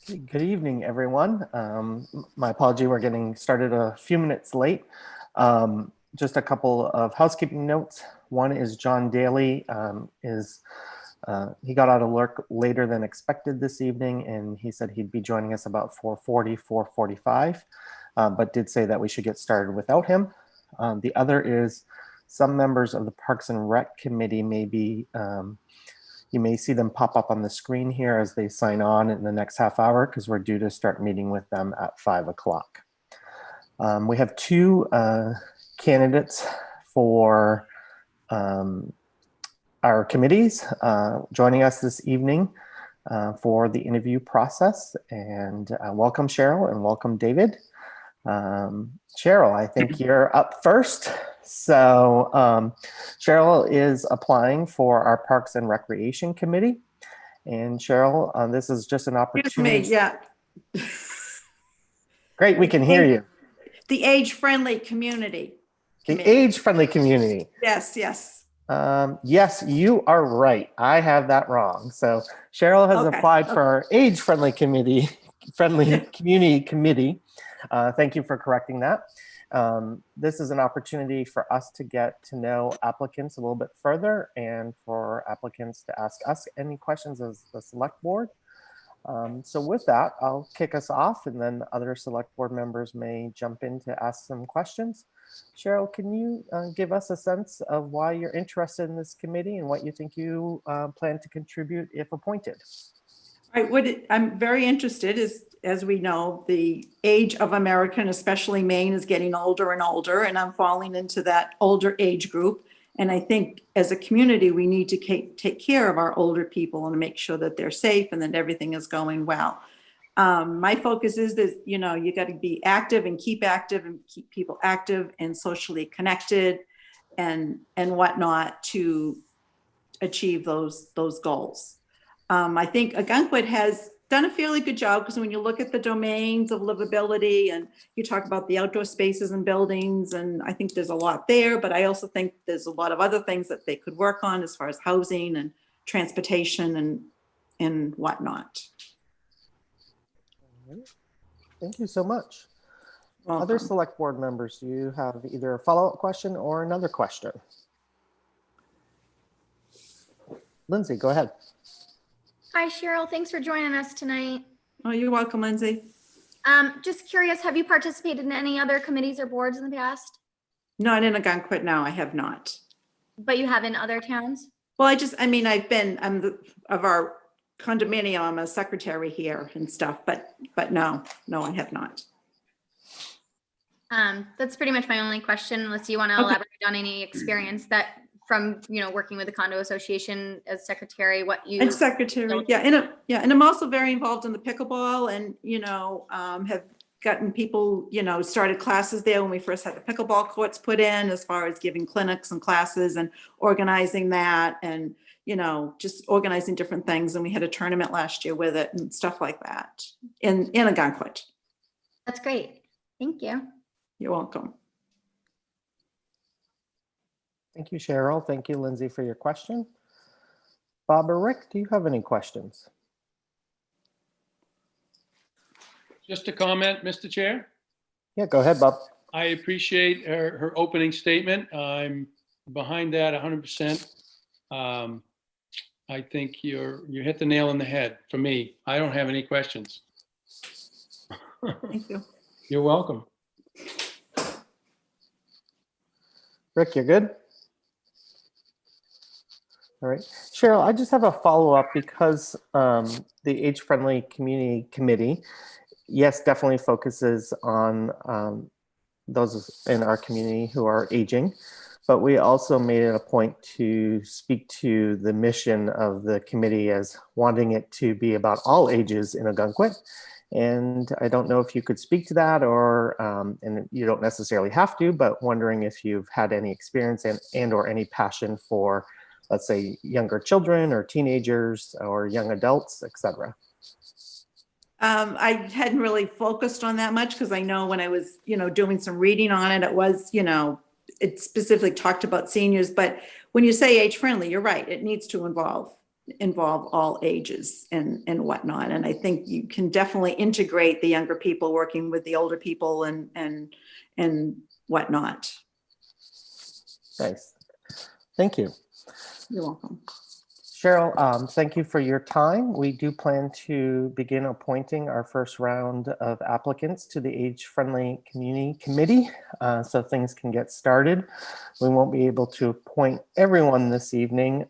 Good evening, everyone. My apology, we're getting started a few minutes late. Just a couple of housekeeping notes. One is John Daly he got out of work later than expected this evening, and he said he'd be joining us about 4:40, 4:45, but did say that we should get started without him. The other is some members of the Parks and Rec Committee may be you may see them pop up on the screen here as they sign on in the next half hour because we're due to start meeting with them at 5 o'clock. We have two candidates for our committees joining us this evening for the interview process. And welcome, Cheryl, and welcome, David. Cheryl, I think you're up first. So Cheryl is applying for our Parks and Recreation Committee. And Cheryl, this is just an opportunity. Excuse me, yeah. Great, we can hear you. The age-friendly community. The age-friendly community. Yes, yes. Yes, you are right. I have that wrong. So Cheryl has applied for our age-friendly community committee. Thank you for correcting that. This is an opportunity for us to get to know applicants a little bit further and for applicants to ask us any questions as the select board. So with that, I'll kick us off and then other select board members may jump in to ask some questions. Cheryl, can you give us a sense of why you're interested in this committee and what you think you plan to contribute if appointed? All right, what I'm very interested is, as we know, the age of America, and especially Maine, is getting older and older, and I'm falling into that older age group. And I think as a community, we need to take care of our older people and make sure that they're safe and that everything is going well. My focus is that, you know, you got to be active and keep people active and socially connected and whatnot to achieve those goals. I think Ogunquit has done a fairly good job because when you look at the domains of livability and you talk about the outdoor spaces and buildings, and I think there's a lot there, but I also think there's a lot of other things that they could work on as far as housing and transportation and whatnot. Thank you so much. Welcome. Other select board members, do you have either a follow-up question or another question? Lindsay, go ahead. Hi, Cheryl. Thanks for joining us tonight. Oh, you're welcome, Lindsay. Just curious, have you participated in any other committees or boards in the past? Not in Ogunquit, no, I have not. But you have in other towns? Well, of our condominium, I'm a secretary here and stuff, but no, I have not. That's pretty much my only question, unless you want to elaborate on any experience that from, you know, working with the condo association as secretary, what you— And secretary, yeah, and I'm also very involved in the pickleball, and you know, have gotten people, you know, started classes there when we first had the pickleball courts put in, as far as giving clinics and classes and organizing that, and you know, just organizing different things. And we had a tournament last year with it and stuff like that in Ogunquit. That's great. Thank you. You're welcome. Thank you, Cheryl. Thank you, Lindsay, for your question. Bob or Rick, do you have any questions? Just a comment, Mr. Chair. Yeah, go ahead, Bob. I appreciate her opening statement. I'm behind that 100%. I think you hit the nail on the head for me. I don't have any questions. Thank you. You're welcome. Rick, you're good? All right. Cheryl, I just have a follow-up because the Age-Friendly Community Committee, yes, definitely focuses on those in our community who are aging, but we also made it a point to speak to the mission of the committee as wanting it to be about all ages in Ogunquit. And I don't know if you could speak to that, or and you don't necessarily have to, but wondering if you've had any experience and or any passion for, let's say, younger children or teenagers or young adults, etc. I hadn't really focused on that much because I know when I was, you know, doing some reading on it, it was, you know, it specifically talked about seniors. But when you say age friendly, you're right. It needs to involve involve all ages and whatnot. And I think you can definitely integrate the younger people working with the older people and whatnot. Nice. Thank you. You're welcome. Cheryl, thank you for your time. We do plan to begin appointing our first round of applicants to the Age Friendly Community Committee, so things can get started. We won't be able to appoint everyone this evening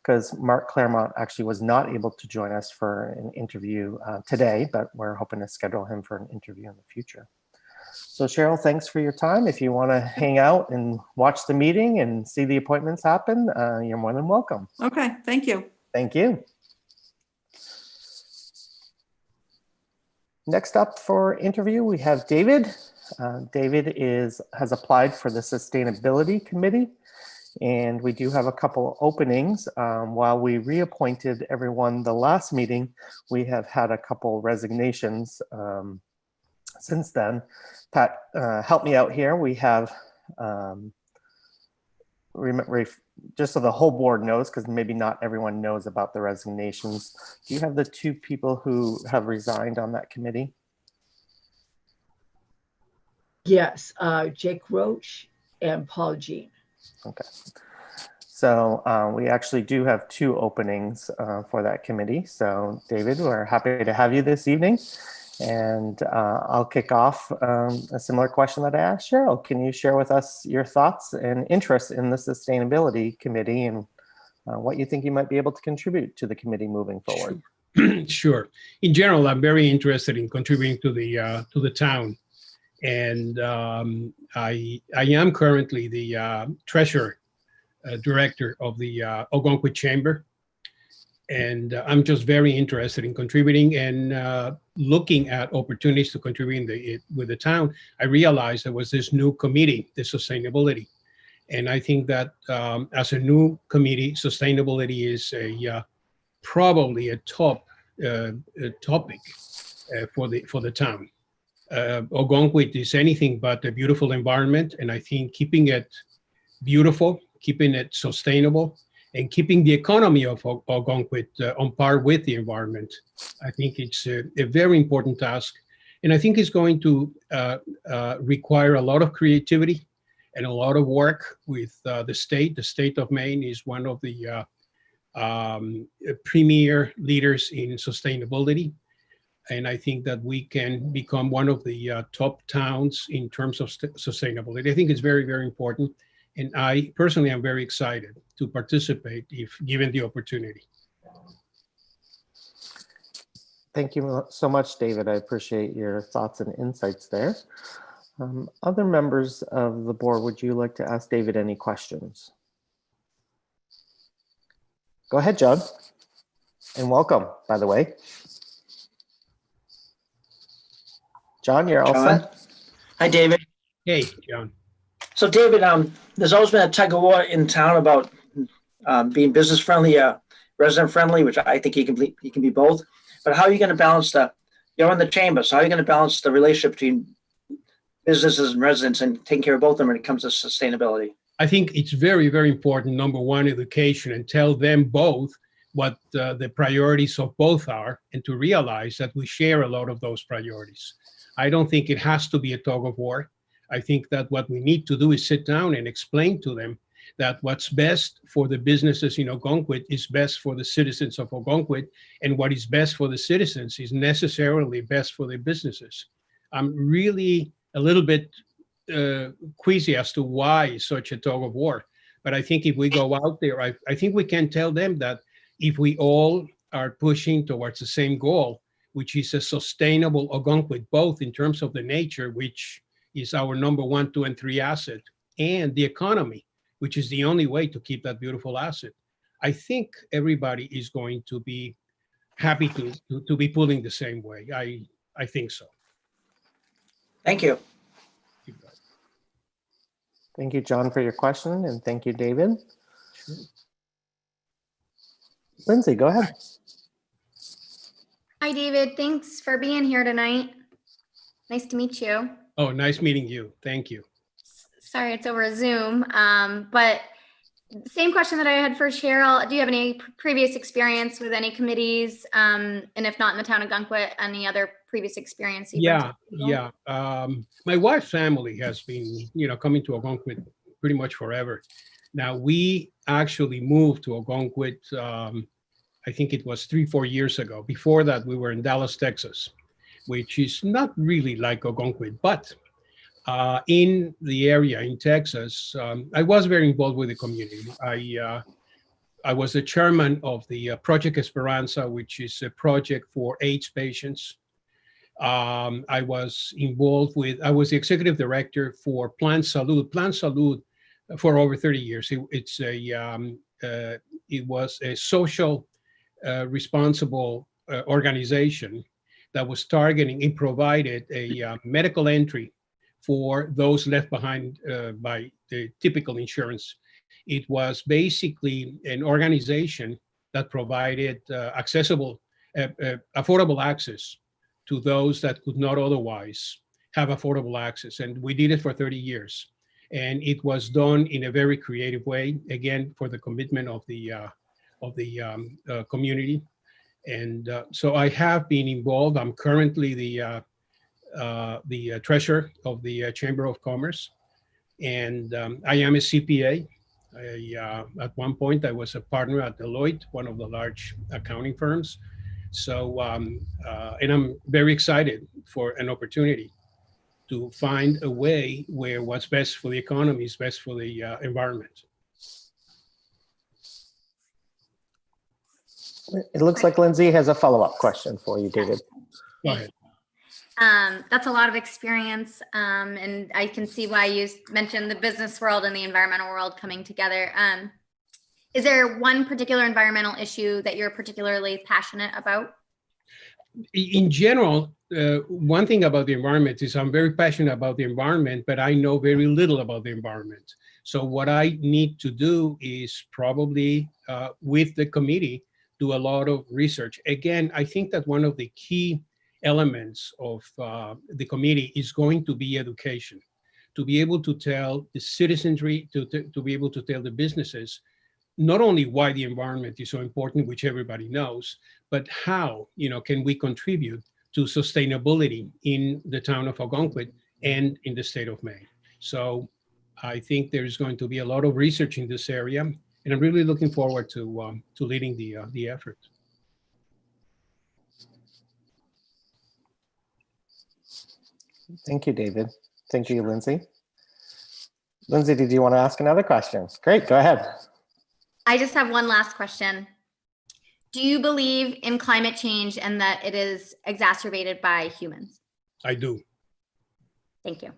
because Mark Claremont actually was not able to join us for an interview today, but we're hoping to schedule him for an interview in the future. So Cheryl, thanks for your time. If you want to hang out and watch the meeting and see the appointments happen, you're more than welcome. Okay, thank you. Thank you. Next up for interview, we have David. David has applied for the Sustainability Committee, and we do have a couple openings. While we reappointed everyone the last meeting, we have had a couple resignations since then. Pat, help me out here. We have, just so the whole board knows, because maybe not everyone knows about the resignations. Do you have the two people who have resigned on that committee? Yes, Jake Roach and Paul Jean. Okay. So we actually do have two openings for that committee. So David, we're happy to have you this evening. And I'll kick off a similar question that I asked Cheryl. Can you share with us your thoughts and interests in the Sustainability Committee and what you think you might be able to contribute to the committee moving forward? Sure. In general, I'm very interested in contributing to the town, and I am currently the treasurer director of the Ogunquit Chamber. And I'm just very interested in contributing and looking at opportunities to contribute with the town. I realized there was this new committee, the sustainability. And I think that as a new committee, sustainability is probably a top topic for the town. Ogunquit is anything but a beautiful environment. And I think keeping it beautiful, keeping it sustainable, and keeping the economy of Ogunquit on par with the environment, I think it's a very important task. And I think it's going to require a lot of creativity and a lot of work with the state. The state of Maine is one of the premier leaders in sustainability. And I think that we can become one of the top towns in terms of sustainability. I think it's very, very important. And I personally am very excited to participate if given the opportunity. Thank you so much, David. I appreciate your thoughts and insights there. Other members of the board, would you like to ask David any questions? Go ahead, John. And welcome, by the way. John, you're all set? Hi, David. Hey, John. So, David, there's always been a tug of war in town about being business friendly, resident friendly, which I think you can be both. But how are you going to balance you're in the chamber, so how are you going to balance the relationship between businesses and residents and taking care of both of them when it comes to sustainability? I think it's very, very important, number one, education, and tell them both what the priorities of both are, and to realize that we share a lot of those priorities. I don't think it has to be a tug of war. I think that what we need to do is sit down and explain to them that what's best for the businesses in Ogunquit is best for the citizens of Ogunquit, and what is best for the citizens is necessarily best for the businesses. I'm really a little bit queasy as to why such a tug of war. But I think if we go out there, I think we can tell them that if we all are pushing towards the same goal, which is a sustainable Ogunquit, both in terms of the nature, which is our number 1, 2, and 3 asset, and the economy, which is the only way to keep that beautiful asset. I think everybody is going to be happy to be pulling the same way. I think so. Thank you. Thank you, John, for your question, and thank you, David. Sure. Lindsay, go ahead. Hi, David. Thanks for being here tonight. Nice to meet you. Oh, nice meeting you. Thank you. Sorry, it's over Zoom. But Same question that I had for Cheryl. Do you have any previous experience with any committees? And if not in the town of Ogunquit, any other previous experience? you bring to Yeah, the table? yeah. My wife's family has been, coming to Ogunquit pretty much forever. Now, we actually moved to Ogunquit, I think it was 3-4 years ago. Before that, we were in Dallas, Texas, which is not really like Ogunquit, but in the area in Texas, I was very involved with the community. I was the chairman of the Project Esperanza, which is a project for AIDS patients. I was the executive director for Plan Salud. Plan Salud for over 30 years. It was a social responsible organization that was targeting and provided a medical entry for those left behind by the typical insurance. It was basically an organization that provided affordable access to those that could not otherwise have affordable access. And we did it for 30 years. And it was done in a very creative way, again, for the commitment of the community. And so I have been involved. I'm currently the treasurer of the Chamber of Commerce, and I am a CPA. At one point, I was a partner at Deloitte, one of the large accounting firms. So, and I'm very excited for an opportunity to find a way where what's best for the economy is best for the environment. It looks like Lindsay has a follow-up question for you, David. Go ahead. That's a lot of experience, and I can see why you mentioned the business world and the environmental world coming together. Is there one particular environmental issue that you're particularly passionate about? In general, one thing about the environment is I'm very passionate about the environment, but I know very little about the environment. So what I need to do is probably with the committee, do a lot of research. Again, I think that one of the key elements of the committee is going to be education, to be able to tell the citizenry, to be able to tell the businesses, not only why the environment is so important, which everybody knows, but how, can we contribute to sustainability in the town of Ogunquit and in the state of Maine. So I think there's going to be a lot of research in this area, and I'm really looking forward to leading the effort. Thank you, David. Thank you, Lindsay. Lindsay, did you want to ask another question? Great, go ahead. I just have one last question. Do you believe in climate change and that it is exacerbated by humans? I do. Thank you.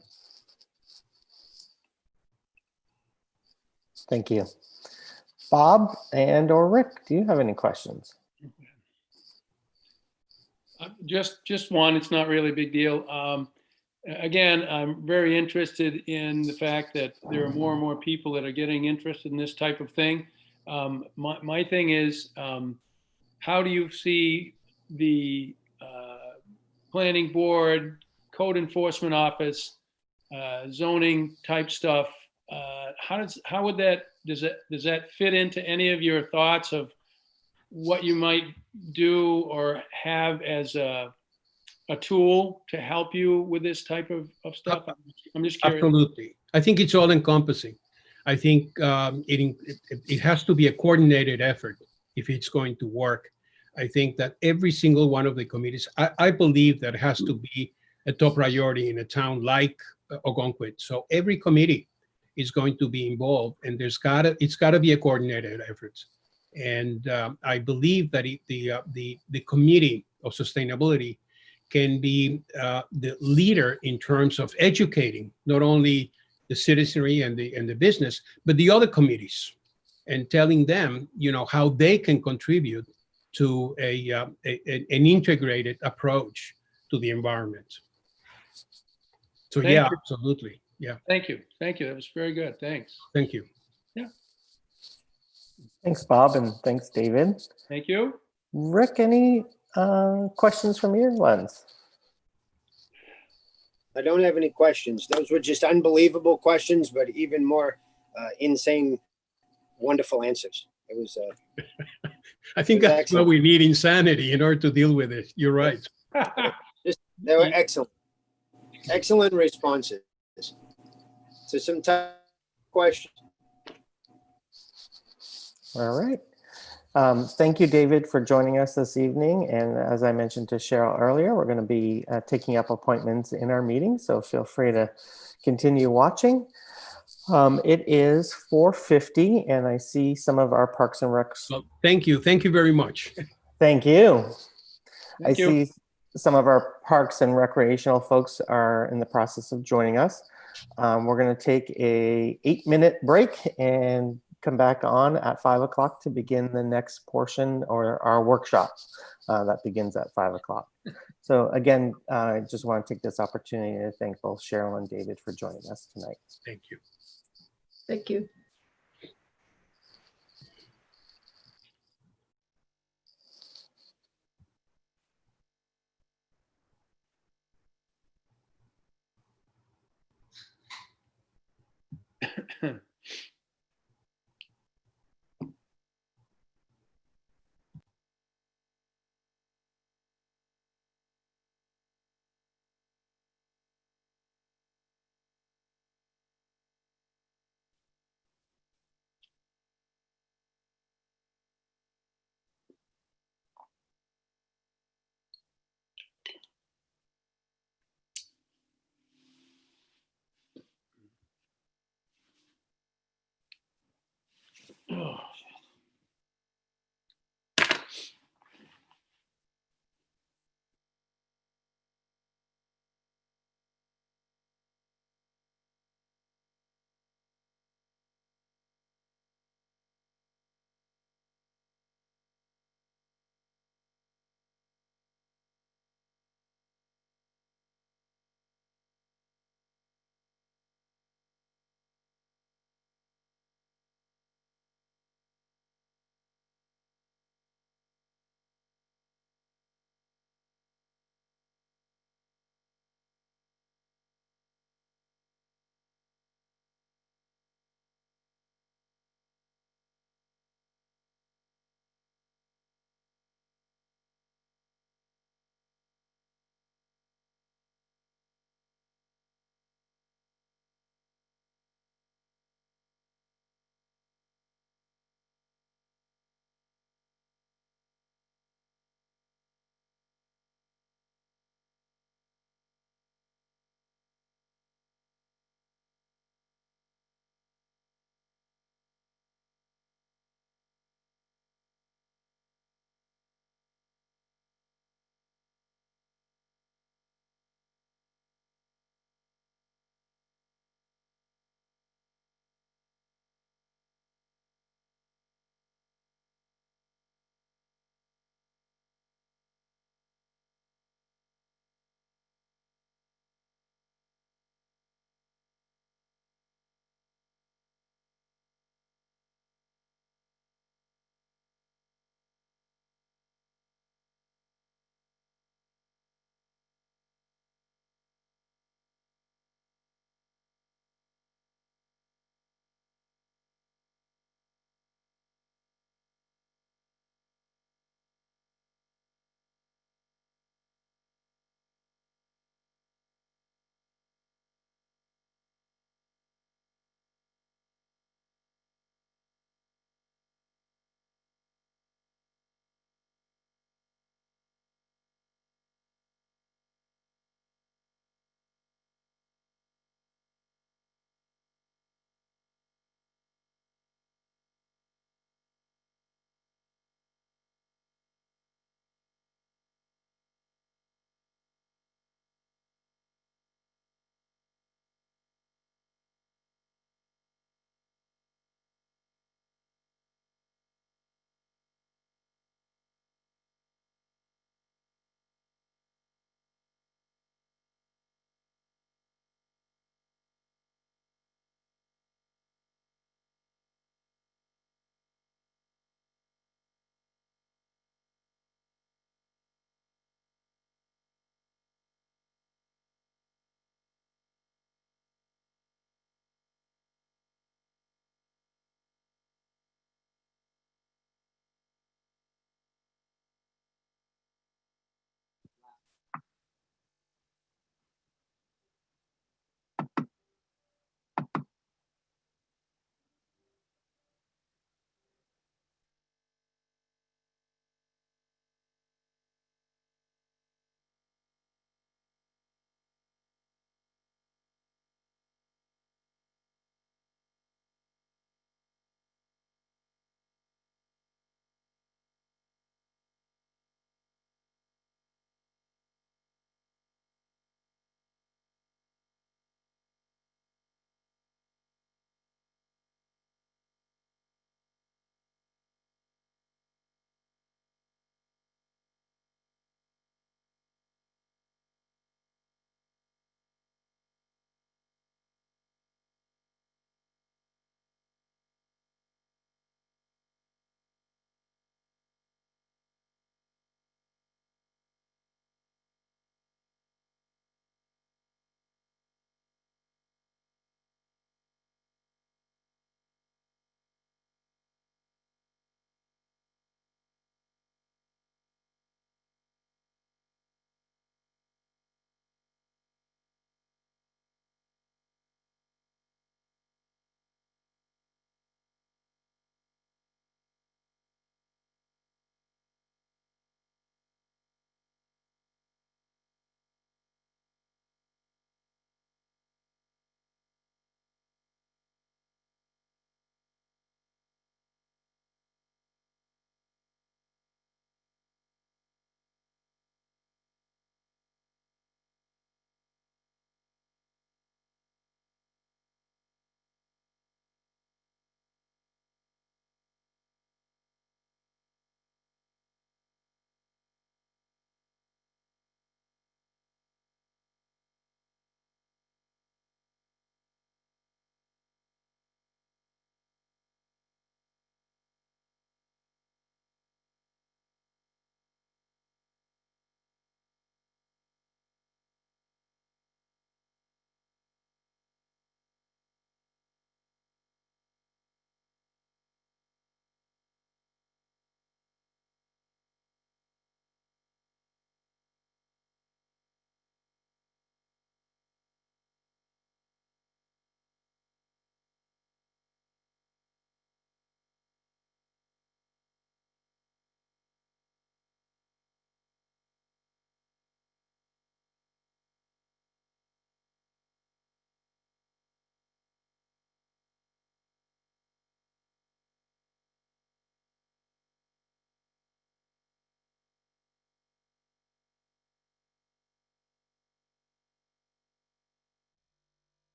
Thank you. Bob or Rick, do you have any questions? Just one. It's not really a big deal. Again, I'm very interested in the fact that there are more and more people that are getting interested in this type of thing. My thing is, how do you see the planning board, code enforcement office, zoning type stuff? Does that fit into any of your thoughts of what you might do or have as a tool to help you with this type of stuff? I'm just curious. Absolutely. I think it's all encompassing. I think it has to be a coordinated effort if it's going to work. I think that every single one of the committees, I believe that has to be a top priority in a town like Ogunquit. So every committee is going to be involved, and it's got to be a coordinated effort. And I believe that the committee of sustainability can be the leader in terms of educating not only the citizenry and the business, but the other committees, and telling them, how they can contribute to an integrated approach to the environment. So Thank yeah, you. absolutely. Yeah. Thank you. That was very good. Thanks. Thank you. Yeah. Thanks, Bob, and thanks, David. Thank you. Rick, any questions from your lens? I don't have any questions. Those were just unbelievable questions, but even more insane wonderful answers. It was, I think It was that's excellent. what we need, insanity, in order to deal with it. You're right. they were excellent. Excellent responses to some tough questions. All right. Thank you, David, for joining us this evening. And as I mentioned to Cheryl earlier, we're going to be taking up appointments in our meeting, so feel free to continue watching. It is 4:50, and I see some of our Parks and Recs. Well, thank you. Thank you very much. Thank you. Thank you. I see some of our Parks and Recreational folks are in the process of joining us. We're going to take a 8-minute break and come back on at 5 o'clock to begin the next portion, or our workshop that begins at 5 o'clock. So again, I just want to take this opportunity to thank both Cheryl and David for joining us tonight. Thank you. Thank you.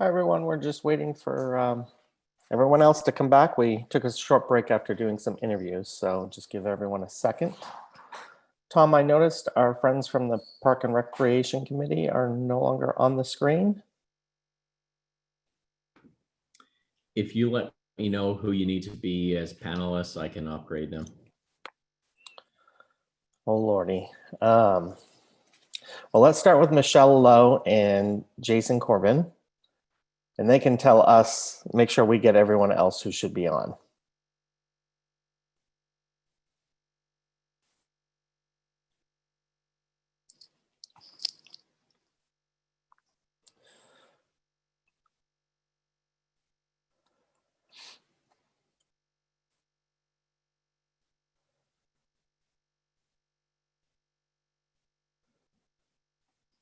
Hi, everyone. We're just waiting for everyone else to come back. We took a short break after doing some interviews, so just give everyone a second. Tom, I noticed our friends from the Park and Recreation Committee are no longer on the screen. If you let me know who you need to be as panelists, I can upgrade them. Oh, Lordy. Well, let's start with Michelle Lowe and Jason Corbin, and they can tell us, make sure we get everyone else who should be on.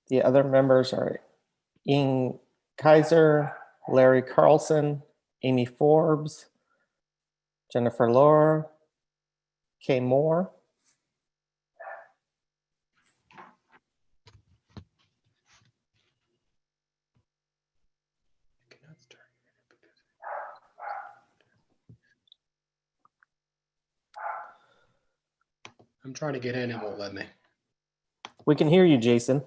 The other members are Ian Kaiser, Larry Carlson, Amy Forbes, Jennifer Lohr, Kay Moore. I'm trying to get in, it won't let me. We can hear you, Jason.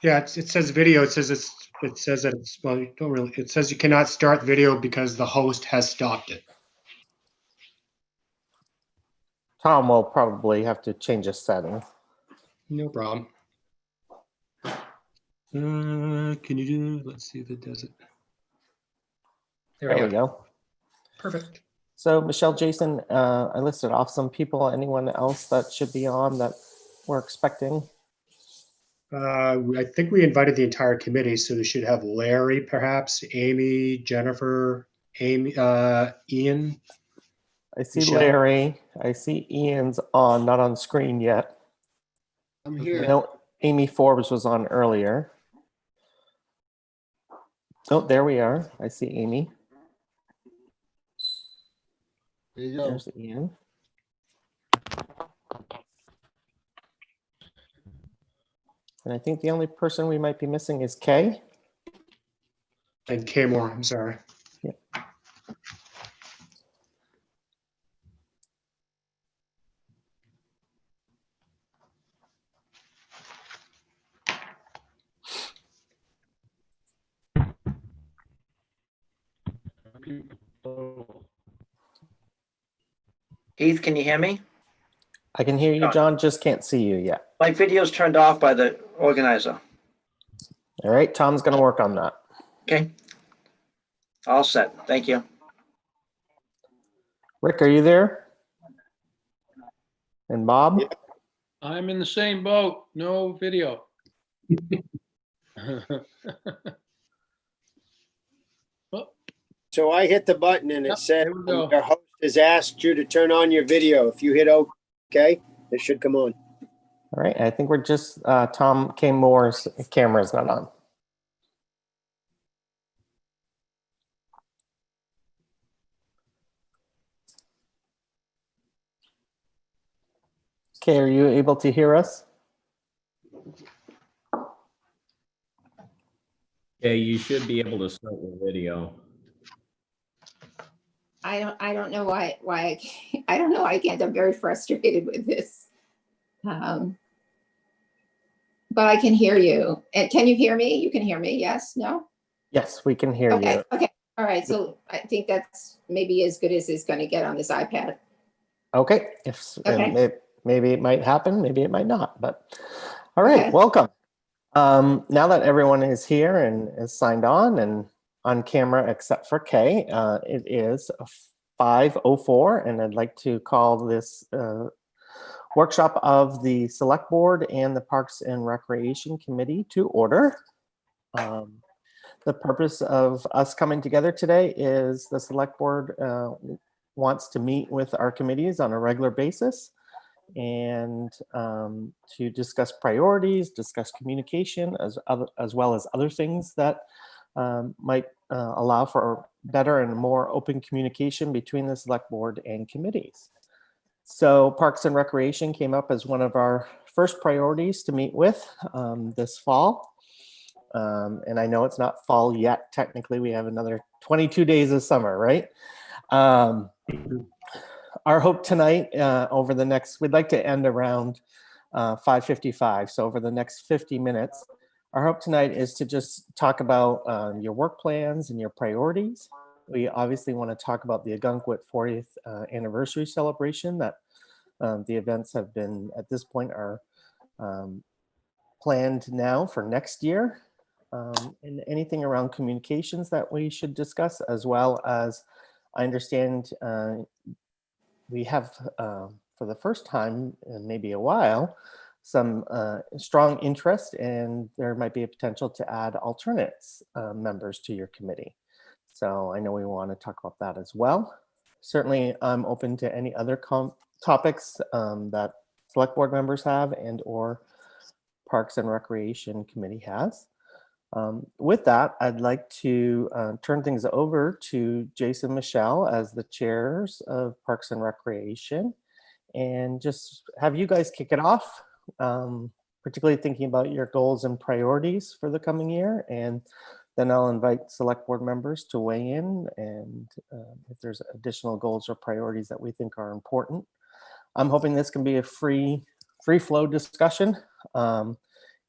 Yeah, it says video. It says that it's, well, you don't really, it says you cannot start video because the host has stopped it. Tom will probably have to change a setting. No problem. Can you do, let's see if it does it. There we go. Perfect. So Michelle, Jason, I listed off some people. Anyone else that should be on that we're expecting? I think we invited the entire committee, so we should have Larry, perhaps, Amy, Jennifer, Amy, Ian. I see Michelle? Larry. I see Ian's on, not on screen yet. I'm I here. know Amy Forbes was on earlier. Oh, there we are. I see Amy. There you go. There's Ian. And I think the only person we might be missing is Kay. And Kay Moore, I'm sorry. Yeah. Heath, can you hear me? I can hear you, John, just can't see you yet. My video's turned off by the organizer. All right, Tom's going to work on that. Okay. All set. Thank you. Rick, are you there? And Bob? Yeah. I'm in the same boat, no video. So I hit the button and Yep, it said, there we go. your host has asked you to turn on your video. If you hit OK, it should come on. All right, I think we're just, Tom K. Moore's camera is not on. Okay, are you able to hear us? Okay, you should be able to start your video. I don't know why I don't know. I can't. I'm very frustrated with this. But I can hear you. And can you hear me? You can hear me. Yes, no? Yes, we can hear Okay. you. Okay. All right. So I think that's maybe as good as it's going to get on this iPad. Okay, if Okay. maybe it might happen, maybe it might not, but all right, Okay. welcome. Now that everyone is here and is signed on and on camera except for Kay, it is 5:04, and I'd like to call this workshop of the Select Board and the Parks and Recreation Committee to order. The purpose of us coming together today is the Select Board wants to meet with our committees on a regular basis and to discuss priorities, discuss communication, as well as other things that might allow for better and more open communication between the Select Board and committees. So Parks and Recreation came up as one of our first priorities to meet with this fall. And I know it's not fall yet. Technically, we have another 22 days of summer, right? Our hope tonight we'd like to end around 5:55. So over the next 50 minutes, our hope tonight is to just talk about your work plans and your priorities. We obviously want to talk about the Ogunquit 40th anniversary celebration that the events have been, at this point, are planned now for next year. And anything around communications that we should discuss, as well as I understand we have, for the first time in maybe a while, some strong interest, and there might be a potential to add alternates members to your committee. So I know we want to talk about that as well. Certainly, I'm open to any other topics that select board members have and or Parks and Recreation Committee has. With that, I'd like to turn things over to Jason Michelle as the chairs of Parks and Recreation, and just have you guys kick it off, particularly thinking about your goals and priorities for the coming year. And then I'll invite select board members to weigh in, and if there's additional goals or priorities that we think are important. I'm hoping this can be a free flow discussion.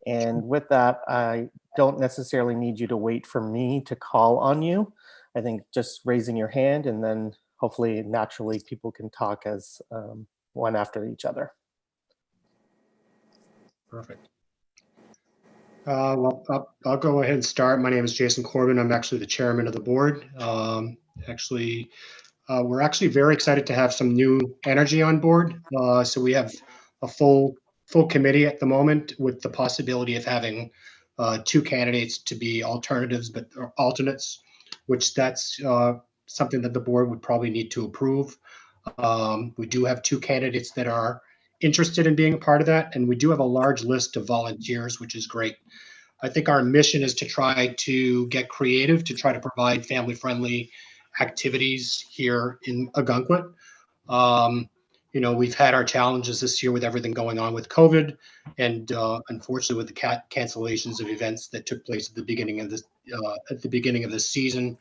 And with that, I don't necessarily need you to wait for me to call on you. I think just raising your hand, and then hopefully naturally people can talk as one after each other. Perfect. Well, I'll go ahead and start. My name is Jason Corbin. I'm actually the chairman of the board. We're actually very excited to have some new energy on board. So we have a full committee at the moment, with the possibility of having 2 candidates to be alternatives, but alternates, which that's something that the board would probably need to approve. We do have 2 candidates that are interested in being a part of that, and we do have a large list of volunteers, which is great. I think our mission is to try to get creative, to try to provide family-friendly activities here in Ogunquit. We've had our challenges this year with everything going on with COVID, and unfortunately with the cancellations of events that took place at the beginning of this season.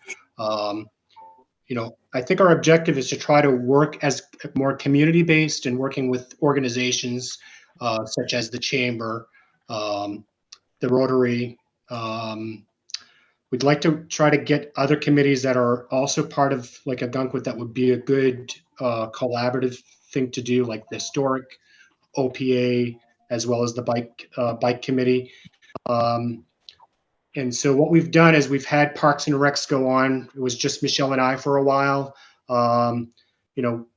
I think our objective is to try to work as more community-based and working with organizations such as the Chamber, the Rotary. We'd like to try to get other committees that are also part of like Ogunquit that would be a good collaborative thing to do, like the historic, OPA, as well as the bike committee. And so what we've done is we've had Parks and Recs go on. It was just Michelle and I for a while.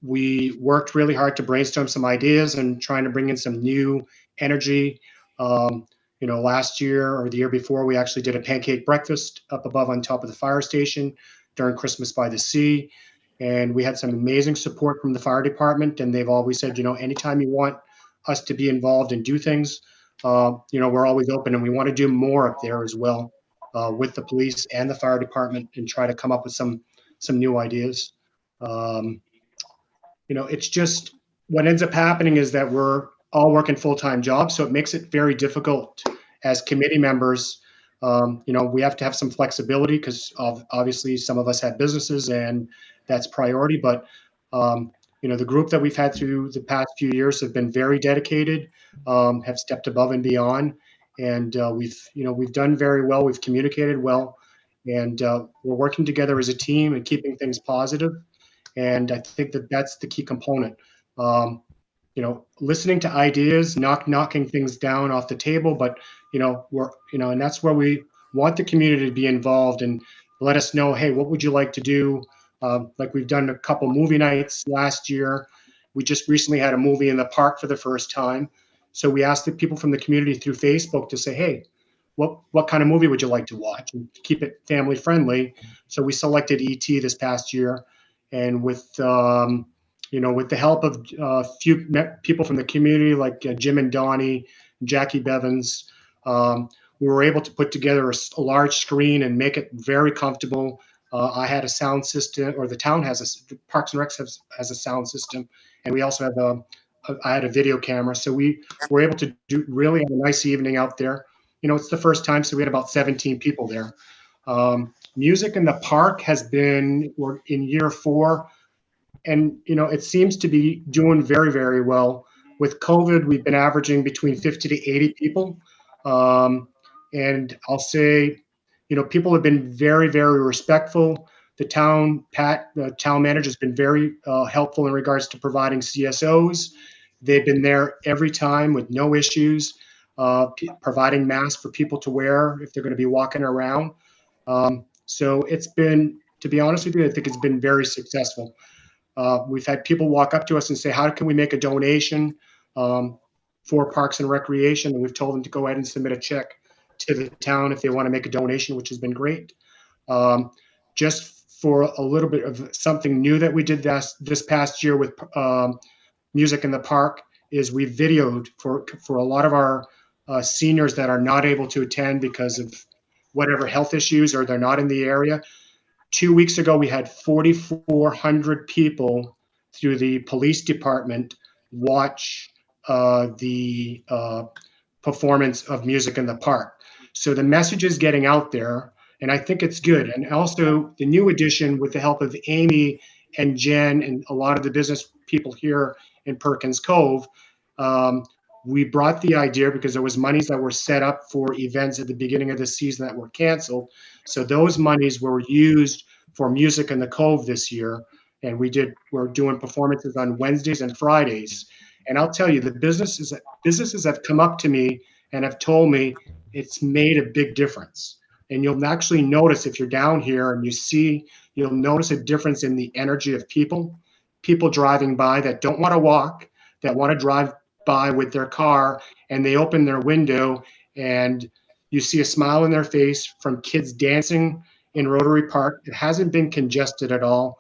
We worked really hard to brainstorm some ideas and trying to bring in some new energy. Last year or the year before, we actually did a pancake breakfast up above on top of the fire station during Christmas by the Sea. And we had some amazing support from the fire department. And they've always said, anytime you want us to be involved and do things, we're always open, and we want to do more up there as well with the police and the fire department, and try to come up with some new ideas. It's just what ends up happening is that we're all working full-time jobs, so it makes it very difficult as committee members. We have to have some flexibility because obviously some of us have businesses and that's priority. But the group that we've had through the past few years have been very dedicated, have stepped above and beyond, and we've done very well. We've communicated well, and we're working together as a team and keeping things positive. And I think that that's the key component. Listening to ideas, knocking things down off the table, but and that's where we want the community to be involved and let us know, hey, what would you like to do? Like we've done a couple movie nights last year. We just recently had a movie in the park for the first time. So we asked the people from the community through Facebook to say, hey, what kind of movie would you like to watch, and keep it family friendly. So we selected E.T. this past year, and with the help of a few people from the community like Jim and Donnie, Jackie Bevins, we were able to put together a large screen and make it very comfortable. I had a sound system, or the town has Parks and Recs has a sound system, and we also have I had a video camera, so we were able to really have a nice evening out there. it's the first time, so we had about 17 people there. Music in the Park we're in year 4, and it seems to be doing very, very well. With COVID, we've been averaging between 50 to 80 people. And I'll say, people have been very, very respectful. The town manager, has been very helpful in regards to providing CSOs. They've been there every time with no issues, providing masks for people to wear if they're going to be walking around. So it's been, to be honest with you, I think it's been very successful. We've had people walk up to us and say, how can we make a donation for Parks and Recreation? And we've told them to go ahead and submit a check to the town if they want to make a donation, which has been great. Just for a little bit of something new that we did this past year with Music in the Park is we videoed for a lot of our seniors that are not able to attend because of whatever health issues or they're not in the area. 2 weeks ago, we had 4,400 people through the police department watch the performance of Music in the Park. So the message is getting out there, and I think it's good. And also the new addition, with the help of Amy and Jen and a lot of the business people here in Perkins Cove, we brought the idea because there was monies that were set up for events at the beginning of the season that were canceled. So those monies were used for Music in the Cove this year. And we're doing performances on Wednesdays and Fridays. And I'll tell you, the businesses have come up to me and have told me it's made a big difference. And you'll actually notice if you're down here and you'll notice a difference in the energy of people driving by that don't want to walk, that want to drive by with their car, and they open their window and you see a smile on their face from kids dancing in Rotary Park. It hasn't been congested at all.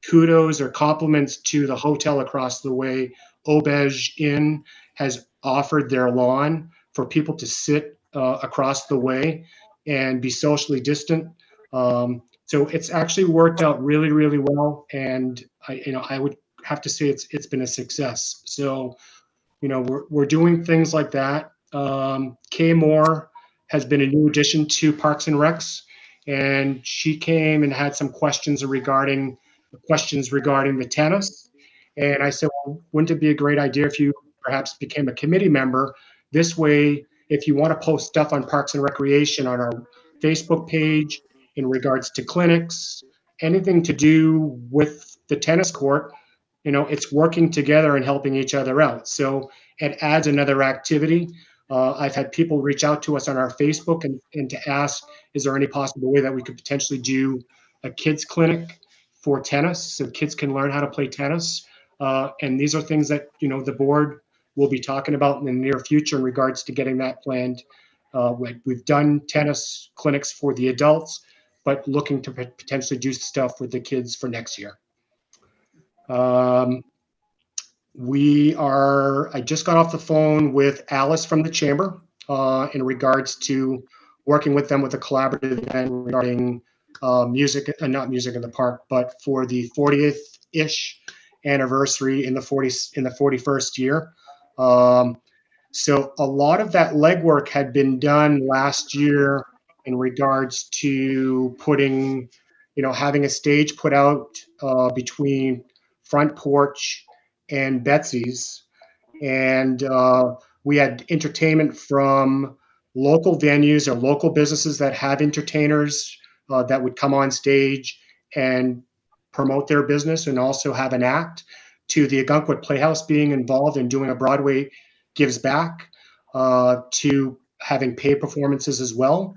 Kudos or compliments to the hotel across the way. Auberge Inn has offered their lawn for people to sit across the way and be socially distant. So it's actually worked out really, really well. And I would have to say it's been a success. So, we're doing things like that. Kay Moore has been a new addition to Parks and Recs, and she came and had some questions regarding the tennis. And I said, well, wouldn't it be a great idea if you perhaps became a committee member? This way, if you want to post stuff on Parks and Recreation on our Facebook page in regards to clinics, anything to do with the tennis court, it's working together and helping each other out. So it adds another activity. I've had people reach out to us on our Facebook and to ask, is there any possible way that we could potentially do a kids clinic for tennis so kids can learn how to play tennis? And these are things that, the board will be talking about in the near future in regards to getting that planned. We've done tennis clinics for the adults, but looking to potentially do stuff with the kids for next year. I just got off the phone with Alice from the Chamber in regards to working with them with a collaborative event regarding not Music in the Park, but for the 40th-ish anniversary in the 41st year. So a lot of that legwork had been done last year in regards to having a stage put out between Front Porch and Betsy's. And we had entertainment from local venues or local businesses that have entertainers that would come on stage and promote their business and also have an act, to the Ogunquit Playhouse being involved in doing a Broadway Gives Back, to having paid performances as well.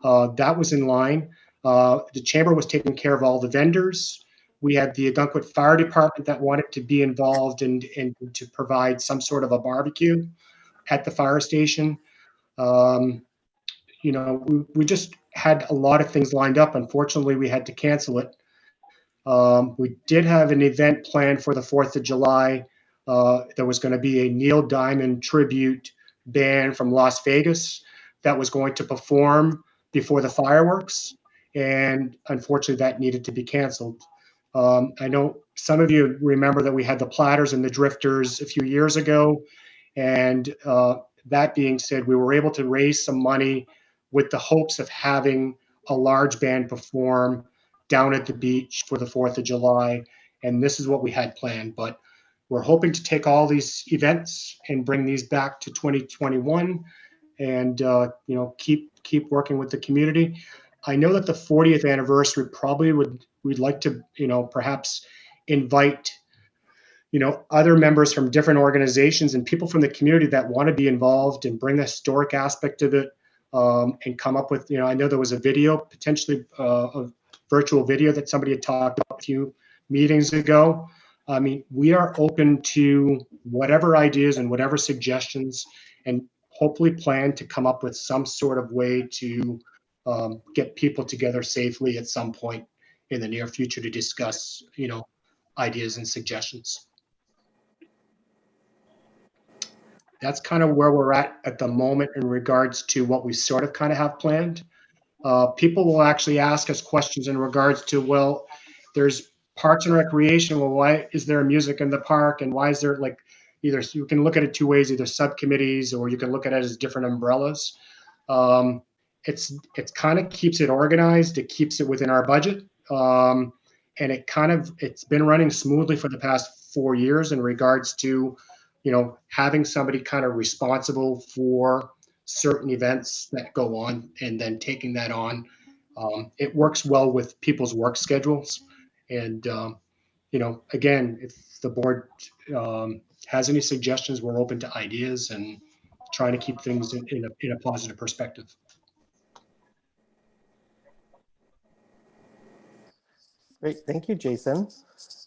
That was in line. The Chamber was taking care of all the vendors. We had the Ogunquit Fire Department that wanted to be involved and to provide some sort of a barbecue at the fire station. We just had a lot of things lined up. Unfortunately, we had to cancel it. We did have an event planned for the 4th of July. There was going to be a Neil Diamond tribute band from Las Vegas that was going to perform before the fireworks. And unfortunately, that needed to be canceled. I know some of you remember that we had the Platters and the Drifters a few years ago, and that being said, we were able to raise some money with the hopes of having a large band perform down at the beach for the 4th of July. And this is what we had planned. But we're hoping to take all these events and bring these back to 2021 and keep working with the community. I know that the 40th anniversary probably we'd like to perhaps invite other members from different organizations and people from the community that want to be involved and bring the historic aspect of it, and come up with, I know there was a video, potentially a virtual video that somebody had talked about a few meetings ago. I mean, we are open to whatever ideas and whatever suggestions, and hopefully plan to come up with some sort of way to get people together safely at some point in the near future to discuss, ideas and suggestions. That's kind of where we're at the moment in regards to what we sort of kind of have planned. People will actually ask us questions in regards to, well, there's parks and recreation. Well, why is there music in the park? And why is there either, you can look at it two ways, either subcommittees, or you can look at it as different umbrellas. It's kind of keeps it organized. It keeps it within our budget. And it's been running smoothly for the past 4 years in regards to, having somebody kind of responsible for certain events that go on and then taking that on. It works well with people's work schedules. And, again, if the board has any suggestions, we're open to ideas and trying to keep things in a positive perspective. Great, thank you, Jason.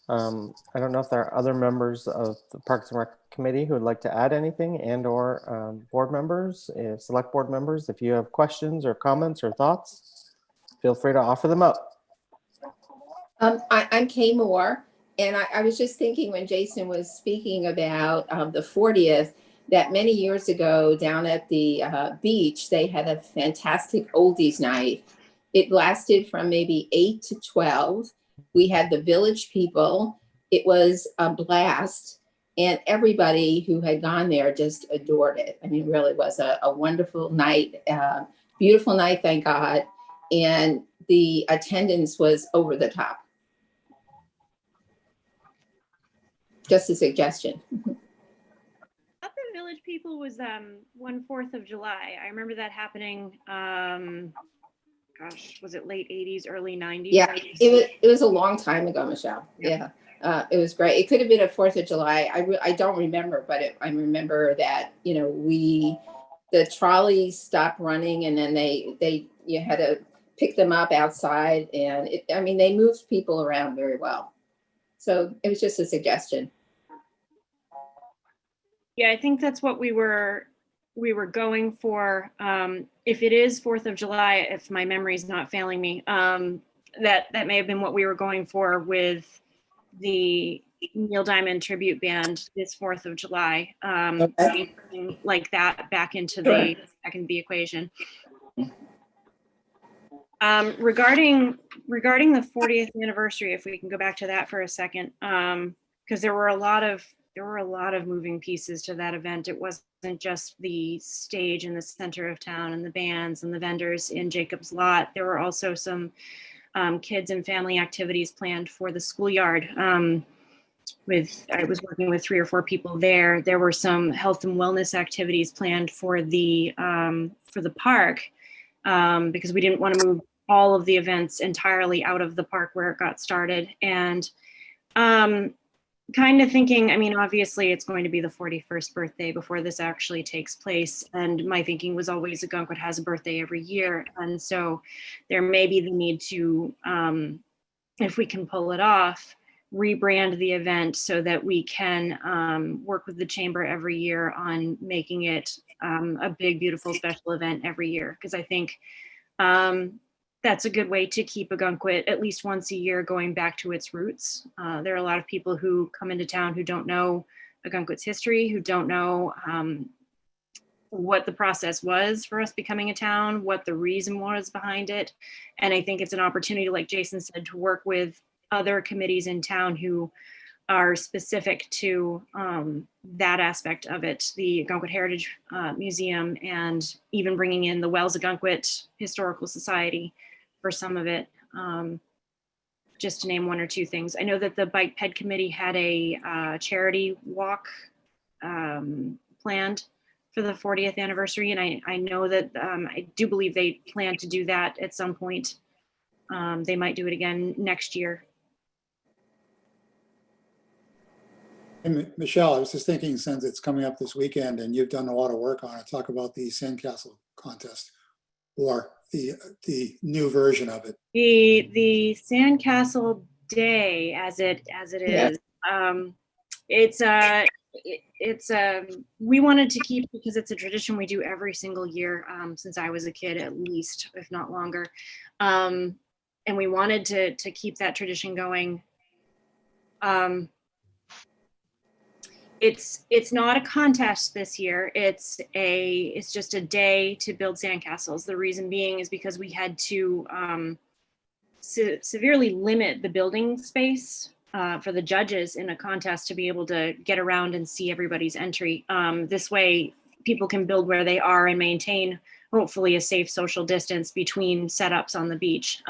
I don't know if there are other members of the Parks and Rec Committee who would like to add anything, and or board members, select board members. If you have questions or comments or thoughts, feel free to offer them up. I'm Kay Moore, and I was just thinking when Jason was speaking about the 40th, that many years ago down at the beach, they had a fantastic oldies night. It lasted from maybe 8 to 12. We had the village people. It was a blast. And everybody who had gone there just adored it. I mean, it really was a wonderful night, beautiful night, thank God. And the attendance was over the top. Just a suggestion. The village people was 4th of July. I remember that happening. Gosh, was it late 80s, early 90s? Yeah, it was a long time ago, Michelle. Yeah. It was great. It could have been a 4th of July. I don't remember, but I remember that, the trolleys stopped running, and then you had to pick them up outside, and they moved people around very well. So it was just a suggestion. Yeah, I think that's what we were going for. If it is 4th of July, if my memory is not failing me, that may have been what we were going for with the Neil Diamond tribute band this 4th of July. Okay. Like that back into the equation. Regarding the 40th anniversary, if we can go back to that for a second, because there were a lot of moving pieces to that event. It wasn't just the stage in the center of town and the bands and the vendors in Jacob's Lot. There were also some kids and family activities planned for the schoolyard. I was working with 3 or 4 people there. There were some health and wellness activities planned for the park, because we didn't want to move all of the events entirely out of the park where it got started. And kind of thinking, obviously it's going to be the 41st birthday before this actually takes place. And my thinking was always Ogunquit has a birthday every year. And so there may be the need to, if we can pull it off, rebrand the event so that we can work with the chamber every year on making it a big, beautiful, special event every year. Because I think that's a good way to keep Ogunquit at least once a year going back to its roots. There are a lot of people who come into town who don't know Ogunquit's history, who don't know what the process was for us becoming a town, what the reason was behind it. And I think it's an opportunity, like Jason said, to work with other committees in town who are specific to that aspect of it, the Ogunquit Heritage Museum, and even bringing in the Wells Ogunquit Historical Society for some of it, just to name one or two things. I know that the Bike Ped Committee had a charity walk planned for the 40th anniversary, and I know that I do believe they plan to do that at some point. They might do it again next year. And Michelle, I was just thinking, since it's coming up this weekend and you've done a lot of work on it, talk about the sandcastle contest or the new version of it. The Sandcastle Day, as it is, it's we wanted to keep, because it's a tradition we do every single year since I was a kid, at least, if not longer, and we wanted to keep that tradition going. It's not a contest this year. It's just a day to build sandcastles. The reason being is because we had to severely limit the building space for the judges in a contest to be able to get around and see everybody's entry. This way, people can build where they are and maintain, hopefully, a safe social distance between setups on the beach.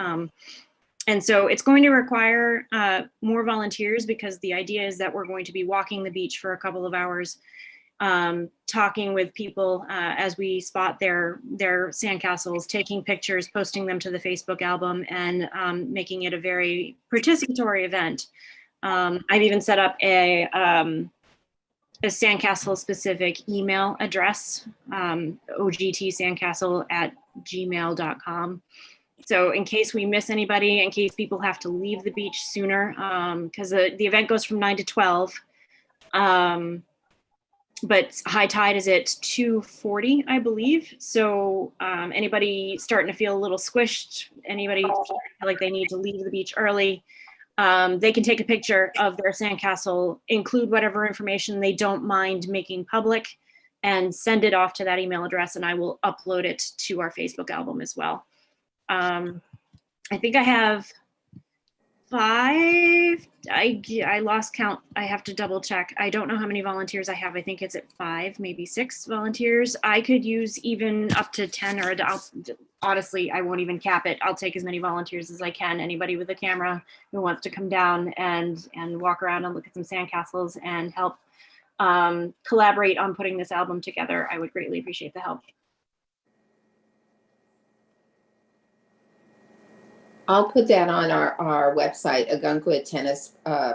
And so it's going to require more volunteers, because the idea is that we're going to be walking the beach for a couple of hours, talking with people as we spot their sandcastles, taking pictures, posting them to the Facebook album, and making it a very participatory event. I've even set up a sandcastle specific email address, ogtsandcastle@gmail.com. So in case we miss anybody, in case people have to leave the beach sooner, because the event goes from 9 to 12, but high tide is at 2:40, I believe. So anybody starting to feel a little squished, anybody feel like they need to leave the beach early, they can take a picture of their sandcastle, include whatever information they don't mind making public, and send it off to that email address, and I will upload it to our Facebook album as well. I think I have 5. I lost count. I have to double check. I don't know how many volunteers I have. I think it's at 5, maybe 6 volunteers. I could use even up to 10, or honestly, I won't even cap it. I'll take as many volunteers as I can. Anybody with a camera who wants to come down and walk around and look at some sandcastles and help collaborate on putting this album together, I would greatly appreciate the help. I'll put that on our website, Ogunquit tennis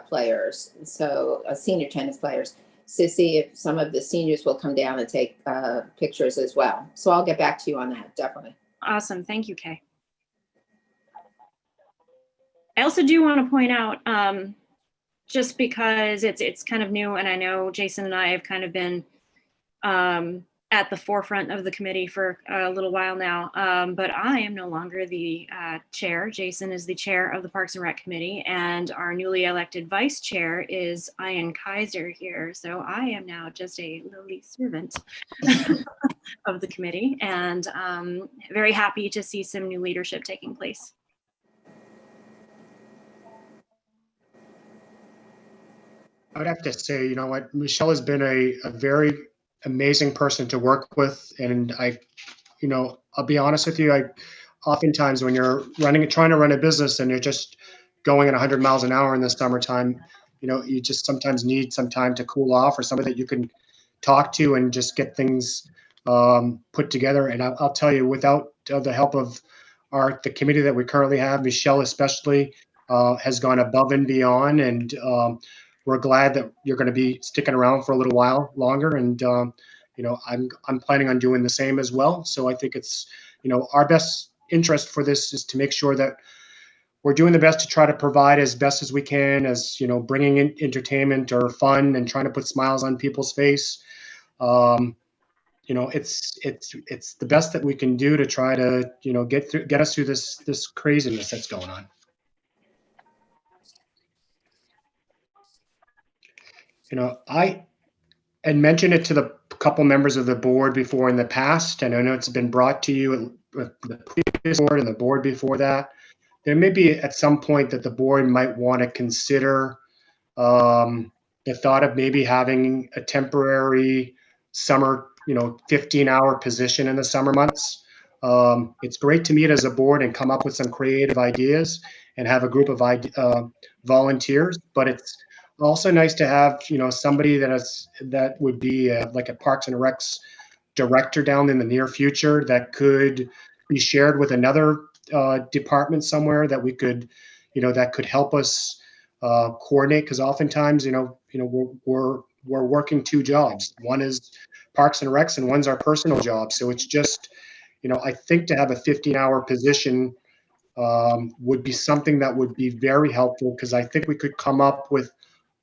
players, so senior tennis players, to see if some of the seniors will come down and take pictures as well. So I'll get back to you on that, definitely. Awesome. Thank you, Kay. I also do want to point out, just because it's kind of new, and I know Jason and I have kind of been at the forefront of the committee for a little while now, but I am no longer the chair. Jason is the chair of the Parks and Rec Committee, and our newly elected vice chair is Ian Kaiser here. So I am now just a lowly servant of the committee, and very happy to see some new leadership taking place. I would have to say, you know what, Michelle has been a very amazing person to work with. And I'll be honest with you, oftentimes when you're trying to run a business and you're just going at 100 miles an hour in the summertime, you just sometimes need some time to cool off, or somebody that you can talk to and just get things put together. And I'll tell you, without the help of the committee that we currently have, Michelle especially has gone above and beyond, and we're glad that you're going to be sticking around for a little while longer. And, I'm planning on doing the same as well. So I think it's, our best interest for this is to make sure that we're doing the best to try to provide as best as we can, as, bringing in entertainment or fun and trying to put smiles on people's face. It's the best that we can do to try to, get us through this craziness that's going on. I had mentioned it to the couple members of the board before in the past, and I know it's been brought to you with the previous board and the board before that. There may be at some point that the board might want to consider The thought of maybe having a temporary summer, 15-hour position in the summer months. It's great to meet as a board and come up with some creative ideas and have a group of volunteers, but it's also nice to have, somebody that would be like a Parks and Recs director down in the near future that could be shared with another department somewhere that we could, that could help us coordinate. Because oftentimes, we're working two jobs. One is Parks and Recs, and one's our personal job. So it's just, I think to have a 15-hour position would be something that would be very helpful, because I think we could come up with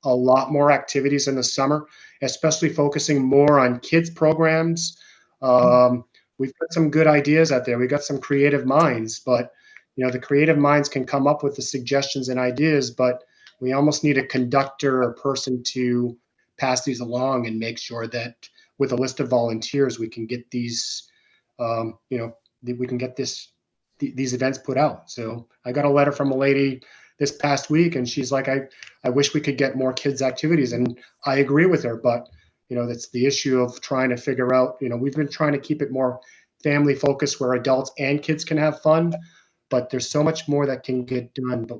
a lot more activities in the summer, especially focusing more on kids programs. We've got some good ideas out there. We've got some creative minds, but the creative minds can come up with the suggestions and ideas, but we almost need a conductor or person to pass these along and make sure that with a list of volunteers, we can get these, we can get these events put out. So I got a letter from a lady this past week, and she's like, I wish we could get more kids activities. And I agree with her, but that's the issue of trying to figure out, we've been trying to keep it more family focused where adults and kids can have fun, but there's so much more that can get done. But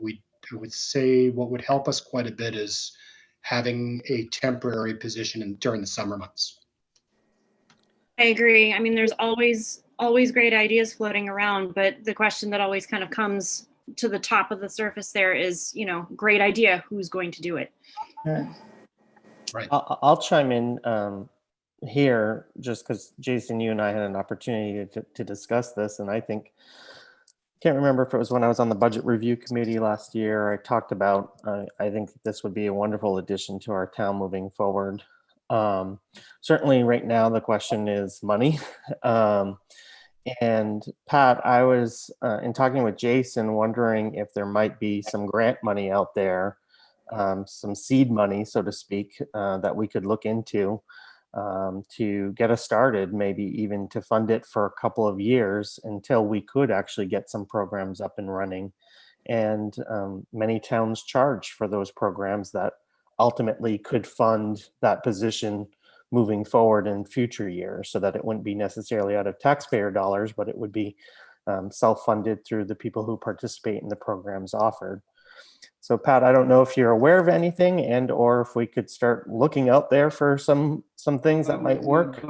I would say what would help us quite a bit is having a temporary position during the summer months. I agree. I mean, there's always great ideas floating around, but the question that always kind of comes to the top of the surface there is, great idea, who's going to do it? Right. I'll chime in here just because Jason, you and I had an opportunity to discuss this, and I can't remember if it was when I was on the budget review committee last year. I talked about I think this would be a wonderful addition to our town moving forward. Certainly right now the question is money. And Pat, I was in talking with Jason wondering if there might be some grant money out there, some seed money, so to speak, that we could look into to get us started, maybe even to fund it for a couple of years until we could actually get some programs up and running. And many towns charge for those programs that ultimately could fund that position moving forward in future years, so that it wouldn't be necessarily out of taxpayer dollars, but it would be self-funded through the people who participate in the programs offered. So Pat, I don't know if you're aware of anything, and or if we could start looking out there for some things that might work.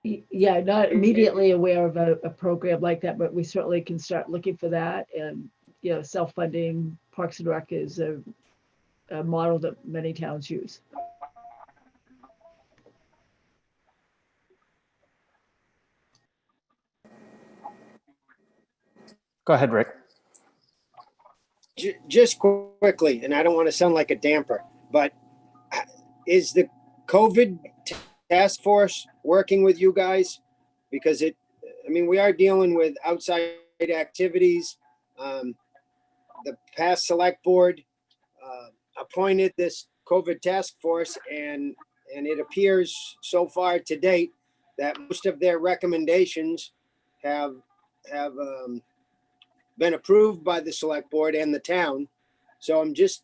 Yeah, not immediately aware of a program like that, but we certainly can start looking for that. And self-funding Parks and Rec is a model that many towns use. Go ahead, Rick. Just quickly, and I don't want to sound like a damper, but is the COVID task force working with you guys? Because we are dealing with outside activities. The past select board appointed this COVID task force, and it appears so far to date that most of their recommendations have been approved by the select board and the town. So I'm just,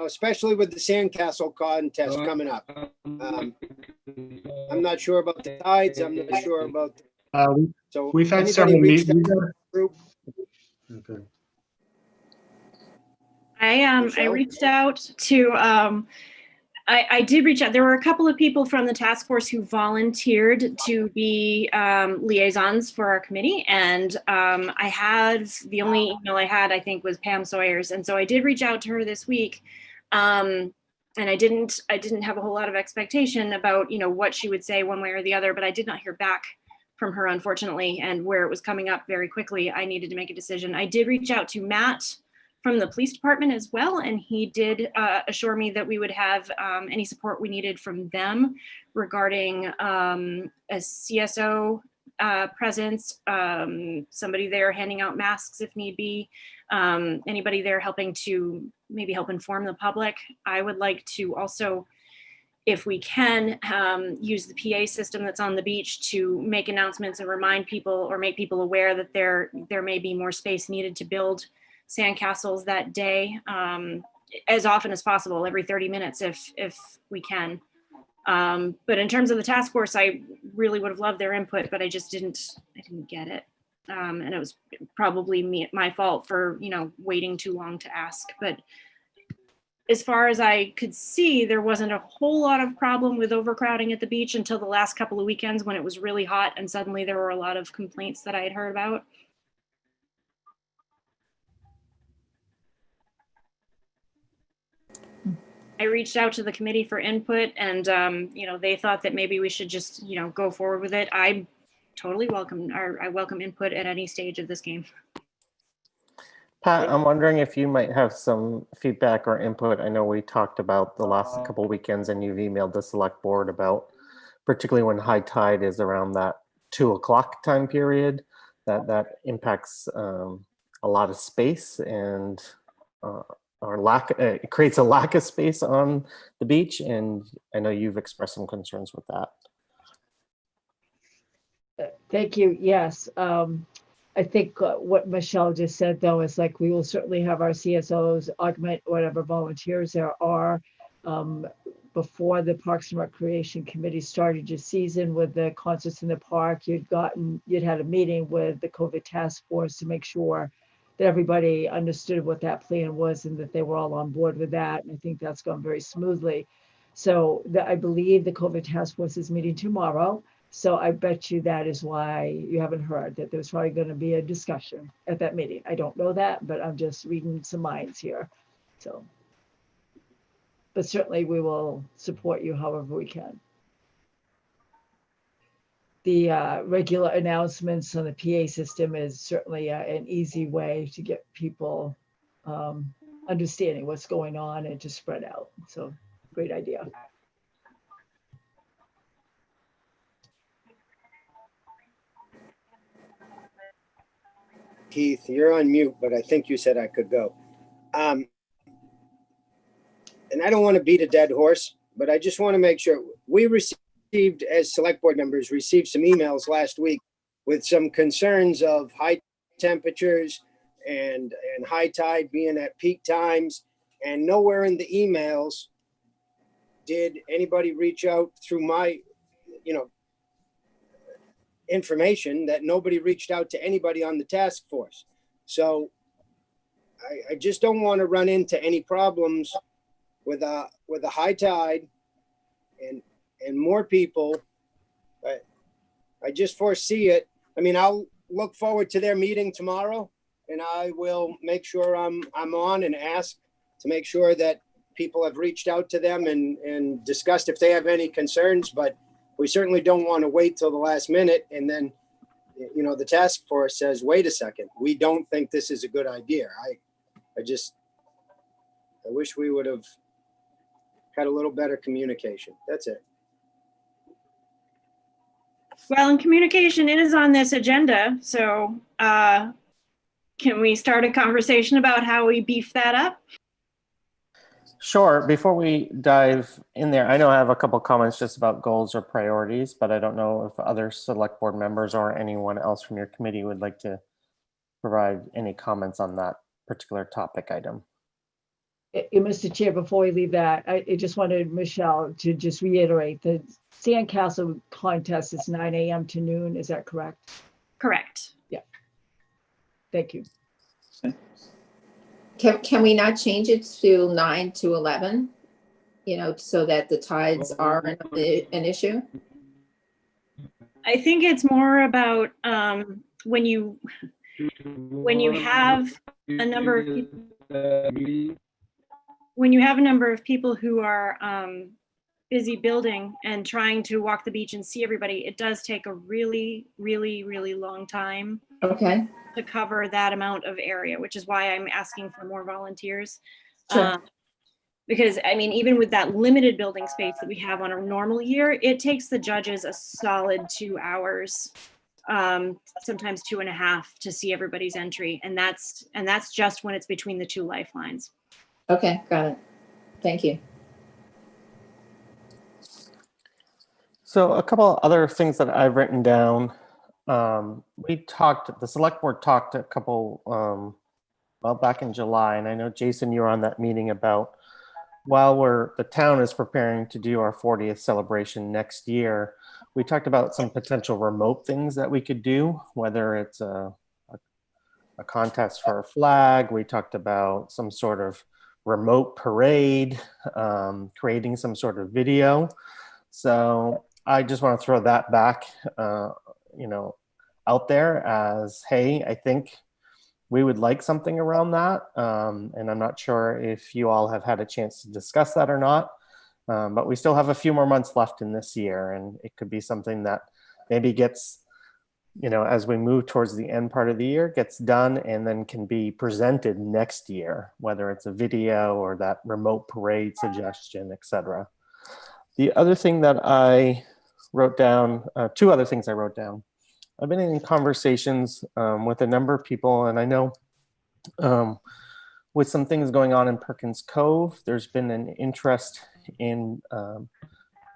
especially with the sandcastle contest coming up. I'm not sure about the tides. I'm not sure about. So we've had several meetings. Okay. I reached out to, I did reach out. There were a couple of people from the task force who volunteered to be liaisons for our committee. And the only email I had, I think, was Pam Sawyer's. And so I did reach out to her this week. And I didn't have a whole lot of expectation about, what she would say one way or the other, but I did not hear back from her, unfortunately. And where it was coming up very quickly, I needed to make a decision. I did reach out to Matt from the police department as well, and he did assure me that we would have any support we needed from them regarding a CSO presence, somebody there handing out masks if need be, anybody there helping to maybe help inform the public. I would like to also, if we can, use the PA system that's on the beach to make announcements and remind people or make people aware that there may be more space needed to build sandcastles that day, as often as possible, every 30 minutes if we can. But in terms of the task force, I really would have loved their input, but I didn't get it. And it was probably my fault for, waiting too long to ask. But as far as I could see, there wasn't a whole lot of problem with overcrowding at the beach until the last couple of weekends when it was really hot and suddenly there were a lot of complaints that I had heard about. I reached out to the committee for input and, they thought that maybe we should just, go forward with it. I welcome input at any stage of this game. Pat, I'm wondering if you might have some feedback or input. I know we talked about the last couple weekends and you've emailed the select board about, particularly when high tide is around that 2 o'clock time period, that impacts a lot of space and it creates a lack of space on the beach. And I know you've expressed some concerns with that. Thank you. Yes. I think what Michelle just said, though, is like we will certainly have our CSOs augment whatever volunteers there are. Before the Parks and Recreation Committee started your season with the concerts in the park, you'd had a meeting with the COVID task force to make sure that everybody understood what that plan was and that they were all on board with that. And I think that's gone very smoothly. So I believe the COVID task force is meeting tomorrow. So I bet you that is why you haven't heard that there's probably going to be a discussion at that meeting. I don't know that, but I'm just reading some minds here. So, but certainly we will support you however we can. The regular announcements on the PA system is certainly an easy way to get people understanding what's going on and to spread out. So great idea. Keith, you're on mute, but I think you said I could go. And I don't want to beat a dead horse, but I just want to make sure we received, as select board members, received some emails last week with some concerns of high temperatures and high tide being at peak times. And nowhere in the emails did anybody reach out through my, information that nobody reached out to anybody on the task force. So I just don't want to run into any problems with a high tide and more people. I just foresee it. I mean, I'll look forward to their meeting tomorrow and I will make sure I'm on and ask to make sure that people have reached out to them and discussed if they have any concerns, but we certainly don't want to wait till the last minute and then, the task force says, wait a second, we don't think this is a good idea. I wish we would have had a little better communication. That's it. Well, and communication is on this agenda. So can we start a conversation about how we beef that up? Sure. Before we dive in there, I know I have a couple comments just about goals or priorities, but I don't know if other select board members or anyone else from your committee would like to provide any comments on that particular topic item. Mr. Chair, before we leave that, I just wanted Michelle to just reiterate the sandcastle contest is 9 a.m. to noon. Is that correct? Correct. Yeah. Thank you. Can we not change it to 9 to 11? So that the tides are an issue? I think it's more about when you have a number of people, who are busy building and trying to walk the beach and see everybody, it does take a really, really, really long time. Okay. To cover that amount of area, which is why I'm asking for more volunteers. Sure. Because I mean, even with that limited building space that we have on a normal year, it takes the judges a solid 2 hours, sometimes 2.5 to see everybody's entry. And that's just when it's between the two lifelines. Okay, got it. Thank you. So a couple other things that I've written down. The select board talked a couple well, back in July, and I know Jason, you were on that meeting about while the town is preparing to do our 40th celebration next year, we talked about some potential remote things that we could do, whether it's a contest for a flag. We talked about some sort of remote parade, creating some sort of video. So I just want to throw that back, out there as, hey, I think we would like something around that. And I'm not sure if you all have had a chance to discuss that or not. But we still have a few more months left in this year, and it could be something that maybe gets, as we move towards the end part of the year, gets done and then can be presented next year, whether it's a video or that remote parade suggestion, etc. The other thing that I wrote down, two other things I wrote down. I've been in conversations with a number of people, and I know with some things going on in Perkins Cove, there's been an interest in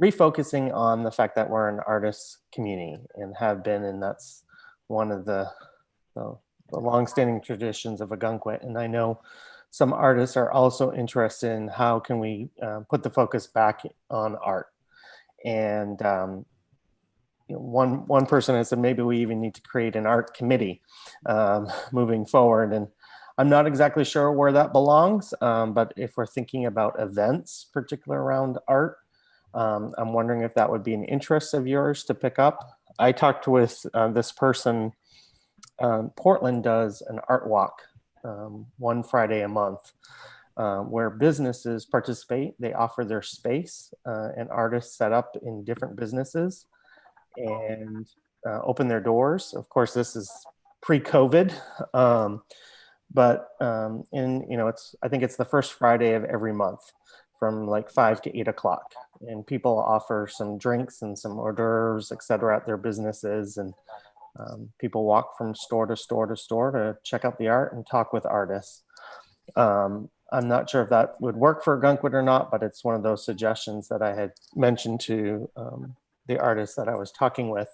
refocusing on the fact that we're an artist community and have been, and that's one of the longstanding traditions of Ogunquit. And I know some artists are also interested in how can we put the focus back on art. And one person has said maybe we even need to create an art committee moving forward. And I'm not exactly sure where that belongs, but if we're thinking about events, particularly around art, I'm wondering if that would be an interest of yours to pick up. I talked with this person. Portland does an art walk one Friday a month where businesses participate. They offer their space and artists set up in different businesses and open their doors. Of course, this is pre-COVID, but I think it's the first Friday of every month from like 5 to 8 o'clock, and people offer some drinks and some hors d'oeuvres, etc., at their businesses, and people walk from store to store to store to check out the art and talk with artists. I'm not sure if that would work for Ogunquit or not, but it's one of those suggestions that I had mentioned to the artists that I was talking with.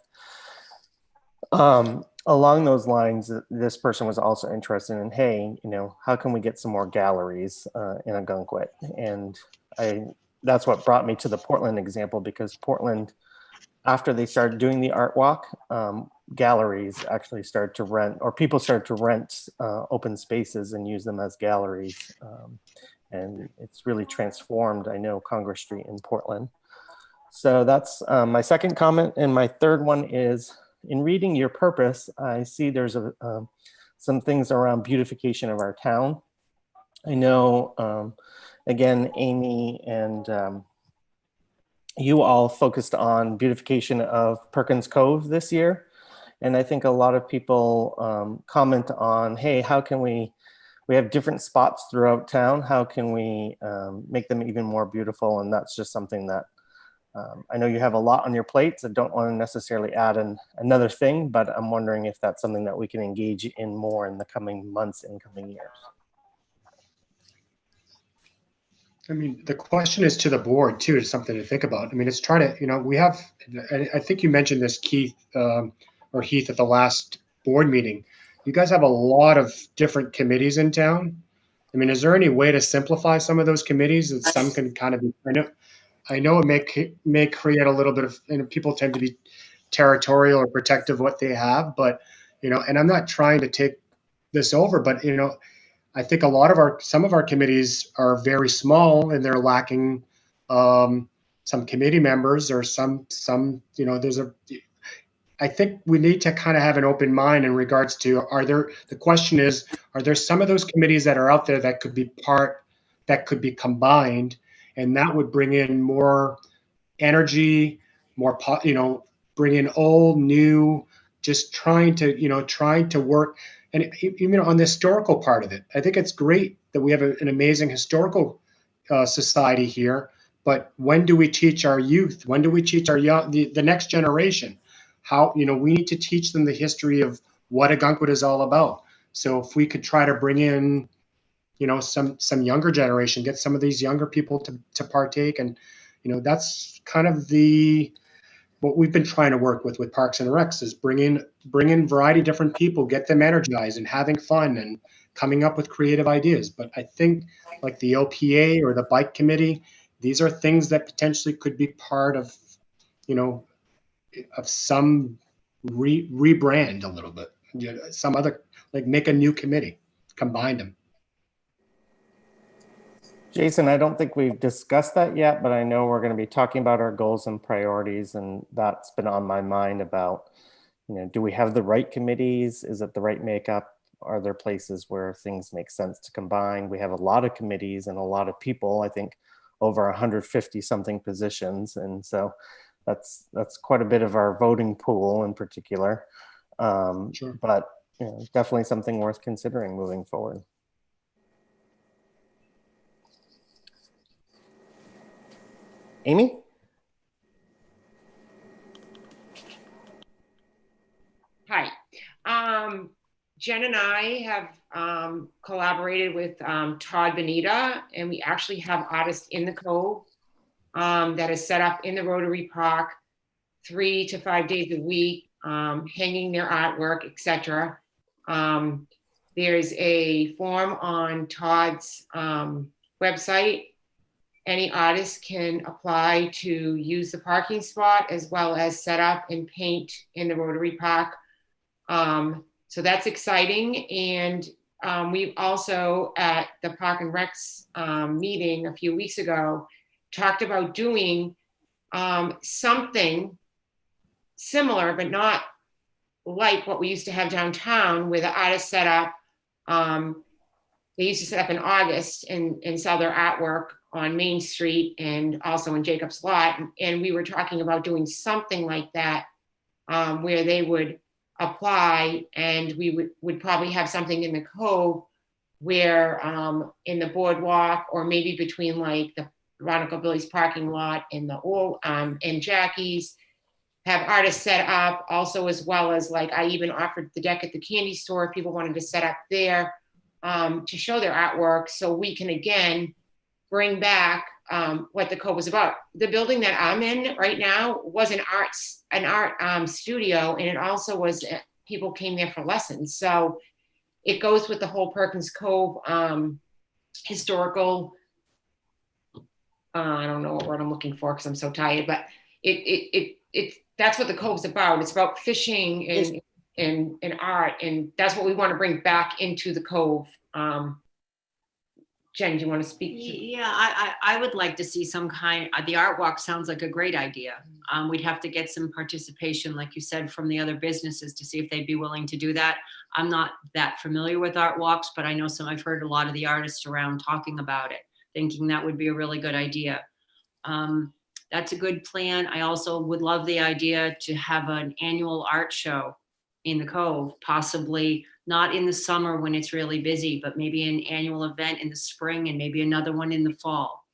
Along those lines, this person was also interested in, hey, how can we get some more galleries in Ogunquit? And that's what brought me to the Portland example, because Portland, after they started doing the art walk, galleries actually started to rent, or people started to rent open spaces and use them as galleries. And it's really transformed, I know, Congress Street in Portland. So that's my second comment. And my third one is, in reading your purpose, I see there's some things around beautification of our town. I know, again, Amy and you all focused on beautification of Perkins Cove this year. And I think a lot of people comment on, hey, how can we have different spots throughout town. How can we make them even more beautiful? And that's just something that I know you have a lot on your plates. I don't want to necessarily add another thing, but I'm wondering if that's something that we can engage in more in the coming months and coming years. I mean, the question is to the board too, is something to think about. I mean, it's trying to, we have, I think you mentioned this, Keith, or Heath, at the last board meeting. You guys have a lot of different committees in town. I mean, is there any way to simplify some of those committees that some can kind of be, I know it may create a little bit of, people tend to be territorial or protective of what they have, but, and I'm not trying to take this over, but, I think some of our committees are very small and they're lacking some committee members or some, I think we need to kind of have an open mind in regards to, the question is, are there some of those committees that are out there that could be combined, and that would bring in more energy, more, bring in old, new, just trying to work. And even on the historical part of it, I think it's great that we have an amazing historical society here. But when do we teach our youth? When do we teach our the next generation? How, we need to teach them the history of what Ogunquit is all about. So if we could try to bring in, some younger generation, get some of these younger people to partake, and that's kind of what we've been trying to work with Parks and Recs, is bring in variety of different people, get them energized and having fun, and coming up with creative ideas. But I think like the OPA or the bike committee, these are things that potentially could be part of, you know, of some rebrand a little bit, you know, some other, like make a new committee, combine them. Jason, I don't think we've discussed that yet, but I know we're going to be talking about our goals and priorities, and that's been on my mind about, you know, do we have the right committees? Is it the right makeup? Are there places where things make sense to combine? We have a lot of committees and a lot of people, I think over 150 something positions. And so that's quite a bit of our voting pool in particular. Sure. But you know, definitely something worth considering moving forward. Amy? Hi. Jen and I have collaborated with Todd Benita, and we actually have artists in the Cove that is set up in the Rotary Park 3 to 5 days a week, hanging their artwork, etc. There's a form on Todd's website. Any artist can apply to use the parking spot as well as set up and paint in the Rotary Park. So that's exciting. And we've also at the Park and Recs meeting a few weeks ago talked about doing something similar, but not like what we used to have downtown, where the artists set up. They used to set up in August and sell their artwork on Main Street and also in Jacob's Lot. And we were talking about doing something like that, where they would apply, and we would probably have something in the Cove where in the boardwalk, or maybe between like the Veronica Billy's parking lot and the and Jackie's, have artists set up also, as well as like I even offered the deck at the candy store if people wanted to set up there to show their artwork, so we can again bring back what the Cove was about. The building that I'm in right now was an art studio, and it also was people came there for lessons. So it goes with the whole Perkins Cove historical. I don't know what word I'm looking for because I'm so tired, but it that's what the Cove's about. It's about fishing and art, and that's what we want to bring back into the Cove. Jen, do you want to speak? Yeah, I would like to see some kind, the art walk sounds like a great idea. We'd have to get some participation, like you said, from the other businesses to see if they'd be willing to do that. I'm not that familiar with art walks, but I know I've heard a lot of the artists around talking about it, thinking that would be a really good idea. That's a good plan. I also would love the idea to have an annual art show in the Cove, possibly not in the summer when it's really busy, but maybe an annual event in the spring and maybe another one in the fall,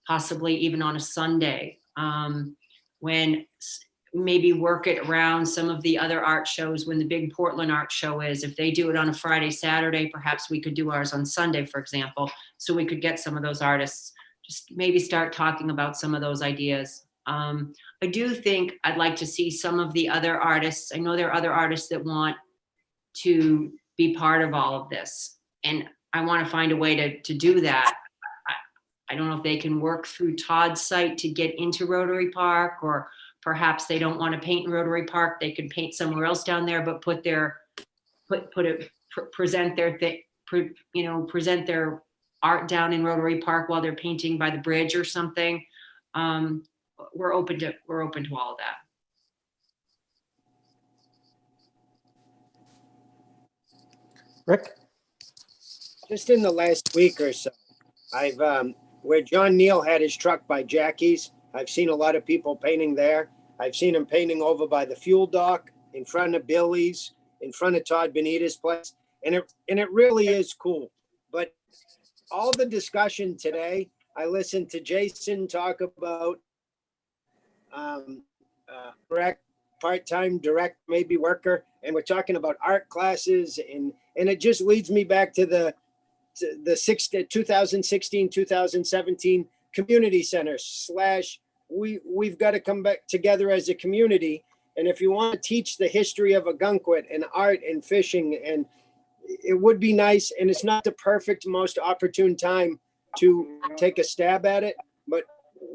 possibly even on a Sunday, when maybe work it around some of the other art shows when the big Portland art show is. If they do it on a Friday, Saturday, perhaps we could do ours on Sunday, for example, so we could get some of those artists, just maybe start talking about some of those ideas. I do think I'd like to see some of the other artists. I know there are other artists that want to be part of all of this, and I want to find a way to do that. I don't know if they can work through Todd's site to get into Rotary Park, or perhaps they don't want to paint in Rotary Park. They could paint somewhere else down there, but present their art down in Rotary Park while they're painting by the bridge or something. We're open to all of that. Rick? Just in the last week or so, I've where John Neal had his truck by Jackie's, I've seen a lot of people painting there. I've seen him painting over by the fuel dock, in front of Billy's, in front of Todd Benita's place, and it really is cool. But all the discussion today, I listened to Jason talk about part-time direct maybe worker, and we're talking about art classes, and it just leads me back to the 2016 2017 community center / we've got to come back together as a community. And if you want to teach the history of Ogunquit and art and fishing and it would be nice, and it's not the perfect, most opportune time to take a stab at it, but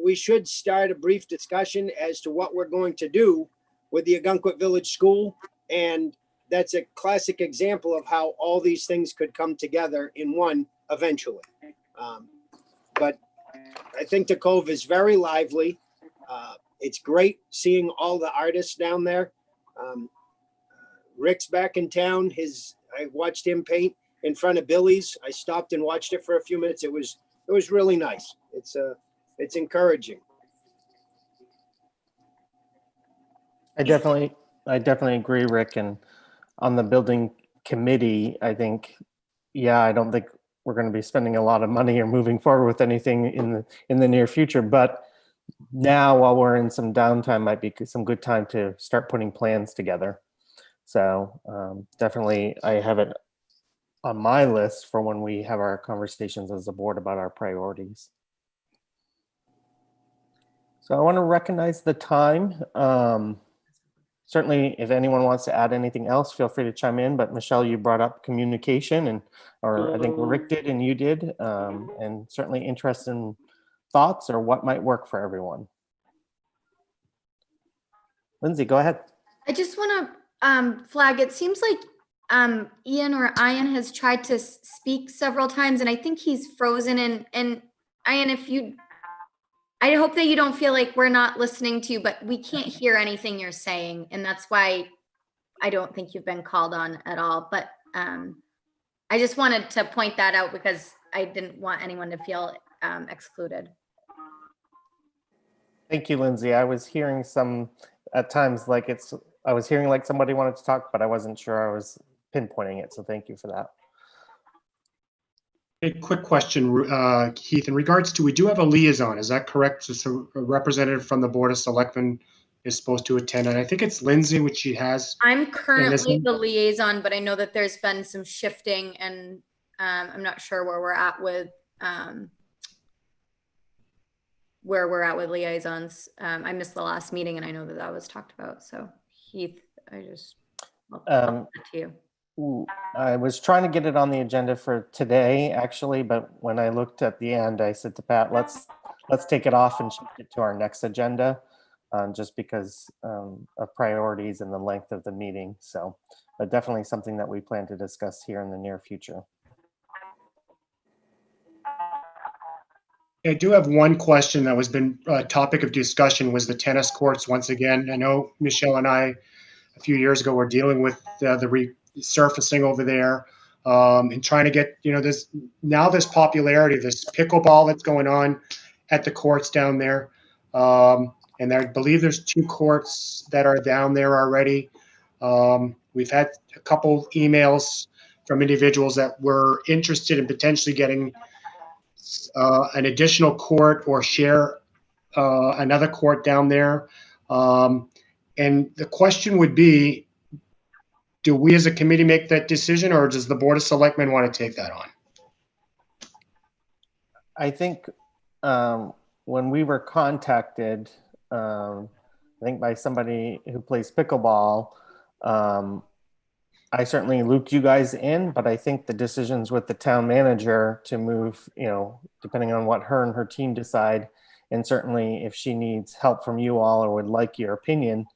we should start a brief discussion as to what we're going to do with the Ogunquit Village School. And that's a classic example of how all these things could come together in one eventually. But I think the Cove is very lively. It's great seeing all the artists down there. Rick's back in town. I watched him paint in front of Billy's. I stopped and watched it for a few minutes. It was really nice. It's encouraging. I definitely agree, Rick. And on the building committee, I think, yeah, I don't think we're going to be spending a lot of money or moving forward with anything in the near future. But now, while we're in some downtime, might be some good time to start putting plans together. So definitely, I have it on my list for when we have our conversations as a board about our priorities. So I want to recognize the time. Certainly, if anyone wants to add anything else, feel free to chime in. But Michelle, you brought up communication, or I think Rick did and you did, and certainly interesting thoughts or what might work for everyone. Lindsay, go ahead. I just want to flag, it seems like Ian has tried to speak several times, and I think he's frozen. And Ian, I hope that you don't feel like we're not listening to you, but we can't hear anything you're saying. And that's why I don't think you've been called on at all. But I just wanted to point that out because I didn't want anyone to feel excluded. Thank you, Lindsay. I was hearing at times I was hearing like somebody wanted to talk, but I wasn't sure I was pinpointing it. So thank you for that. A quick question, Keith, in regards to, we do have a liaison, is that correct? So a representative from the Board of Selectmen is supposed to attend, and I think it's Lindsay, which she has. I'm currently the liaison, but I know that there's been some shifting, and I'm not sure where we're at with liaisons. I missed the last meeting, and I know that was talked about. So Heath, I'll to you. I was trying to get it on the agenda for today, actually, but when I looked at the end, I said to Pat, let's take it off and shift it to our next agenda, just because of priorities and the length of the meeting. So, but definitely something that we plan to discuss here in the near future. I do have one question that was been a topic of discussion, was the tennis courts once again. I know Michelle and I, a few years ago, were dealing with the resurfacing over there, and trying to get, this popularity, this pickleball that's going on at the courts down there. And I believe there's 2 courts that are down there already. We've had a couple emails from individuals that were interested in potentially getting an additional court or share another court down there. And the question would be, do we as a committee make that decision, or does the Board of Selectmen want to take that on? I think when we were contacted, I think by somebody who plays pickleball, I certainly looped you guys in, but I think the decisions with the town manager to move, depending on what her and her team decide, and certainly if she needs help from you all or would like your opinion,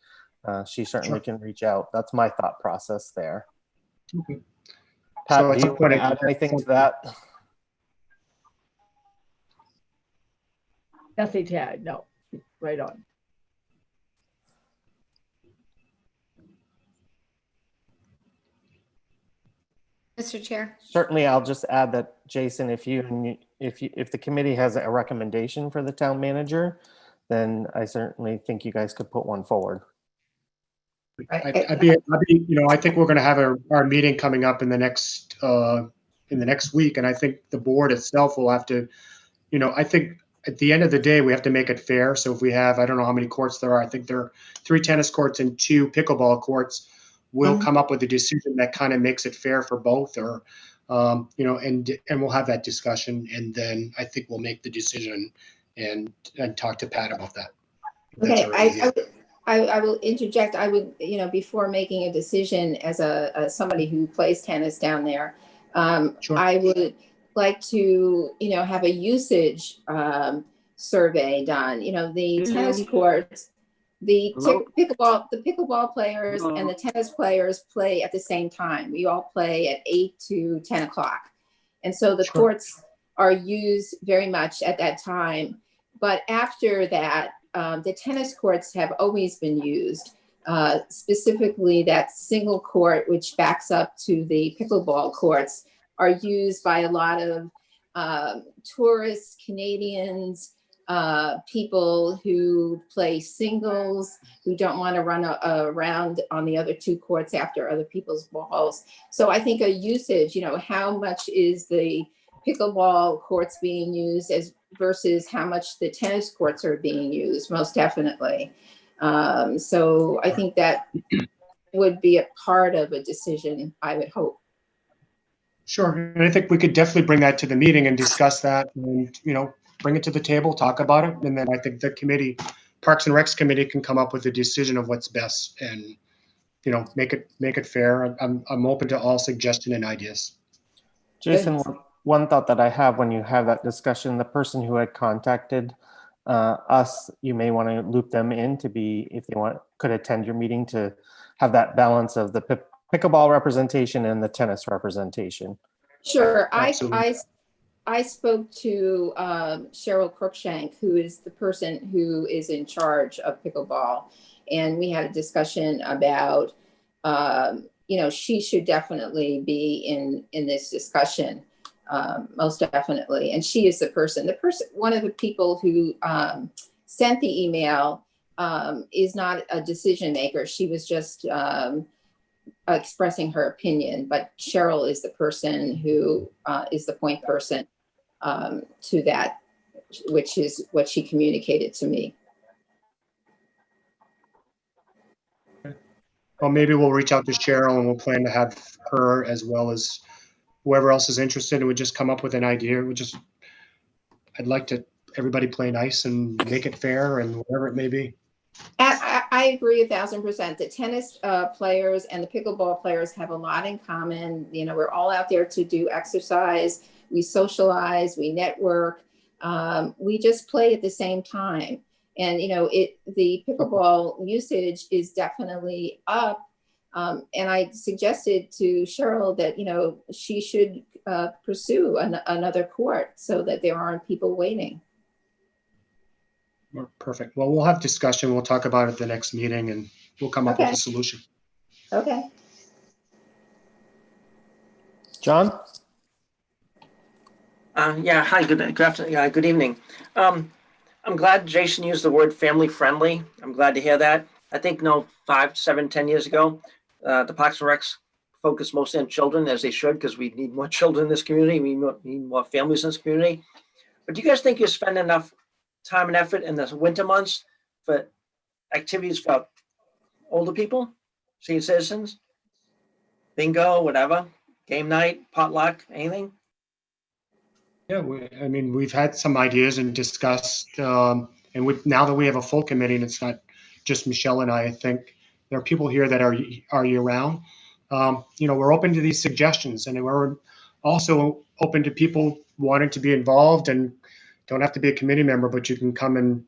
she certainly can reach out. That's my thought process there. Okay. Pat, So do you want to add anything to that? Nothing to add, no, right on. Mr. Chair. Certainly, I'll just add that, Jason, if the committee has a recommendation for the town manager, then I certainly think you guys could put one forward. I think we're going to have our meeting coming up in the next week, and I think the board itself will have to, I think at the end of the day we have to make it fair. So if we have, I don't know how many courts there are. I think there are 3 tennis courts and 2 pickleball courts. We'll come up with a decision that kind of makes it fair for both, or and we'll have that discussion, and then I think we'll make the decision and talk to Pat about that. Okay, I will interject. I would, before making a decision as somebody who plays tennis down there, Sure. I would like to, have a usage survey done. The tennis courts, the pickleball players and the tennis players play at the same time. We all play at 8 to 10 o'clock. And so the courts are used very much at that time. But after that, the tennis courts have always been used, specifically that single court, which backs up to the pickleball courts, are used by a lot of tourists, Canadians, people who play singles, who don't want to run around on the other two courts after other people's balls. So I think a usage, how much is the pickleball courts being used as versus how much the tennis courts are being used, most definitely. So I think that would be a part of a decision, I would hope. Sure. And I think we could definitely bring that to the meeting and discuss that and, bring it to the table, talk about it. And then I think the committee, Parks and Recs committee, can come up with a decision of what's best and, make it fair. I'm open to all suggestion and ideas. Jason, one thought that I have when you have that discussion, the person who had contacted us, you may want to loop them in to be, if they could attend your meeting, to have that balance of the pickleball representation and the tennis representation. Sure. I spoke to Cheryl Cruikshank, who is the person who is in charge of pickleball. And we had a discussion about, she should definitely be in this discussion, most definitely. And she is one of the people who sent the email is not a decision maker. She was just expressing her opinion, but Cheryl is the person who is the point person to that, which is what she communicated to me. Well, maybe we'll reach out to Cheryl and we'll plan to have her as well as whoever else is interested and would just come up with an idea. I'd like to everybody play nice and make it fair and whatever it may be. I agree 1,000%. The tennis players and the pickleball players have a lot in common. We're all out there to do exercise. We socialize, we network. We just play at the same time. And, the pickleball usage is definitely up. And I suggested to Cheryl that, she should pursue another court so that there aren't people waiting. Perfect. Well, we'll have discussion. We'll talk about it at the next meeting and we'll come up with a solution. Okay. John? Yeah, hi, good afternoon, good evening. I'm glad Jason used the word family friendly. I'm glad to hear that. I think 5, 7, 10 years ago, the Parks and Recs focused mostly on children, as they should, because we need more children in this community. We need more families in this community. But do you guys think you spend enough time and effort in the winter months for activities for older people, senior citizens, bingo, whatever, game night, potluck, anything? Yeah, we've had some ideas and discussed, and now that we have a full committee and it's not just Michelle and I think there are people here that are year round. We're open to these suggestions, and we're also open to people wanting to be involved and don't have to be a committee member, but you can come and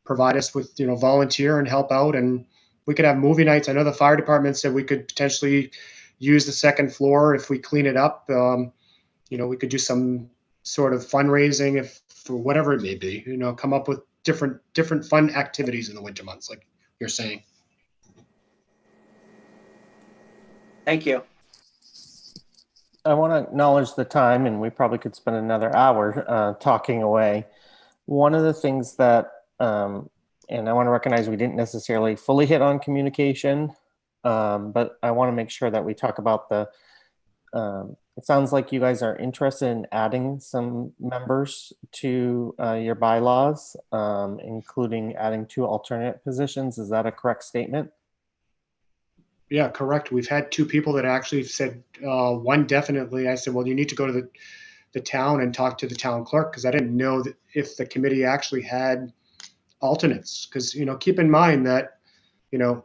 provide us with, volunteer and help out. And we could have movie nights. I know the fire department said we could potentially use the second floor if we clean it up. We could do some sort of fundraising for whatever it may be, come up with different fun activities in the winter months, like you're saying. Thank you. I want to acknowledge the time, and we probably could spend another hour talking away. One of the things that, and I want to recognize we didn't necessarily fully hit on communication, but I want to make sure that we talk about it sounds like you guys are interested in adding some members to your bylaws, including adding 2 alternate positions. Is that a correct statement? Yeah, correct. We've had 2 people that actually said, one definitely. I said, well, you need to go to the town and talk to the town clerk, because I didn't know that if the committee actually had alternates. Because, keep in mind that you know,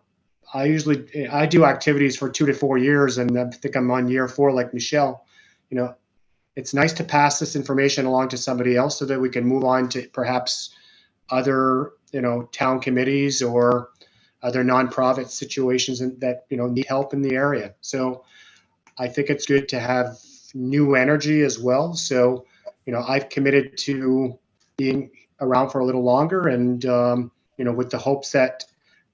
I do activities for 2 to 4 years, and I think I'm on year 4, like Michelle. You know, it's nice to pass this information along to somebody else so that we can move on to perhaps other, town committees or other nonprofit situations that, need help in the area. So I think it's good to have new energy as well. So, I've committed to being around for a little longer, and, with the hopes that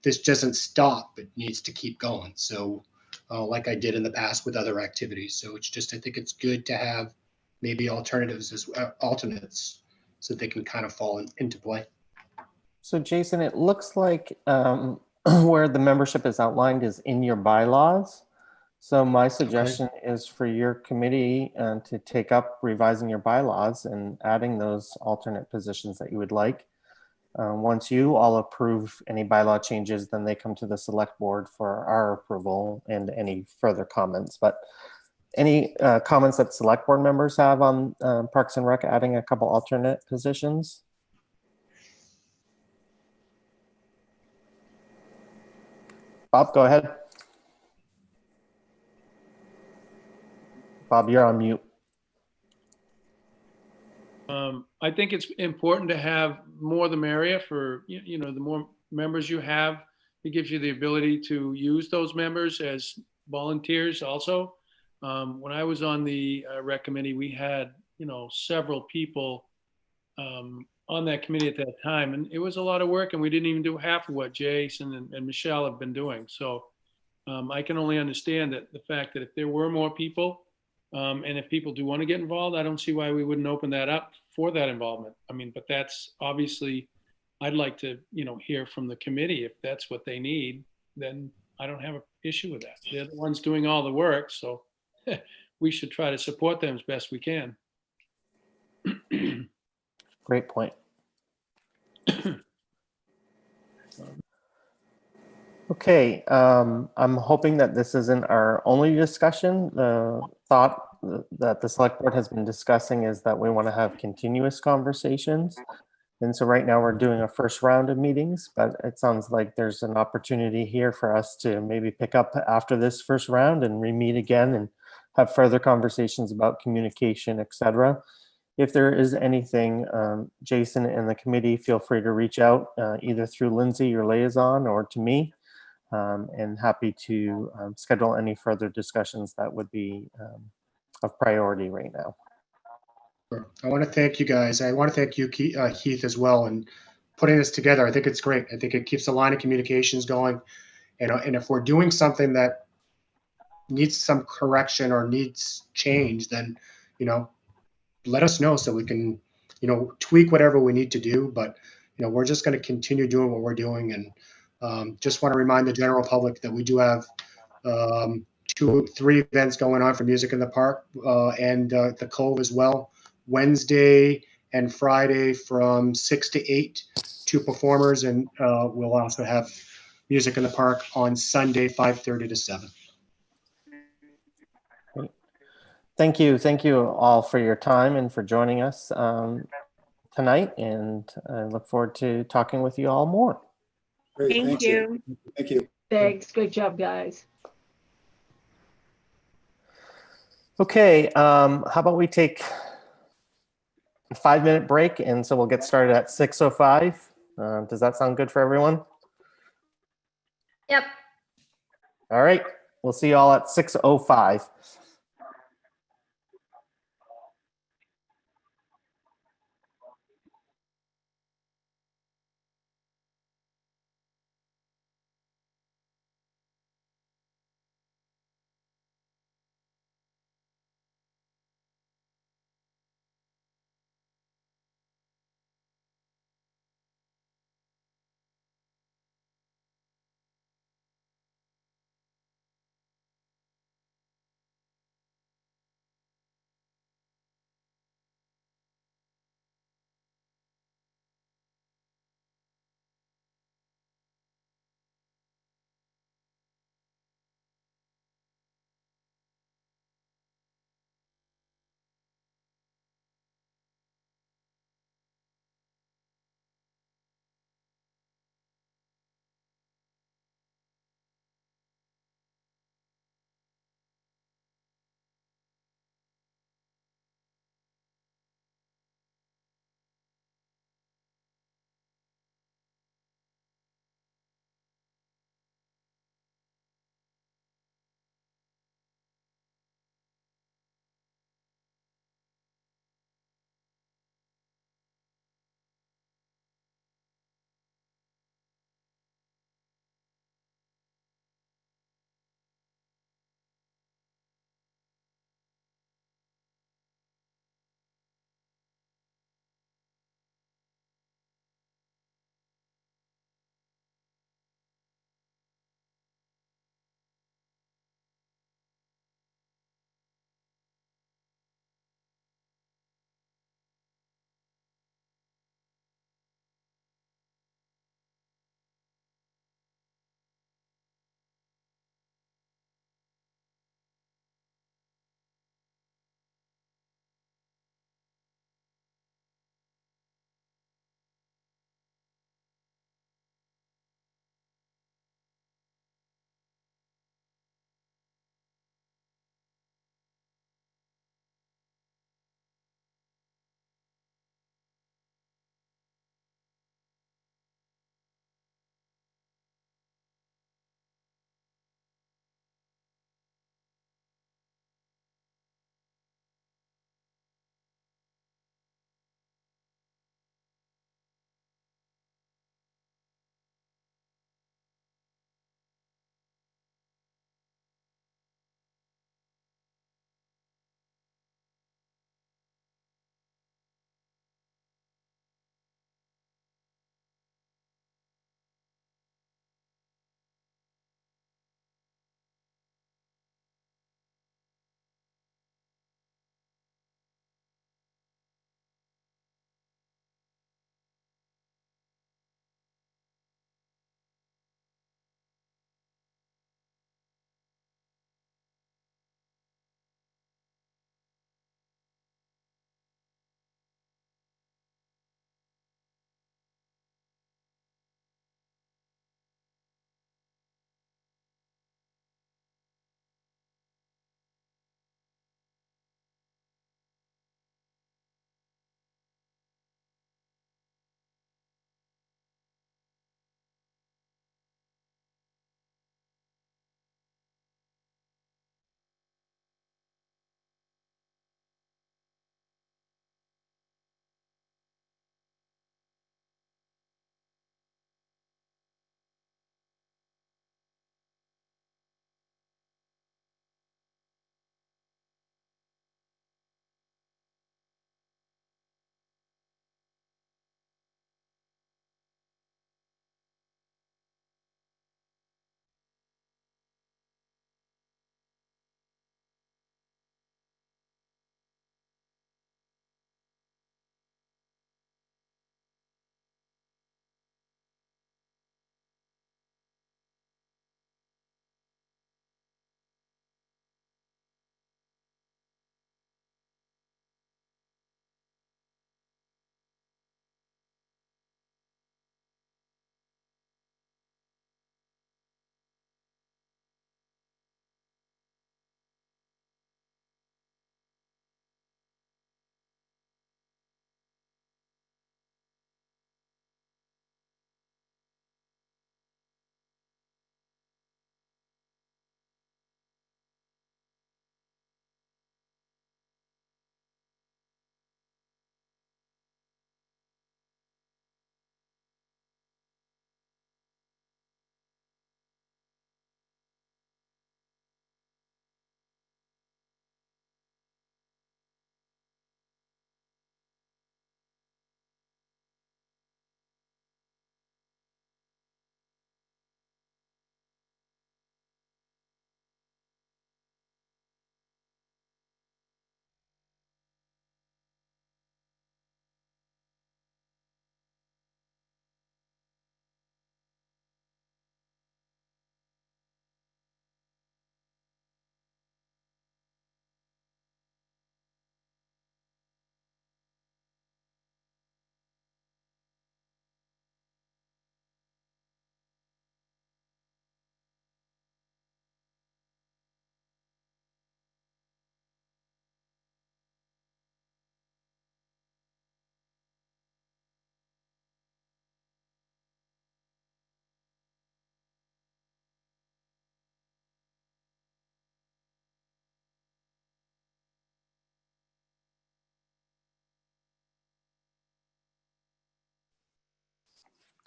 this doesn't stop, it needs to keep going. So, like I did in the past with other activities. So it's just, I think it's good to have maybe alternatives as alternates so they can kind of fall into play. So Jason, it looks like where the membership is outlined is in your bylaws. So my suggestion is for your committee to take up revising your bylaws and adding those alternate positions that you would like. Once you all approve any bylaw changes, then they come to the select board for our approval and any further comments. But any comments that select board members have on Parks and Rec adding a couple alternate positions? Bob, go ahead. Bob, you're on mute. I think it's important to have more the merrier for, the more members you have, it gives you the ability to use those members as volunteers also. When I was on the rec committee, we had, several people on that committee at that time, and it was a lot of work, and we didn't even do half of what Jason and Michelle have been doing. So I can only understand that the fact that if there were more people, and if people do want to get involved, I don't see why we wouldn't open that up for that involvement. I mean, but that's obviously, I'd like to, hear from the committee. If that's what they need, then I don't have an issue with that. They're the ones doing all the work, so we should try to support them as best we can. Great point. Okay, I'm hoping that this isn't our only discussion. The thought that the select board has been discussing is that we want to have continuous conversations. And so right now we're doing a first round of meetings, but it sounds like there's an opportunity here for us to maybe pick up after this first round and re-meet again and have further conversations about communication, etc. If there is anything, Jason and the committee, feel free to reach out either through Lindsay, your liaison, or to me. And happy to schedule any further discussions that would be of priority right now. Sure. I want to thank you guys. I want to thank you, Keith, as well, and putting this together. I think it's great. I think it keeps the line of communications going. And if we're doing something that needs some correction or needs change, then, let us know so we can, tweak whatever we need to do. But, we're just going to continue doing what we're doing. And just want to remind the general public that we do have 3 events going on for Music in the Park and the Cove as well. Wednesday and Friday from 6 to 8, 2 performers, and we'll also have Music in the Park on Sunday, 5:30 to 7. Great. Thank you all for your time and for joining us tonight, and I look forward to talking with you all more. Great, Thank you. Thank you. Thanks. Great job, guys. Okay, how about we take a 5-minute break, and so we'll get started at 6:05. Does that sound good for everyone? Yep. All right, we'll see you all at 6:05.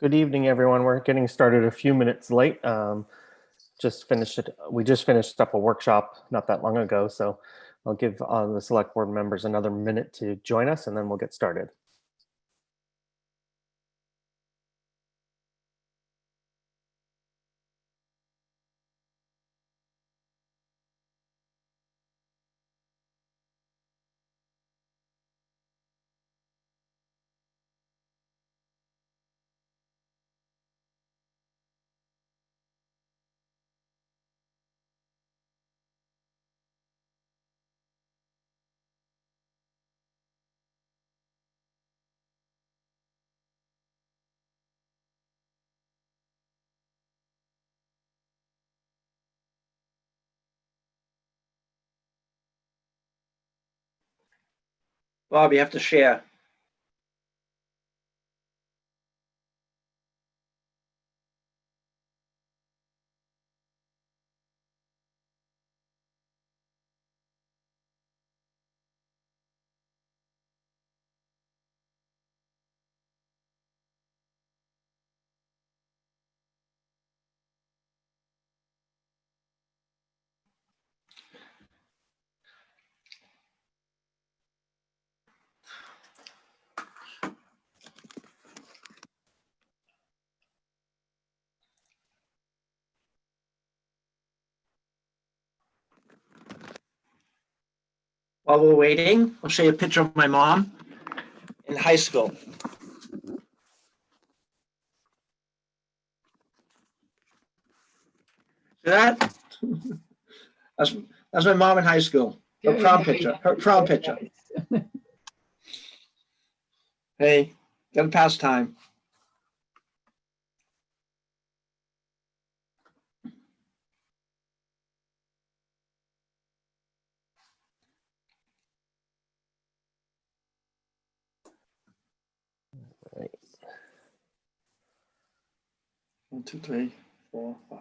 Good evening, everyone. We're getting started a few minutes late. We just finished up a workshop not that long ago, so I'll give the select board members another minute to join us, and then we'll get started. Bob, you have to share. While we're waiting, I'll show you a picture of my mom in high school. See that? That's my mom in high school. Her Very prom nice. picture. Her prom Very picture. nice. Hey, gotta pass time. Right. 1, 2, 3, 4, 5.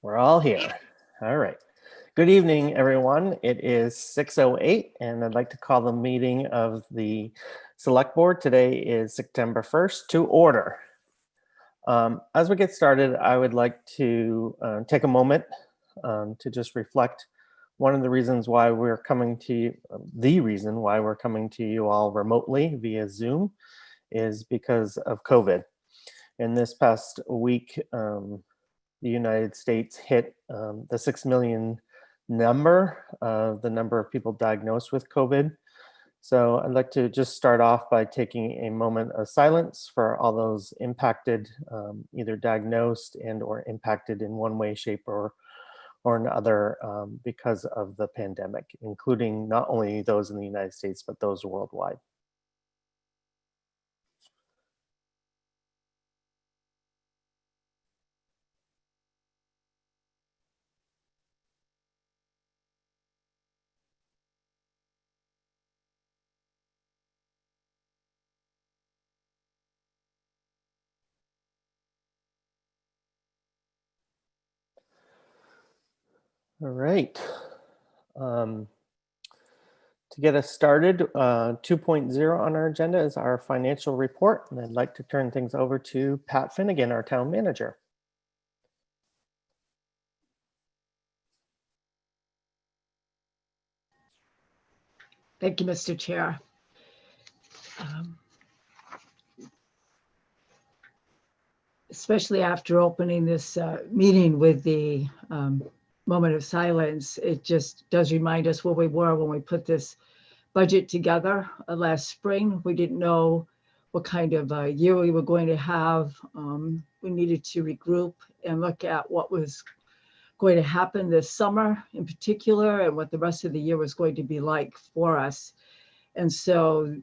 We're all here. All right. Good evening, everyone. It is 6:08, and I'd like to call the meeting of the Select Board. Today is September 1st to order. As we get started, I would like to take a moment to just reflect. One of the reasons why we're coming to you, the reason why we're coming to you all remotely via Zoom is because of COVID. In this past week, the United States hit the 6 million number, the number of people diagnosed with COVID. So I'd like to just start off by taking a moment of silence for all those impacted, either diagnosed and or impacted in one way, shape, or another because of the pandemic, including not only those in the United States, but those worldwide. All right. To get us started, 2.0 on our agenda is our financial report, and I'd like to turn things over to Pat Finnegan, our town manager. Thank you, Mr. Chair. Especially after opening this meeting with the moment of silence, it just does remind us where we were when we put this budget together last spring. We didn't know what kind of year we were going to have. We needed to regroup and look at what was going to happen this summer in particular and what the rest of the year was going to be like for us. And so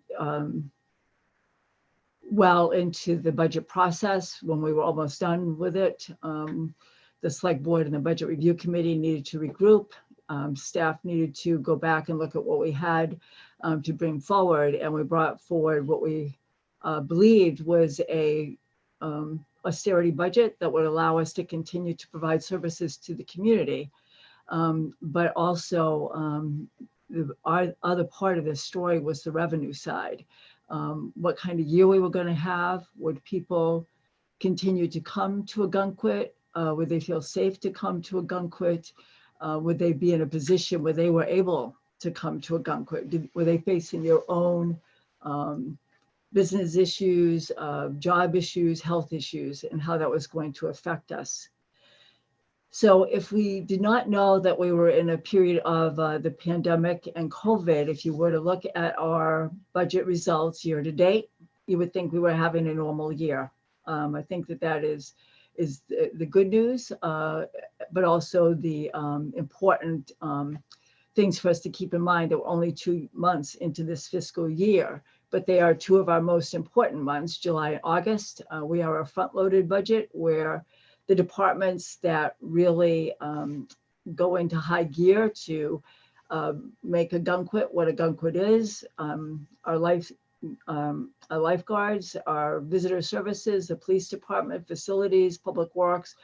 well into the budget process, when we were almost done with it, the select board and the budget review committee needed to regroup. Staff needed to go back and look at what we had to bring forward. And we brought forward what we believed was a austerity budget that would allow us to continue to provide services to the community. But also our other part of this story was the revenue side. What kind of year we were going to have? Would people continue to come to Ogunquit? Would they feel safe to come to Ogunquit? Would they be in a position where they were able to come to Ogunquit? Were they facing their own business issues, job issues, health issues, and how that was going to affect us? So if we did not know that we were in a period of the pandemic and COVID, if you were to look at our budget results year to date, you would think we were having a normal year. I think that is the good news, but also the important things for us to keep in mind that we're only 2 months into this fiscal year, but they are two of our most important months, July and August. We are a front-loaded budget where the departments that really go into high gear to make Ogunquit what Ogunquit is, our lifeguards, our visitor services, the police department, facilities, public works,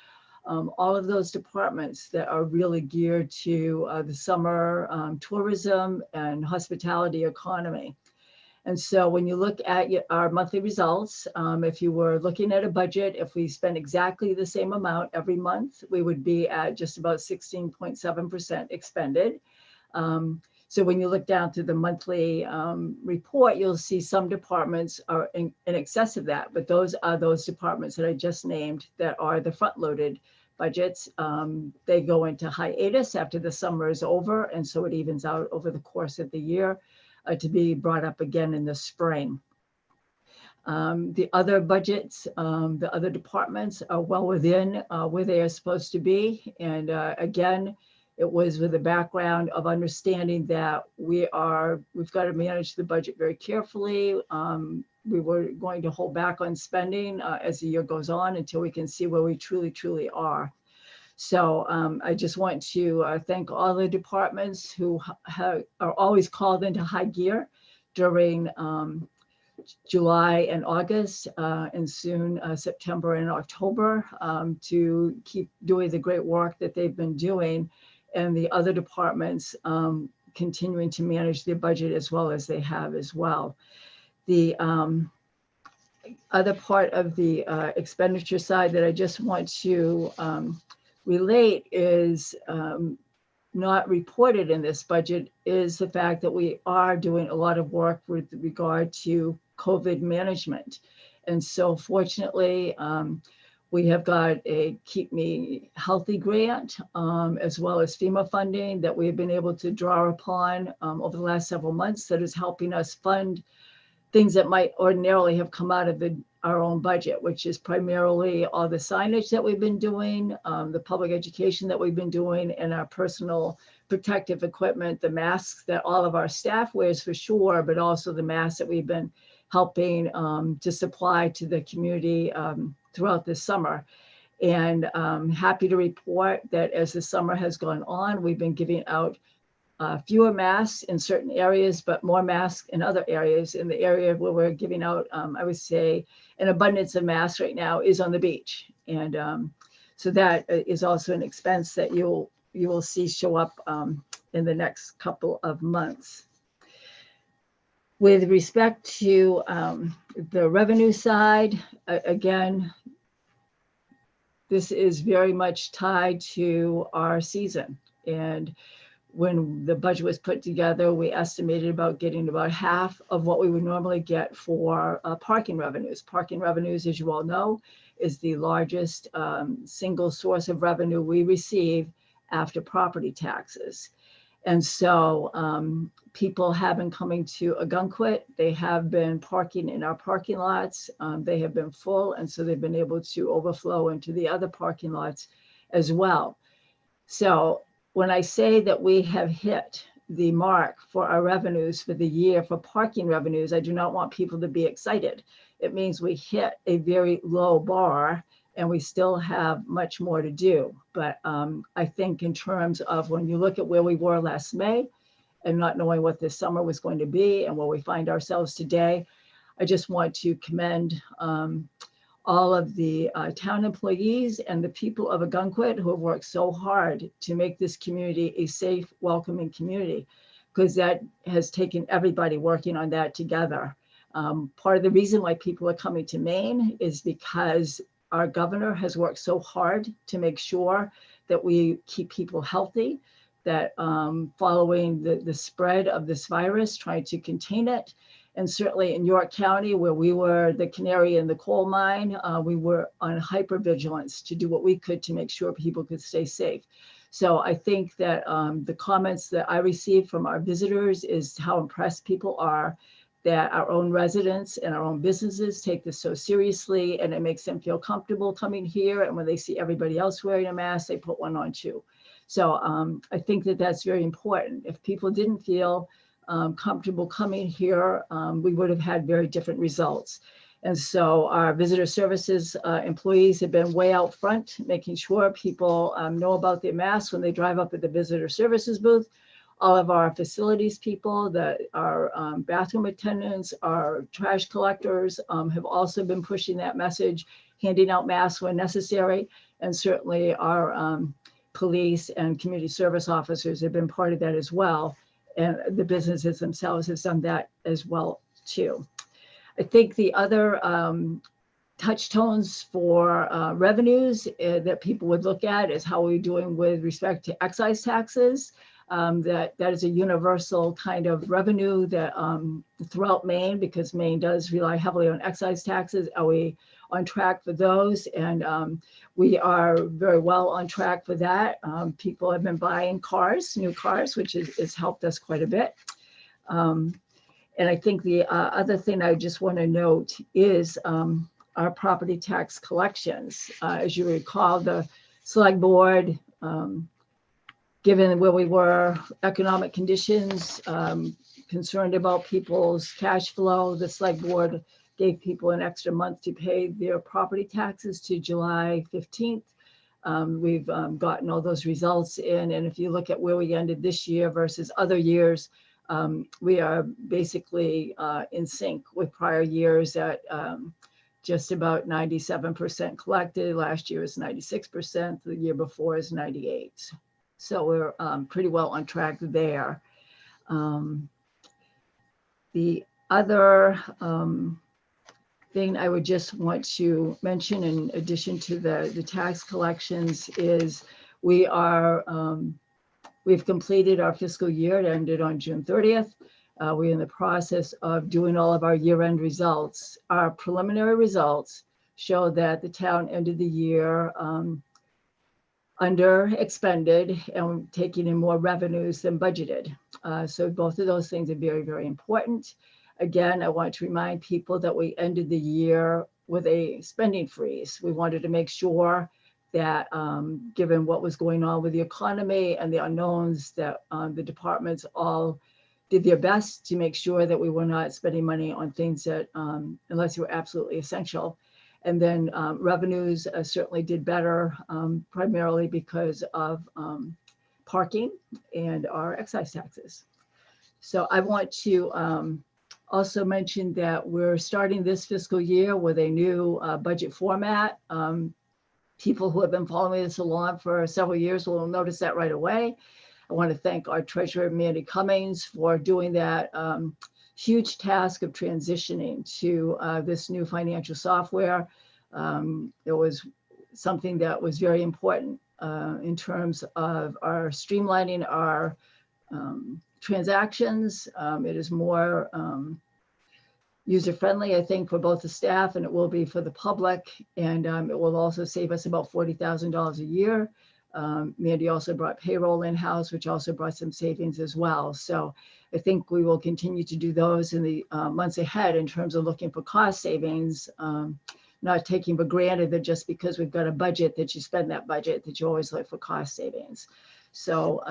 all of those departments that are really geared to the summer tourism and hospitality economy. And so when you look at our monthly results, if you were looking at a budget, if we spend exactly the same amount every month, we would be at just about 16.7% expended. So when you look down to the monthly report, you'll see some departments are in excess of that, but those are those departments that I just named that are the front-loaded budgets. They go into hiatus after the summer is over, and so it evens out over the course of the year to be brought up again in the spring. The other budgets, the other departments are well within where they are supposed to be. And again, it was with the background of understanding that we've got to manage the budget very carefully. We were going to hold back on spending as the year goes on until we can see where we truly are. So I just want to thank all the departments who are always called into high gear during July and August and soon September and October to keep doing the great work that they've been doing, and the other departments continuing to manage their budget as well as they have as well. The other part of the expenditure side that I just want to relate is not reported in this budget is the fact that we are doing a lot of work with regard to COVID management. And so fortunately, we have got a Keep Me Healthy grant, as well as FEMA funding that we've been able to draw upon over the last several months that is helping us fund things that might ordinarily have come out of our own budget, which is primarily all the signage that we've been doing, the public education that we've been doing, and our personal protective equipment, the masks that all of our staff wears for sure, but also the masks that we've been helping to supply to the community throughout the summer. And happy to report that as the summer has gone on, we've been giving out fewer masks in certain areas, but more masks in other areas. In the area where we're giving out, I would say, an abundance of masks right now is on the beach. And so that is also an expense that you will see show up in the next couple of months. With respect to the revenue side, again, this is very much tied to our season. And when the budget was put together, we estimated about getting about half of what we would normally get for parking revenues. Parking revenues, as you all know, is the largest single source of revenue we receive after property taxes. And so people have been coming to Ogunquit. They have been parking in our parking lots. They have been full, and so they've been able to overflow into the other parking lots as well. So when I say that we have hit the mark for our revenues for the year for parking revenues, I do not want people to be excited. It means we hit a very low bar and we still have much more to do. But I think in terms of when you look at where we were last May and not knowing what this summer was going to be and where we find ourselves today, I just want to commend all of the town employees and the people of Ogunquit who have worked so hard to make this community a safe, welcoming community, because that has taken everybody working on that together. Part of the reason why people are coming to Maine is because our governor has worked so hard to make sure that we keep people healthy, that following the spread of this virus, trying to contain it. And certainly in York County, where we were the canary in the coal mine, we were on hypervigilance to do what we could to make sure people could stay safe. So I think that the comments that I received from our visitors is how impressed people are that our own residents and our own businesses take this so seriously, and it makes them feel comfortable coming here. And when they see everybody else wearing a mask, they put one on too. So I think that that's very important. If people didn't feel comfortable coming here, we would have had very different results. And so our visitor services employees have been way out front, making sure people know about their masks when they drive up at the visitor services booth. All of our facilities people, our bathroom attendants, our trash collectors have also been pushing that message, handing out masks when necessary. And certainly our police and community service officers have been part of that as well. And the businesses themselves have done that as well too. I think the other touchstones for revenues that people would look at is how we're doing with respect to excise taxes. That is a universal kind of revenue that throughout Maine, because Maine does rely heavily on excise taxes. Are we on track for those? And we are very well on track for that. People have been buying cars, new cars, which has helped us quite a bit. And I think the other thing I just want to note is our property tax collections. As you recall, the select board, given where we were, economic conditions, concerned about people's cash flow, the select board gave people an extra month to pay their property taxes to July 15th. We've gotten all those results in, and if you look at where we ended this year versus other years, we are basically in sync with prior years at just about 97% collected. Last year was 96%, the year before is 98%. So we're pretty well on track there. The other thing I would just want to mention in addition to the tax collections is we've completed our fiscal year. It ended on June 30th. We're in the process of doing all of our year-end results. Our preliminary results show that the town ended the year under expended and taking in more revenues than budgeted. So both of those things are very, very important. Again, I want to remind people that we ended the year with a spending freeze. We wanted to make sure that given what was going on with the economy and the unknowns, that the departments all did their best to make sure that we were not spending money on things that, unless you were absolutely essential. And then revenues certainly did better, primarily because of parking and our excise taxes. So I want to also mention that we're starting this fiscal year with a new budget format. People who have been following this along for several years will notice that right away. I want to thank our treasurer, Mandy Cummings, for doing that huge task of transitioning to this new financial software. It was something that was very important in terms of our streamlining our transactions. It is more user-friendly, I think, for both the staff, and it will be for the public. And it will also save us about $40,000 a year. Mandy also brought payroll in-house, which also brought some savings as well. So I think we will continue to do those in the months ahead in terms of looking for cost savings, not taking for granted that just because we've got a budget that you spend that budget, that you always look for cost savings. So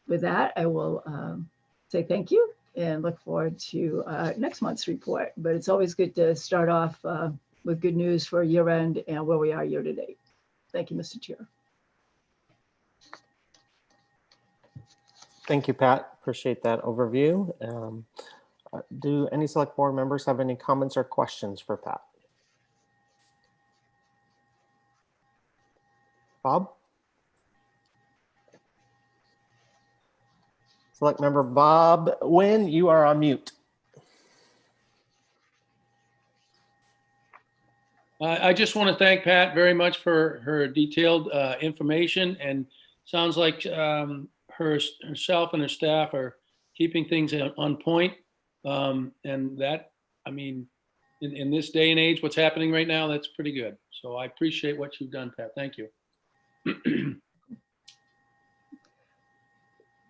with that, I will say thank you and look forward to next month's report. But it's always good to start off with good news for year end and where we are year to date. Thank you, Mr. Chair. Thank you, Pat. Appreciate that overview. Do any select board members have any comments or questions for Pat? Bob? Select member Bob Wynn, you are on mute. I just want to thank Pat very much for her detailed information, and sounds like herself and her staff are keeping things on point. And that, I mean, in this day and age, what's happening right now, that's pretty good. So I appreciate what you've done, Pat. Thank you.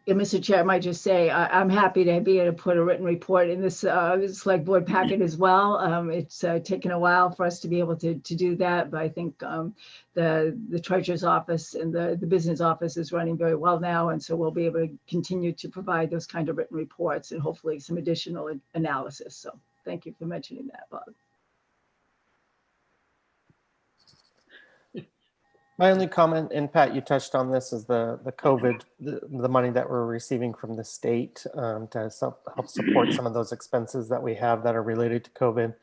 Yeah, Mr. Chair, I might just say, I'm happy to be able to put a written report in this select board packet as well. It's taken a while for us to be able to do that, but I think the treasurer's office and the business office is running very well now. And so we'll be able to continue to provide those kind of written reports and hopefully some additional analysis. So thank you for mentioning that, Bob. My only comment, and Pat, you touched on this, is the COVID, the money that we're receiving from the state to help support some of those expenses that we have that are related to COVID.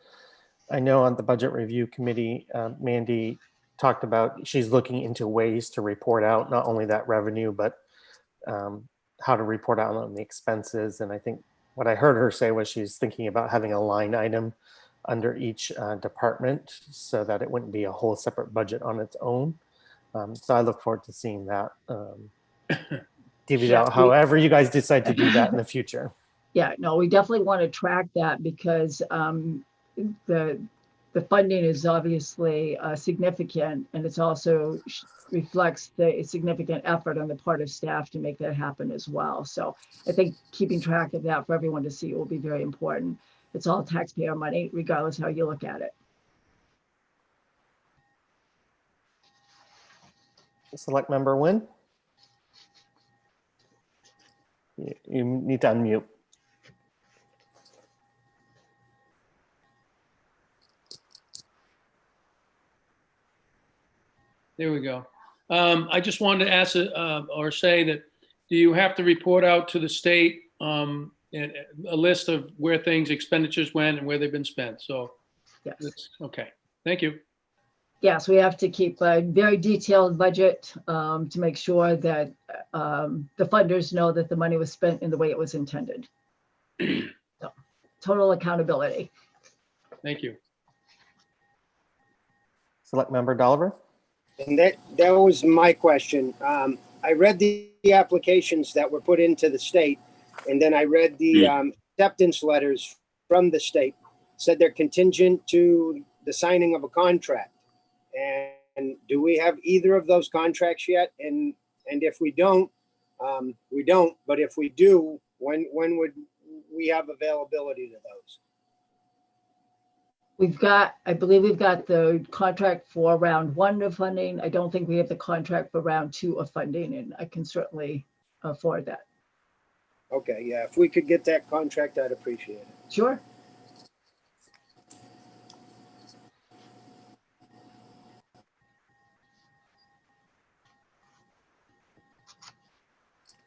I know on the budget review committee, Mandy talked about she's looking into ways to report out not only that revenue, but how to report out on the expenses. And I think what I heard her say was she's thinking about having a line item under each department so that it wouldn't be a whole separate budget on its own. So I look forward to seeing that divvied out however you guys decide to do that in the future. Yeah, no, we definitely want to track that because the funding is obviously significant, and it's also reflects the significant effort on the part of staff to make that happen as well. So I think keeping track of that for everyone to see will be very important. It's all taxpayer money, regardless how you look at it. Select member Nguyen. You need to unmute. There we go. I just wanted to ask or say that, do you have to report out to the state a list of where expenditures went and where they've been spent? So yes. Okay. Thank you. Yes, we have to keep a very detailed budget to make sure that the funders know that the money was spent in the way it was intended. So, total accountability. Thank you. Select member Dolliver. And that was my question. I read the applications that were put into the state, and then I read the acceptance letters from the state. Said they're contingent to the signing of a contract. And do we have either of those contracts yet? And if we don't, we don't. But if we do, when would we have availability to those? I believe we've got the contract for round 1 of funding. I don't think we have the contract for round 2 of funding, and I can certainly forward that. Okay, yeah. If we could get that contract, I'd appreciate it. Sure.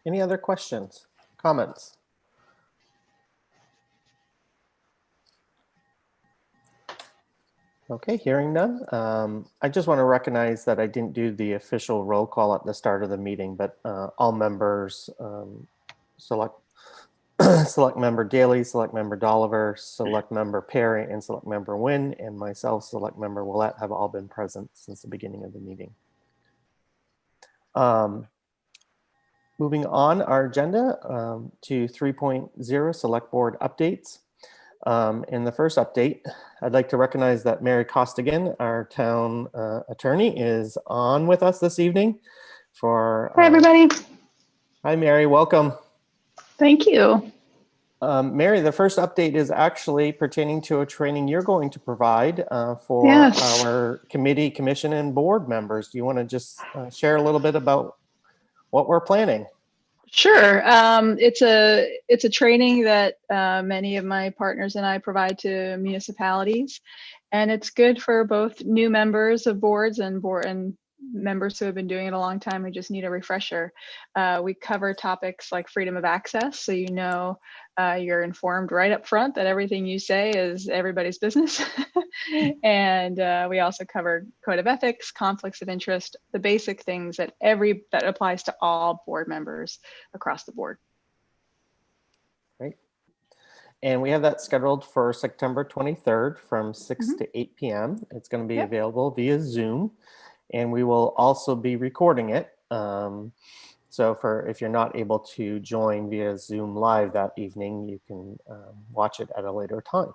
Any other questions, comments? Okay, hearing none. I just want to recognize that I didn't do the official roll call at the start of the meeting, but all members, select member Daly, select member Dolliver, select member Perry, and select member Nguyen, and myself, select member Willett, have all been present since the beginning of the meeting. Moving on our agenda to 3.0 select board updates. In the first update, I'd like to recognize that Mary Costigan, our town attorney, is on with us this evening. Hi, everybody. Hi, Mary. Welcome. Thank you. Mary, the first update is actually pertaining to a training you're going to provide for our committee, commission, and board members. Do you want to just share a little bit about what we're planning? Sure. It's a training that many of my partners and I provide to municipalities, and it's good for both new members of boards and members who have been doing it a long time who just need a refresher. We cover topics like freedom of access, so you know you're informed right up front that everything you say is everybody's business. And we also cover code of ethics, conflicts of interest, the basic things that applies to all board members across the board. Great. And we have that scheduled for September 23rd from 6 Mhm. to 8 p.m. It's going to be Yep. available via Zoom, and we will also be recording it. So if you're not able to join via Zoom live that evening, you can watch it at a later time.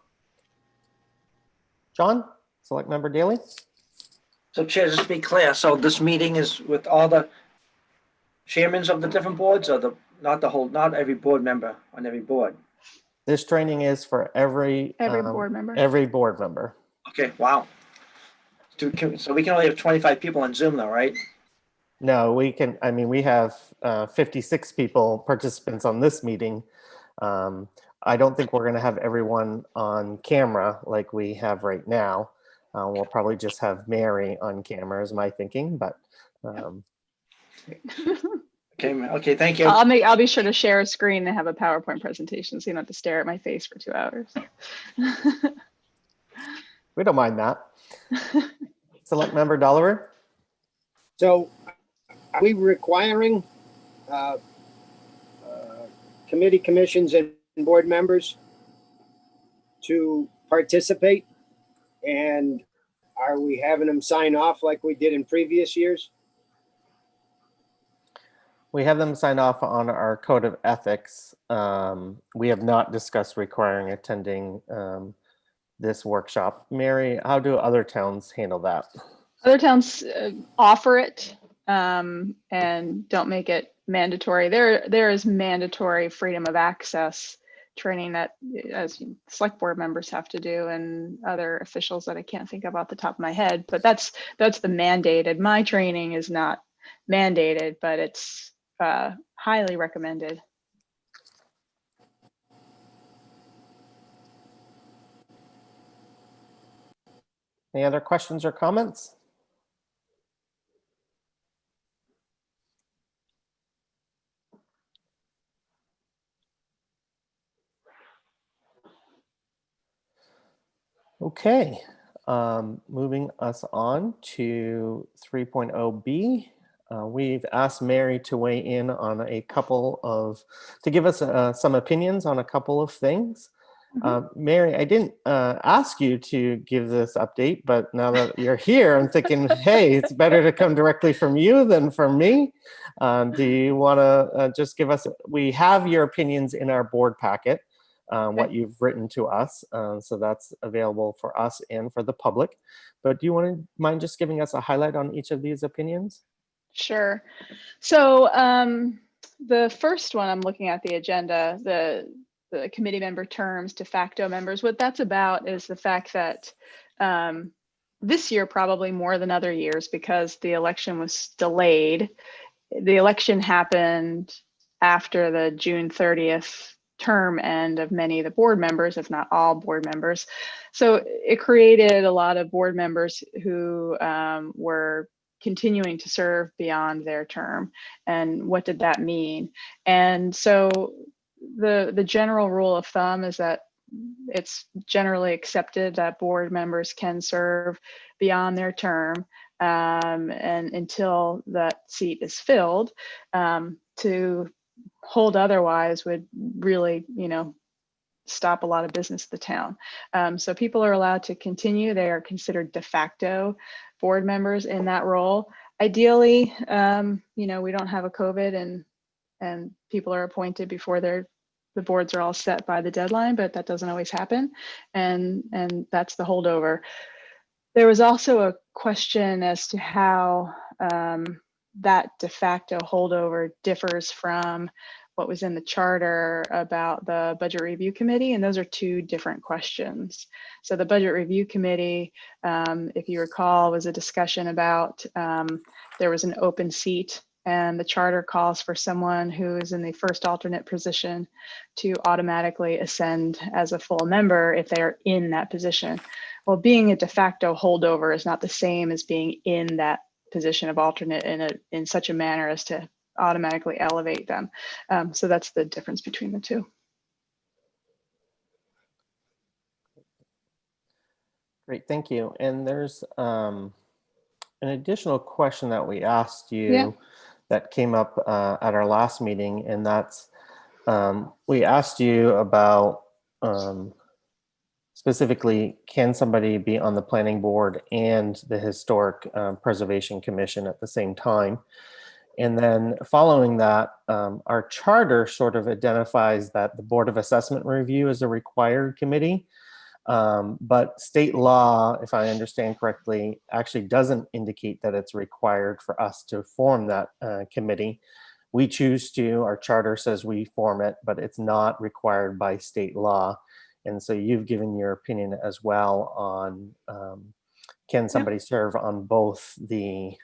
John, Select Member Daley? So Chair, just to be clear, so this meeting is with all the chairmans of the different boards, or not every board member on every board? This training is for every board member. Every board member. Okay, wow. So we can only have 25 people on Zoom though, right? No, we can. I mean, we have 56 participants on this meeting. I don't think we're going to have everyone on camera like we have right now. We'll probably just have Mary on camera, is my thinking. But Okay, thank you. I'll be sure to share a screen and have a PowerPoint presentation, so you don't have to stare at my face for 2 hours. we don't mind that. Select Member Dolliver? So are we requiring committee, commissions, and board members to participate? And are we having them sign off like we did in previous years? We have them sign off on our code of ethics. We have not discussed requiring attending this workshop. Mary, how do other towns handle that? Other towns offer it and don't make it mandatory. There is mandatory freedom of access training that as select board members have to do, and other officials that I can't think of off the top of my head, but that's the mandated. My training is not mandated, but it's highly recommended. Any other questions or comments? Okay, moving us on to 3.0B. We've asked Mary to weigh in on to give us some opinions on a couple of things. Mary, I didn't ask you to give this update, but now that you're here, I'm thinking, hey, it's better to come directly from you than from me. Do you want to just give us, we have your opinions in our board packet, what you've written to us. So that's available for us and for the public. But do you mind just giving us a highlight on each of these opinions? Sure. So the first one, I'm looking at the agenda, the committee member terms, de facto members. What that's about is the fact that this year, probably more than other years, because the election was delayed, the election happened after the June 30th term end of many of the board members, if not all board members. So it created a lot of board members who were continuing to serve beyond their term. And what did that mean? And so the general rule of thumb is that it's generally accepted that board members can serve beyond their term and until that seat is filled. To hold otherwise would really, stop a lot of business at the town. So people are allowed to continue. They are considered de facto board members in that role. Ideally, we don't have a COVID and people are appointed before the boards are all set by the deadline, but that doesn't always happen. And that's the holdover. There was also a question as to how that de facto holdover differs from what was in the charter about the budget review committee. And those are two different questions. So the budget review committee, if you recall, was a discussion about there was an open seat, and the charter calls for someone who is in the first alternate position to automatically ascend as a full member if they're in that position. Well, being a de facto holdover is not the same as being in that position of alternate in such a manner as to automatically elevate them. So that's the difference between the two. Great, thank you. And there's an additional question that we asked you that came up at our last meeting, and that's we asked you about specifically, can somebody be on the planning board and the Historic Preservation Commission at the same time? And then following that, our charter sort of identifies that the Board of Assessment Review is a required committee. But state law, if I understand correctly, actually doesn't indicate that it's required for us to form that committee. We choose to, our charter says we form it, but it's not required by state law. And so you've given your opinion as well on can somebody serve on both the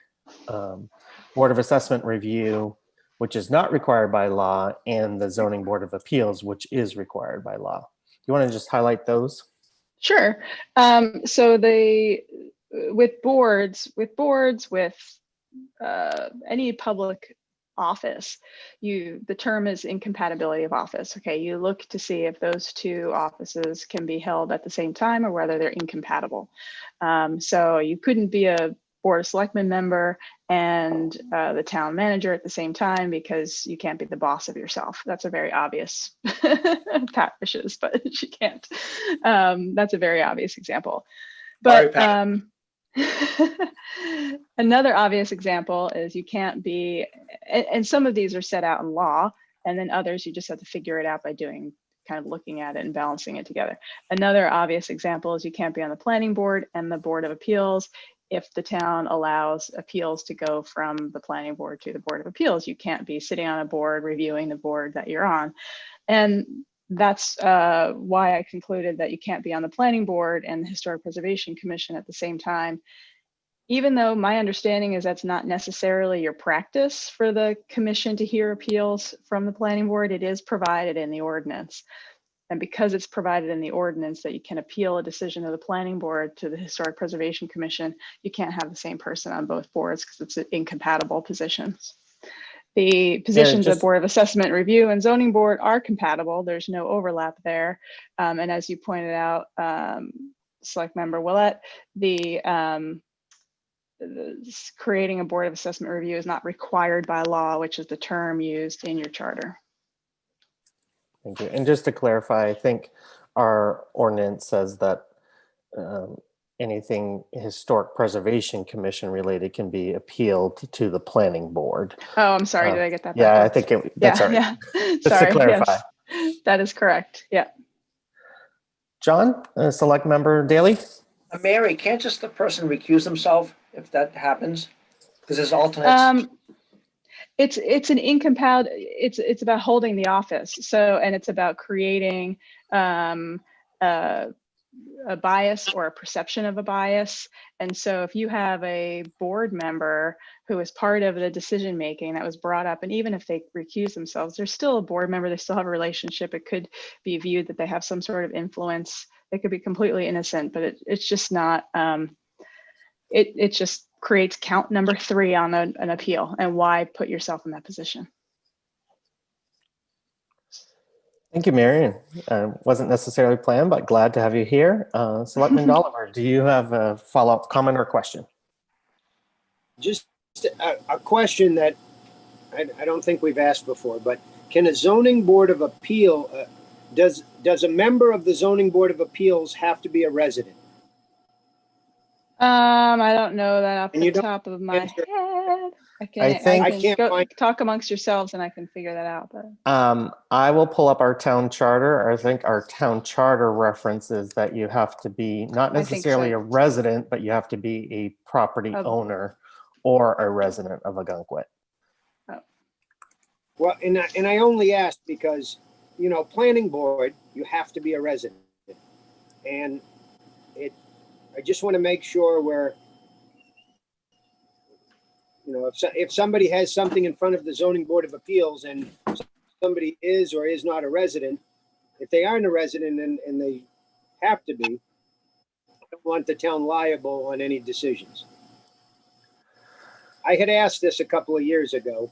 Board of Assessment Review, which is not required by law, and the Zoning Board of Appeals, which is required by law. Do you want to just highlight those? Sure. So with boards, with any public office, the term is incompatibility of office. Okay, you look to see if those two offices can be held at the same time or whether they're incompatible. So you couldn't be a Board of Selectmen member and the town manager at the same time because you can't be the boss of yourself. That's a very obvious, Pat wishes, but she can't. That's a very obvious example. But another obvious example is you can't be, and some of these are set out in law, and then others you just have to figure it out by doing, kind of looking at it and balancing it together. Another obvious example is you can't be on the planning board and the Board of Appeals. If the town allows appeals to go from the planning board to the Board of Appeals, you can't be sitting on a board reviewing the board that you're on. And that's why I concluded that you can't be on the planning board and the Historic Preservation Commission at the same time, even though my understanding is that's not necessarily your practice for the commission to hear appeals from the planning board. It is provided in the ordinance. And because it's provided in the ordinance that you can appeal a decision of the planning board to the Historic Preservation Commission, you can't have the same person on both boards because it's incompatible positions. The positions of Board of Assessment Review and Zoning Board are compatible. There's no overlap there. And as you pointed out, Select Member Willett, creating a Board of Assessment Review is not required by law, which is the term used in your charter. Thank you. And just to clarify, I think our ordinance says that anything Historic Preservation Commission related can be appealed to the planning board. Oh, I'm sorry. Did I get that? Yeah, I think that's all right. Yeah. Just sorry, to clarify. Yes, that is correct. Yeah. John, Select Member Daley. Mary, can't just the person recuse himself if that happens? Because there's alternates. It's an incompatible. It's about holding the office. So, and it's about creating a bias or a perception of a bias. And so if you have a board member who is part of the decision making that was brought up, and even if they recuse themselves, they're still a board member, they still have a relationship. It could be viewed that they have some sort of influence. They could be completely innocent, but it's just not, it just creates count number 3 on an appeal. And why put yourself in that position? Thank you, Marion. Wasn't necessarily planned, but glad to have you here. Selectman Oliver, do you have a follow-up comment or question? Just a question that I don't think we've asked before, but can a zoning board of appeal, does a member of the zoning board of appeals have to be a resident? I don't know that off the top of my head. I can talk amongst yourselves and I can figure that out. But I will pull up our town charter. I think our town charter references that you have to be not necessarily a resident, but you have to be a property owner or a resident of Ogunquit. Oh. Well, and I only asked because, you know, planning board, you have to be a resident. And I just want to make sure we're, you know, if somebody has something in front of the zoning board of appeals and somebody is or is not a resident, if they aren't a resident and they have to be, I don't want the town liable on any decisions. I had asked this a couple of years ago,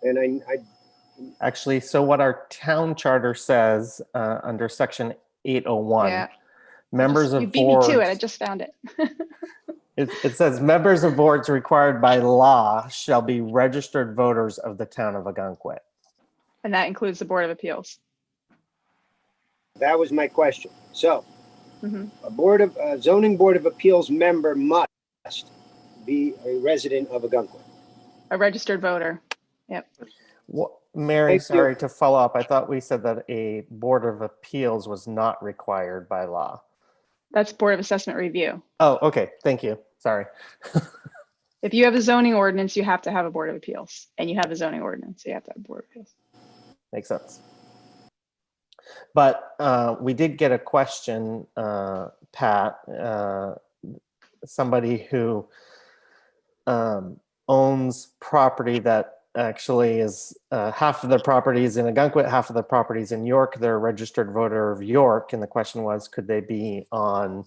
and I actually, so what our town charter says under section 801, members of boards. You beat me to it. I just found it. It says members of boards required by law shall be registered voters of the town of Ogunquit. And that includes the Board of Appeals. That was my question. So Mhm. a zoning board of appeals member must be a resident of Ogunquit. A registered voter. Yep. Mary, Thank you. sorry to follow up. I thought we said that a board of appeals was not required by law. That's Board of Assessment Review. Oh, okay. Thank you. Sorry. If you have a zoning ordinance, you have to have a Board of Appeals, and you have a zoning ordinance, so you have to have a Board of Appeals. Makes sense. But we did get a question, Pat, somebody who owns property that actually is half of their properties in Ogunquit, half of the properties in York. They're a registered voter of York, and the question was, could they be on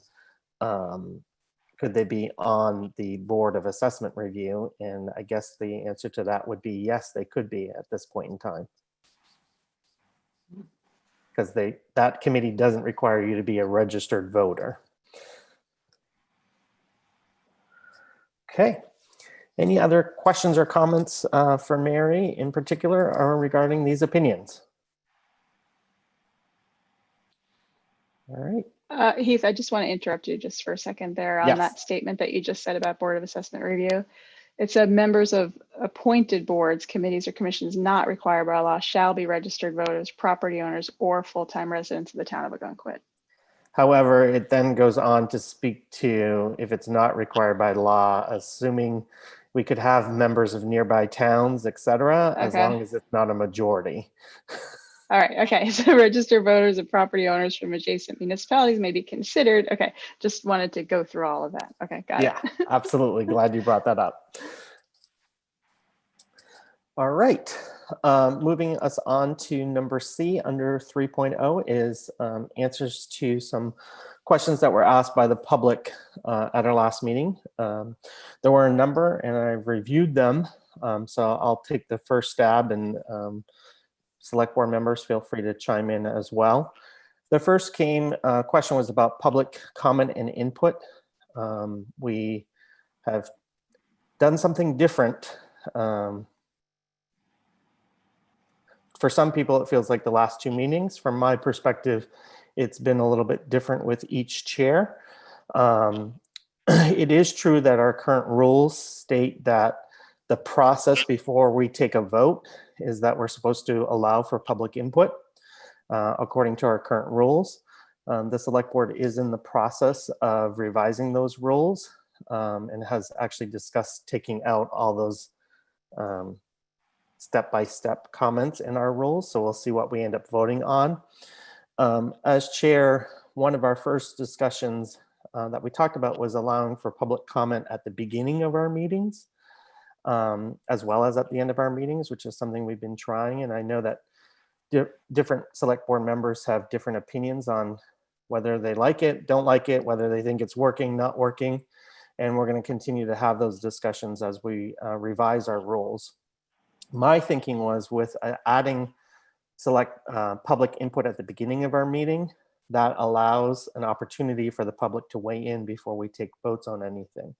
the Board of Assessment Review? And I guess the answer to that would be yes, they could be at this point in time. Because that committee doesn't require you to be a registered voter. Okay. Any other questions or comments for Mary in particular or regarding these opinions? All right. Heath, I just want to interrupt you just for a second there on Yes. that statement that you just said about Board of Assessment Review. It said members of appointed boards, committees, or commissions not required by law shall be registered voters, property owners, or full-time residents of the town of Ogunquit. However, it then goes on to speak to if it's not required by law, assuming we could have members of nearby towns, et cetera, as Okay. long as it's not a majority. All right, okay, so registered voters and property owners from adjacent municipalities may be considered. Okay, just wanted to go through all of that. Okay, got Yeah, it. absolutely. Glad you brought that up. All right, moving us on to number C under 3.0 is answers to some questions that were asked by the public at our last meeting. There were a number and I've reviewed them, so I'll take the first stab, and select board members feel free to chime in as well. The first question was about public comment and input. We have done something different. For some people, it feels like the last two meetings. From my perspective, it's been a little bit different with each chair. It is true that our current rules state that the process before we take a vote is that we're supposed to allow for public input according to our current rules. The select board is in the process of revising those rules and has actually discussed taking out all those step-by-step comments in our rules. So we'll see what we end up voting on. As chair, one of our first discussions that we talked about was allowing for public comment at the beginning of our meetings, as well as at the end of our meetings, which is something we've been trying. And I know that different select board members have different opinions on whether they like it, don't like it, whether they think it's working, not working. And we're going to continue to have those discussions as we revise our rules. My thinking was with adding select public input at the beginning of our meeting, that allows an opportunity for the public to weigh in before we take votes on anything.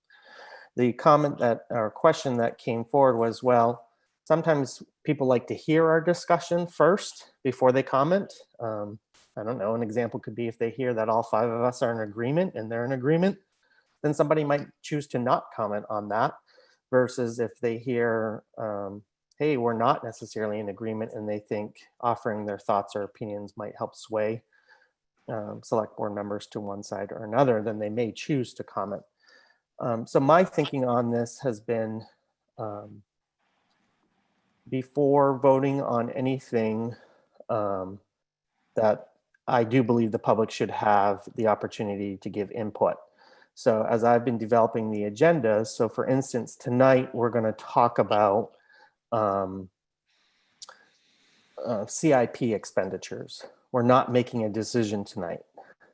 The comment or question that came forward was, well, sometimes people like to hear our discussion first before they comment. I don't know, an example could be if they hear that all five of us are in agreement and they're in agreement, then somebody might choose to not comment on that, versus if they hear, hey, we're not necessarily in agreement, and they think offering their thoughts or opinions might help sway select board members to one side or another, then they may choose to comment. So my thinking on this has been, before voting on anything, that I do believe the public should have the opportunity to give input. So as I've been developing the agenda, so for instance, tonight we're going to talk about CIP expenditures. We're not making a decision tonight.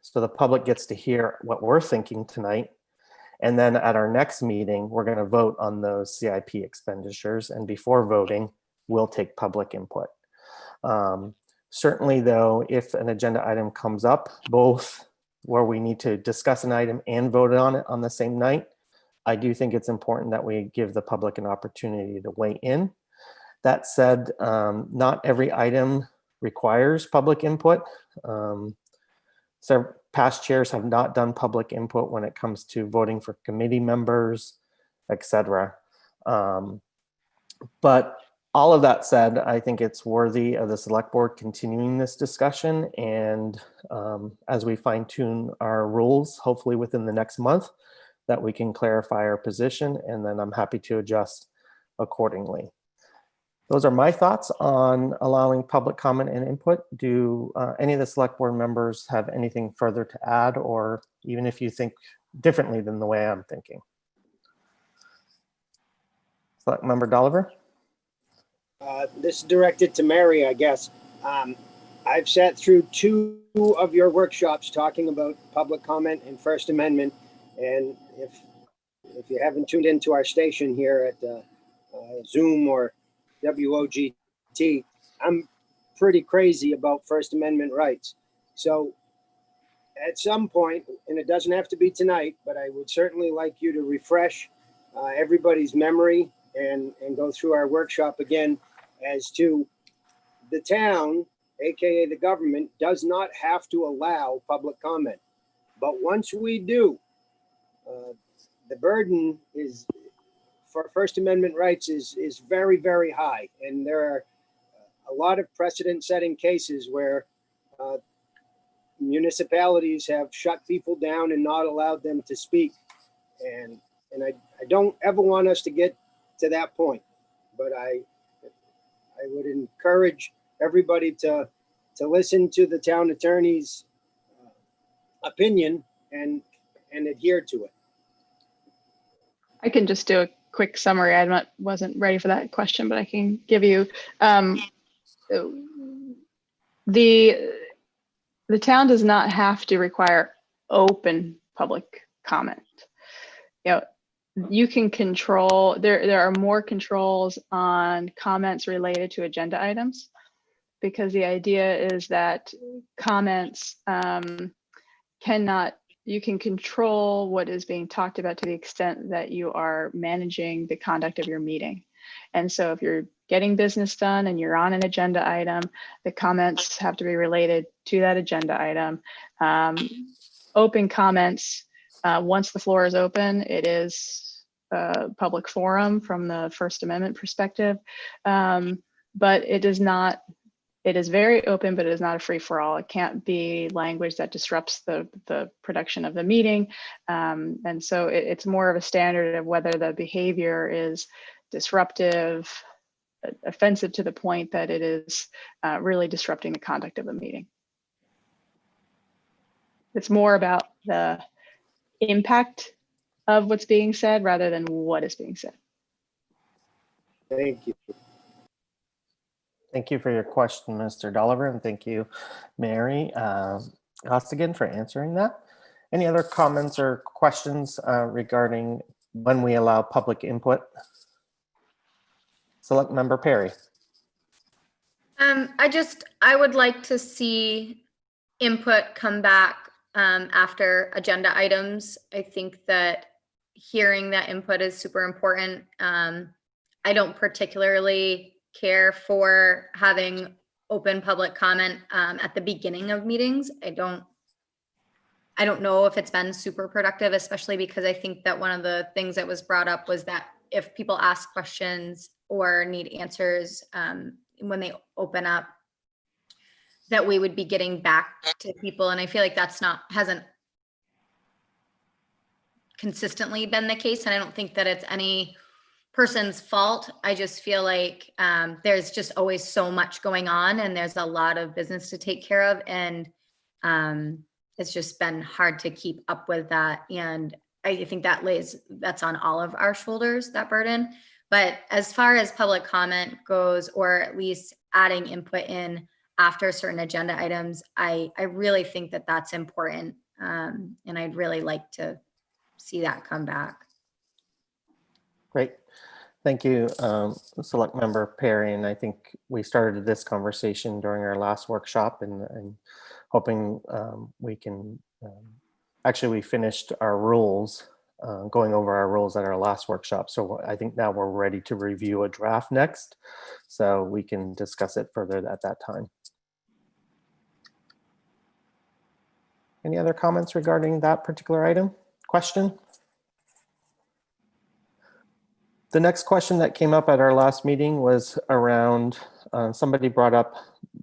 So the public gets to hear what we're thinking tonight. And then at our next meeting, we're going to vote on those CIP expenditures. And before voting, we'll take public input. Certainly, though, if an agenda item comes up, both where we need to discuss an item and vote on it on the same night, I do think it's important that we give the public an opportunity to weigh in. That said, not every item requires public input. So past chairs have not done public input when it comes to voting for committee members, etc. But all of that said, I think it's worthy of the select board continuing this discussion. And as we fine tune our rules, hopefully within the next month, that we can clarify our position, and then I'm happy to adjust accordingly. Those are my thoughts on allowing public comment and input. Do any of the select board members have anything further to add, or even if you think differently than the way I'm thinking? Select member Dolliver? This is directed to Mary, I guess. I've sat through 2 of your workshops talking about public comment and First Amendment. And if you haven't tuned into our station here at Zoom or WOGT, I'm pretty crazy about First Amendment rights. So at some point, and it doesn't have to be tonight, but I would certainly like you to refresh everybody's memory and go through our workshop again as to the town, AKA the government, does not have to allow public comment. But once we do, the burden is for First Amendment rights is very, very high. And there are a lot of precedent-setting cases where municipalities have shut people down and not allowed them to speak. And I don't ever want us to get to that point, but I would encourage everybody to listen to the town attorney's opinion and adhere to it. I can just do a quick summary. Wasn't ready for that question, but I can give you the town does not have to require open public comment. You can control, there are more controls on comments related to agenda items, because the idea is that comments you can control what is being talked about to the extent that you are managing the conduct of your meeting. And so if you're getting business done and you're on an agenda item, the comments have to be related to that agenda item. Open comments, once the floor is open, it is a public forum from the First Amendment perspective. But it is very open, but it is not a free for all. It can't be language that disrupts the production of the meeting. And so it's more of a standard of whether the behavior is disruptive, offensive to the point that it is really disrupting the conduct of the meeting. It's more about the impact of what's being said rather than what is being said. Thank you. Thank you for your question, Mr. Dolliver, and thank you, Mary Costigan, for answering that. Any other comments or questions regarding when we allow public input? Select member Perry. I would like to see input come back after agenda items. I think that hearing that input is super important. I don't particularly care for having open public comment at the beginning of meetings. I don't know if it's been super productive, especially because I think that one of the things that was brought up was that if people ask questions or need answers when they open up, that we would be getting back to people. And I feel like hasn't consistently been the case. And I don't think that it's any person's fault. I just feel like there's just always so much going on and there's a lot of business to take care of. And it's just been hard to keep up with that. And I think that's on all of our shoulders, that burden. But as far as public comment goes, or at least adding input in after certain agenda items, I really think that that's important. And I'd really like to see that come back. Great. Thank you, Select Member Perry. And I think we started this conversation during our last workshop and hoping we can, actually we finished our rules, going over our rules at our last workshop. So I think now we're ready to review a draft next, so we can discuss it further at that time. Any other comments regarding that particular item? Question? The next question that came up at our last meeting was around, somebody brought up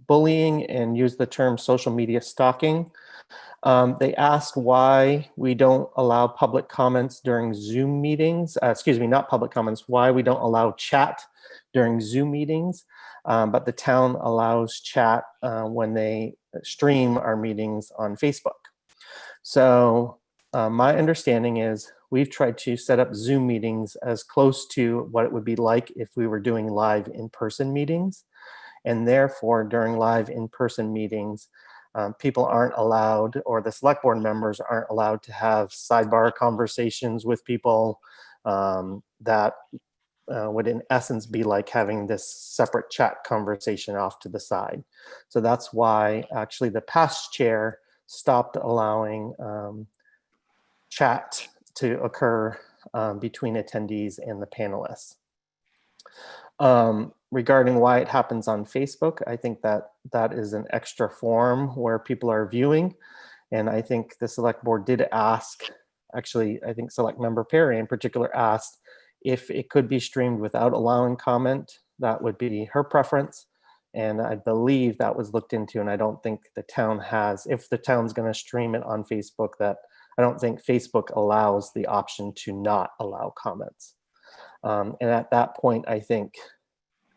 bullying and used the term social media stalking. They asked why we don't allow public comments during Zoom meetings. Excuse me, not public comments, why we don't allow chat during Zoom meetings, but the town allows chat when they stream our meetings on Facebook. So my understanding is we've tried to set up Zoom meetings as close to what it would be like if we were doing live in-person meetings. And therefore, during live in-person meetings, people aren't allowed, or the select board members aren't allowed to have sidebar conversations with people that would in essence be like having this separate chat conversation off to the side. So that's why actually the past chair stopped allowing chat to occur between attendees and the panelists. Regarding why it happens on Facebook, I think that that is an extra forum where people are viewing. And I think the select board did ask, actually, I think select member Perry in particular asked if it could be streamed without allowing comment. That would be her preference. And I believe that was looked into, and I don't think the town has, if the town's gonna stream it on Facebook, that I don't think Facebook allows the option to not allow comments. And at that point, I think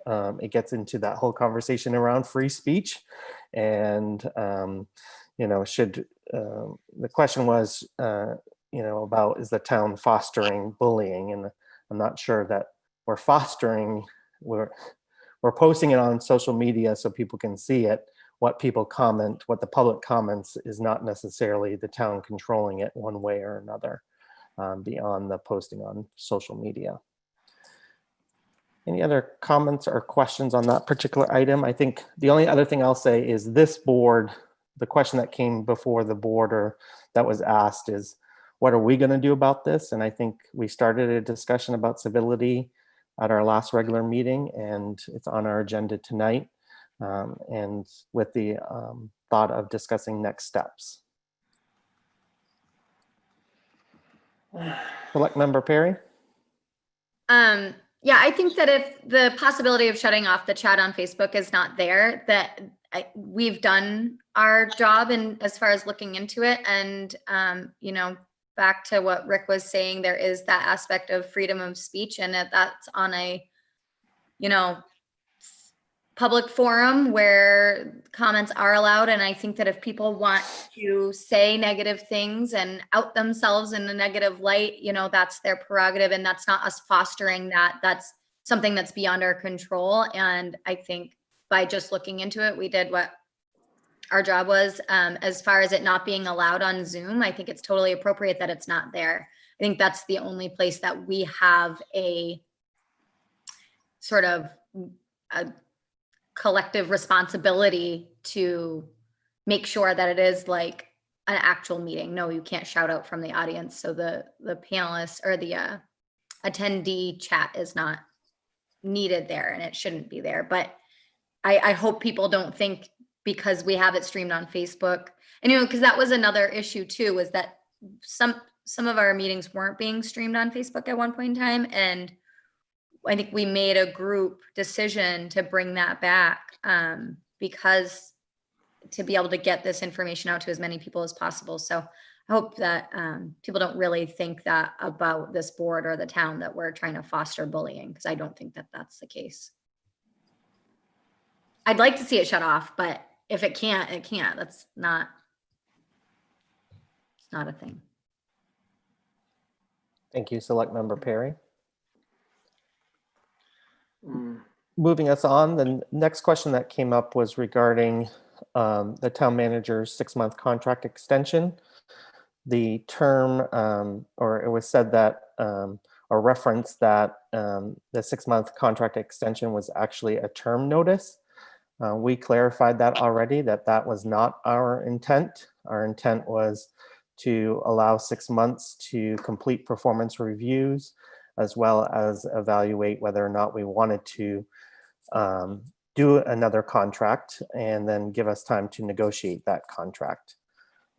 it gets into that whole conversation around free speech. And, you know, should, the question was, you know, about is the town fostering bullying? And I'm not sure that we're fostering, we're posting it on social media so people can see it. What people comment, what the public comments is not necessarily the town controlling it one way or another beyond the posting on social media. Any other comments or questions on that particular item? I think the only other thing I'll say is this board, the question that came before the board or that was asked is, what are we going to do about this? And I think we started a discussion about civility at our last regular meeting, and it's on our agenda tonight. And with the thought of discussing next steps. Select member Perry. Yeah, I think that if the possibility of shutting off the chat on Facebook is not there, that we've done our job and as far as looking into it. And, you know, back to what Rick was saying, there is that aspect of freedom of speech, and that's on a, you know, public forum where comments are allowed. And I think that if people want to say negative things and out themselves in a negative light, you know, that's their prerogative, and that's not us fostering that. That's something that's beyond our control. And I think by just looking into it, we did what our job was. As far as it not being allowed on Zoom, I think it's totally appropriate that it's not there. I think that's the only place that we have a sort of a collective responsibility to make sure that it is like an actual meeting. No, you can't shout out from the audience. So the panelists or the attendee chat is not needed there, and it shouldn't be there. But I hope people don't think because we have it streamed on Facebook, and you know, because that was another issue too, was that some of our meetings weren't being streamed on Facebook at one point in time, and I think we made a group decision to bring that back because to be able to get this information out to as many people as possible. So I hope that people don't really think that about this board or the town, that we're trying to foster bullying, because I don't think that that's the case. I'd like to see it shut off, but if it can't, it can't. That's not, it's not a thing. Thank you, Select Member Perry. Moving us on, the next question that came up was regarding the town manager's 6-month contract extension. The term, or it was said that, or referenced that the 6-month contract extension was actually a term notice. We clarified that already, that that was not our intent. Our intent was to allow 6 months to complete performance reviews, as well as evaluate whether or not we wanted to do another contract, and then give us time to negotiate that contract.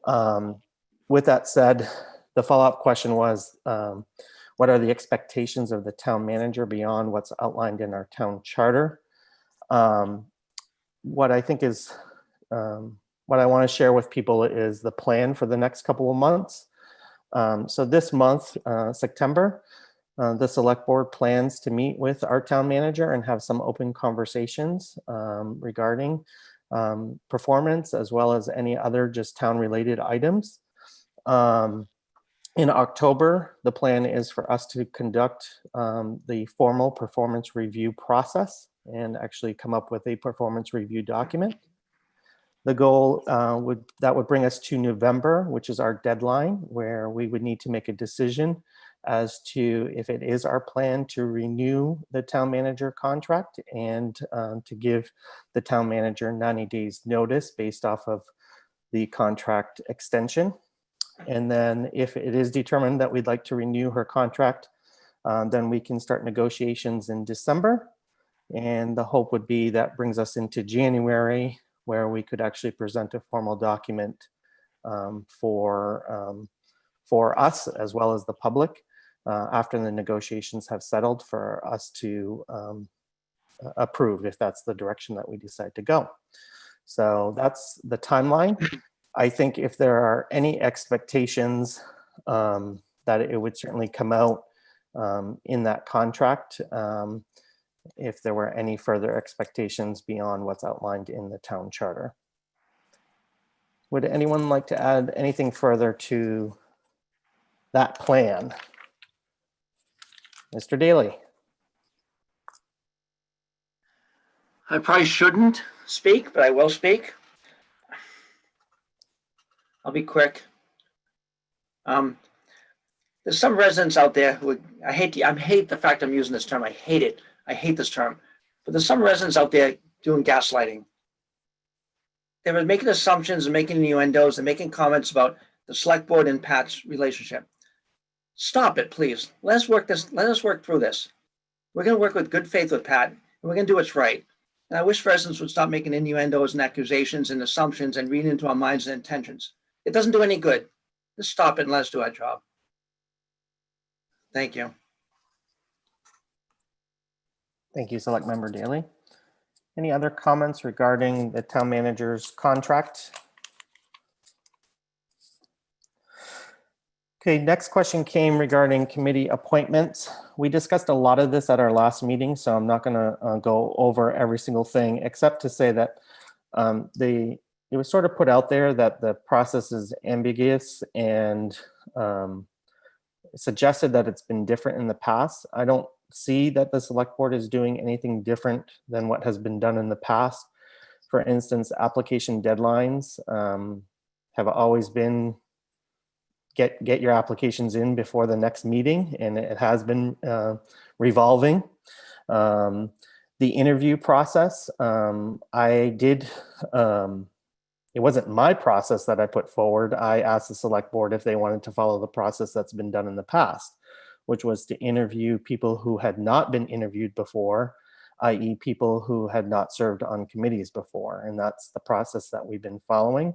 With that said, the follow-up question was, what are the expectations of the town manager beyond what's outlined in our town charter? What I think is, what I want to share with people is the plan for the next couple of months. So this month, September, the select board plans to meet with our town manager and have some open conversations regarding performance, as well as any other just town related items. In October, the plan is for us to conduct the formal performance review process and actually come up with a performance review document. The goal would bring us to November, which is our deadline, where we would need to make a decision as to if it is our plan to renew the town manager contract and to give the town manager 90 days notice based off of the contract extension. And then if it is determined that we'd like to renew her contract, then we can start negotiations in December. And the hope would be that brings us into January, where we could actually present a formal document for us as well as the public after the negotiations have settled for us to approve if that's the direction that we decide to go. So that's the timeline. I think if there are any expectations that it would certainly come out in that contract, if there were any further expectations beyond what's outlined in the town charter. Would anyone like to add anything further to that plan? Mr. Daly. I probably shouldn't speak, but I will speak. I'll be quick. There's some residents out there who I hate the fact I'm using this term. I hate it. I hate this term. But there's some residents out there doing gaslighting. They were making assumptions and making innuendos and making comments about the select board and Pat's relationship. Stop it, please. Let us work through this. We're going to work with good faith with Pat, and we're going to do what's right. And I wish residents would stop making innuendos and accusations and assumptions and reading into our minds and intentions. It doesn't do any good. Just stop it and let us do our job. Thank you. Thank you, Select Member Daly. Any other comments regarding the town manager's contract? Okay, next question came regarding committee appointments. We discussed a lot of this at our last meeting, so I'm not going to go over every single thing, except to say that it was sort of put out there that the process is ambiguous and suggested that it's been different in the past. I don't see that the select board is doing anything different than what has been done in the past. For instance, application deadlines have always been get your applications in before the next meeting, and it has been revolving. The interview process, it wasn't my process that I put forward. I asked the select board if they wanted to follow the process that's been done in the past, which was to interview people who had not been interviewed before, i.e. people who had not served on committees before. And that's the process that we've been following.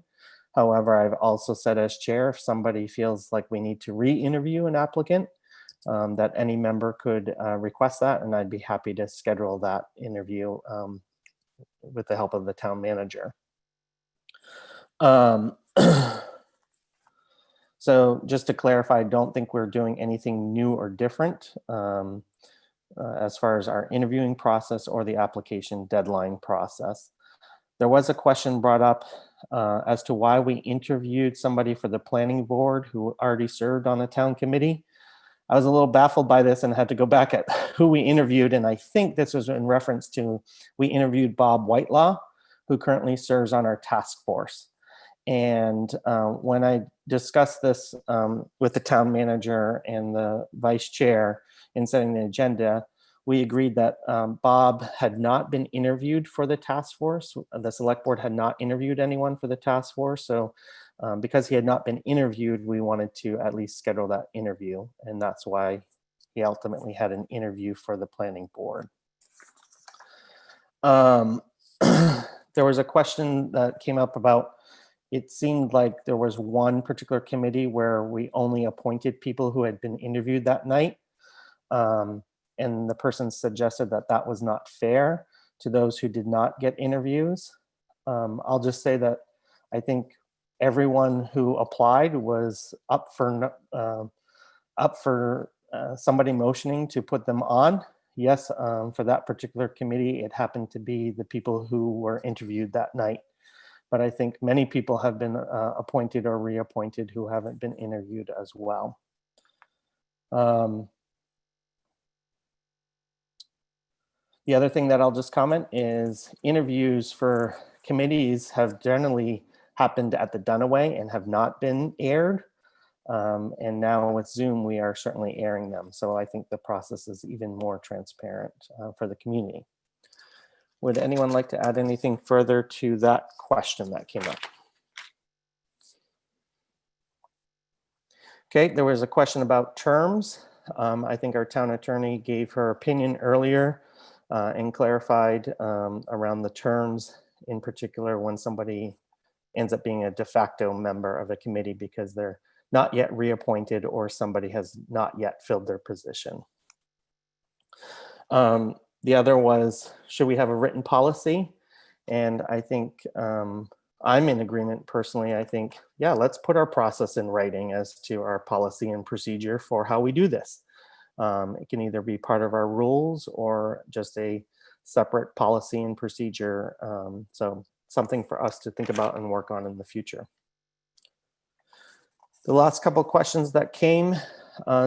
However, I've also said as chair, if somebody feels like we need to re-interview an applicant, that any member could request that, and I'd be happy to schedule that interview with the help of the town manager. So just to clarify, I don't think we're doing anything new or different as far as our interviewing process or the application deadline process. There was a question brought up as to why we interviewed somebody for the planning board who already served on a town committee. I was a little baffled by this and had to go back at who we interviewed. And I think this was in reference to, we interviewed Bob Whitelaw, who currently serves on our task force. And when I discussed this with the town manager and the vice chair in setting the agenda, we agreed that Bob had not been interviewed for the task force. The select board had not interviewed anyone for the task force. So because he had not been interviewed, we wanted to at least schedule that interview. And that's why he ultimately had an interview for the planning board. There was a question that came up about it seemed like there was one particular committee where we only appointed people who had been interviewed that night. And the person suggested that that was not fair to those who did not get interviews. I'll just say that I think everyone who applied was up for somebody motioning to put them on. Yes, for that particular committee, it happened to be the people who were interviewed that night. But I think many people have been appointed or reappointed who haven't been interviewed as well. The other thing that I'll just comment is interviews for committees have generally happened at the Dunaway and have not been aired. And now with Zoom, we are certainly airing them. So I think the process is even more transparent for the community. Would anyone like to add anything further to that question that came up? Okay, there was a question about terms. I think our town attorney gave her opinion earlier and clarified around the terms, in particular when somebody ends up being a de facto member of a committee because they're not yet reappointed or somebody has not yet filled their position. The other was, should we have a written policy? And I think I'm in agreement personally. I think, yeah, let's put our process in writing as to our policy and procedure for how we do this. It can either be part of our rules or just a separate policy and procedure. So something for us to think about and work on in the future. The last couple of questions that came,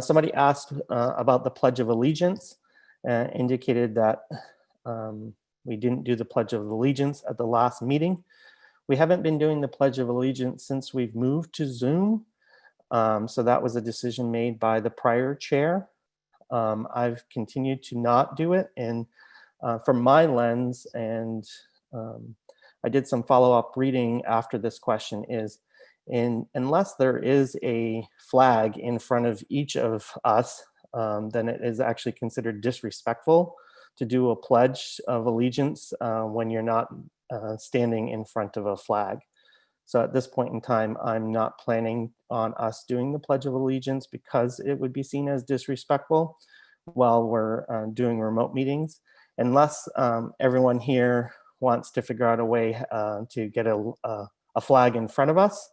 somebody asked about the Pledge of Allegiance, indicated that we didn't do the Pledge of Allegiance at the last meeting. We haven't been doing the Pledge of Allegiance since we've moved to Zoom. So that was a decision made by the prior chair. I've continued to not do it. And from my lens, and I did some follow-up reading after this question, is unless there is a flag in front of each of us, then it is actually considered disrespectful to do a Pledge of Allegiance when you're not standing in front of a flag. So at this point in time, I'm not planning on us doing the Pledge of Allegiance because it would be seen as disrespectful while we're doing remote meetings, unless everyone here wants to figure out a way to get a flag in front of us.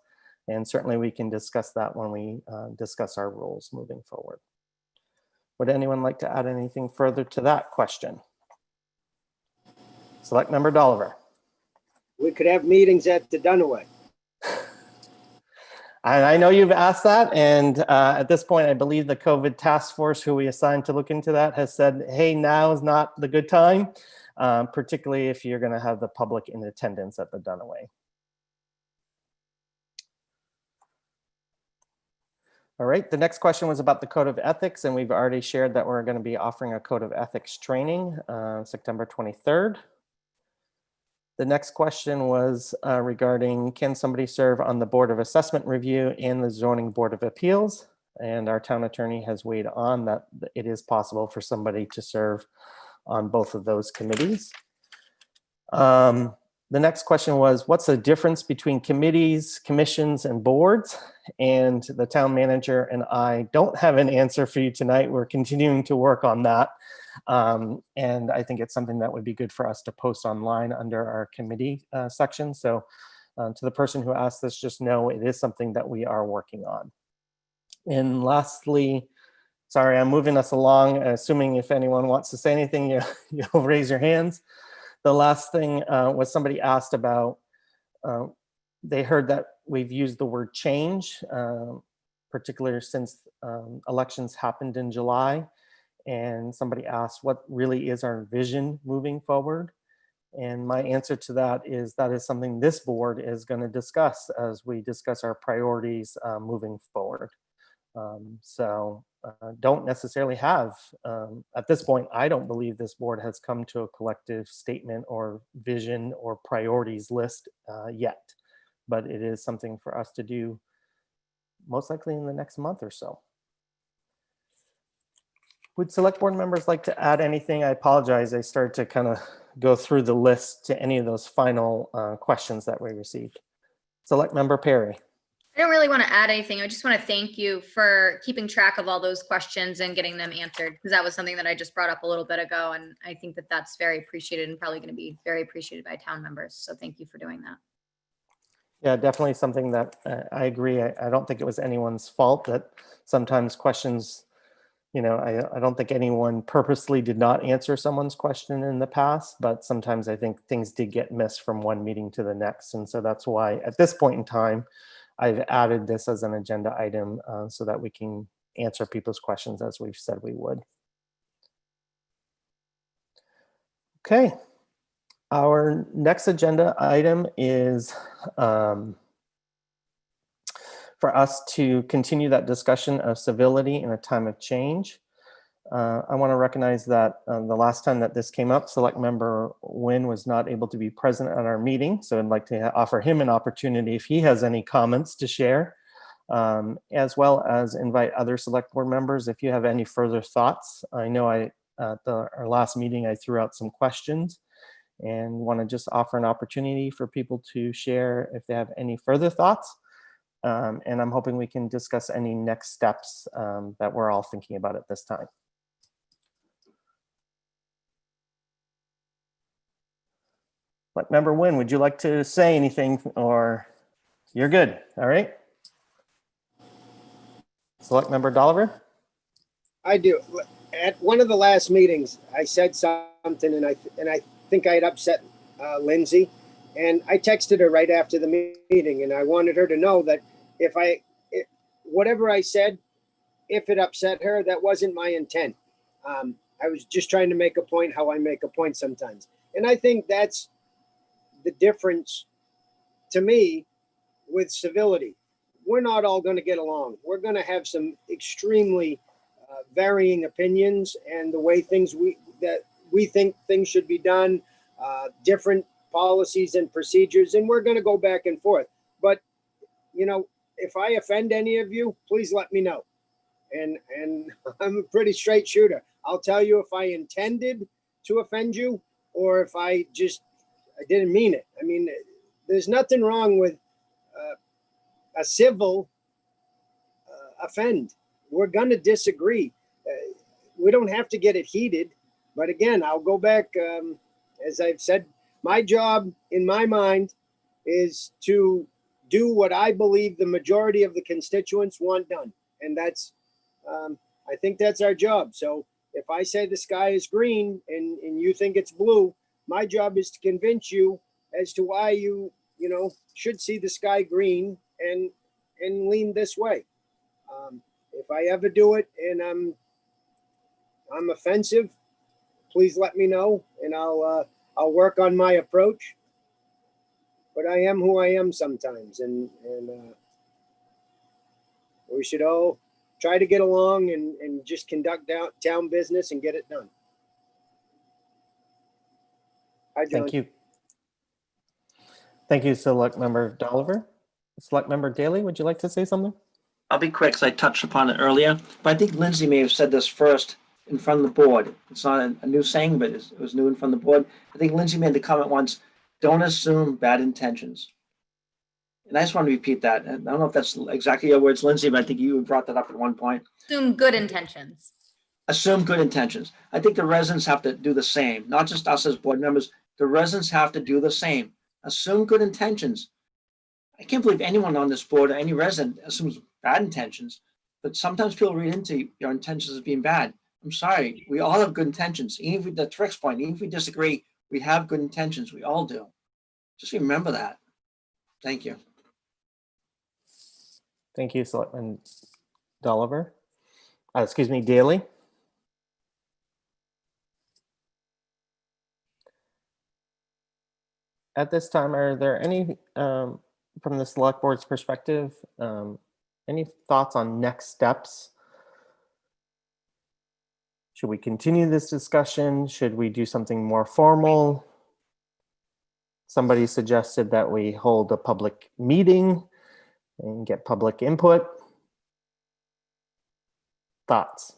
And certainly we can discuss that when we discuss our rules moving forward. Would anyone like to add anything further to that question? Select Member Dolliver. We could have meetings at the Dunaway. I know you've asked that, and at this point, I believe the COVID task force who we assigned to look into that has said, hey, now is not the good time, particularly if you're going to have the public in attendance at the Dunaway. All right, the next question was about the Code of Ethics, and we've already shared that we're going to be offering a Code of Ethics training September 23rd. The next question was regarding, can somebody serve on the Board of Assessment Review and the Zoning Board of Appeals? And our town attorney has weighed on that it is possible for somebody to serve on both of those committees. The next question was, what's the difference between committees, commissions, and boards? And the town manager and I don't have an answer for you tonight. We're continuing to work on that. And I think it's something that would be good for us to post online under our committee section. So to the person who asked this, just know it is something that we are working on. And lastly, sorry, I'm moving us along, assuming if anyone wants to say anything, you'll raise your hands. The last thing was somebody asked about, they heard that we've used the word change, particularly since elections happened in July. And somebody asked, what really is our vision moving forward? And my answer to that is something this board is going to discuss as we discuss our priorities moving forward. Don't necessarily have, at this point, I don't believe this board has come to a collective statement or vision or priorities list yet, but it is something for us to do most likely in the next month or so. Would select board members like to add anything? I apologize, I started to kind of go through the list to any of those final questions that we received. Select Member Perry. I don't really want to add anything. I just want to thank you for keeping track of all those questions and getting them answered, because that was something that I just brought up a little bit ago. And I think that that's very appreciated and probably going to be very appreciated by town members. So thank you for doing that. Yeah, definitely something that I agree. I don't think it was anyone's fault that sometimes questions, I don't think anyone purposely did not answer someone's question in the past, but sometimes I think things did get missed from one meeting to the next. And so that's why at this point in time, I've added this as an agenda item so that we can answer people's questions as we've said we would. Okay. Our next agenda item is for us to continue that discussion of civility in a time of change. I want to recognize that the last time that this came up, Select Member Nguyen was not able to be present at our meeting. So I'd like to offer him an opportunity if he has any comments to share, as well as invite other Select Board members if you have any further thoughts. I know at our last meeting, I threw out some questions and want to just offer an opportunity for people to share if they have any further thoughts. And I'm hoping we can discuss any next steps that we're all thinking about at this time. But Member Nguyen, would you like to say anything, or you're good? All right. Select Member Dolliver. I do. At one of the last meetings, I said something, and I think I had upset Lindsay, and I texted her right after the meeting, and I wanted her to know that whatever I said, if it upset her, that wasn't my intent. I was just trying to make a point how I make a point sometimes, and I think that's the difference to me with civility. We're not all going to get along. We're going to have some extremely varying opinions and the way we think things should be done, different policies and procedures, and we're going to go back and forth. But if I offend any of you, please let me know. And I'm a pretty straight shooter. I'll tell you if I intended to offend you or if I didn't mean it. I mean, there's nothing wrong with a civil offend. We're going to disagree. We don't have to get it heated. But again, I'll go back, as I've said, my job in my mind is to do what I believe the majority of the constituents want done. And that's, I think that's our job. So if I say the sky is green and you think it's blue, my job is to convince you as to why you should see the sky green and lean this way. If I ever do it and I'm offensive, please let me know and I'll work on my approach. But I am who I am sometimes, and we should all try to get along and just conduct town business and get it done. Hi, John. Thank you. Thank you, Select Member Dolliver. Select Member Daly, would you like to say something? I'll be quick because I touched upon it earlier, but I think Lindsay may have said this first in front of the board. It's not a new saying, but it was new in front of the board. I think Lindsay made the comment once, don't assume bad intentions. And I just want to repeat that. And I don't know if that's exactly your words, Lindsay, but I think you brought that up at one point. Assume good intentions. Assume good intentions. I think the residents have to do the same, not just us as board members. The residents have to do the same. Assume good intentions. I can't believe anyone on this board or any resident assumes bad intentions, but sometimes people read into your intentions as being bad. I'm sorry. We all have good intentions. Even if the Rick's point, even if we disagree, we have good intentions. We all do. Just remember that. Thank you. Thank you, Selectman Dolliver. Excuse me, Daly. At this time, are there any, from the select board's perspective, any thoughts on next steps? Should we continue this discussion? Should we do something more formal? Somebody suggested that we hold a public meeting and get public input. Thoughts?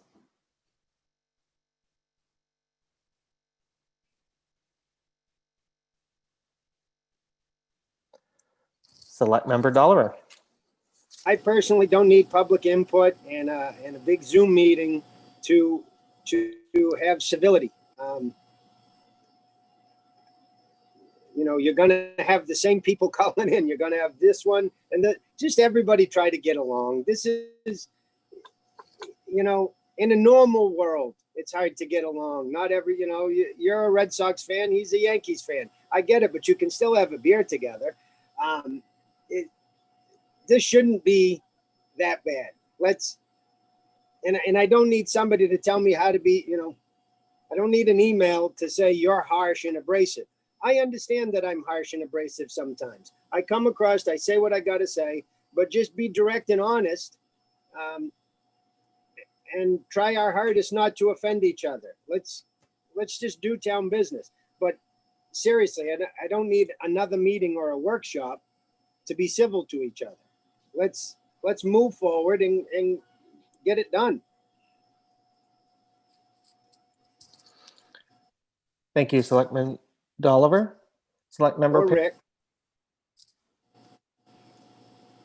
Select Member Dolliver. I personally don't need public input and a big Zoom meeting to have civility. You know, you're going to have the same people calling in. You're going to have this one and just everybody try to get along. This is, you know, in a normal world, it's hard to get along. Not every, you know, you're a Red Sox fan. He's a Yankees fan. I get it, but you can still have a beer together. This shouldn't be that bad. And I don't need somebody to tell me how to be, you know, I don't need an email to say you're harsh and abrasive. I understand that I'm harsh and abrasive sometimes. I come across, I say what I got to say, but just be direct and honest, and try our hardest not to offend each other. Let's just do town business. But seriously, I don't need another meeting or a workshop to be civil to each other. Let's move forward and get it done. Thank you, Selectman Dolliver. Select Member Or Rick.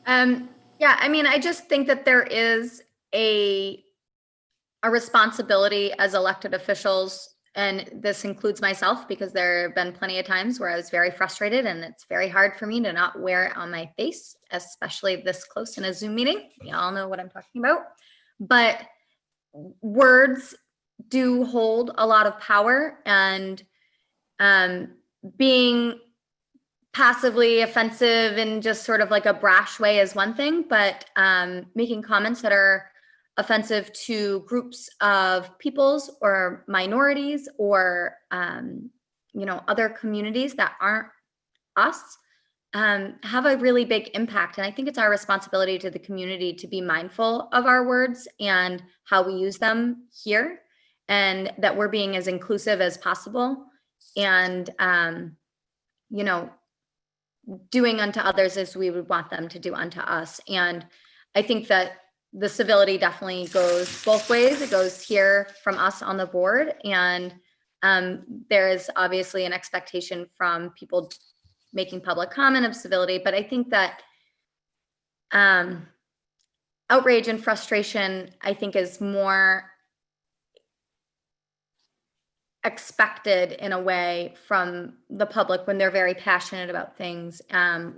Yeah, I mean, I just think that there is a responsibility as elected officials, and this includes myself because there have been plenty of times where I was very frustrated, and it's very hard for me to not wear it on my face, especially this close in a Zoom meeting. You all know what I'm talking about. But words do hold a lot of power, and being passively offensive in just sort of like a brash way is one thing, but making comments that are offensive to groups of peoples or minorities or you know, other communities that aren't us have a really big impact. And I think it's our responsibility to the community to be mindful of our words and how we use them here, and that we're being as inclusive as possible, and you know, doing unto others as we would want them to do unto us. And I think that the civility definitely goes both ways. It goes here from us on the board, and there is obviously an expectation from people making public comment of civility. But I think that outrage and frustration, I think, is more expected in a way from the public when they're very passionate about things,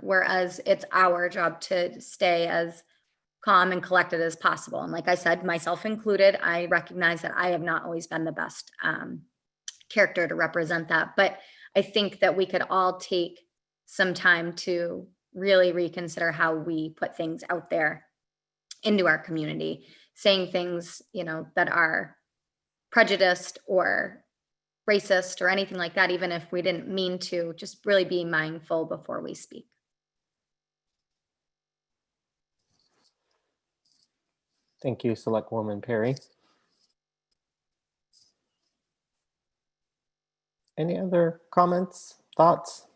whereas it's our job to stay as calm and collected as possible. And like I said, myself included, I recognize that I have not always been the best character to represent that, but I think that we could all take some time to really reconsider how we put things out there into our community, saying things, you know, that are prejudiced or racist or anything like that, even if we didn't mean to. Just really be mindful before we speak. Thank you, Selectwoman Perry. Any other comments, thoughts?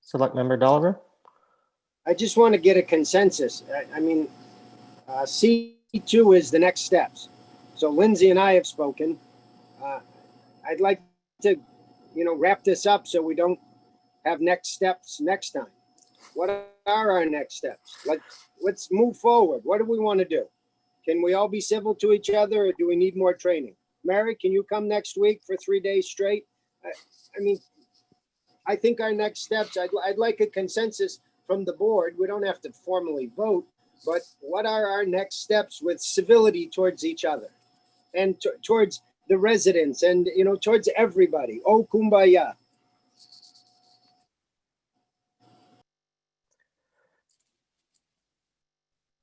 Select Member Dolliver. I just want to get a consensus. I mean, C2 is the next steps. So Lindsay and I have spoken. I'd like to, you know, wrap this up so we don't have next steps next time. What are our next steps? Let's move forward. What do we want to do? Can we all be civil to each other, or do we need more training? Mary, can you come next week for 3 days straight? I mean, I think our next steps, I'd like a consensus from the board. We don't have to formally vote, but what are our next steps with civility towards each other and towards the residents and, you know, towards everybody? Oh, kumbaya.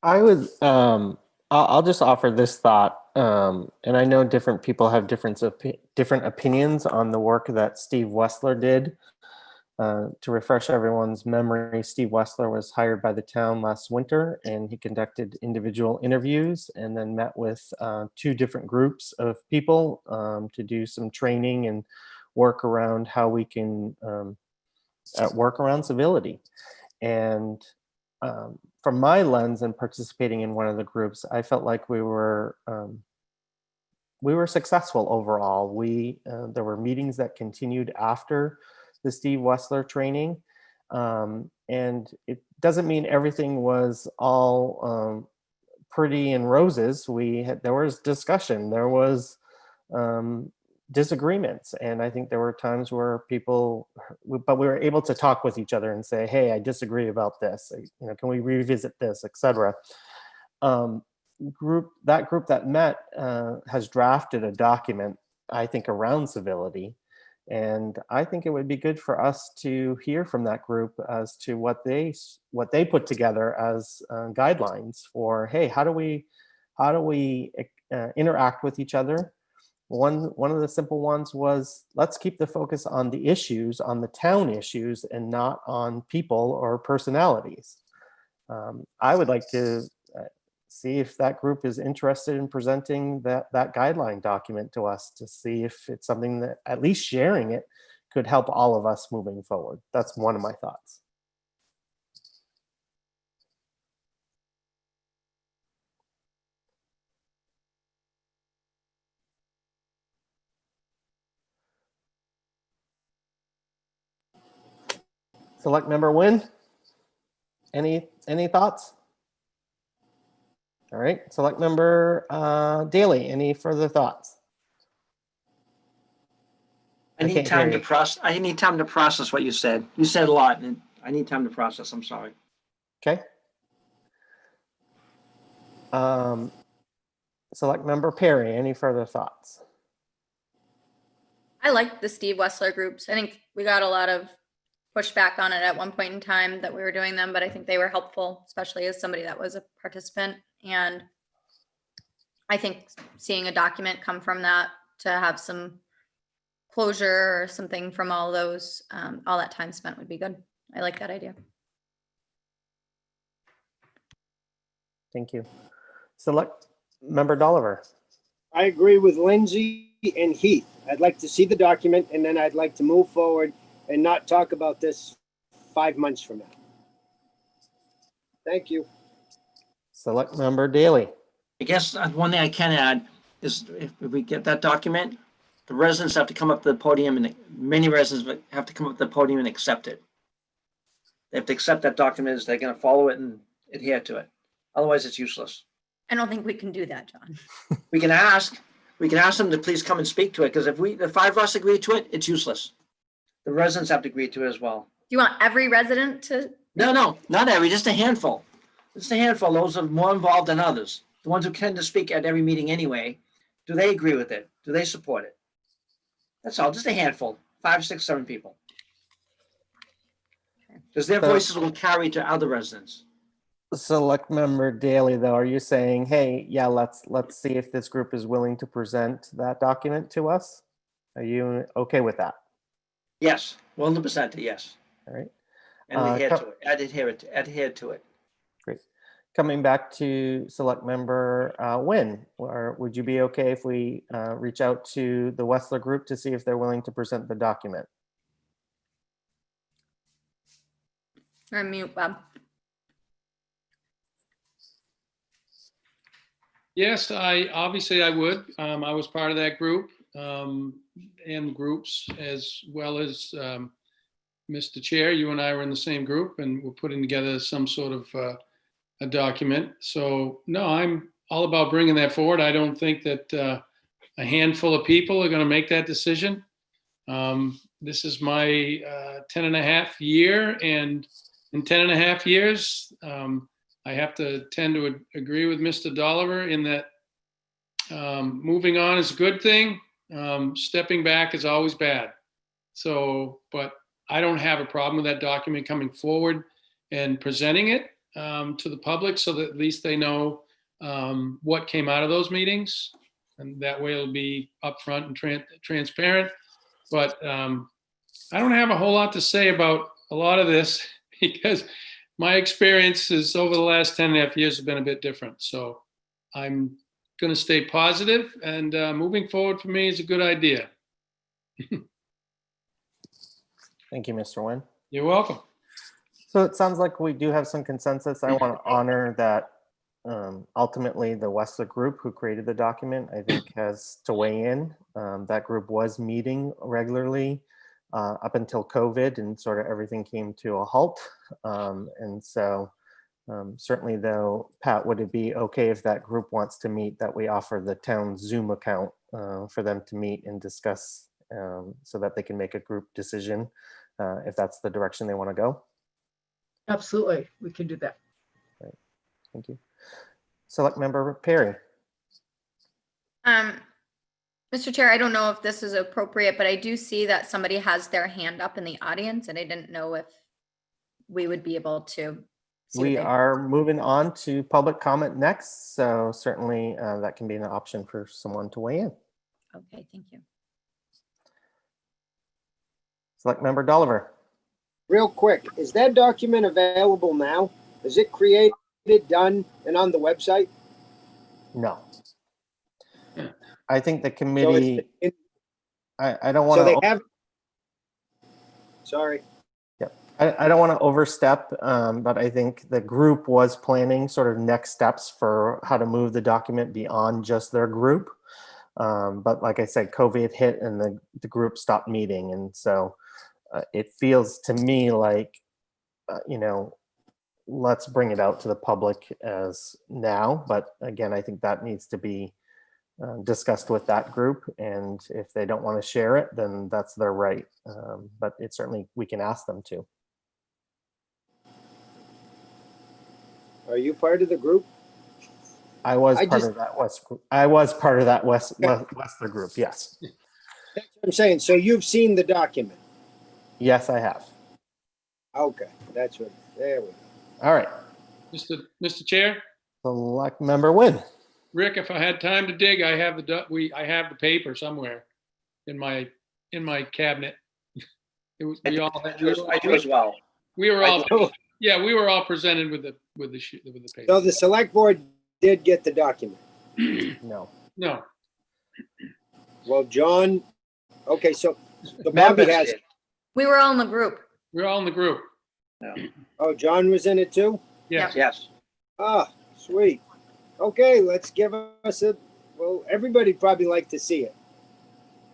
I would, I'll just offer this thought, and I know different people have different opinions on the work that Steve Wessler did. To refresh everyone's memory, Steve Wessler was hired by the town last winter, and he conducted individual interviews and then met with 2 different groups of people to do some training and work around how we can work around civility. And from my lens and participating in one of the groups, I felt like we were we were successful overall. There were meetings that continued after the Steve Wessler training. And it doesn't mean everything was all pretty and roses. There was discussion, there was disagreements, and I think there were times where but we were able to talk with each other and say, hey, I disagree about this, can we revisit this, etc. That group that met has drafted a document, I think, around civility. And I think it would be good for us to hear from that group as to what they put together as guidelines for, hey, how do we interact with each other? One of the simple ones was, let's keep the focus on the issues, on the town issues, and not on people or personalities. I would like to see if that group is interested in presenting that guideline document to us, to see if it's something that at least sharing it could help all of us moving forward. That's one of my thoughts. Select member Wynn, any thoughts? All right, select member Daly, any further thoughts? I need time to process. I need time to process what you said. You said a lot, and I need time to process. I'm sorry. Okay. Select member Perry, any further thoughts? I like the Steve Wessler groups. I think we got a lot of pushback on it at one point in time that we were doing them, but I think they were helpful, especially as somebody that was a participant. And I think seeing a document come from that to have some closure or something from all those, all that time spent would be good. I like that idea. Thank you. Select member Dolliver. I agree with Lindsay and Heath. I'd like to see the document, and then I'd like to move forward and not talk about this 5 months from now. Thank you. Select member Daly. I guess one thing I can add is if we get that document, the residents have to come up to the podium, and many residents have to come up to the podium and accept it. They have to accept that document as they're going to follow it and adhere to it. Otherwise, it's useless. I don't think we can do that, John. We can ask them to please come and speak to it, because if the 5 of us agree to it, it's useless. The residents have to agree to it as well. Do you want every resident to? No, not every, just a handful. Just a handful. Those are more involved than others. The ones who tend to speak at every meeting anyway. Do they agree with it? Do they support it? That's all, just a handful, 5, 6, 7 people. Because their voices will carry to other residents. Select member Daly, though, are you saying, hey, yeah, let's see if this group is willing to present that document to us? Are you okay with that? Yes, 100%, yes. All right. And adhere to it. Great. Coming back to select member Wynn, would you be okay if we reach out to the Wessler group to see if they're willing to present the document? Mute, Bob. Yes, I would. I was part of that group and groups, as well as Mr. Chair. You and I were in the same group, and we're putting together some sort of a document. So no, I'm all about bringing that forward. I don't think that a handful of people are going to make that decision. This is my 10 and a half year, and in 10 and a half years, I have to tend to agree with Mr. Dolliver in that moving on is a good thing. Stepping back is always bad. So, but I don't have a problem with that document coming forward and presenting it to the public, so that at least they know what came out of those meetings. And that way it'll be upfront and transparent. But I don't have a whole lot to say about a lot of this, because my experiences over the last 10 and a half years have been a bit different. So I'm going to stay positive, and moving forward for me is a good idea. Thank you, Mr. Wynn. You're welcome. So it sounds like we do have some consensus. I want to honor that ultimately the Westler group who created the document, I think, has to weigh in. That group was meeting regularly up until COVID, and sort of everything came to a halt. And so certainly though, Pat, would it be okay if that group wants to meet, that we offer the town Zoom account for them to meet and discuss so that they can make a group decision if that's the direction they want to go? Absolutely, we can do that. Right. Thank you. Select Member Perry. Mr. Chair, I don't know if this is appropriate, but I do see that somebody has their hand up in the audience, and I didn't know if we would be able to see what We they- are moving on to public comment next, so certainly that can be an option for someone to weigh in. Okay, thank you. Select Member Dolliver. Real quick, is that document available now? Is it created, done, and on the website? No. I think the So committee, it's, I don't want so they to, have, sorry. I don't want to overstep, but I think the group was planning sort of next steps for how to move the document beyond just their group. But like I said, COVID hit and the group stopped meeting. And so it feels to me like, you know, let's bring it out to the public as now. But again, I think that needs to be discussed with that group. And if they don't want to share it, then that's their right. But it certainly, we can ask them to. Are you part of the group? I was I part just- of that West group. I was part of that Westler group. Yes. That's what I'm saying. So you've seen the document? Yes, I have. Okay, that's what, there we go. All right. Mr. Chair, Select Member Wynn. Rick, if I had time to dig, I have I have the paper somewhere in my cabinet. It was, we all had, I do as well. we were all, do. yeah, we were all presented with the paper. So the select board did get the document? No. No. Well, John, okay, so the Bobby Members has, did. We were all in the group. We're all in the group. oh, John was in it too? Yes. Yes. Ah, sweet. Okay, let's give us a, well, everybody probably like to see it.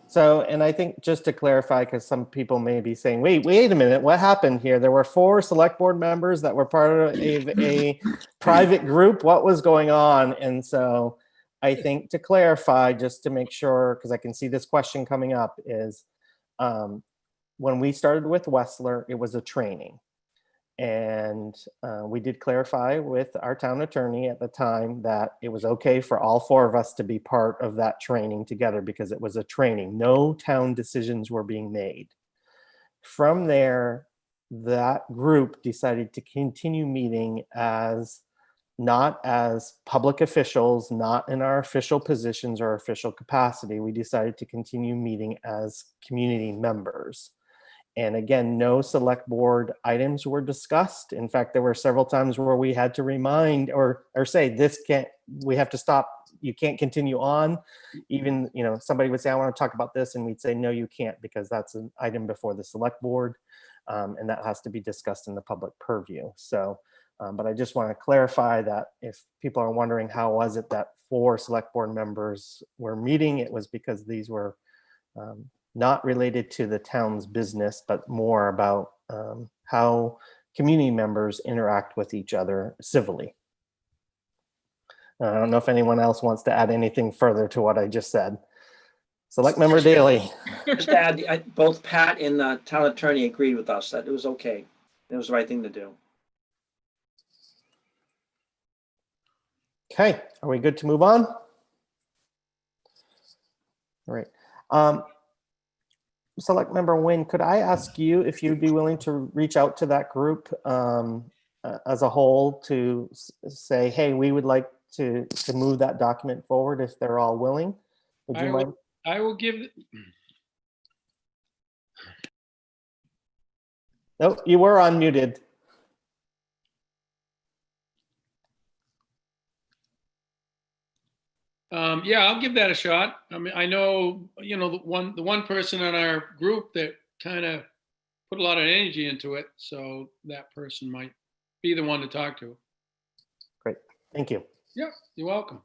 So, and I think just to clarify, because some people may be saying, wait a minute, what happened here? There were 4 select board members that were part of a private group. What was going on? And so I think to clarify, just to make sure, because I can see this question coming up, is when we started with Westler, it was a training. And we did clarify with our town attorney at the time that it was okay for all 4 of us to be part of that training together because it was a training. No town decisions were being made. From there, that group decided to continue meeting as not as public officials, not in our official positions or official capacity. We decided to continue meeting as community members. And again, no select board items were discussed. In fact, there were several times where we had to remind or say, this can't, we have to stop. You can't continue on. Even, you know, somebody would say, I want to talk about this. And we'd say, no, you can't, because that's an item before the select board. And that has to be discussed in the public purview. So, but I just want to clarify that if people are wondering how was it that 4 select board members were meeting, it was because these were not related to the town's business, but more about how community members interact with each other civilly. I don't know if anyone else wants to add anything further to what I just said. Select Member Daley. Just add, both Pat and the town attorney agreed with us that it was okay. It was the right thing to do. Okay, are we good to move on? All right. Select Member Wynn, could I ask you if you'd be willing to reach out to that group as a whole to say, hey, we would like to move that document forward if they're all willing? Would you mind? I will give. No, you were unmuted. Yeah, I'll give that a shot. I mean, I know, you know, the one person in our group that kind of put a lot of energy into it. So that person might be the one to talk to. Great, thank you. Yep, you're welcome.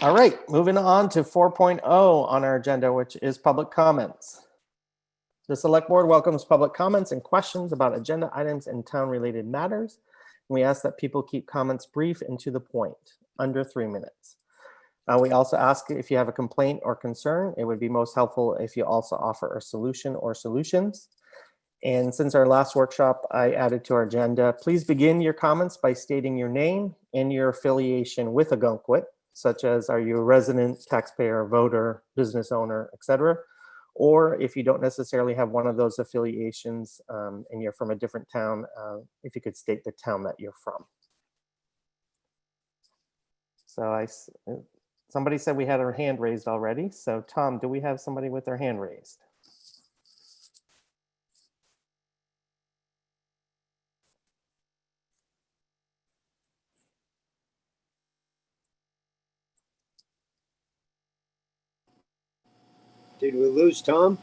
All right, moving on to 4.0 on our agenda, which is public comments. The select board welcomes public comments and questions about agenda items and town-related matters. We ask that people keep comments brief and to the point, under 3 minutes. We also ask if you have a complaint or concern, it would be most helpful if you also offer a solution or solutions. And since our last workshop, I added to our agenda, please begin your comments by stating your name and your affiliation with Ogunquit, such as are you a resident, taxpayer, voter, business owner, etc. Or if you don't necessarily have one of those affiliations and you're from a different town, if you could state the town that you're from. So somebody said we had our hand raised already. So Tom, do we have somebody with their hand raised? Did we lose Tom?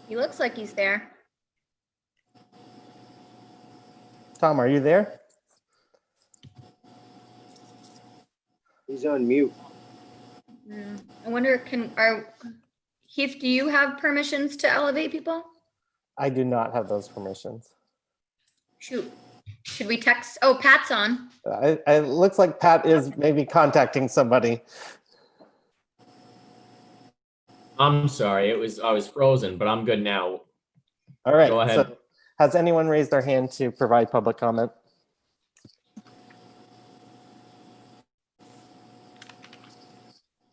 He looks like he's there. Tom, are you there? He's on mute. I wonder, Heath, do you have permissions to elevate people? I do not have those permissions. Shoot. Should we text? Oh, Pat's on. It looks like Pat is maybe contacting somebody. I'm sorry, I was frozen, but I'm good now. All right. Go ahead. So has anyone raised their hand to provide public comment?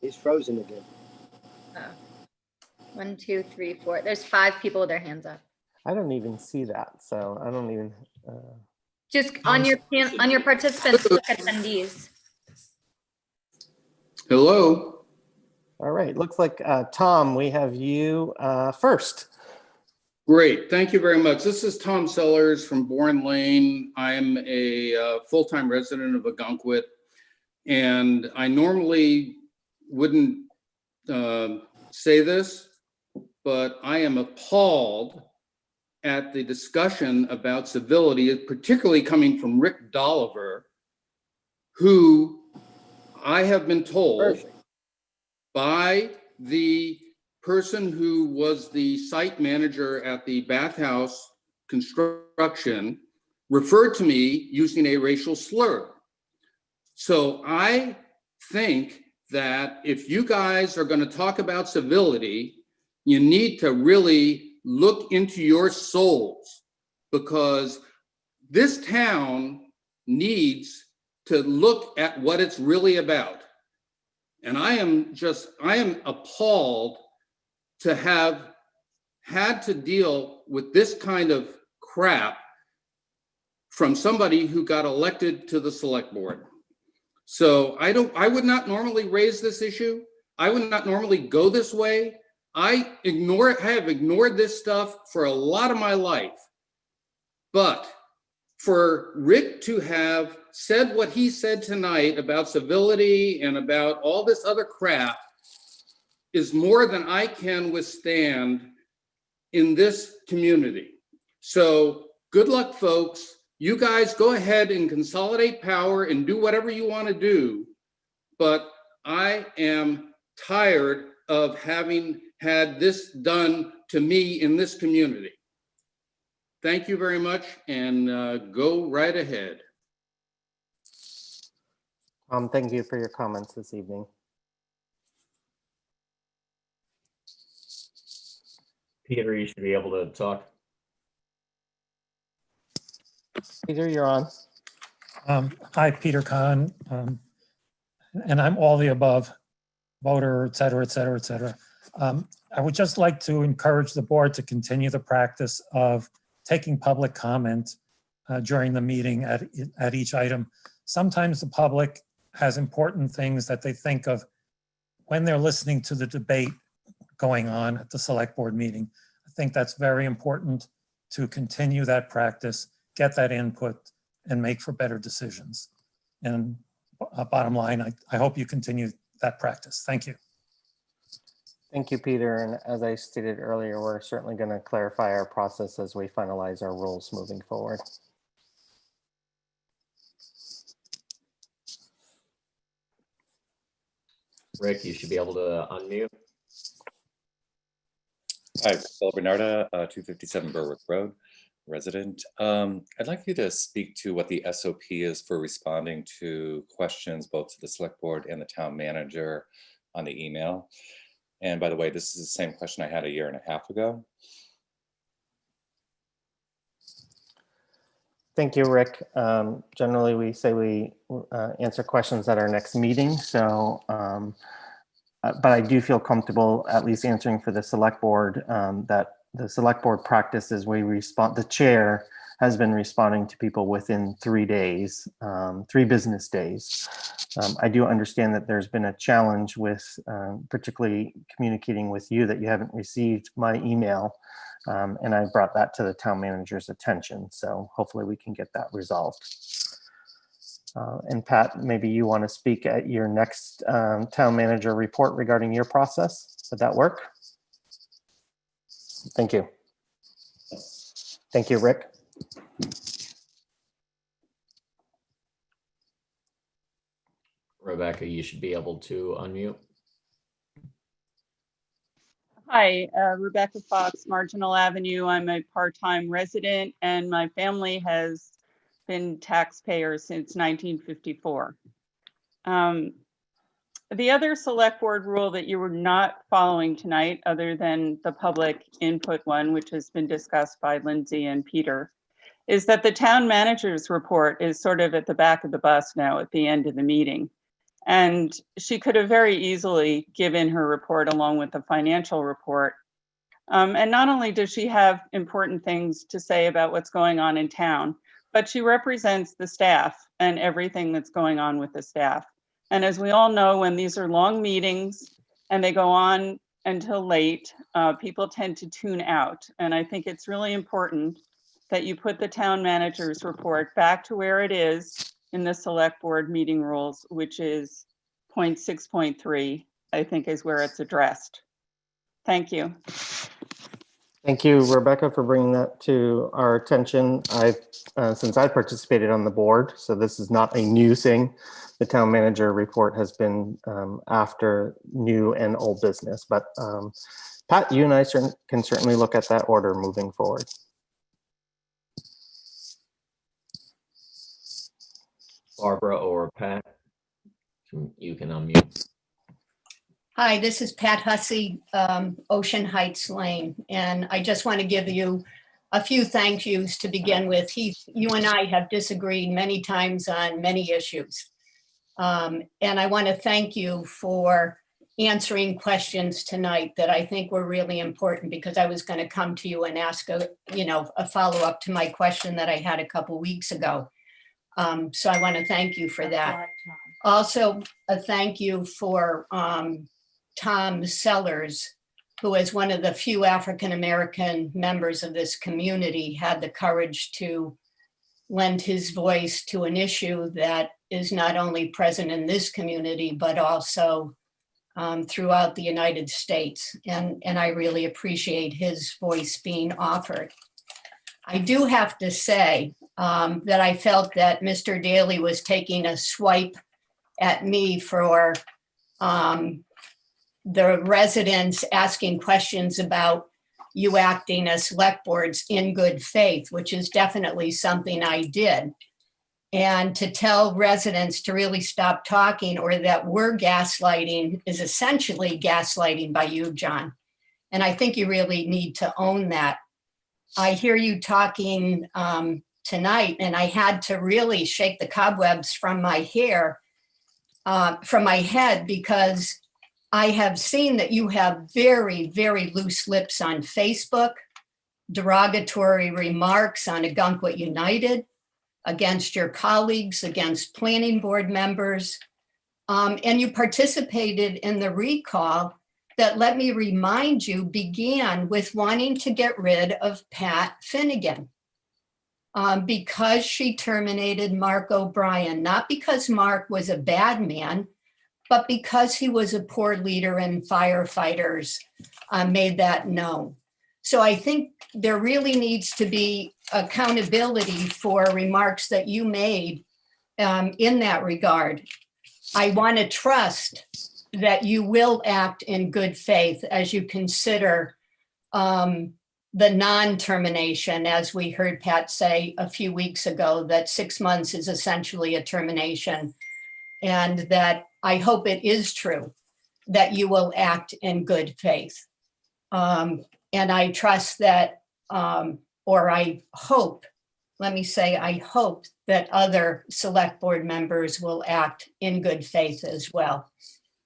He's frozen again. Oh. 1, 2, 3, 4. There's 5 people with their hands up. I don't even see that, so I don't even. Just on your participants, look at attendees. Hello. All right. Looks like Tom, we have you first. Great. Thank you very much. This is Tom Sellers from Bourne Lane. I'm a full-time resident of Ogunquit, and I normally wouldn't say this, but I am appalled at the discussion about civility, particularly coming from Rick Dolliver, who I have been told by the person who was the site manager at the bathhouse construction referred to me using a racial slur. So I think that if you guys are going to talk about civility, you need to really look into your souls, because this town needs to look at what it's really about. And I am appalled to have had to deal with this kind of crap from somebody who got elected to the select board. So I would not normally raise this issue. I would not normally go this way. I have ignored this stuff for a lot of my life. But for Rick to have said what he said tonight about civility and about all this other crap is more than I can withstand in this community. So good luck, folks. You guys go ahead and consolidate power and do whatever you want to do. But I am tired of having had this done to me in this community. Thank you very much, and go right ahead. Thank you for your comments this evening. Peter, you should be able to talk. Peter, you're on. Hi, Peter Kahn, and I'm all the above, voter, et cetera, et cetera, et cetera. I would just like to encourage the board to continue the practice of taking public comment during the meeting at each item. Sometimes the public has important things that they think of when they're listening to the debate going on at the select board meeting. I think that's very important to continue that practice, get that input, and make for better decisions. And bottom line, I hope you continue that practice. Thank you. Thank you, Peter. And as I stated earlier, we're certainly going to clarify our process as we finalize our rules moving forward. Rick, you should be able to unmute. Hi, Bill Bernarda, 257 Berwick Road, resident. I'd like you to speak to what the SOP is for responding to questions both to the select board and the town manager on the email. And by the way, this is the same question I had a year and a half ago. Thank you, Rick. Generally, we say we answer questions at our next meeting. So, but I do feel comfortable at least answering for the select board that the select board practice is we respond, the chair has been responding to people within 3 days, 3 business days. I do understand that there's been a challenge with particularly communicating with you that you haven't received my email. And I brought that to the town manager's attention. So hopefully we can get that resolved. And Pat, maybe you want to speak at your next town manager report regarding your process. Would that work? Thank you. Thank you, Rick. Rebecca, you should be able to unmute. Hi, Rebecca Fox, Marginal Avenue. I'm a part-time resident and my family has been taxpayers since 1954. The other select board rule that you were not following tonight, other than the public input one, which has been discussed by Lindsay and Peter, is that the town manager's report is sort of at the back of the bus now at the end of the meeting. And she could have very easily given her report along with the financial report. And not only does she have important things to say about what's going on in town, but she represents the staff and everything that's going on with the staff. And as we all know, when these are long meetings and they go on until late, people tend to tune out. And I think it's really important that you put the town manager's report back to where it is in the select board meeting rules, which is 0.6.3, I think is where it's addressed. Thank you. Thank you, Rebecca, for bringing that to our attention. Since I participated on the board, so this is not a new thing. The town manager report has been after new and old business, but Pat, you and I can certainly look at that order moving forward. Barbara or Pat, you can unmute. Hi, this is Pat Hussey, Ocean Heights Lane, and I just want to give you a few thank yous to begin with. You and I have disagreed many times on many issues, and I want to thank you for answering questions tonight that I think were really important, because I was going to come to you and ask a follow-up to my question that I had a couple weeks ago. So I want to thank you for that. Also, a thank you for Tom Sellers, who is one of the few African-American members of this community, had the courage to lend his voice to an issue that is not only present in this community, but also throughout the United States. And I really appreciate his voice being offered. I do have to say that I felt that Mr. Daly was taking a swipe at me for the residents asking questions about you acting as select boards in good faith, which is definitely something I did. And to tell residents to really stop talking, or that we're gaslighting, is essentially gaslighting by you, John. And I think you really need to own that. I hear you talking tonight, and I had to really shake the cobwebs from my hair, from my head, because I have seen that you have very, very loose lips on Facebook, derogatory remarks on Ogunquit United, against your colleagues, against planning board members, and you participated in the recall that, let me remind you, began with wanting to get rid of Pat Finnegan because she terminated Mark O'Brien, not because Mark was a bad man, but because he was a poor leader and firefighters made that known. So I think there really needs to be accountability for remarks that you made in that regard. I want to trust that you will act in good faith as you consider the non-termination, as we heard Pat say a few weeks ago, that 6 months is essentially a termination. And that I hope it is true that you will act in good faith. And I trust that, or I hope, let me say, I hope that other select board members will act in good faith as well.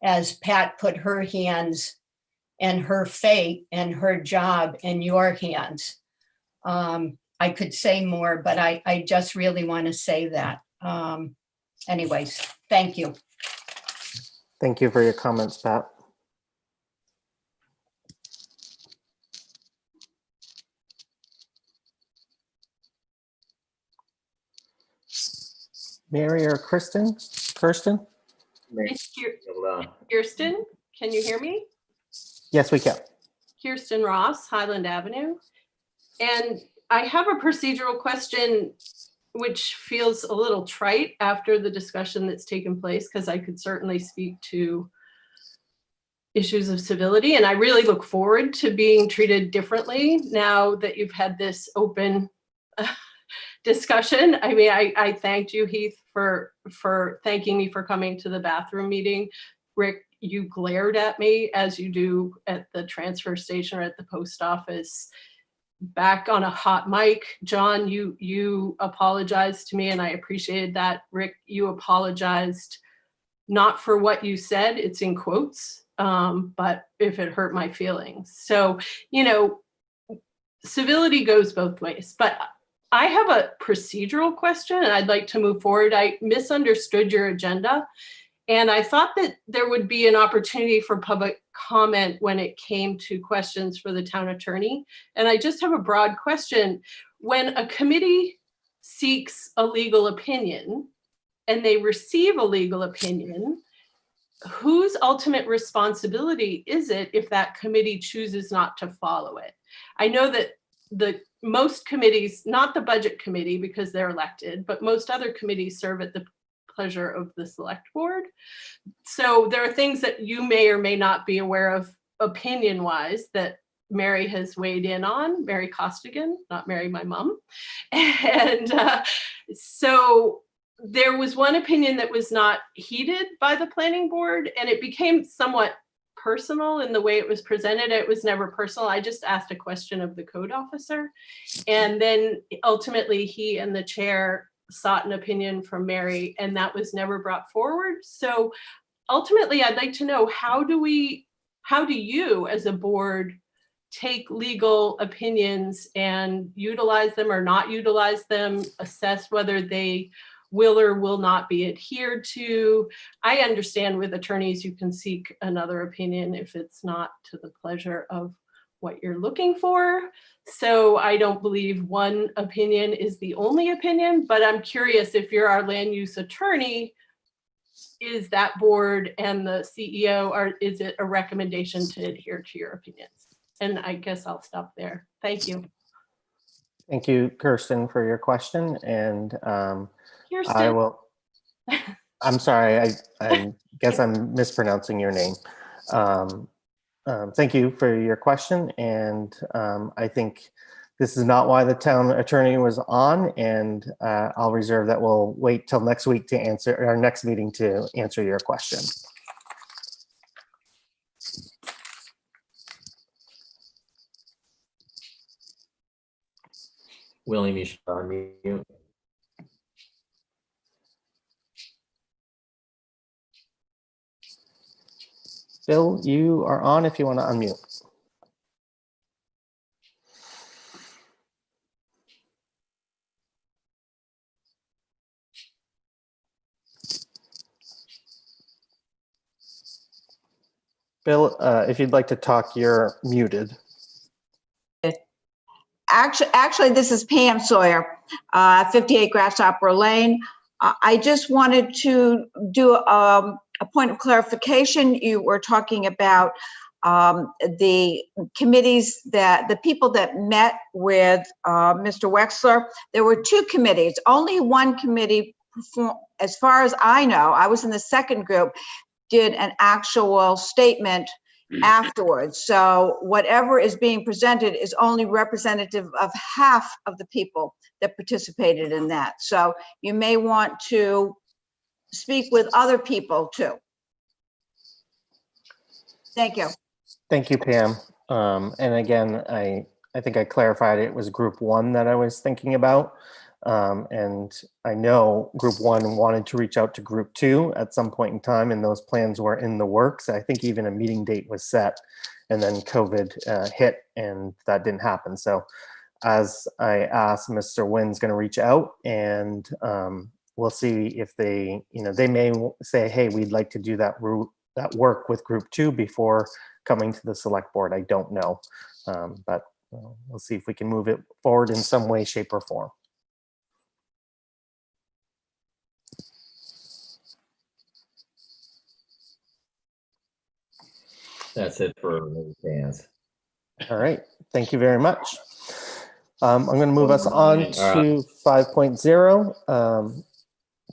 As Pat put her hands and her fate and her job in your hands. I could say more, but I just really want to say that. Anyways, thank you. Thank you for your comments, Pat. Mary or Kirsten? Kirsten? Kirsten, can you hear me? Yes, we can. Kirsten Ross, Highland Avenue. And I have a procedural question which feels a little trite after the discussion that's taken place, because I could certainly speak to issues of civility. And I really look forward to being treated differently now that you've had this open discussion. I mean, I thanked you, Heath, for thanking me for coming to the bathroom meeting. Rick, you glared at me as you do at the transfer station or at the post office back on a hot mic. John, you apologized to me and I appreciated that. Rick, you apologized not for what you said, it's in quotes, but if it hurt my feelings. So, you know, civility goes both ways, but I have a procedural question and I'd like to move forward. I misunderstood your agenda. And I thought that there would be an opportunity for public comment when it came to questions for the town attorney. And I just have a broad question. When a committee seeks a legal opinion and they receive a legal opinion, whose ultimate responsibility is it if that committee chooses not to follow it? I know that most committees, not the budget committee because they're elected, but most other committees serve at the pleasure of the select board. So there are things that you may or may not be aware of opinion wise that Mary has weighed in on, Mary Costigan, not Mary, my mom. And so there was one opinion that was not heeded by the planning board and it became somewhat personal in the way it was presented. It was never personal. I just asked a question of the code officer. And then ultimately he and the chair sought an opinion from Mary and that was never brought forward. So ultimately I'd like to know, how do you as a board take legal opinions and utilize them or not utilize them, assess whether they will or will not be adhered to? I understand with attorneys, you can seek another opinion if it's not to the pleasure of what you're looking for. So I don't believe one opinion is the only opinion, but I'm curious if you're our land use attorney, is that board and the CEO, is it a recommendation to adhere to your opinions? And I guess I'll stop there. Thank you. Thank you, Kirsten, for your question. And Kirsten. I will, I'm sorry, I guess I'm mispronouncing your name. Thank you for your question. And I think this is not why the town attorney was on, and I'll reserve that. We'll wait till next week to answer, our next meeting to answer your question. William, you should unmute. Bill, you are on if you want to unmute. Bill, if you'd like to talk, you're muted. Actually, this is Pam Sawyer, 58 Grasshopper Lane. I just wanted to do a point of clarification. You were talking about the committees the people that met with Mr. Wexler. There were two committees. Only one committee, as far as I know, I was in the second group, did an actual statement afterwards. So whatever is being presented is only representative of half of the people that participated in that. So you may want to speak with other people too. Thank you. Thank you, Pam. And again, I think I clarified it was group one that I was thinking about. And I know group one wanted to reach out to group two at some point in time, and those plans were in the works. I think even a meeting date was set, and then COVID hit and that didn't happen. So as I asked, Mr. Wynn's going to reach out, and we'll see if they, they may say, hey, we'd like to do that work with group two before coming to the select board. I don't know, but we'll see if we can move it forward in some way, shape, or form. That's it for fans. All right, thank you very much. I'm going to move us on to 5.0.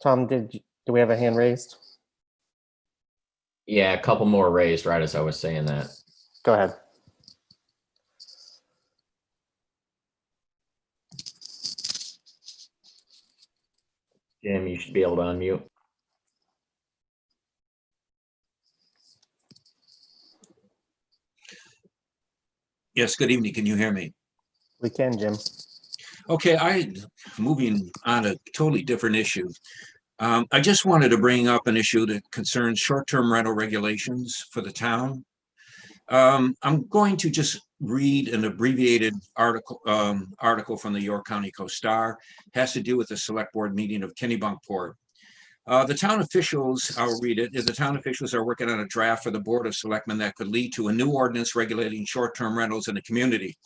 Tom, do we have a hand raised? Yeah, a couple more raised right as I was saying that. Go ahead. Jim, you should be able to unmute. Yes, good evening. Can you hear me? We can, Jim. Okay, moving on a totally different issue. I just wanted to bring up an issue that concerns short-term rental regulations for the town. I'm going to just read an abbreviated article from the York County Co-Star. It has to do with the select board meeting of Kennebunkport. The town officials, I'll read it, the town officials are working on a draft for the Board of Selectmen that could lead to a new ordinance regulating short-term rentals in the community.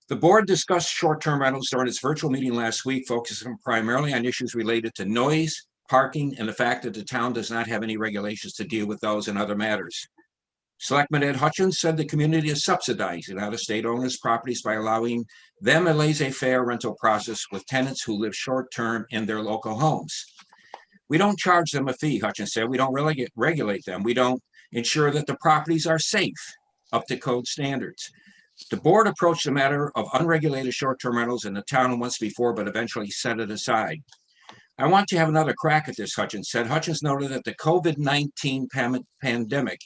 The board discussed short-term rentals during its virtual meeting last week, focusing primarily on issues related to noise, parking, and the fact that the town does not have any regulations to deal with those and other matters. Selectman Ed Hutchins said the community is subsidizing out-of-state owners' properties by allowing them a laissez-faire rental process with tenants who live short-term in their local homes. We don't charge them a fee, Hutchins said. We don't really regulate them. We don't ensure that the properties are safe, up to code standards. The board approached the matter of unregulated short-term rentals in the town once before, but eventually set it aside. I want to have another crack at this, Hutchins said. Hutchins noted that the COVID-19 pandemic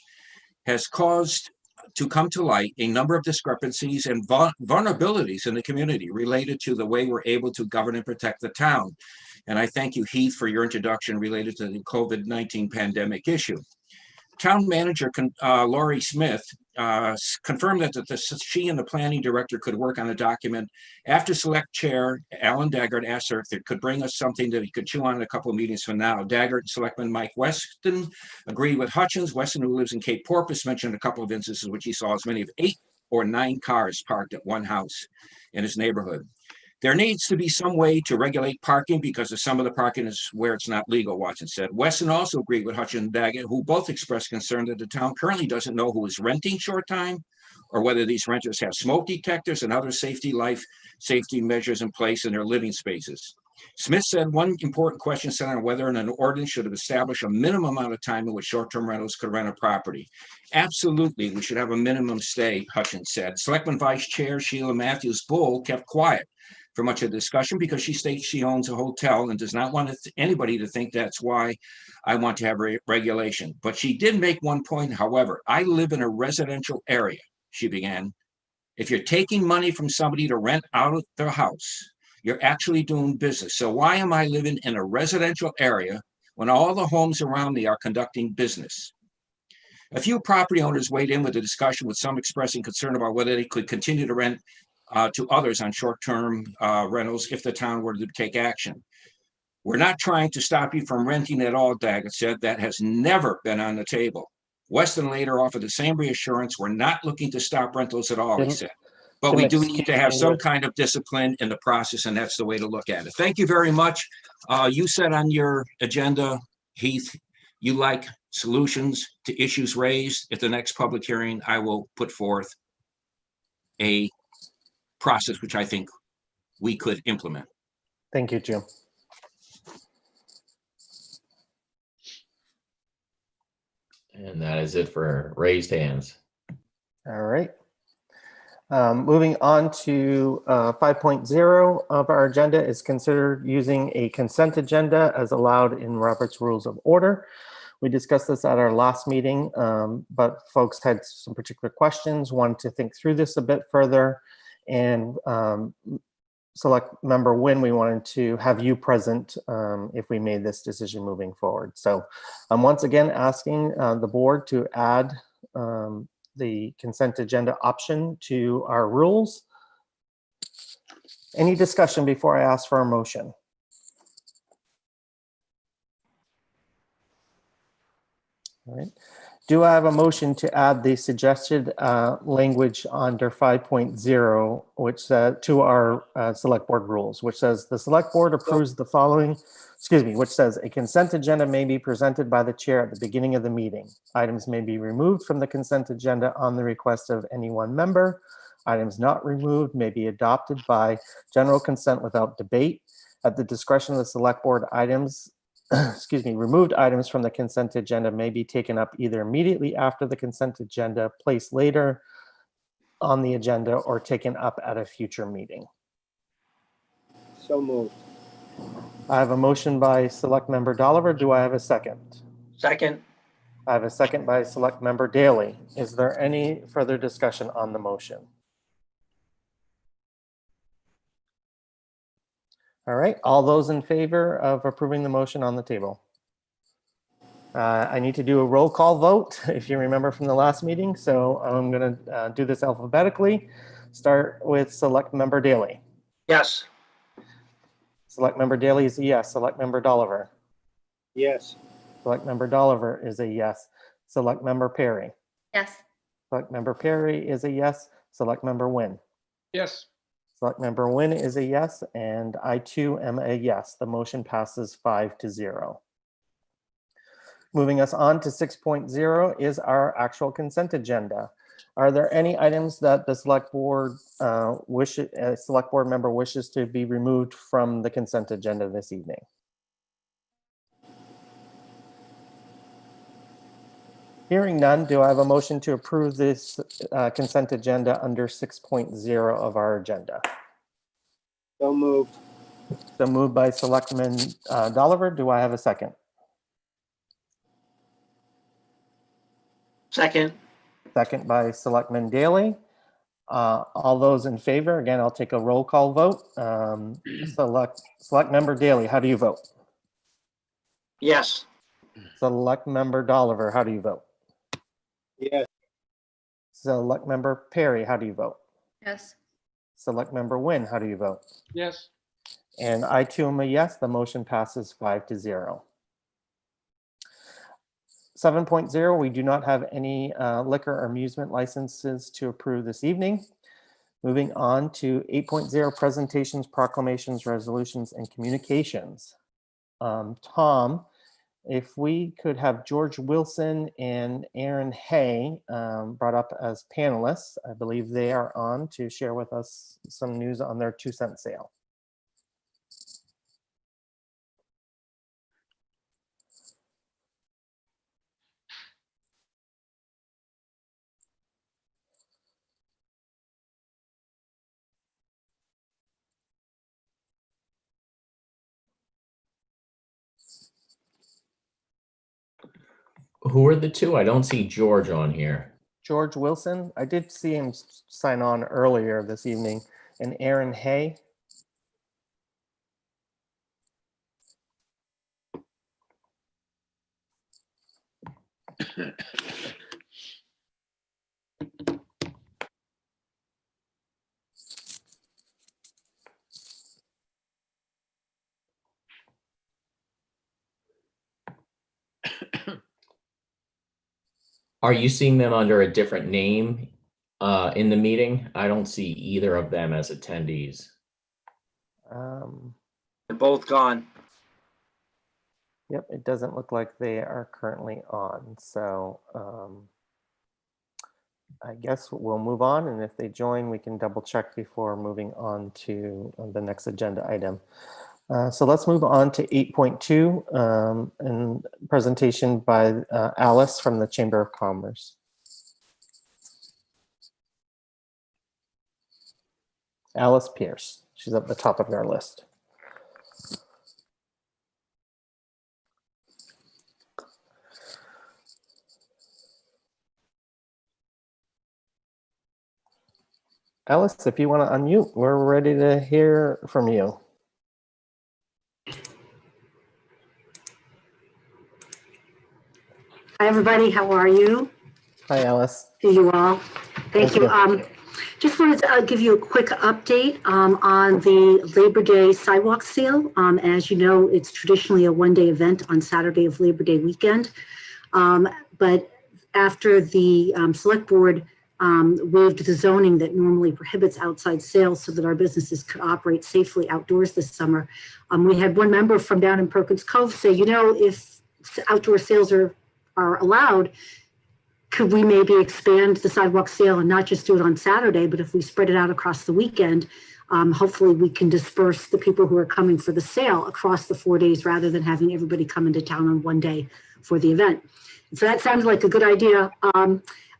has caused to come to light a number of discrepancies and vulnerabilities in the community related to the way we're able to govern and protect the town. And I thank you, Heath, for your introduction related to the COVID-19 pandemic issue. Town manager Laurie Smith confirmed that she and the planning director could work on a document after select chair Alan Daggett asked her if it could bring us something that he could chew on in a couple of meetings from now. Daggett and Selectman Mike Weston agreed with Hutchins. Weston, who lives in Cape Porpoise, mentioned a couple of instances which he saw as many as 8 or 9 cars parked at one house in his neighborhood. There needs to be some way to regulate parking because of some of the parking is where it's not legal, Watson said. Weston also agreed with Hutchins and Daggett, who both expressed concern that the town currently doesn't know who is renting short time or whether these renters have smoke detectors and other safety measures in place in their living spaces. Smith said one important question centered on whether an ordinance should have established a minimum amount of time in which short-term rentals could rent a property. Absolutely, we should have a minimum stay, Hutchins said. Selectman Vice Chair Sheila Matthews-Bull kept quiet for much of the discussion because she states she owns a hotel and does not want anybody to think that's why I want to have regulation. But she did make one point, however. I live in a residential area, she began. If you're taking money from somebody to rent out of their house, you're actually doing business. So why am I living in a residential area when all the homes around me are conducting business? A few property owners weighed in with the discussion, with some expressing concern about whether they could continue to rent to others on short-term rentals if the town were to take action. We're not trying to stop you from renting at all, Daggett said. That has never been on the table. Weston later offered the same reassurance. We're not looking to stop rentals at all, he said. But we do need to have some kind of discipline in the process, and that's the way to look at it. Thank you very much. You said on your agenda, Heath, you like solutions to issues raised. At the next public hearing, I will put forth a process which I think we could implement. Thank you, Jim. that is it for raised hands. All right. Moving on to 5.0 of our agenda is considered using a consent agenda as allowed in Robert's Rules of Order. We discussed this at our last meeting, but folks had some particular questions, wanted to think through this a bit further, and Select Member Wynn, we wanted to have you present if we made this decision moving forward. So I'm once again asking the board to add the consent agenda option to our rules. Any discussion before I ask for a motion? All right. Do I have a motion to add the suggested language under 5.0, which to our select board rules, which says the select board approves the following, which says a consent agenda may be presented by the chair at the beginning of the meeting. Items may be removed from the consent agenda on the request of any one member. Items not removed may be adopted by general consent without debate. At the discretion of the select board, items removed items from the consent agenda may be taken up either immediately after the consent agenda, placed later on the agenda, or taken up at a future meeting. So moved. I have a motion by Select Member Dolliver. Do I have a second? Second. I have a second by Select Member Daley. Is there any further discussion on the motion? All right, all those in favor of approving the motion on the table? I need to do a roll call vote, if you remember from the last meeting. So I'm going to do this alphabetically. Start with Select Member Daley. Yes. Select Member Daley is a yes. Select Member Dolliver. Yes. Select Member Dolliver is a yes. Select Member Perry. Yes. Select Member Perry is a yes. Select Member Wynn. Yes. Select Member Wynn is a yes, and I too am a yes. The motion passes 5-0. Moving us on to 6.0 is our actual consent agenda. Are there any items that the select board select board member wishes to be removed from the consent agenda this evening? Hearing none, do I have a motion to approve this consent agenda under 6.0 of our agenda? So moved. So moved by Selectman Dolliver. Do I have a second? Second. Second by Selectman Daley. All those in favor, again, I'll take a roll call vote. Select Member Daley, how do you vote? Yes. Select Member Dolliver, how do you vote? Yes. Select Member Perry, how do you vote? Yes. Select Member Wynn, how do you vote? Yes. And I too am a yes. The motion passes 5-0. 7.0, we do not have any liquor or amusement licenses to approve this evening. Moving on to 8.0, presentations, proclamations, resolutions, and communications. Tom, if we could have George Wilson and Aaron Hay brought up as panelists. I believe they are on to share with us some news on their 2-cent sale. Who are the two? I don't see George on here. George Wilson, I did see him sign on earlier this evening, and Aaron Hay. Are you seeing them under a different name in the meeting? I don't see either of them as attendees. They're both gone. Yep, it doesn't look like they are currently on. So I guess we'll move on. And if they join, we can double check before moving on to the next agenda item. So let's move on to 8.2 and presentation by Alice from the Chamber of Commerce. Alice Pierce. She's at the top of our list. Alice, if you want to unmute, we're ready to hear from you. Hi, everybody. How are you? Hi, Alice. See you all. Thank you. you. Just wanted to give you a quick update on the Labor Day sidewalk sale. As you know, it's traditionally a one-day event on Saturday of Labor Day weekend. But after the select board waived the zoning that normally prohibits outside sales so that our businesses could operate safely outdoors this summer, we had one member from down in Perkins Cove say, you know, if outdoor sales are allowed, could we maybe expand the sidewalk sale and not just do it on Saturday, but if we spread it out across the weekend, hopefully we can disperse the people who are coming for the sale across the 4 days rather than having everybody come into town on one day for the event. So that sounds like a good idea.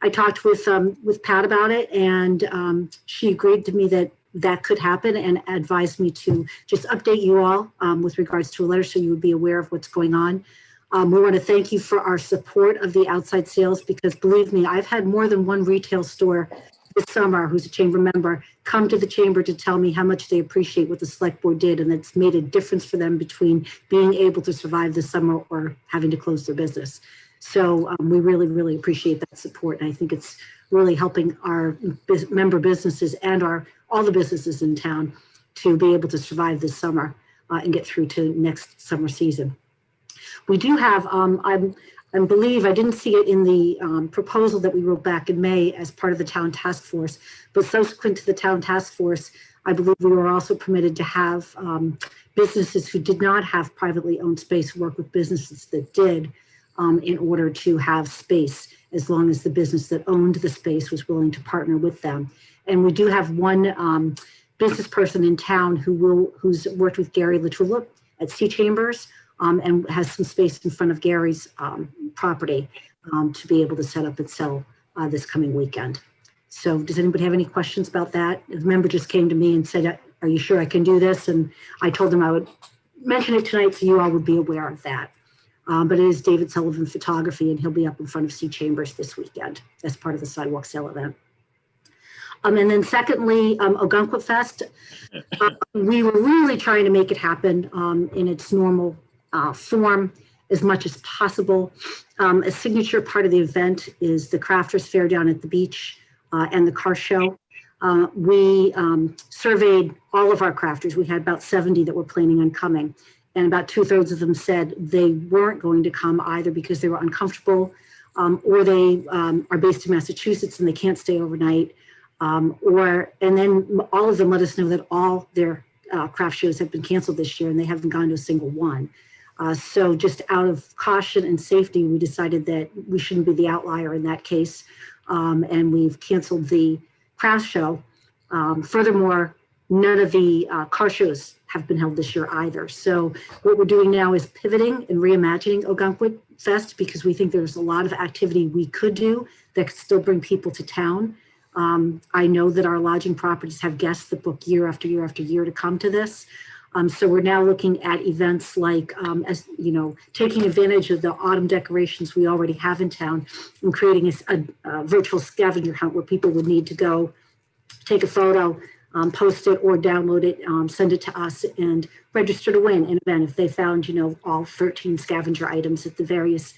I talked with Pat about it, and she agreed to me that that could happen and advised me to just update you all with regards to a letter so you would be aware of what's going on. We want to thank you for our support of the outside sales because believe me, I've had more than one retail store this summer who's a chamber member come to the chamber to tell me how much they appreciate what the select board did and it's made a difference for them between being able to survive the summer or having to close their business. So we really, really appreciate that support. And I think it's really helping our member businesses and all the businesses in town to be able to survive this summer and get through to next summer season. We do have, I believe, I didn't see it in the proposal that we wrote back in May as part of the town task force, but subsequent to the town task force, I believe we were also permitted to have businesses who did not have privately owned space work with businesses that did in order to have space, as long as the business that owned the space was willing to partner with them. And we do have one business person in town who's worked with Gary LaTulip at Sea Chambers, and has some space in front of Gary's property to be able to set up and sell this coming weekend. So does anybody have any questions about that? The member just came to me and said, are you sure I can do this? And I told him I would mention it tonight so you all would be aware of that. But it is David Sullivan Photography, and he'll be up in front of Sea Chambers this weekend as part of the sidewalk sale event. And then secondly, Ogunquit Fest. We were really trying to make it happen in its normal form as much as possible. A signature part of the event is the Crafters Fair down at the beach and the car show. We surveyed all of our crafters. We had about 70 that were planning on coming, and about 2/3 of them said they weren't going to come either because they were uncomfortable or they are based in Massachusetts and they can't stay overnight. And then all of them let us know that all their craft shows have been canceled this year and they haven't gone to a single one. So just out of caution and safety, we decided that we shouldn't be the outlier in that case. And we've canceled the craft show. Furthermore, none of the car shows have been held this year either. So what we're doing now is pivoting and reimagining Ogunquit Fest because we think there's a lot of activity we could do that could still bring people to town. I know that our lodging properties have guests that book year after year after year to come to this. So we're now looking at events like, as you know, taking advantage of the autumn decorations we already have in town and creating a virtual scavenger hunt where people would need to go take a photo, post it or download it, send it to us and register to win an event if they found, you know, all 13 scavenger items at the various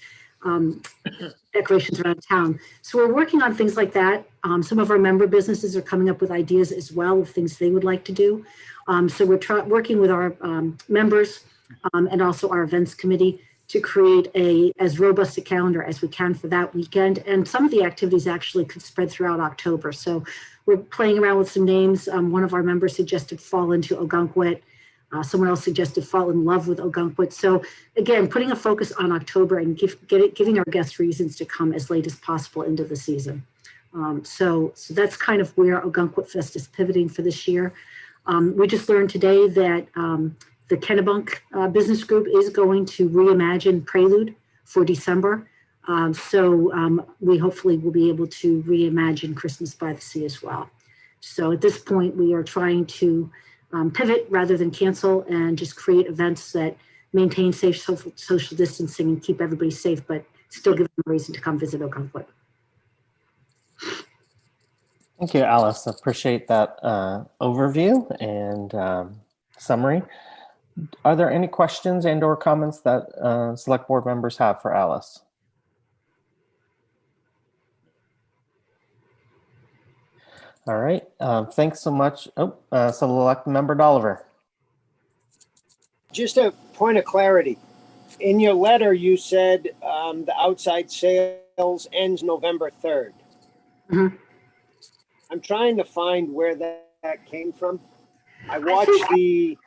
decorations around town. So we're working on things like that. Some of our member businesses are coming up with ideas as well of things they would like to do. So we're working with our members and also our events committee to create as robust a calendar as we can for that weekend. And some of the activities actually could spread throughout October. So we're playing around with some names. One of our members suggested Fall into Ogunquit. Someone else suggested Fall in Love with Ogunquit. So again, putting a focus on October and giving our guests reasons to come as late as possible into the season. So that's kind of where Ogunquit Fest is pivoting for this year. We just learned today that the Kennebunk Business Group is going to reimagine Prelude for December. We hopefully will be able to reimagine Christmas by the Sea as well. So at this point, we are trying to pivot rather than cancel and just create events that maintain safe social distancing and keep everybody safe, but still give them a reason to come visit Ogunquit. Thank you, Alice. Appreciate that overview and summary. Are there any questions and or comments that select board members have for Alice? All right, thanks so much. Select member Dolliver. Just a point of clarity. In your letter, you said the outside sales ends November 3rd. Mm-hmm. I'm trying to find where that came from. I watched the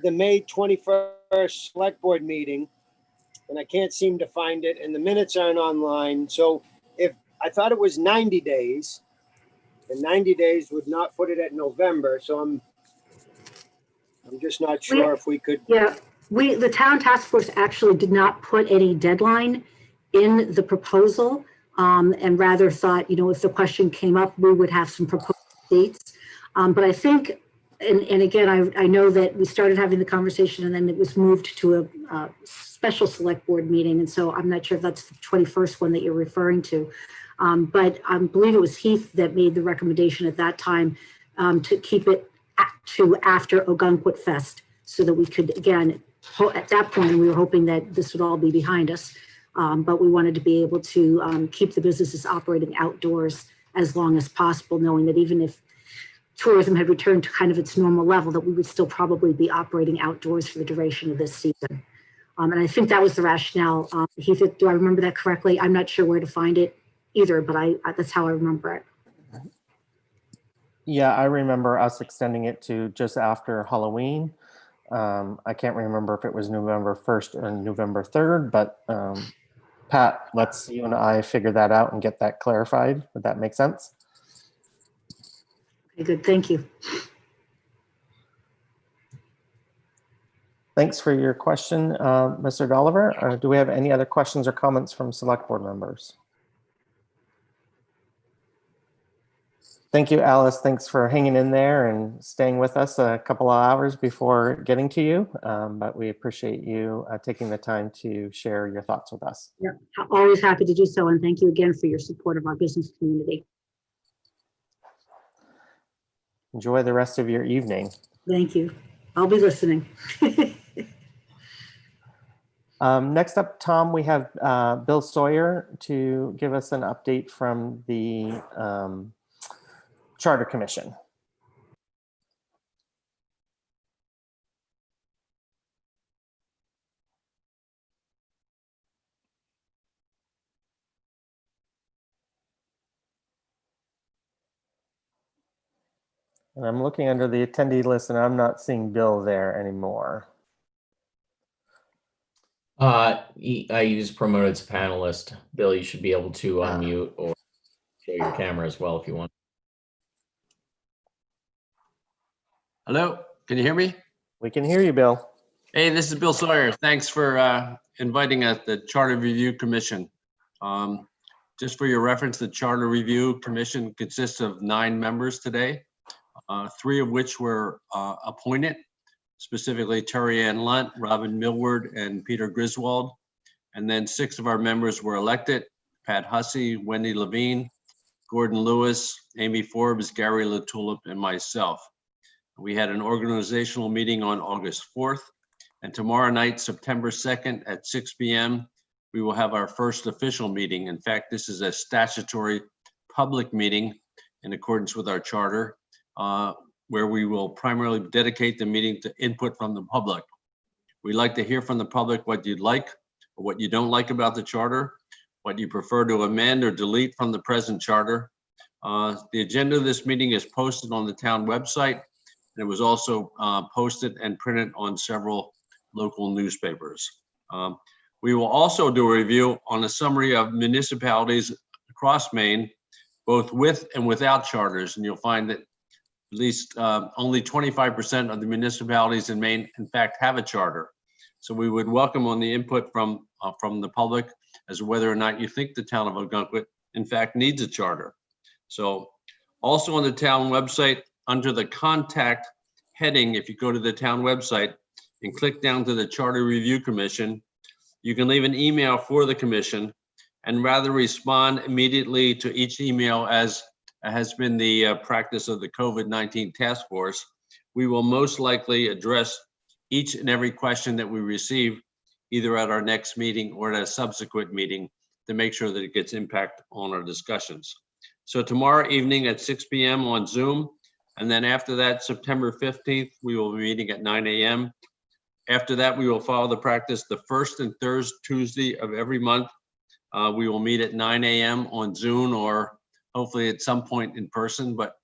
May 21st select board meeting, and I can't seem to find it, and the minutes aren't online. So if I thought it was 90 days, and 90 days would not put it at November. So I'm just not sure if we could. Yeah, the town task force actually did not put any deadline in the proposal, and rather thought, if the question came up, we would have some proposed dates. But I think, and again, I know that we started having the conversation and then it was moved to a special select board meeting. And so I'm not sure if that's the 21st one that you're referring to. But I believe it was Heath that made the recommendation at that time to keep it to after Ogunquit Fest, so that we could, again, at that point, we were hoping that this would all be behind us. But we wanted to be able to keep the businesses operating outdoors as long as possible, knowing that even if tourism had returned to kind of its normal level, that we would still probably be operating outdoors for the duration of this season. And I think that was the rationale. Heath, do I remember that correctly? I'm not sure where to find it either, but that's how I remember it. Yeah, I remember us extending it to just after Halloween. I can't remember if it was November 1st or November 3rd, but Pat, let's you and I figure that out and get that clarified. Would that make sense? Okay, good, thank you. Thanks for your question, Mr. Dolliver. Do we have any other questions or comments from select board members? Thank you, Alice. Thanks for hanging in there and staying with us a couple of hours before getting to you. But we appreciate you taking the time to share your thoughts with us. Yeah, always happy to do so. And thank you again for your support of our business community. Enjoy the rest of your evening. Thank you. I'll be listening. Next up, Tom, we have Bill Sawyer to give us an update from the Charter Commission. And I'm looking under the attendee list and I'm not seeing Bill there anymore. I use promoted as a panelist. Bill, you should be able to unmute or show your camera as well if you want. Hello, can you hear me? We can hear you, Bill. Hey, this is Bill Sawyer. Thanks for inviting us, the Charter Review Commission. Just for your reference, the Charter Review Commission consists of 9 members today, 3 of which were appointed, specifically Terry Ann Lunt, Robin Millward, and Peter Griswold. And then 6 of our members were elected: Pat Hussey, Wendy Levine, Gordon Lewis, Amy Forbes, Gary LaTulip, and myself. We had an organizational meeting on August 4th, and tomorrow night, September 2nd at 6 p.m., we will have our first official meeting. In fact, this is a statutory public meeting in accordance with our charter, where we will primarily dedicate the meeting to input from the public. We'd like to hear from the public what you'd like or what you don't like about the charter, what you prefer to amend or delete from the present charter. The agenda of this meeting is posted on the town website. And it was also posted and printed on several local newspapers. We will also do a review on a summary of municipalities across Maine, both with and without charters. And you'll find that at least only 25% of the municipalities in Maine, in fact, have a charter. So we would welcome on the input from the public as to whether or not you think the town of Ogunquit, in fact, needs a charter. So also on the town website, under the contact heading, if you go to the town website and click down to the Charter Review Commission, you can leave an email for the commission and rather respond immediately to each email as has been the practice of the COVID-19 task force. We will most likely address each and every question that we receive either at our next meeting or at a subsequent meeting to make sure that it gets impact on our discussions. So tomorrow evening at 6 p.m. on Zoom, and then after that, September 15th, we will be meeting at 9 a.m. After that, we will follow the practice the first and third Tuesday of every month. We will meet at 9 a.m. on Zoom or hopefully at some point in person. But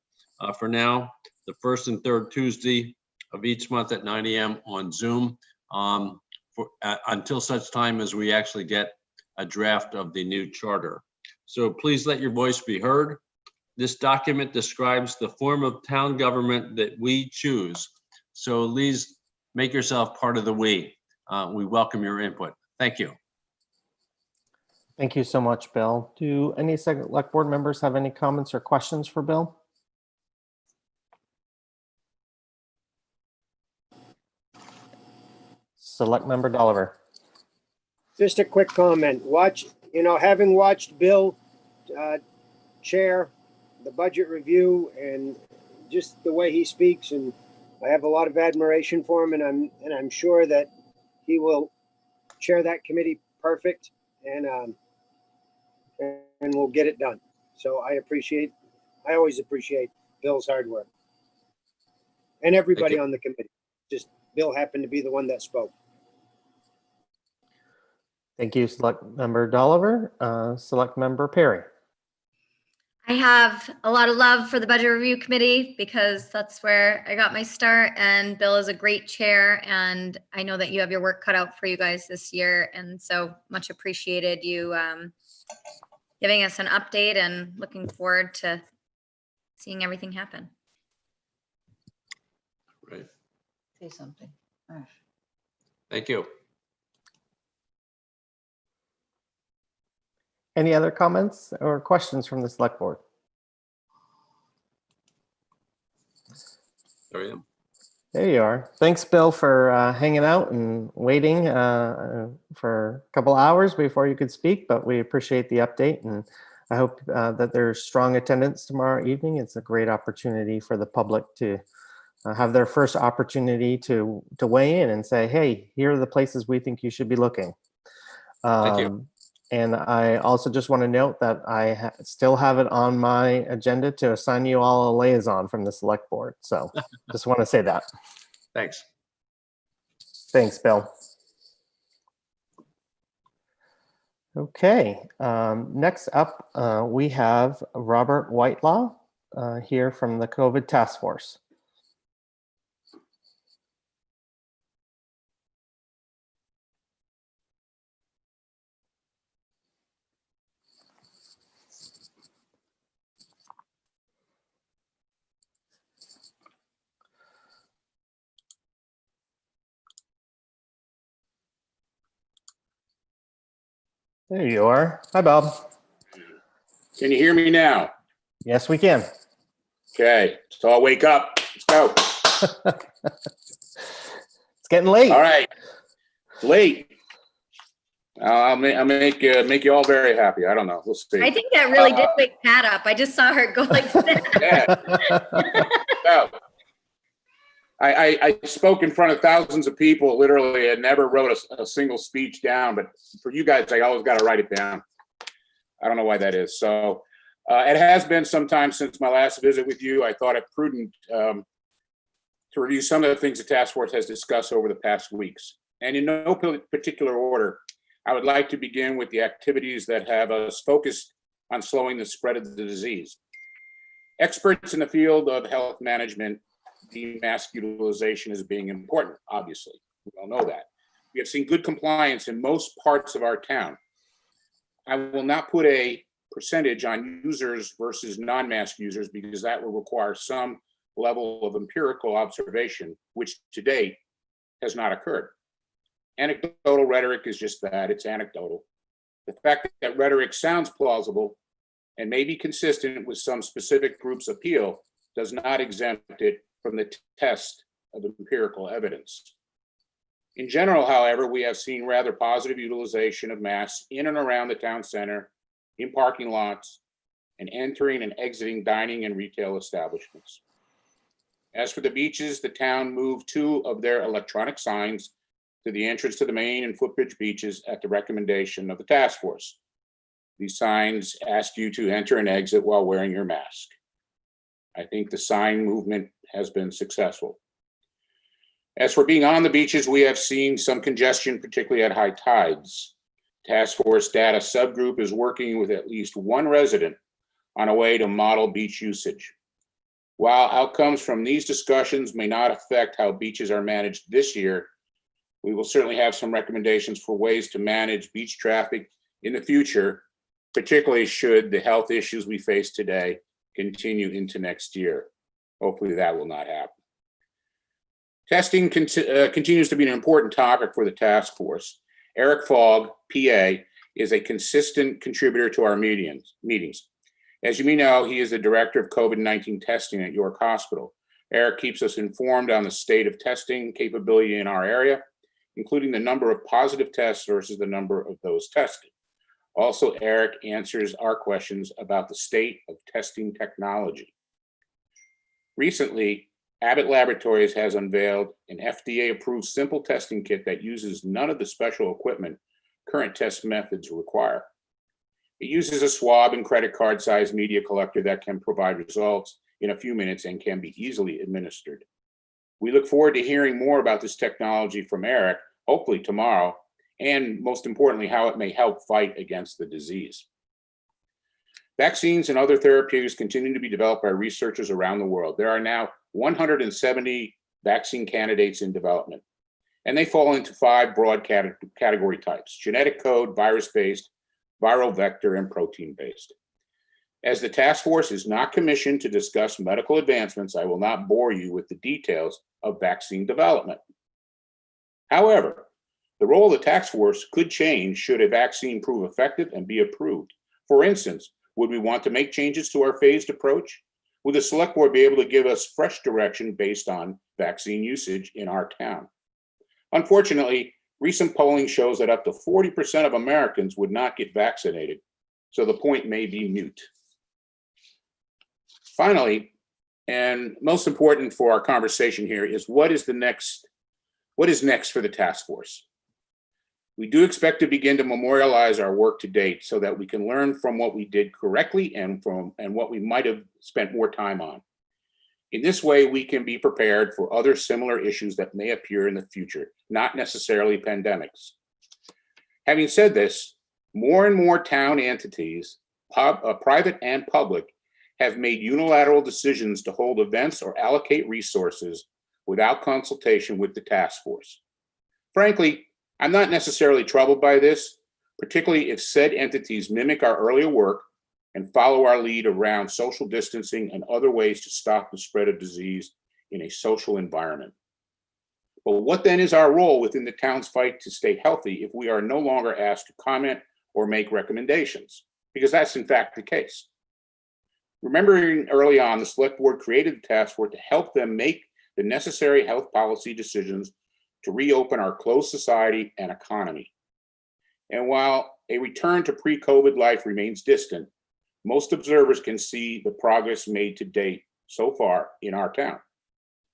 for now, the first and third Tuesday of each month at 9 a.m. on Zoom until such time as we actually get a draft of the new charter. So please let your voice be heard. This document describes the form of town government that we choose. So please make yourself part of the we. We welcome your input. Thank you. Thank you so much, Bill. Do any select board members have any comments or questions for Bill? Select member Dolliver. Just a quick comment. Having watched Bill chair the budget review and just the way he speaks, and I have a lot of admiration for him, and I'm sure that he will chair that committee perfect, and we'll get it done. So I always appreciate Bill's hard work, and everybody on the committee. Just Bill happened to be the one that spoke. Thank you, Select Member Dolliver. Select Member Perry. I have a lot of love for the Budget Review Committee because that's where I got my start, and Bill is a great chair, and I know that you have your work cut out for you guys this year, and so much appreciated you giving us an update, and looking forward to seeing everything happen. Right. Say something. Thank you. Any other comments or questions from the select board? There I am. There you are. Thanks, Bill, for hanging out and waiting for a couple hours before you could speak, but we appreciate the update, and I hope that there's strong attendance tomorrow evening. It's a great opportunity for the public to have their first opportunity to weigh in and say, hey, here are the places we think you should be looking. Thank you. And I also just want to note that I still have it on my agenda to assign you all a liaison from the select board. So just want to say that. Thanks. Thanks, Bill. Okay, next up, we have Robert Whitelaw here from the COVID Task Force. There you are. Hi, Bob. Can you hear me now? Yes, we can. Okay, so I'll wake up. Let's go. It's getting late. All right, it's late. I'll make you all very happy. I don't know. We'll see. I think that really did wake Pat up. I just saw her go like that. Yeah. So, I spoke in front of thousands of people, literally, and never wrote a single speech down. But for you guys, I always got to write it down. I don't know why that is. So it has been some time since my last visit with you. I thought it prudent to review some of the things the task force has discussed over the past weeks. And in no particular order, I would like to begin with the activities that have us focused on slowing the spread of the disease. Experts in the field of health management deem mask utilization as being important, obviously. We all know that. We have seen good compliance in most parts of our town. I will not put a percentage on users versus non-mask users because that will require some level of empirical observation, which to date has not occurred. Anecdotal rhetoric is just that, it's anecdotal. The fact that rhetoric sounds plausible and may be consistent with some specific group's appeal does not exempt it from the test of empirical evidence. In general, however, we have seen rather positive utilization of masks in and around the town center, in parking lots, and entering and exiting dining and retail establishments. As for the beaches, the town moved 2 of their electronic signs to the entrance to the main and footbridge beaches at the recommendation of the task force. These signs ask you to enter and exit while wearing your mask. I think the sign movement has been successful. As for being on the beaches, we have seen some congestion, particularly at high tides. Task Force Data Subgroup is working with at least 1 resident on a way to model beach usage. While outcomes from these discussions may not affect how beaches are managed this year, we will certainly have some recommendations for ways to manage beach traffic in the future, particularly should the health issues we face today continue into next year. Hopefully that will not happen. Testing continues to be an important topic for the task force. Eric Fogg, PA, is a consistent contributor to our meetings. As you may know, he is the director of COVID-19 testing at York Hospital. Eric keeps us informed on the state of testing capability in our area, including the number of positive tests versus the number of those tested. Also, Eric answers our questions about the state of testing technology. Recently, Abbott Laboratories has unveiled an FDA-approved simple testing kit that uses none of the special equipment current test methods require. It uses a swab and credit card size media collector that can provide results in a few minutes and can be easily administered. We look forward to hearing more about this technology from Eric, hopefully tomorrow, and most importantly, how it may help fight against the disease. Vaccines and other therapeutics continue to be developed by researchers around the world. There are now 170 vaccine candidates in development, and they fall into 5 broad category types: genetic code, virus-based, viral vector, and protein-based. As the task force is not commissioned to discuss medical advancements, I will not bore you with the details of vaccine development. However, the role of the task force could change should a vaccine prove effective and be approved. For instance, would we want to make changes to our phased approach? Would the select board be able to give us fresh direction based on vaccine usage in our town? Unfortunately, recent polling shows that up to 40% of Americans would not get vaccinated, so the point may be moot. Finally, and most important for our conversation here, is what is next for the task force? We do expect to begin to memorialize our work to date so that we can learn from what we did correctly and what we might have spent more time on. In this way, we can be prepared for other similar issues that may appear in the future, not necessarily pandemics. Having said this, more and more town entities, private and public, have made unilateral decisions to hold events or allocate resources without consultation with the task force. Frankly, I'm not necessarily troubled by this, particularly if said entities mimic our earlier work and follow our lead around social distancing and other ways to stop the spread of disease in a social environment. But what then is our role within the town's fight to stay healthy if we are no longer asked to comment or make recommendations? Because that's in fact the case. Remembering early on, the select board created the task force to help them make the necessary health policy decisions to reopen our closed society and economy. And while a return to pre-COVID life remains distant, most observers can see the progress made to date so far in our town.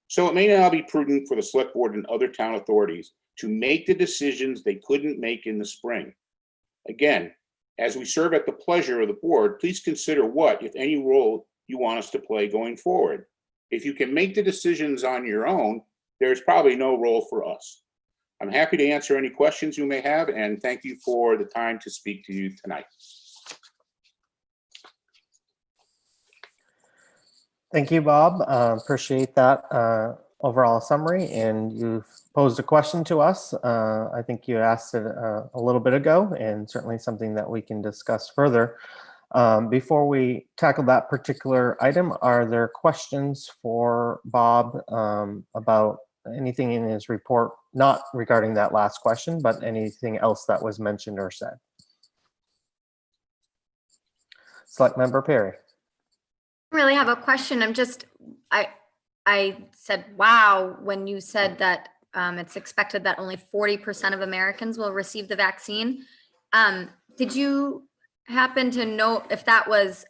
So it may now be prudent for the select board and other town authorities to make the decisions they couldn't make in the spring. Again, as we serve at the pleasure of the board, please consider what, if any, role you want us to play going forward. If you can make the decisions on your own, there's probably no role for us. I'm happy to answer any questions you may have, and thank you for the time to speak to you tonight. Thank you, Bob. Appreciate that overall summary. And you've posed a question to us. I think you asked it a little bit ago, and certainly something that we can discuss further. Before we tackle that particular item, are there questions for Bob about anything in his report, not regarding that last question, but anything else that was mentioned or said? Select Member Perry. I really have a question. I said, wow, when you said that it's expected that only 40% of Americans will receive the vaccine. Did you happen to know if that was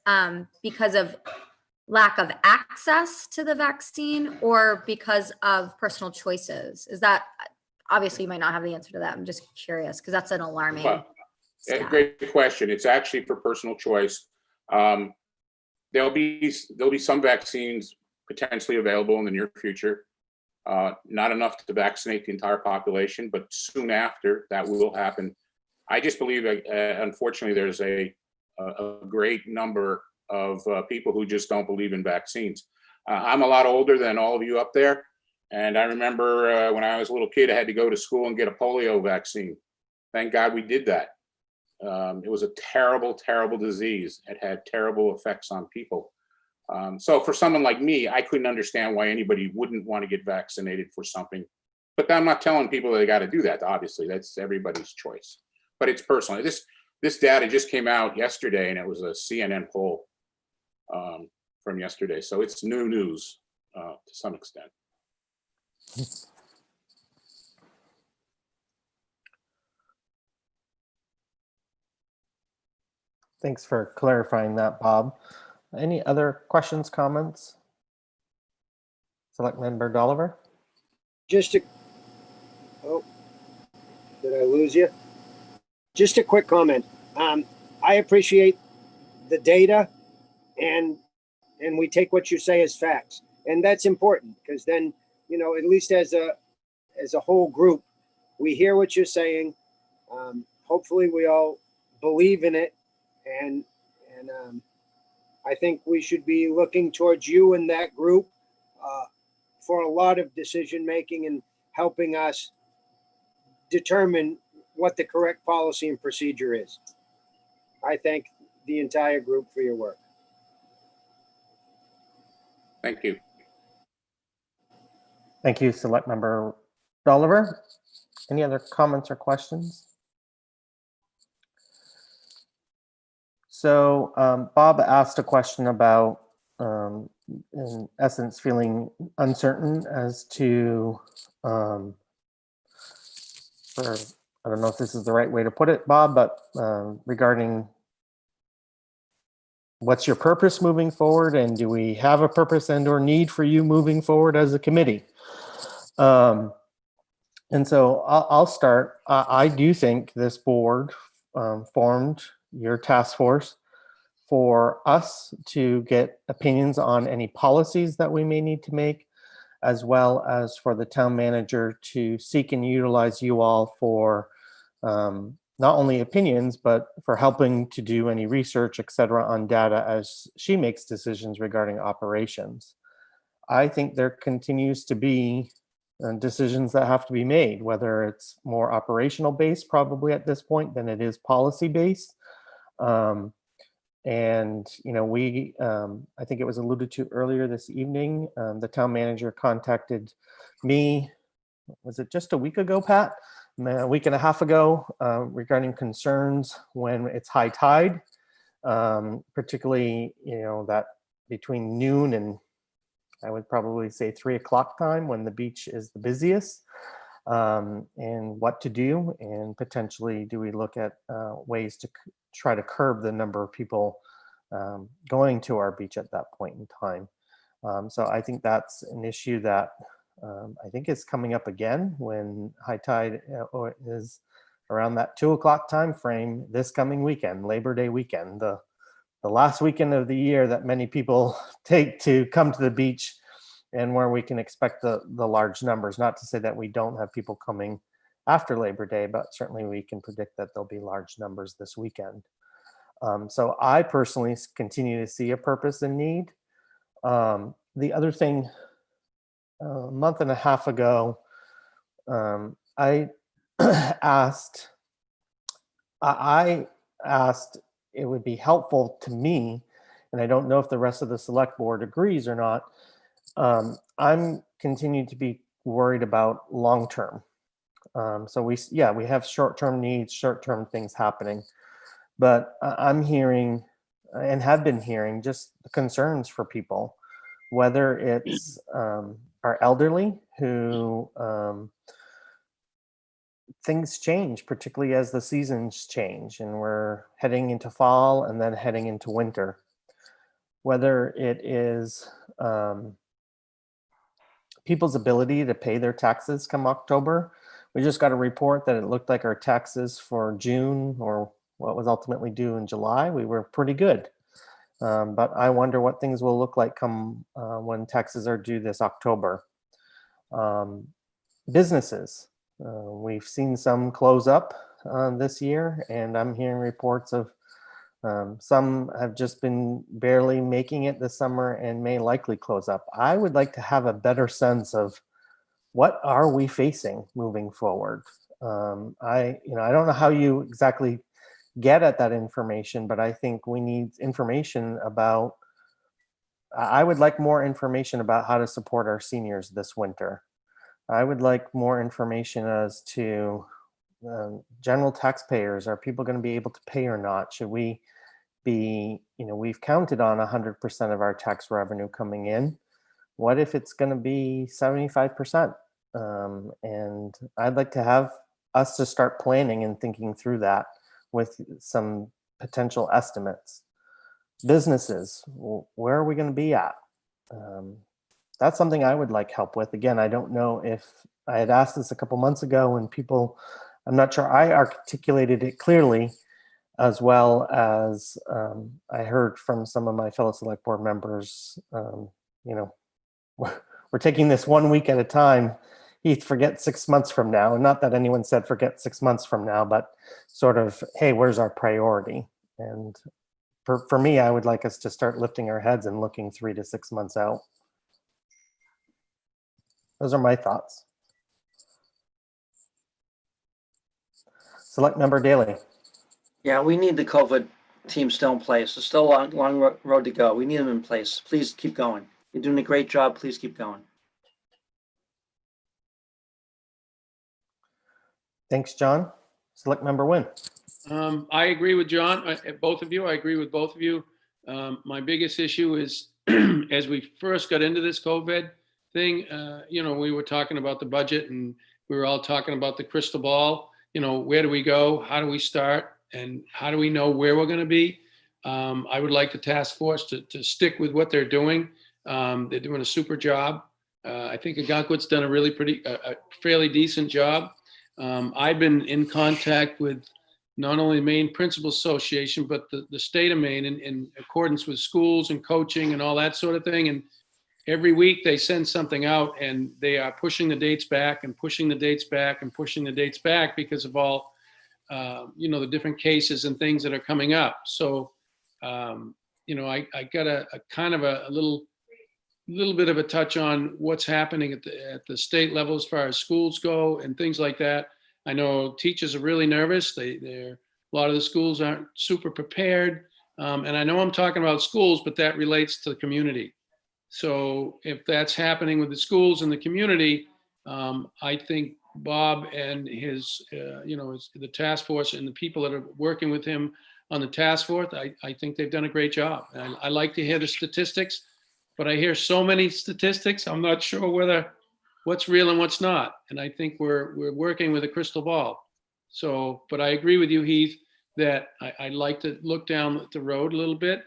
because of lack of access to the vaccine or because of personal choices? Is that, obviously you might not have the answer to that. I'm just curious because that's an alarming. Well, stat. great question. It's actually for personal choice. There'll be some vaccines potentially available in the near future. Not enough to vaccinate the entire population, but soon after that will happen. I just believe, unfortunately, there's a great number of people who just don't believe in vaccines. I'm a lot older than all of you up there, and I remember when I was a little kid, I had to go to school and get a polio vaccine. Thank God we did that. It was a terrible, terrible disease. It had terrible effects on people. So for someone like me, I couldn't understand why anybody wouldn't want to get vaccinated for something. But I'm not telling people they got to do that. Obviously, that's everybody's choice. But it's personal. This data just came out yesterday, and it was a CNN poll from yesterday. So it's new news to some extent. Thanks for clarifying that, Bob. Any other questions, comments? Select Member Dolliver. Oh, did I lose you? Just a quick comment. I appreciate the data, and we take what you say as facts, and that's important because then, at least as a whole group, we hear what you're saying. Hopefully, we all believe in it, and I think we should be looking towards you and that group for a lot of decision making and helping us determine what the correct policy and procedure is. I thank the entire group for your work. Thank you. Thank you, Select Member Dolliver. Any other comments or questions? So Bob asked a question about, in essence, feeling uncertain as to, I don't know if this is the right way to put it, Bob, but regarding what's your purpose moving forward, and do we have a purpose and or need for you moving forward as a committee? And so I'll start. I do think this board formed your task force for us to get opinions on any policies that we may need to make, as well as for the town manager to seek and utilize you all for not only opinions, but for helping to do any research, et cetera, on data as she makes decisions regarding operations. I think there continues to be decisions that have to be made, whether it's more operational based probably at this point than it is policy based. And, I think it was alluded to earlier this evening, the town manager contacted me, was it just a week ago, Pat? A week and a half ago, regarding concerns when it's high tide, particularly, that between noon and I would probably say 3 o'clock time when the beach is the busiest, and what to do, and potentially do we look at ways to try to curb the number of people going to our beach at that point in time. So I think that's an issue that I think is coming up again when high tide is around that 2 o'clock time frame this coming weekend, Labor Day weekend, the last weekend of the year that many people take to come to the beach, and where we can expect the large numbers. Not to say that we don't have people coming after Labor Day, but certainly we can predict that there'll be large numbers this weekend. So I personally continue to see a purpose and need. The other thing, a month and a half ago, I asked it would be helpful to me, and I don't know if the rest of the select board agrees or not. I'm continuing to be worried about long-term. So we have short-term needs, short-term things happening, but I'm hearing and have been hearing just the concerns for people, whether it's our elderly who things change, particularly as the seasons change and we're heading into fall and then heading into winter. Whether it is people's ability to pay their taxes come October. We just got a report that it looked like our taxes for June, or what was ultimately due in July, we were pretty good. But I wonder what things will look like come when taxes are due this October. Businesses, we've seen some close up this year, and I'm hearing reports of some have just been barely making it this summer and may likely close up. I would like to have a better sense of what are we facing moving forward. I don't know how you exactly get at that information, but I think we need information about, I would like more information about how to support our seniors this winter. I would like more information as to general taxpayers. Are people going to be able to pay or not? Should we be, we've counted on 100% of our tax revenue coming in. What if it's going to be 75%? And I'd like to have us to start planning and thinking through that with some potential estimates. Businesses, where are we going to be at? That's something I would like help with. Again, I don't know if I had asked this a couple months ago and people, I'm not sure I articulated it clearly, as well as I heard from some of my fellow select board members, we're taking this 1 week at a time. Heath, forget 6 months from now. And not that anyone said forget 6 months from now, but sort of, hey, where's our priority? And for me, I would like us to start lifting our heads and looking 3 to 6 months out. Those are my thoughts. Select Member Daley. Yeah, we need the COVID team still in place. There's still a long road to go. We need them in place. Please keep going. You're doing a great job. Please keep going. Thanks, John. Select Member Wynn. I agree with John, both of you. I agree with both of you. My biggest issue is as we first got into this COVID thing, we were talking about the budget and we were all talking about the crystal ball. Where do we go? How do we start? And how do we know where we're going to be? I would like the task force to stick with what they're doing. They're doing a super job. I think Ogunquit's done a fairly decent job. I've been in contact with not only the Maine Principal Association, but the state of Maine in accordance with schools and coaching and all that sort of thing. And every week they send something out and they are pushing the dates back and pushing the dates back and pushing the dates back because of all, the different cases and things that are coming up. So, I got a kind of a little bit of a touch on what's happening at the state level as far as schools go and things like that. I know teachers are really nervous. A lot of the schools aren't super prepared. And I know I'm talking about schools, but that relates to the community. So if that's happening with the schools and the community, I think Bob and the task force and the people that are working with him on the task force, I think they've done a great job. And I like to hear the statistics, but I hear so many statistics, I'm not sure what's real and what's not. And I think we're working with a crystal ball. So, but I agree with you, Heath, that I'd like to look down the road a little bit,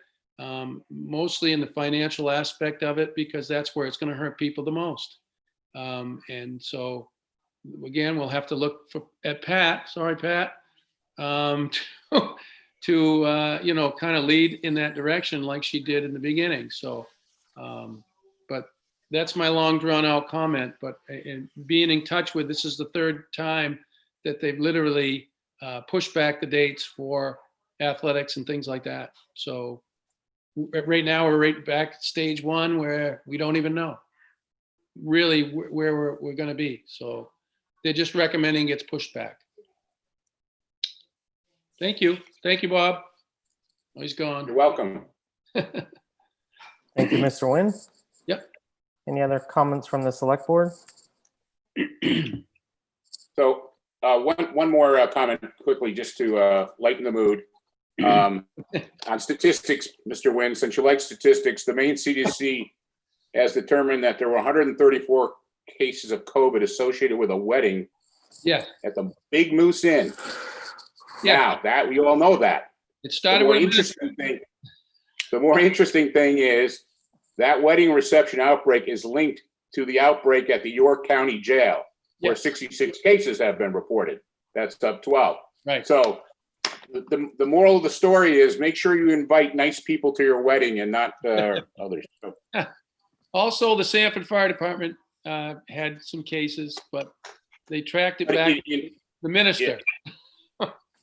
mostly in the financial aspect of it, because that's where it's going to hurt people the most. And so, again, we'll have to look at Pat. Sorry, Pat, to kind of lead in that direction like she did in the beginning. So, but that's my long drawn out comment. But being in touch with, this is the third time that they've literally pushed back the dates for athletics and things like that. So right now we're right back at stage one where we don't even know really where we're going to be. So they're just recommending it's pushed back. Thank you. Thank you, Bob. Oh, he's gone. You're welcome. Thank you, Mr. Nguyen. Yep. Any other comments from the select board? So one more comment quickly, just to lighten the mood. On statistics, Mr. Nguyen, since you like statistics, the Maine CDC has determined that there were 134 cases of COVID associated with a wedding. Yeah. At the Big Moose Inn. Yeah. Now that we all know that. It started the more with interesting thing is that wedding reception outbreak is linked to the outbreak at the York County Jail, where 66 cases have been reported. That's up 12. Right. So the moral of the story is make sure you invite nice people to your wedding and not others. So, Also, the Sanford Fire Department had some cases, but they tracked it back to the minister.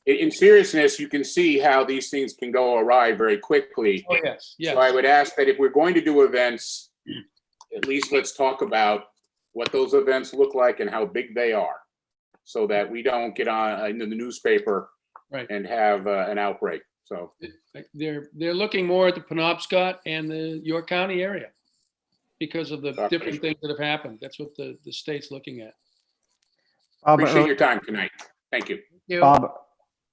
in seriousness, you can see how these things can go awry very quickly. Oh, yes, yes. So I would ask that if we're going to do events, at least let's talk about what those events look like and how big they are, so that we don't get on into the newspaper and have an outbreak. So They're looking more at the Penobscot and the York County area because of the different things that have happened. That's what the state's looking at. Appreciate your time tonight. Thank you. Bob,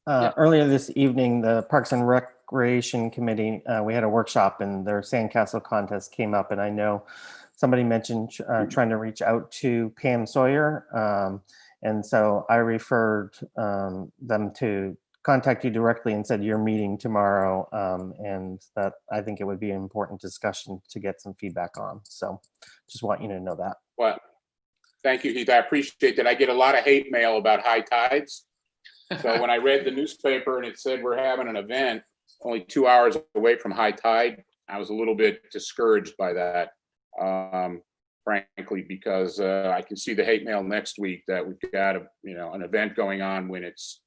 earlier this evening, the Parks and Recreation Committee, we had a workshop and their sandcastle contest came up, and I know somebody mentioned trying to reach out to Pam Sawyer. And so I referred them to contact you directly and said you're meeting tomorrow, and that I think it would be an important discussion to get some feedback on. So just want you to know that. Well, thank you, Heath. I appreciate that. I get a lot of hate mail about high tides. So when I read the newspaper and it said we're having an event only 2 hours away from high tide, I was a little bit discouraged by that, frankly, because I can see the hate mail next week that we've got an event going on when it's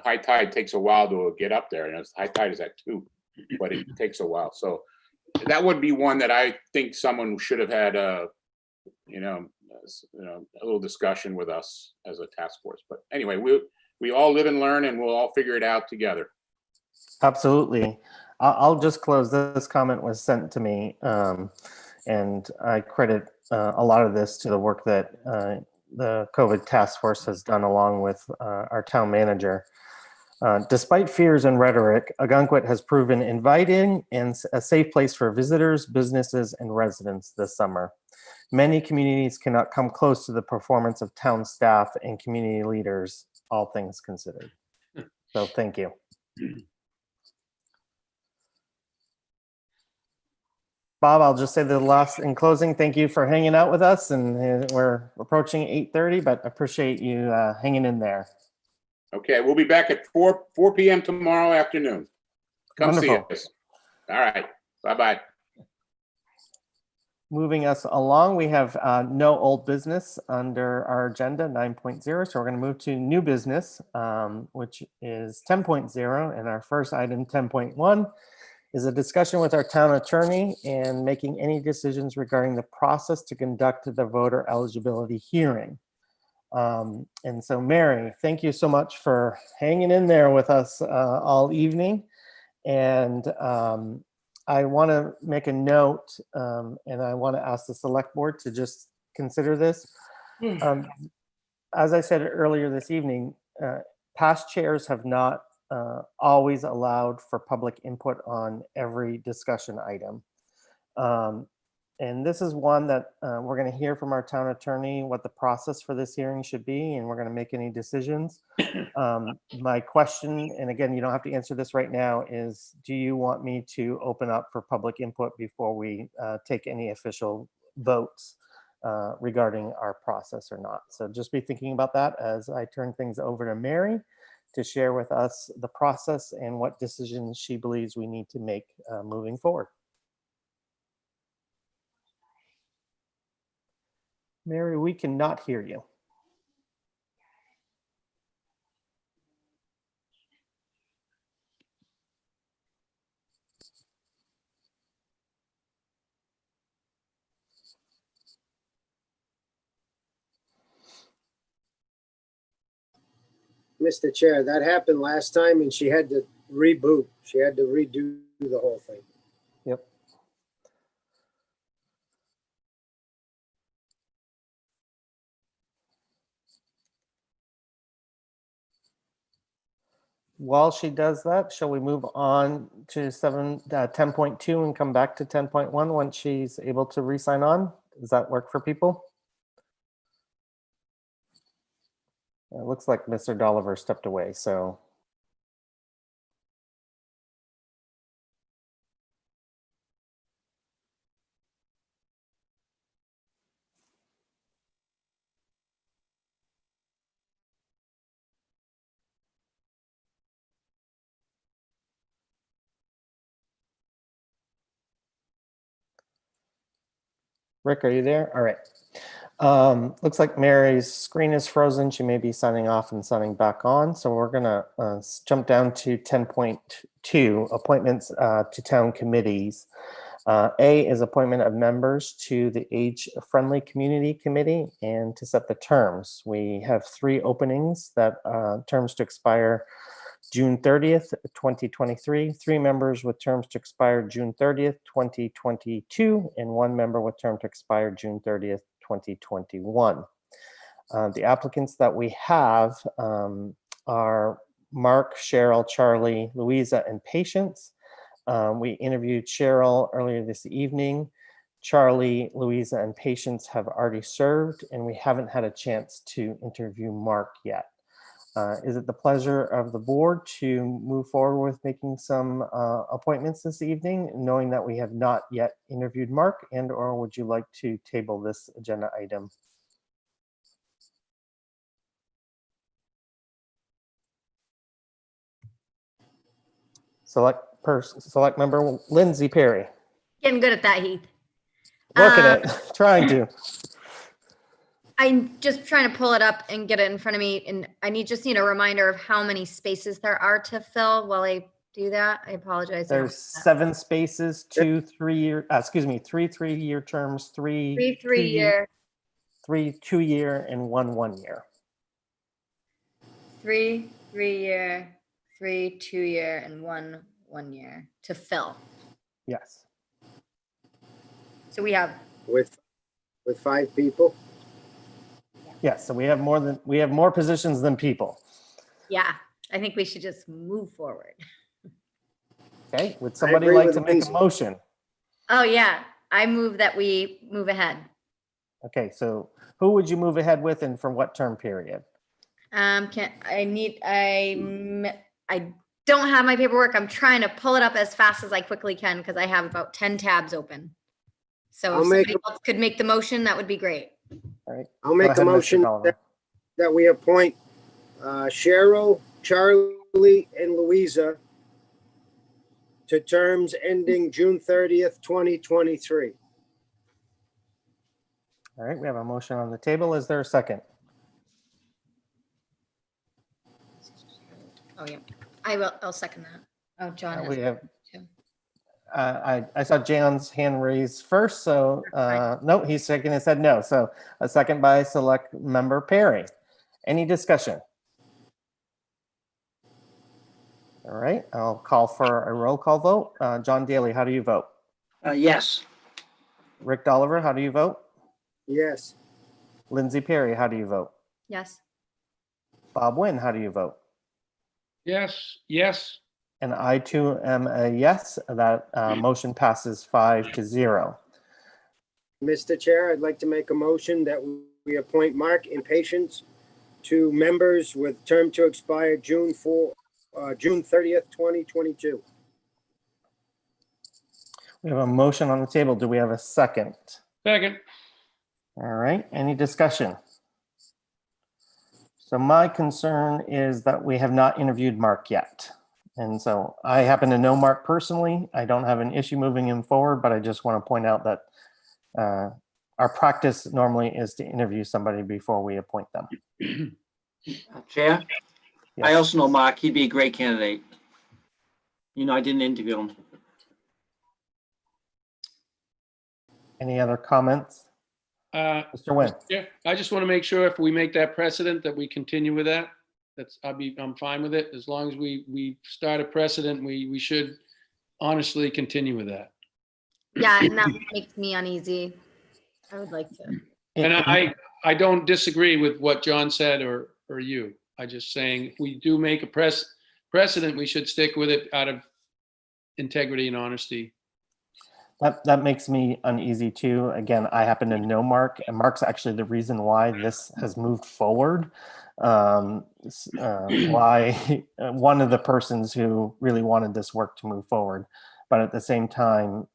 high tide takes a while to get up there. High tide is at 2, but it takes a while. So that would be one that I think someone should have had a little discussion with us as a task force. But anyway, we all live and learn, and we'll all figure it out together. Absolutely. I'll just close. This comment was sent to me, and I credit a lot of this to the work that the COVID task force has done along with our town manager. Despite fears and rhetoric, Ogunquit has proven inviting and a safe place for visitors, businesses, and residents this summer. Many communities cannot come close to the performance of town staff and community leaders, all things considered. So thank you. Bob, I'll just say the last in closing, thank you for hanging out with us, and we're approaching 8:30, but appreciate you hanging in there. Okay, we'll be back at 4 p.m. tomorrow afternoon. Come Wonderful. see us. All right, bye-bye. Moving us along, we have no old business under our agenda, 9.0. So we're going to move to new business, which is 10.0. And our first item, 10.1, is a discussion with our town attorney and making any decisions regarding the process to conduct the voter eligibility hearing. And so, Mary, thank you so much for hanging in there with us all evening. And I want to make a note, and I want to ask the select board to just consider this. As I said earlier this evening, past chairs have not always allowed for public input on every discussion item. And this is one that we're going to hear from our town attorney what the process for this hearing should be, and we're going to make any decisions. My question, and again, you don't have to answer this right now, is do you want me to open up for public input before we take any official votes regarding our process or not? So just be thinking about that as I turn things over to Mary to share with us the process and what decisions she believes we need to make moving forward. Mary, we cannot hear you. Mr. Chair, that happened last time and she had to reboot. She had to redo the whole thing. Yep. While she does that, shall we move on to 10.2 and come back to 10.1 once she's able to re-sign on? Does that work for people? It looks like Mr. Dolliver stepped away, so. Rick, are you there? All right. Looks like Mary's screen is frozen. She may be signing off and signing back on. So we're gonna jump down to 10.2, appointments to town committees. A is appointment of members to the Age Friendly Community Committee and to set the terms. We have 3 openings that terms to expire June 30th, 2023, 3 members with terms to expire June 30th, 2022, and 1 member with term to expire June 30th, 2021. The applicants that we have are Mark, Cheryl, Charlie, Louisa, and Patience. We interviewed Cheryl earlier this evening. Charlie, Louisa, and Patience have already served, and we haven't had a chance to interview Mark yet. Is it the pleasure of the board to move forward with making some appointments this evening, knowing that we have not yet interviewed Mark, and or would you like to table this agenda item? Select member Lindsay Perry. Getting good at that, Heath. Look at it, trying to. I'm just trying to pull it up and get it in front of me, and I just need a reminder of how many spaces there are to fill while I do that. I apologize. There's 7 spaces, 2 3-year, three 3-year terms, 3 3-year, 3 2-year, and 1 1-year. 3 3-year, 3 2-year, and 1 1-year to fill. Yes. So we have With 5 people. Yes, so we have more positions than people. Yeah, I think we should just move forward. Okay, would somebody agree like with to make Lindsay. a motion? Oh yeah, I move that we move ahead. Okay, so who would you move ahead with and for what term period? I don't have my paperwork. I'm trying to pull it up as fast as I quickly can because I have about 10 tabs open. So I'll if make somebody else could make the motion, that would be great. All right. I'll make ahead, a Mr. motion Dolliver. that we appoint Cheryl, Charlie, and Louisa to terms ending June 30th, 2023. All right, we have a motion on the table. Is there a second? Oh yeah, I'll second that. Oh, John. We has have. too. I saw Jan's hand raised first, so no, he's shaking his head no. So a second by select member Perry. Any discussion? All right, I'll call for a roll call vote. John Daly, how do you vote? Yes. Rick Dolliver, how do you vote? Yes. Lindsay Perry, how do you vote? Yes. Bob Wynn, how do you vote? Yes, yes. And I too am a yes. That motion passes 5-0. Mr. Chair, I'd like to make a motion that we appoint Mark and Patience to members with term to expire June 30th, 2022. We have a motion on the table. Do we have a second? Second. All right, any discussion? So my concern is that we have not interviewed Mark yet. And so I happen to know Mark personally. I don't have an issue moving him forward, but I just want to point out that our practice normally is to interview somebody before we appoint them. Chair, Yes. I also know Mark. He'd be a great candidate. You know, I didn't interview him. Any other comments? Mr. Wynn. Yeah, I just want to make sure if we make that precedent that we continue with that. I'm fine with it. As long as we start a precedent, we should honestly continue with that. Yeah, and that makes me uneasy. I would like to. And I don't disagree with what John said or you. I just saying if we do make a precedent, we should stick with it out of integrity and honesty. That makes me uneasy too. Again, I happen to know Mark, and Mark's actually the reason why this has moved forward. Why one of the persons who really wanted this work to move forward. But at the same time,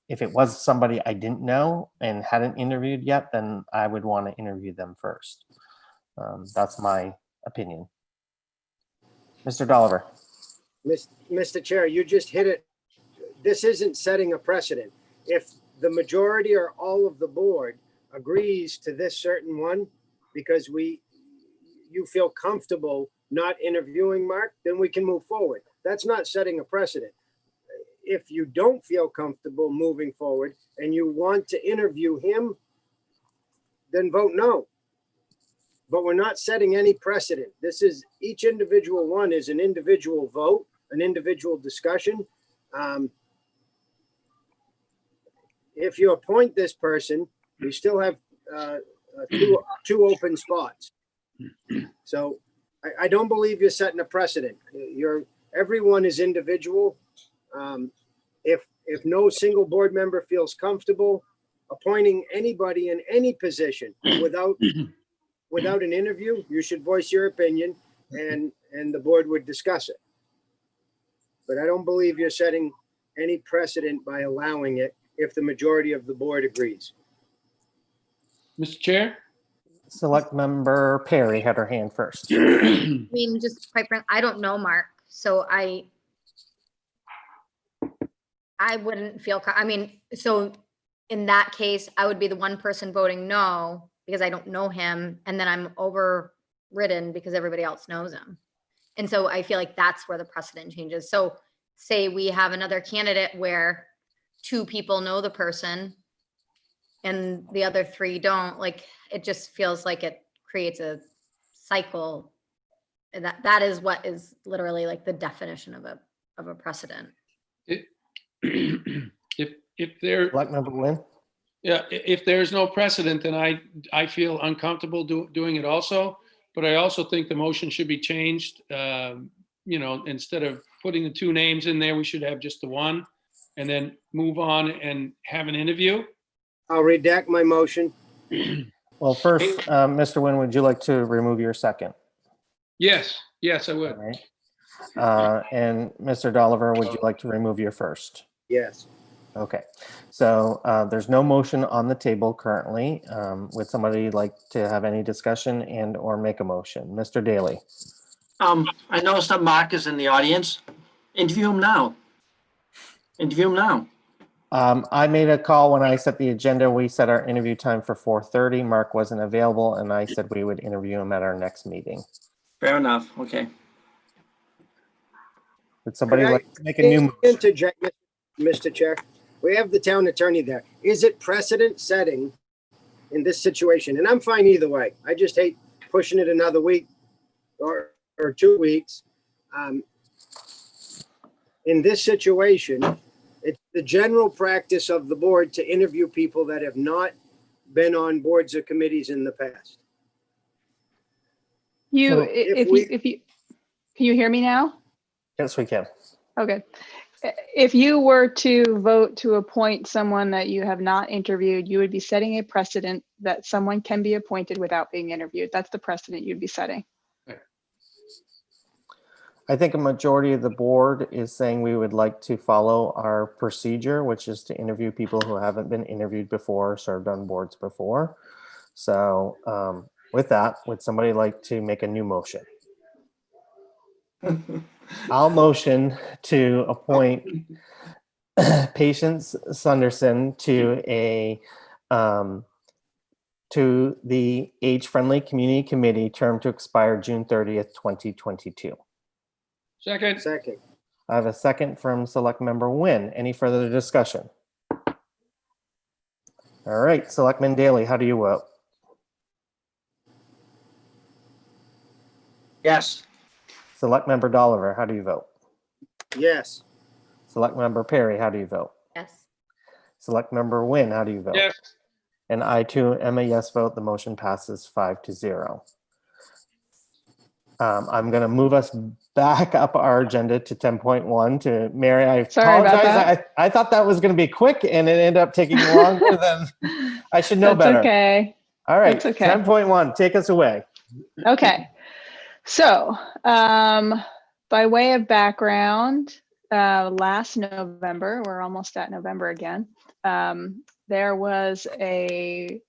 if it was somebody I didn't know and hadn't interviewed yet, then I would want to interview them first. That's my opinion. Mr. Dolliver. Mr. Chair, you just hit it. This isn't setting a precedent. If the majority or all of the board agrees to this certain one, because you feel comfortable not interviewing Mark, then we can move forward. That's not setting a precedent. If you don't feel comfortable moving forward and you want to interview him, then vote no. But we're not setting any precedent. This is, each individual one is an individual vote, an individual discussion. If you appoint this person, we still have two open spots. So I don't believe you're setting a precedent. Everyone is individual. If no single board member feels comfortable appointing anybody in any position without an interview, you should voice your opinion and the board would discuss it. But I don't believe you're setting any precedent by allowing it if the majority of the board agrees. Mr. Chair? Select member Perry had her hand first. I mean, just quite frankly, I don't know Mark, so I wouldn't feel, so in that case, I would be the one person voting no because I don't know him, and then I'm overridden because everybody else knows him. And so I feel like that's where the precedent changes. So say we have another candidate where 2 people know the person and the other 3 don't, like, it just feels like it creates a cycle. And that is what is literally like the definition of a precedent. If there, Select member Wynn. yeah, if there's no precedent, then I feel uncomfortable doing it also. But I also think the motion should be changed. Instead of putting the 2 names in there, we should have just the one, and then move on and have an interview. I'll redact my motion. Well, first, Mr. Wynn, would you like to remove your second? Yes, I would. All right. And Mr. Dolliver, would you like to remove your first? Yes. Okay. So there's no motion on the table currently. Would somebody like to have any discussion and or make a motion? Mr. Daly. I noticed that Mark is in the audience. Interview him now. Interview him now. I made a call when I set the agenda. We set our interview time for 4:30. Mark wasn't available, and I said we would interview him at our next meeting. Fair enough. Okay. Would somebody like to make a new motion? Interject, Mr. Chair. We have the town attorney there. Is it precedent setting in this situation? And I'm fine either way. I just hate pushing it another week or 2 weeks. In this situation, it's the general practice of the board to interview people that have not been on boards or committees in the past. Can you hear me now? Yes, we can. Okay. If you were to vote to appoint someone that you have not interviewed, you would be setting a precedent that someone can be appointed without being interviewed. That's the precedent you'd be setting. I think a majority of the board is saying we would like to follow our procedure, which is to interview people who haven't been interviewed before, served on boards before. So with that, would somebody like to make a new motion? I'll motion to appoint Patience Sunderson to the Age Friendly Community Committee, term to expire June 30th, 2022. Second. I have a second from Select Member Wynn. Any further discussion? All right, Selectman Daly, how do you vote? Yes. Selectmember Dolliver, how do you vote? Yes. Selectmember Perry, how do you vote? Yes. Selectmember Wynn, how do you vote? Yes. And I too am a yes vote. The motion passes 5-0. I'm going to move us back up our agenda to 10.1 to Mary. I Sorry about apologize. that. I thought that was going to be quick and it ended up taking longer than I should know That's better. okay. All right. That's okay. 10.1, take us away. Okay. So, by way of background, last November, we're almost at November again, there was a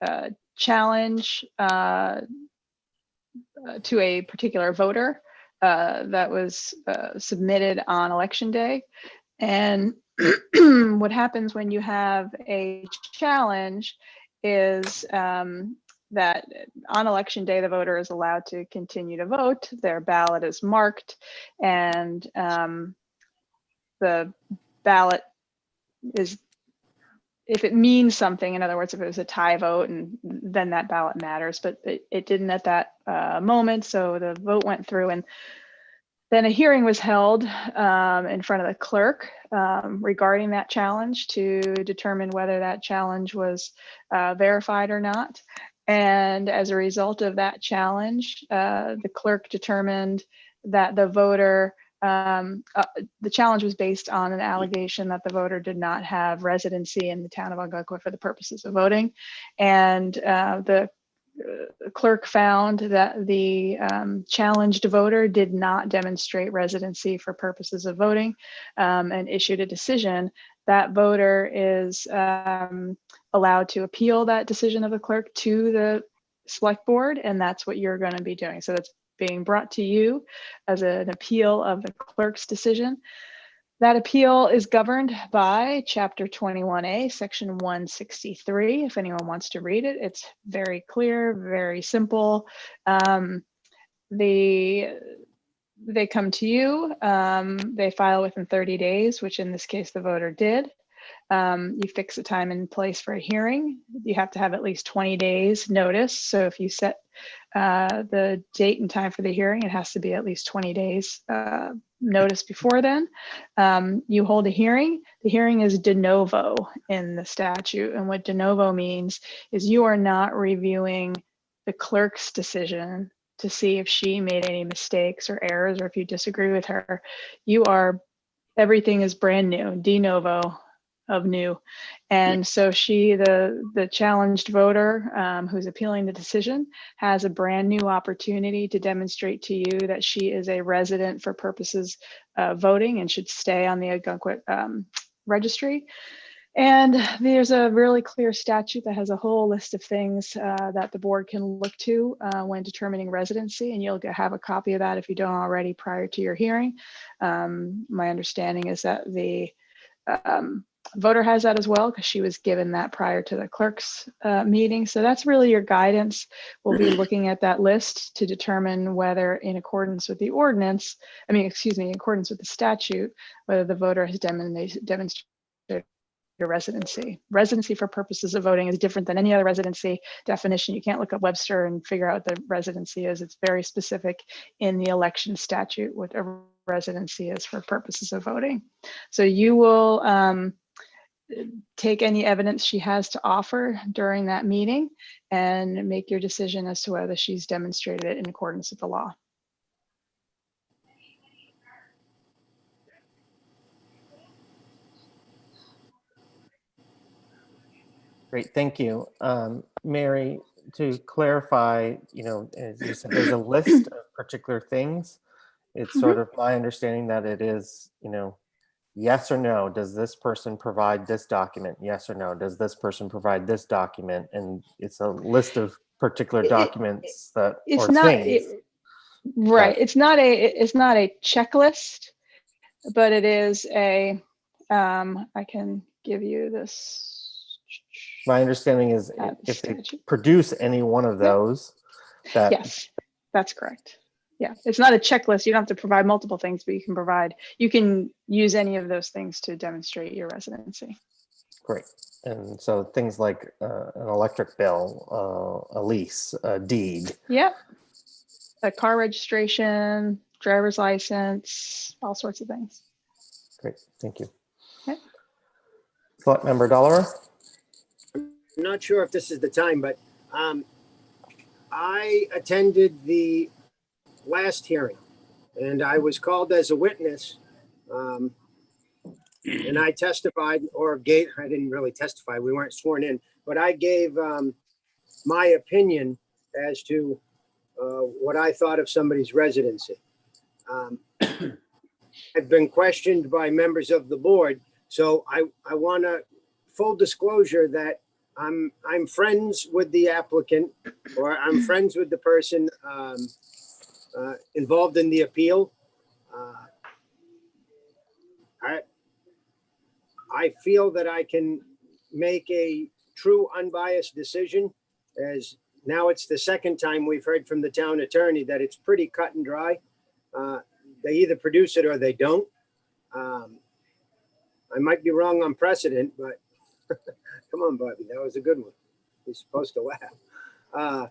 challenge to a particular voter that was submitted on election day. And what happens when you have a challenge is that on election day, the voter is allowed to continue to vote. Their ballot is marked, and the ballot is, if it means something, in other words, if it was a tie vote, and then that ballot matters, but it didn't at that moment. So the vote went through, and then a hearing was held in front of the clerk regarding that challenge to determine whether that challenge was verified or not. And as a result of that challenge, the clerk determined that the voter, the challenge was based on an allegation that the voter did not have residency in the town of Ogunquit for the purposes of voting. And the clerk found that the challenged voter did not demonstrate residency for purposes of voting, and issued a decision. That voter is allowed to appeal that decision of the clerk to the select board, and that's what you're going to be doing. So that's being brought to you as an appeal of the clerk's decision. That appeal is governed by Chapter 21A, Section 163. If anyone wants to read it, it's very clear, very simple. They come to you, they file within 30 days, which in this case the voter did. You fix a time and place for a hearing. You have to have at least 20 days notice. So if you set the date and time for the hearing, it has to be at least 20 days notice before then. You hold a hearing. The hearing is de novo in the statute. And what de novo means is you are not reviewing the clerk's decision to see if she made any mistakes or errors, or if you disagree with her. Everything is brand new, de novo of new. And so the challenged voter who's appealing the decision has a brand new opportunity to demonstrate to you that she is a resident for purposes of voting and should stay on the Ogunquit registry. And there's a really clear statute that has a whole list of things that the board can look to when determining residency, and you'll have a copy of that if you don't already prior to your hearing. My understanding is that the voter has that as well, because she was given that prior to the clerk's meeting. So that's really your guidance. We'll be looking at that list to determine whether, in accordance with the ordinance, in accordance with the statute, whether the voter has demonstrated your residency. Residency for purposes of voting is different than any other residency definition. You can't look up Webster and figure out what the residency is. It's very specific in the election statute what a residency is for purposes of voting. So you will take any evidence she has to offer during that meeting and make your decision as to whether she's demonstrated it in accordance with the law. Great, thank you. Mary, to clarify, as you said, there's a list of particular things. It's sort of my understanding that it is, yes or no, does this person provide this document? Yes or no, does this person provide this document? And it's a list of particular documents that, it's or not, things. Right, it's not a checklist, but it is a, I can give you this. My understanding is if they produce any one of those, that Yes, that's correct. Yeah, it's not a checklist. You don't have to provide multiple things, but you can use any of those things to demonstrate your residency. Great. And so things like an electric bill, a lease, a deed. Yep. a car registration, driver's license, all sorts of things. Great, thank you. Okay. Select Member Dollar. I'm not sure if this is the time, but I attended the last hearing and I was called as a witness. And I testified I didn't really testify, we weren't sworn in, but I gave my opinion as to what I thought of somebody's residency. I've been questioned by members of the board, so I want to full disclosure that I'm friends with the applicant, or I'm friends with the person involved in the appeal. I feel that I can make a true unbiased decision, as now it's the second time we've heard from the town attorney that it's pretty cut and dry. They either produce it or they don't. I might be wrong on precedent, but come on, Bobby, that was a good one. You're supposed to laugh.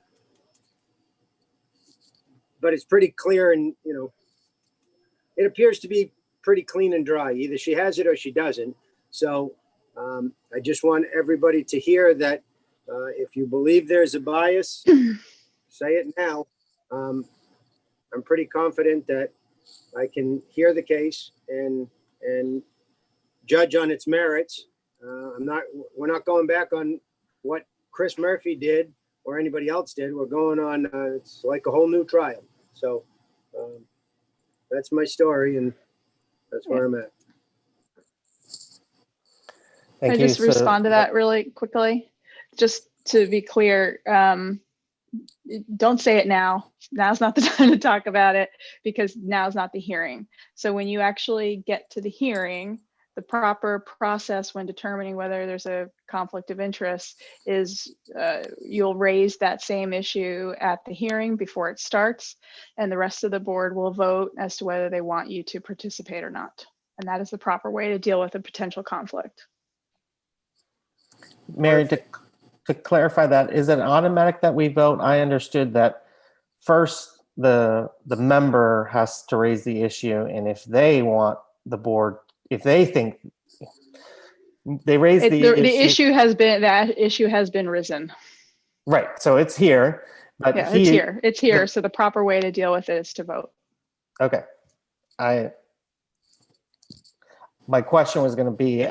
But it's pretty clear, and it appears to be pretty clean and dry. Either she has it or she doesn't. So I just want everybody to hear that if you believe there's a bias, say it now. I'm pretty confident that I can hear the case and judge on its merits. We're not going back on what Chris Murphy did or anybody else did. We're going on, it's like a whole new trial. So that's my story, and that's where I'm at. Thank Can I just respond to that really quickly? Just to be clear, don't say it now. Now's not the time to talk about it, because now's not the hearing. So when you actually get to the hearing, the proper process when determining whether there's a conflict of interest is you'll raise that same issue at the hearing before it starts, and the rest of the board will vote as to whether they want you to participate or not. And that is the proper way to deal with a potential conflict. Mary, to clarify that, is it automatic that we vote? I understood that first the member has to raise the issue, and if they want the board, if they think they raise the issue, that issue has been risen. Right, so it's here, but yeah, it's here. So the proper way to deal with it is to vote. Okay, my question was going to be,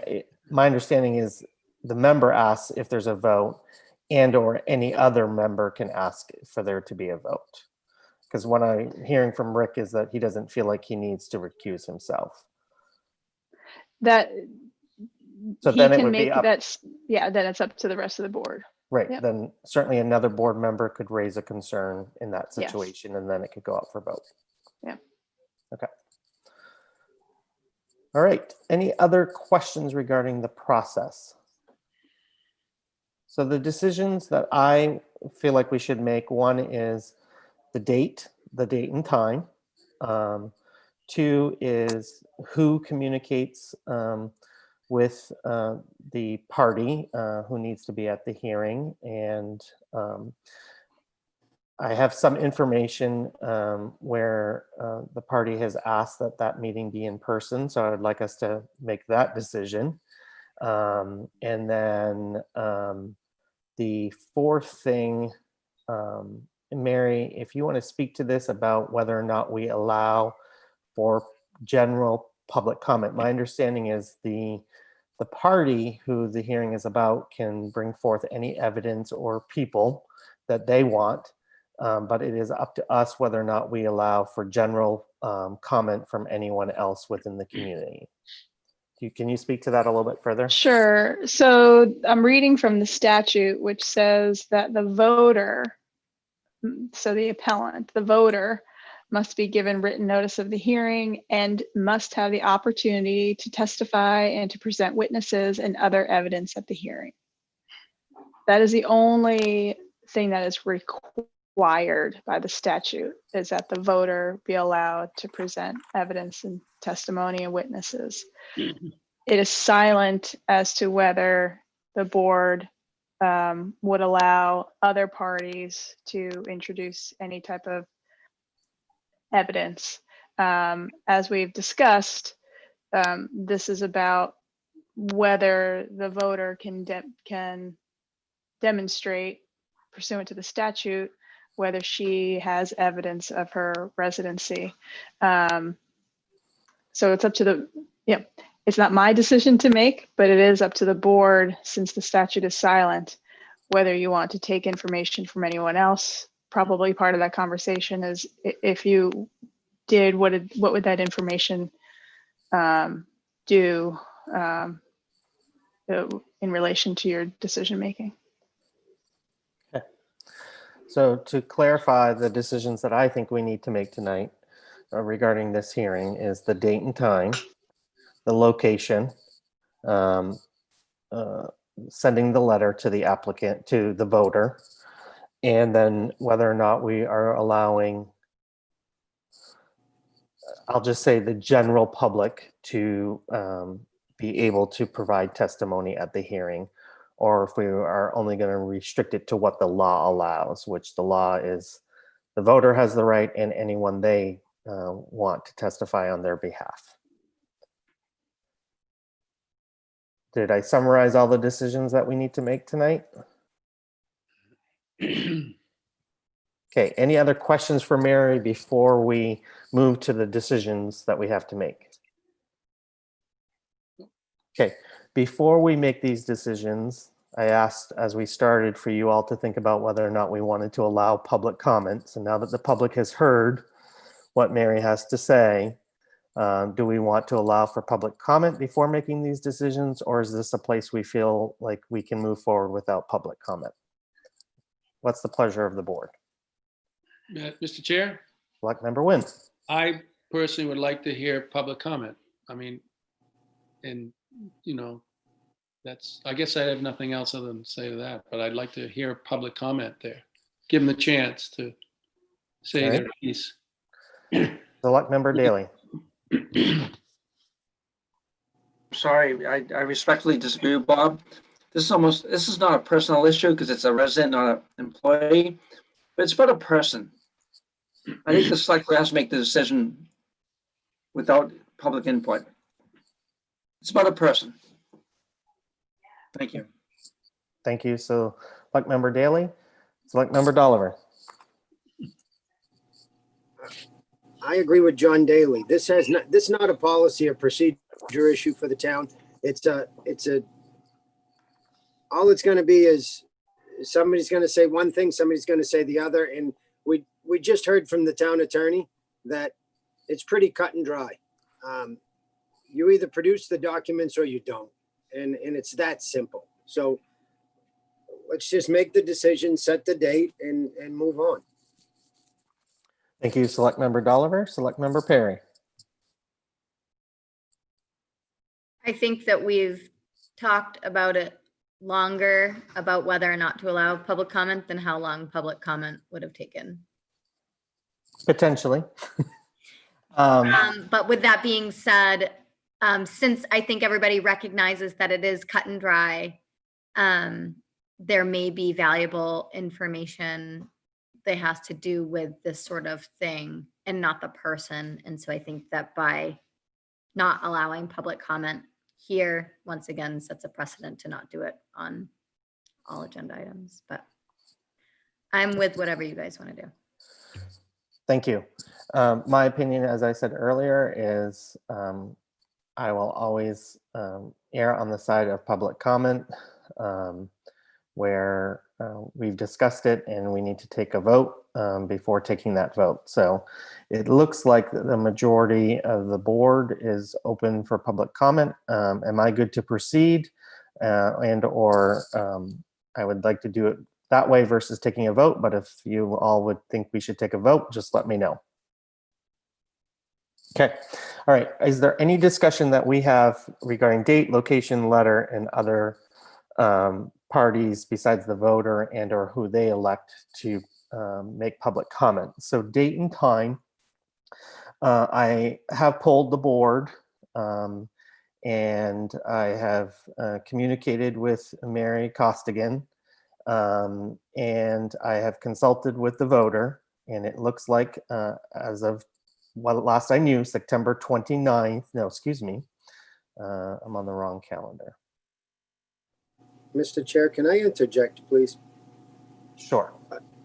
my understanding is the member asks if there's a vote, and or any other member can ask for there to be a vote. Because what I'm hearing from Rick is that he doesn't feel like he needs to recuse himself. That so he then it can would make be up, that's then it's up to the rest of the board. right. Yep. Then certainly another board member could raise a concern in that situation, and then it could go up for vote. Yeah. Okay. All right. Any other questions regarding the process? So the decisions that I feel like we should make, one is the date and time. 2 is who communicates with the party who needs to be at the hearing. And I have some information where the party has asked that that meeting be in person. So I would like us to make that decision. And then the fourth thing, Mary, if you want to speak to this about whether or not we allow for general public comment. My understanding is the party who the hearing is about can bring forth any evidence or people that they want, but it is up to us whether or not we allow for general comment from anyone else within the community. Can you speak to that a little bit further? Sure. So I'm reading from the statute, which says that the voter, so the appellant, the voter, must be given written notice of the hearing and must have the opportunity to testify and to present witnesses and other evidence at the hearing. That is the only thing that is required by the statute, is that the voter be allowed to present evidence and testimony and witnesses. It is silent as to whether the board would allow other parties to introduce any type of evidence. As we've discussed, this is about whether the voter can demonstrate pursuant to the statute whether she has evidence of her residency. So it's up to the, it's not my decision to make, but it is up to the board, since the statute is silent, whether you want to take information from anyone else. Probably part of that conversation is if you did, what would that information do in relation to your decision making? So to clarify, the decisions that I think we need to make tonight regarding this hearing is the date and time, the location, sending the letter to the applicant, to the voter, and then whether or not we are allowing, I'll just say, the general public to be able to provide testimony at the hearing, or if we are only going to restrict it to what the law allows, which the law is the voter has the right and anyone they want to testify on their behalf. Did I summarize all the decisions that we need to make tonight? Okay, any other questions for Mary before we move to the decisions that we have to make? Okay, before we make these decisions, I asked as we started for you all to think about whether or not we wanted to allow public comments. And now that the public has heard what Mary has to say, do we want to allow for public comment before making these decisions, or is this a place we feel like we can move forward without public comment? What's the pleasure of the board? Mr. Chair? Select Member Wynn. I personally would like to hear public comment. I mean, and I guess I have nothing else other than to say to that, but I'd like to hear public comment there. Give them the chance to say their piece. Select Member Daley. Sorry, I respectfully disagree with Bob. This is not a personal issue because it's a resident, not an employee, but it's about a person. I think the select board has to make the decision without public input. It's about a person. Thank you. Thank you. So, Select Member Daley, Select Member Dolliver. I agree with John Daly. This is not a policy or procedure issue for the town. All it's going to be is somebody's going to say one thing, somebody's going to say the other. And we just heard from the town attorney that it's pretty cut and dry. You either produce the documents or you don't. And it's that simple. So let's just make the decision, set the date, and move on. Thank you, Select Member Dolliver. Select Member Perry. I think that we've talked about it longer, about whether or not to allow public comment, than how long public comment would have taken. Potentially. But with that being said, since I think everybody recognizes that it is cut and dry, there may be valuable information that has to do with this sort of thing and not the person. And so I think that by not allowing public comment here, once again, sets a precedent to not do it on all agenda items. But I'm with whatever you guys want to do. Thank you. My opinion, as I said earlier, is I will always err on the side of public comment where we've discussed it and we need to take a vote before taking that vote. So it looks like the majority of the board is open for public comment. Am I good to proceed? Or I would like to do it that way versus taking a vote. But if you all would think we should take a vote, just let me know. Okay. All right. Is there any discussion that we have regarding date, location, letter, and other parties besides the voter and or who they elect to make public comment? So date and time, I have polled the board and I have communicated with Mary Costigan and I have consulted with the voter, and it looks like as of well, last I knew, September 29th. No, excuse me. I'm on the wrong calendar. Mr. Chair, can I interject, please? Sure.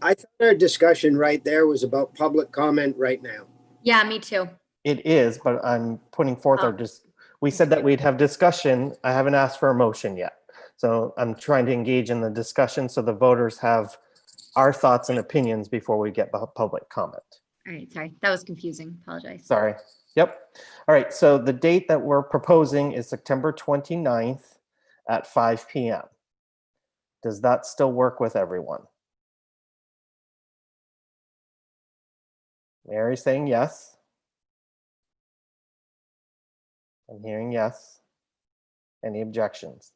I thought our discussion right there was about public comment right now. Yeah, me too. It is, but I'm putting forth our we said that we'd have discussion. I haven't asked for a motion yet. So I'm trying to engage in the discussion so the voters have our thoughts and opinions before we get public comment. All right, sorry, that was confusing. Apologize. Sorry. Yep. All right. So the date that we're proposing is September 29th at 5 p.m. Does that still work with everyone? Mary saying yes. I'm hearing yes. Any objections?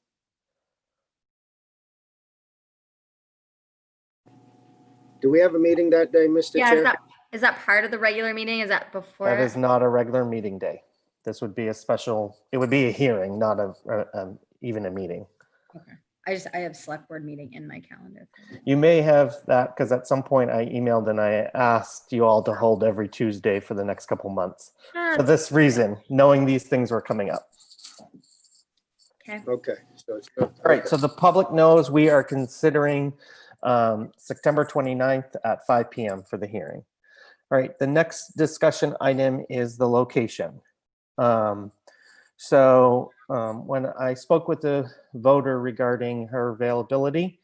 Do we have a meeting that day, Mr. Yeah, Chair? is that part of the regular meeting? Is that before? That is not a regular meeting day. This would be a special, it would be a hearing, not even a meeting. Okay. I have select board meeting in my calendar. You may have that because at some point I emailed and I asked you all to hold every Tuesday for the next couple months. For this reason, knowing these things were coming up. Okay. Okay. So it's all right. So the public knows we are considering September 29th at 5 p.m. for the hearing. All right. The next discussion item is the location. When I spoke with the voter regarding her availability,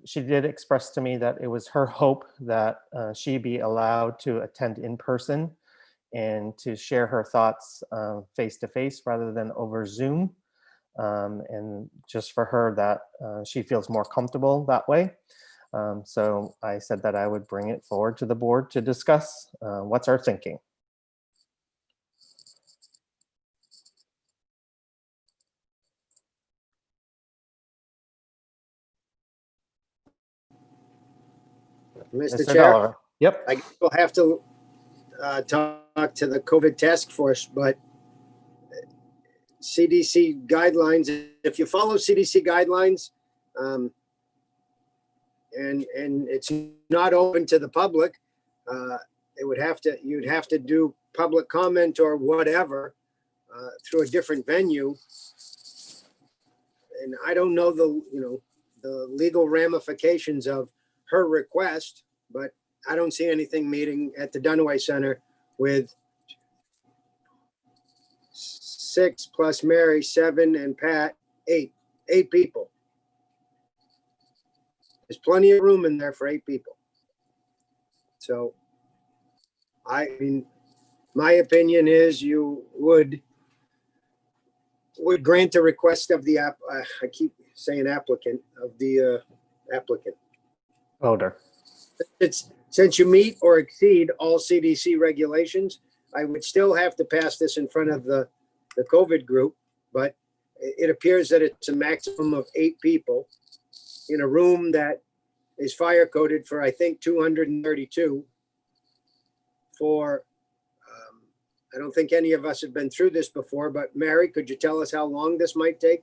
she did express to me that it was her hope that she be allowed to attend in person and to share her thoughts face to face rather than over Zoom. And just for her that she feels more comfortable that way. So I said that I would bring it forward to the board to discuss what's our thinking. Mr. Mr. Chair. Dollar. Yep. I guess we'll have to talk to the COVID task force, but CDC guidelines, if you follow CDC guidelines, and it's not open to the public, you'd have to do public comment or whatever through a different venue. And I don't know the legal ramifications of her request, but I don't see anything meeting at the Dunaway Center with 6 plus Mary, 7, and Pat, 8 people. There's plenty of room in there for 8 people. So I mean, my opinion is you would grant a request of the I keep saying applicant, of the applicant. Voter. Since you meet or exceed all CDC regulations, I would still have to pass this in front of the COVID group, but it appears that it's a maximum of 8 people in a room that is fire coded for, I think, 232 for, I don't think any of us have been through this before, but Mary, could you tell us how long this might take?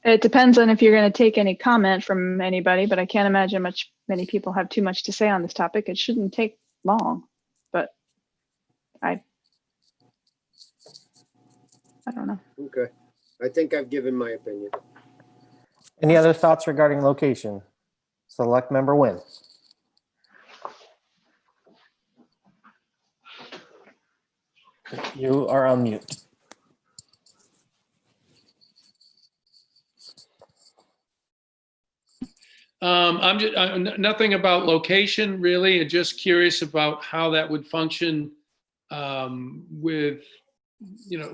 It depends on if you're going to take any comment from anybody, but I can't imagine many people have too much to say on this topic. It shouldn't take long, but I don't know. Okay. I think I've given my opinion. Any other thoughts regarding location? Select member Wynn. You are on mute. I'm just nothing about location really. Just curious about how that would function with,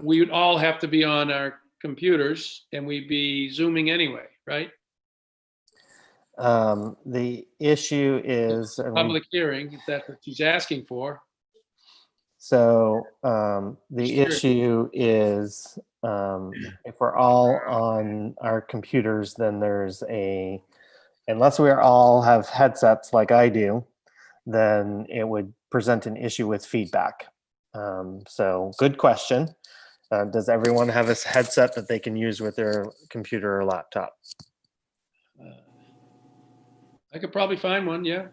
we would all have to be on our computers and we'd be Zooming anyway, right? The issue is Public hearing, if that's what she's asking for. So the issue is if we're all on our computers, then unless we all have headsets like I do, then it would present an issue with feedback. So good question. Does everyone have a headset that they can use with their computer or laptop? I could probably find one, yeah.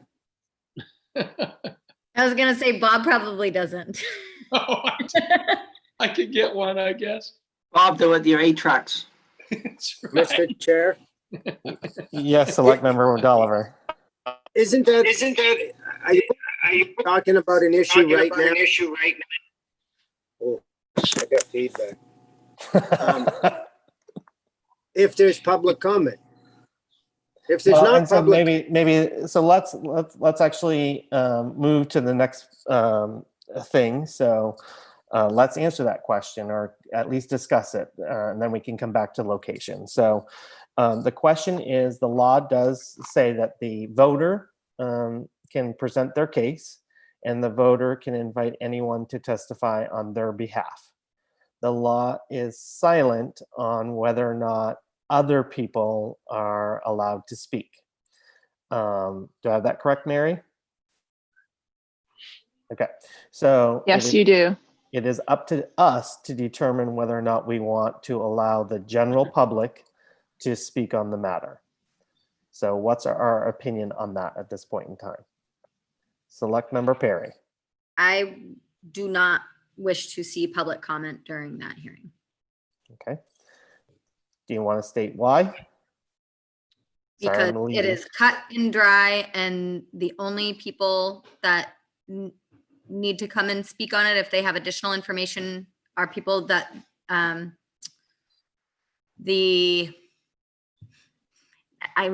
I was gonna say Bob probably doesn't. Oh, I could get one, I guess. Bob, do it, your 8 tracks. Mr. Chair, Yes, Select Member Dolliver. isn't that, are you talking about an issue right now? Oh, I got feedback. If there's public comment. If there's Well, not and so public, so let's actually move to the next thing. So let's answer that question, or at least discuss it, and then we can come back to location. So the question is, the law does say that the voter can present their case, and the voter can invite anyone to testify on their behalf. The law is silent on whether or not other people are allowed to speak. Do I have that correct, Mary? Okay, so Yes, you do. it is up to us to determine whether or not we want to allow the general public to speak on the matter. So what's our opinion on that at this point in time? Select Member Perry. I do not wish to see public comment during that hearing. Okay. Do you want to state why? Sorry, Because I'm it leading. is cut and dry, and the only people that need to come and speak on it, if they have additional information, are people that I'm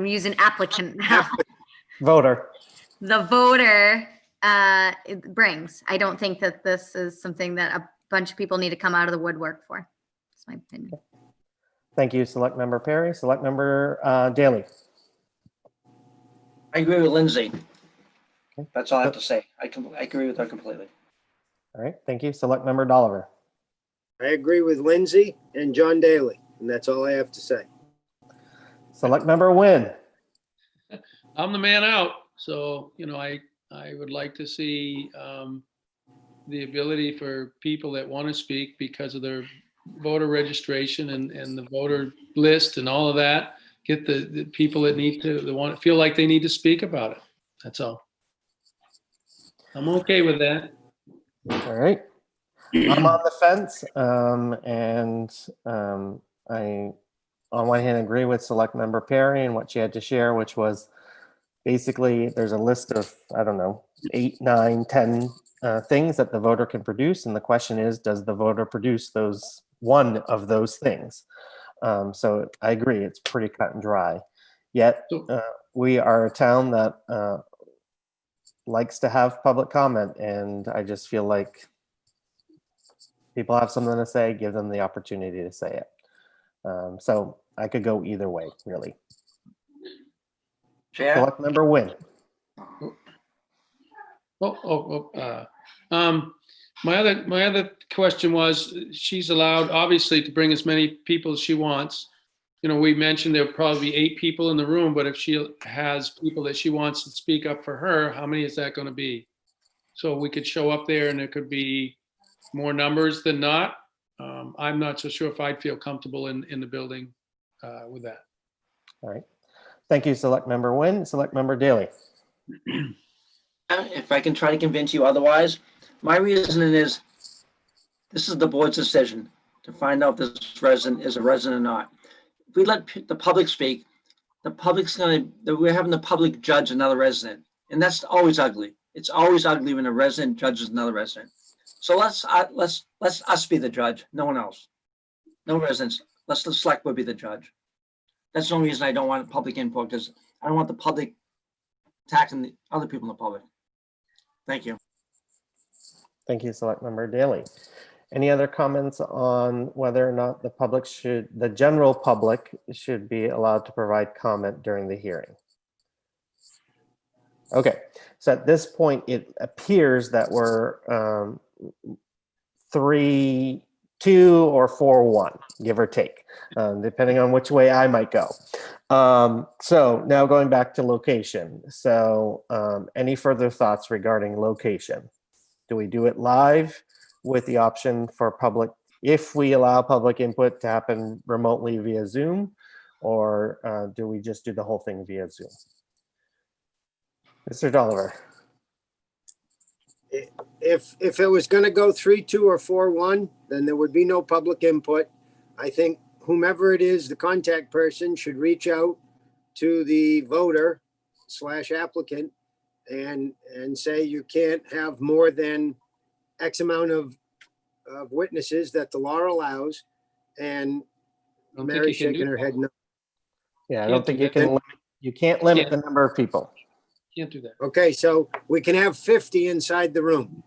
using applicant now. Voter. The voter it brings. I don't think that this is something that a bunch of people need to come out of the woodwork for. That's my opinion. Thank you, Select Member Perry. Select Member Daly. I agree with Lindsay. That's all I have to say. I agree with her completely. All right, thank you. Select Member Dolliver. I agree with Lindsay and John Daly, and that's all I have to say. Select Member Wynn. I'm the man out. So, you know, I would like to see the ability for people that want to speak because of their voter registration and the voter list and all of that, get the people that need to, feel like they need to speak about it. That's all. I'm okay with that. All right. I'm on the fence, and I, on one hand, agree with Select Member Perry and what she had to share, which was basically there's a list of, I don't know, 8, 9, 10 things that the voter can produce, and the question is, does the voter produce one of those things? So I agree, it's pretty cut and dry. Yet we are a town that likes to have public comment, and I just feel like people have something to say, give them the opportunity to say it. So I could go either way, really. Chair? Select Member Wynn. My other question was, she's allowed obviously to bring as many people as she wants. You know, we mentioned there'll probably be 8 people in the room, but if she has people that she wants to speak up for her, how many is that going to be? So we could show up there and there could be more numbers than not. I'm not so sure if I'd feel comfortable in the building with that. All right. Thank you, Select Member Wynn. Select Member Daly. If I can try to convince you otherwise, my reasoning is this is the board's decision to find out if this resident is a resident or not. If we let the public speak, we're having the public judge another resident, and that's always ugly. It's always ugly when a resident judges another resident. So let's us be the judge, no one else, no residents. Let's the select board be the judge. That's the only reason I don't want public input, because I don't want the public attacking the other people in the public. Thank you. Thank you, Select Member Daly. Any other comments on whether or not the general public should be allowed to provide comment during the hearing? Okay, so at this point, it appears that we're 3-2 or 4-1, give or take, depending on which way I might go. So now going back to location. So any further thoughts regarding location? Do we do it live with the option for public, if we allow public input to happen remotely via Zoom, or do we just do the whole thing via Zoom? Mr. Dolliver. If it was going to go 3-2 or 4-1, then there would be no public input. I think whomever it is, the contact person should reach out to the voter / applicant and say you can't have more than X amount of witnesses that the law allows. And I don't think Mary's you can shaking do her that. head no. Yeah, I Can't don't think do you that. can. You can't limit Can't. the number of people. Can't do that. Okay, so we can have 50 inside the room.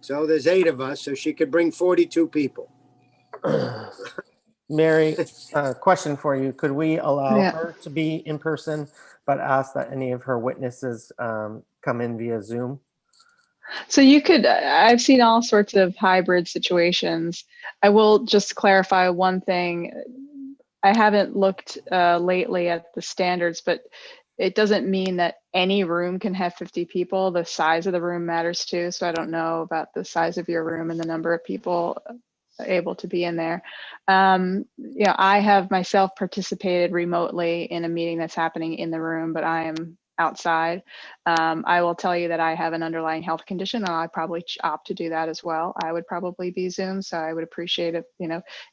So there's 8 of us, so she could bring 42 people. Mary, question for you. Could we allow Yeah. her to be in person, but ask that any of her witnesses come in via Zoom? So you could, I've seen all sorts of hybrid situations. I will just clarify one thing. I haven't looked lately at the standards, but it doesn't mean that any room can have 50 people. The size of the room matters too. So I don't know about the size of your room and the number of people able to be in there. Yeah, I have myself participated remotely in a meeting that's happening in the room, but I am outside. I will tell you that I have an underlying health condition, and I probably opt to do that as well. I would probably be Zoom, so I would appreciate it,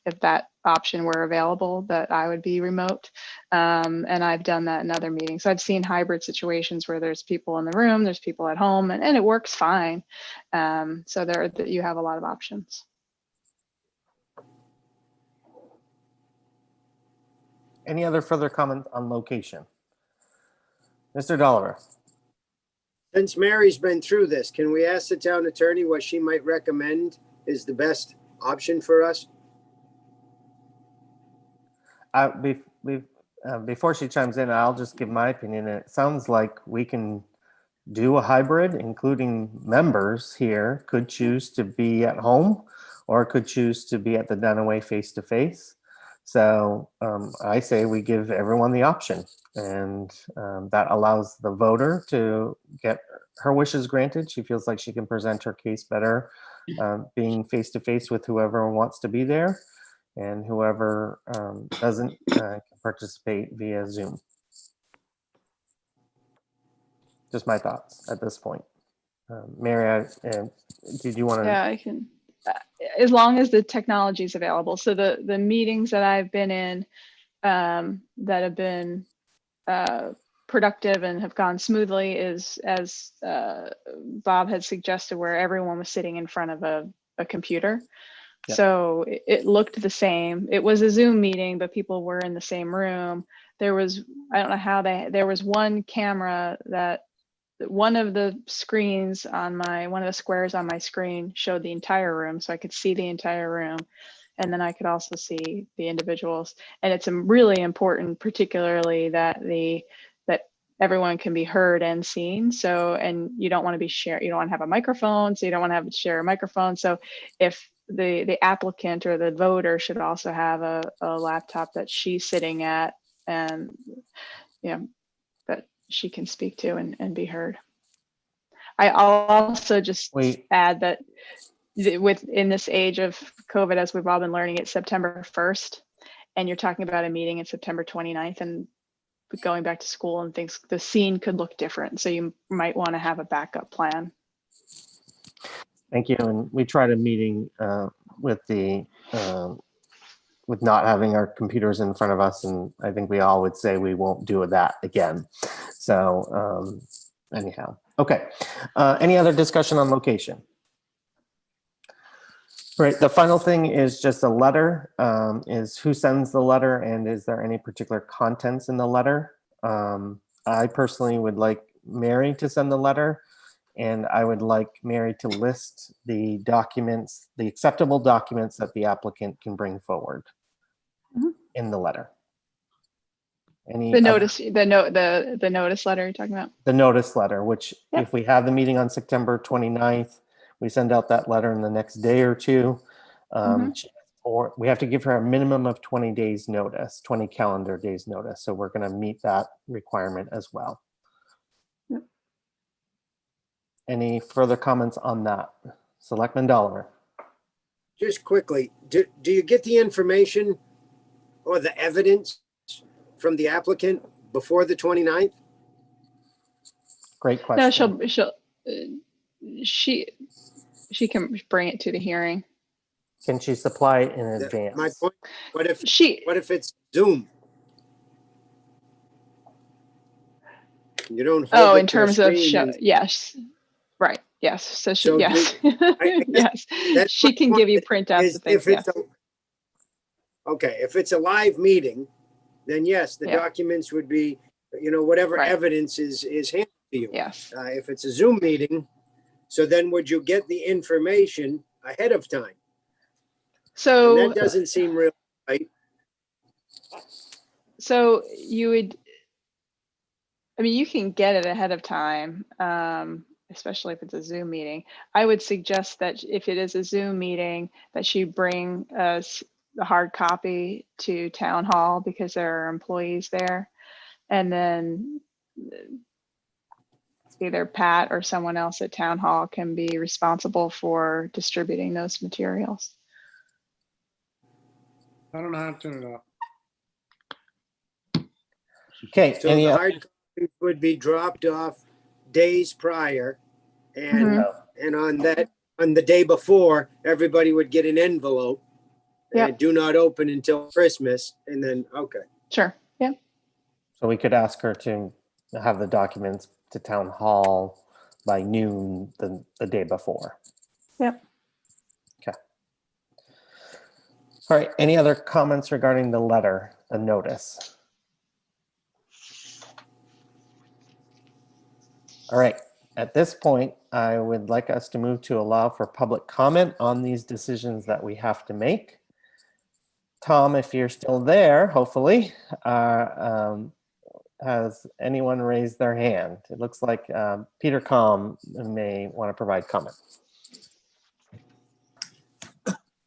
if that option were available, that I would be remote. And I've done that in other meetings. I've seen hybrid situations where there's people in the room, there's people at home, and it works fine. So you have a lot of options. Any other further comment on location? Mr. Dolliver. Since Mary's been through this, can we ask the town attorney what she might recommend is the best option for us? Before she chimes in, I'll just give my opinion. It sounds like we can do a hybrid, including members here could choose to be at home or could choose to be at the Dunaway face-to-face. So I say we give everyone the option, and that allows the voter to get her wishes granted. She feels like she can present her case better being face-to-face with whoever wants to be there, and whoever doesn't can participate via Zoom. Just my thoughts at this point. Mary, did you want to? Yeah, I can, as long as the technology is available. So the meetings that I've been in that have been productive and have gone smoothly is, as Bob had suggested, where everyone was sitting in front of a computer. Yep. So it looked the same. It was a Zoom meeting, but people were in the same room. There was, I don't know how there was one camera that one of the screens on one of the squares on my screen showed the entire room, so I could see the entire room. And then I could also see the individuals. And it's really important, particularly that everyone can be heard and seen. So, and you don't want to be you don't want to have a microphone, so you don't want to have to share a microphone. So if the applicant or the voter should also have a laptop that she's sitting at, and that she can speak to and be heard. I'll also just add that in this age of COVID, as we've all been learning, it's September 1st, and you're talking about a meeting in September 29th, and going back to school and things, the scene could look different. So you might want to have a backup plan. Thank you. And we tried a meeting with not having our computers in front of us, and I think we all would say we won't do that again. So anyhow, okay. Any other discussion on location? Right. The final thing is just a letter. Is who sends the letter, and is there any particular contents in the letter? I personally would like Mary to send the letter, and I would like Mary to list the documents, the acceptable documents that the applicant can bring forward in the letter. The notice, the notice letter you're talking about? The notice letter, which if we have the meeting on September 29th, we send out that letter in the next day or two. Or we have to give her a minimum of 20 days notice, 20 calendar days notice. So we're going to meet that requirement as well. Yep. Any further comments on that? Selectman Dolliver. Just quickly, do you get the information or the evidence from the applicant before the 29th? Great question. No, she can bring it to the hearing. Can she supply it in advance? My point, what if it's Zoom? You don't hold Oh, it in to a terms of screen and- yes, right, yes. So she, So yes, yes, that's she my can point give you printouts is of things. if it's Yes. okay, if it's a live meeting, then yes, the Yeah. documents would be, whatever Right. evidence is handed to you. Yes. If it's a Zoom meeting, so then would you get the information ahead of time? So And that doesn't seem real right. So you would, I mean, you can get it ahead of time, especially if it's a Zoom meeting. I would suggest that if it is a Zoom meeting, that she bring us the hard copy to town hall because there are employees there. And then either Pat or someone else at town hall can be responsible for distributing those materials. I don't know how to turn it off. Okay. So the hard copies would be dropped off days prior, and on the day before, everybody would get an envelope. Yep. Do not open until Christmas, and then okay. Sure. Yeah. So we could ask her to have the documents to town hall by noon the day before. Yep. Okay. All right. Any other comments regarding the letter, the notice? All right. At this point, I would like us to move to allow for public comment on these decisions that we have to make. Tom, if you're still there, hopefully, has anyone raised their hand? It looks like Peter Com may want to provide comment.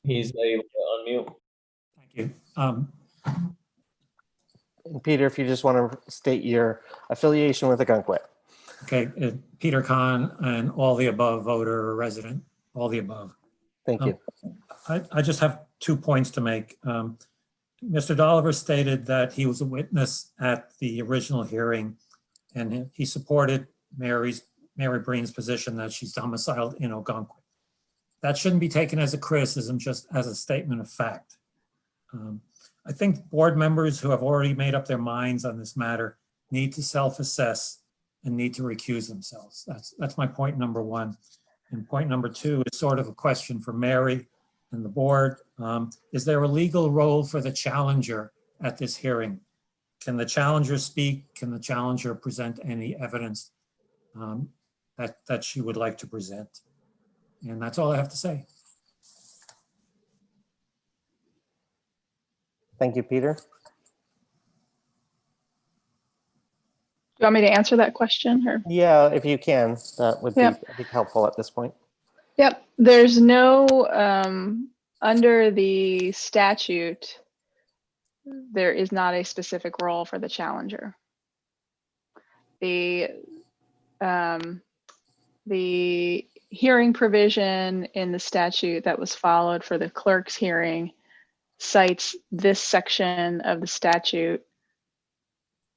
He's able to unmute. Thank you. And Peter, if you just want to state your affiliation with Ogunquit. Okay, Peter Kahn and all the above voter or resident, all the above. Thank you. I just have 2 points to make. Mr. Dolliver stated that he was a witness at the original hearing and he supported Mary Breen's position that she's domiciled in Ogunquit. That shouldn't be taken as a criticism, just as a statement of fact. I think board members who have already made up their minds on this matter need to self-assess and need to recuse themselves. That's my point number one. And point number two is sort of a question for Mary and the board. Is there a legal role for the challenger at this hearing? Can the challenger speak? Can the challenger present any evidence that she would like to present? And that's all I have to say. Thank you, Peter. Do you want me to answer that question or? Yeah, if you can, that would be, Yep. I think, helpful at this point. Yep, there's no, under the statute, there is not a specific role for the challenger. The hearing provision in the statute that was followed for the clerk's hearing cites this section of the statute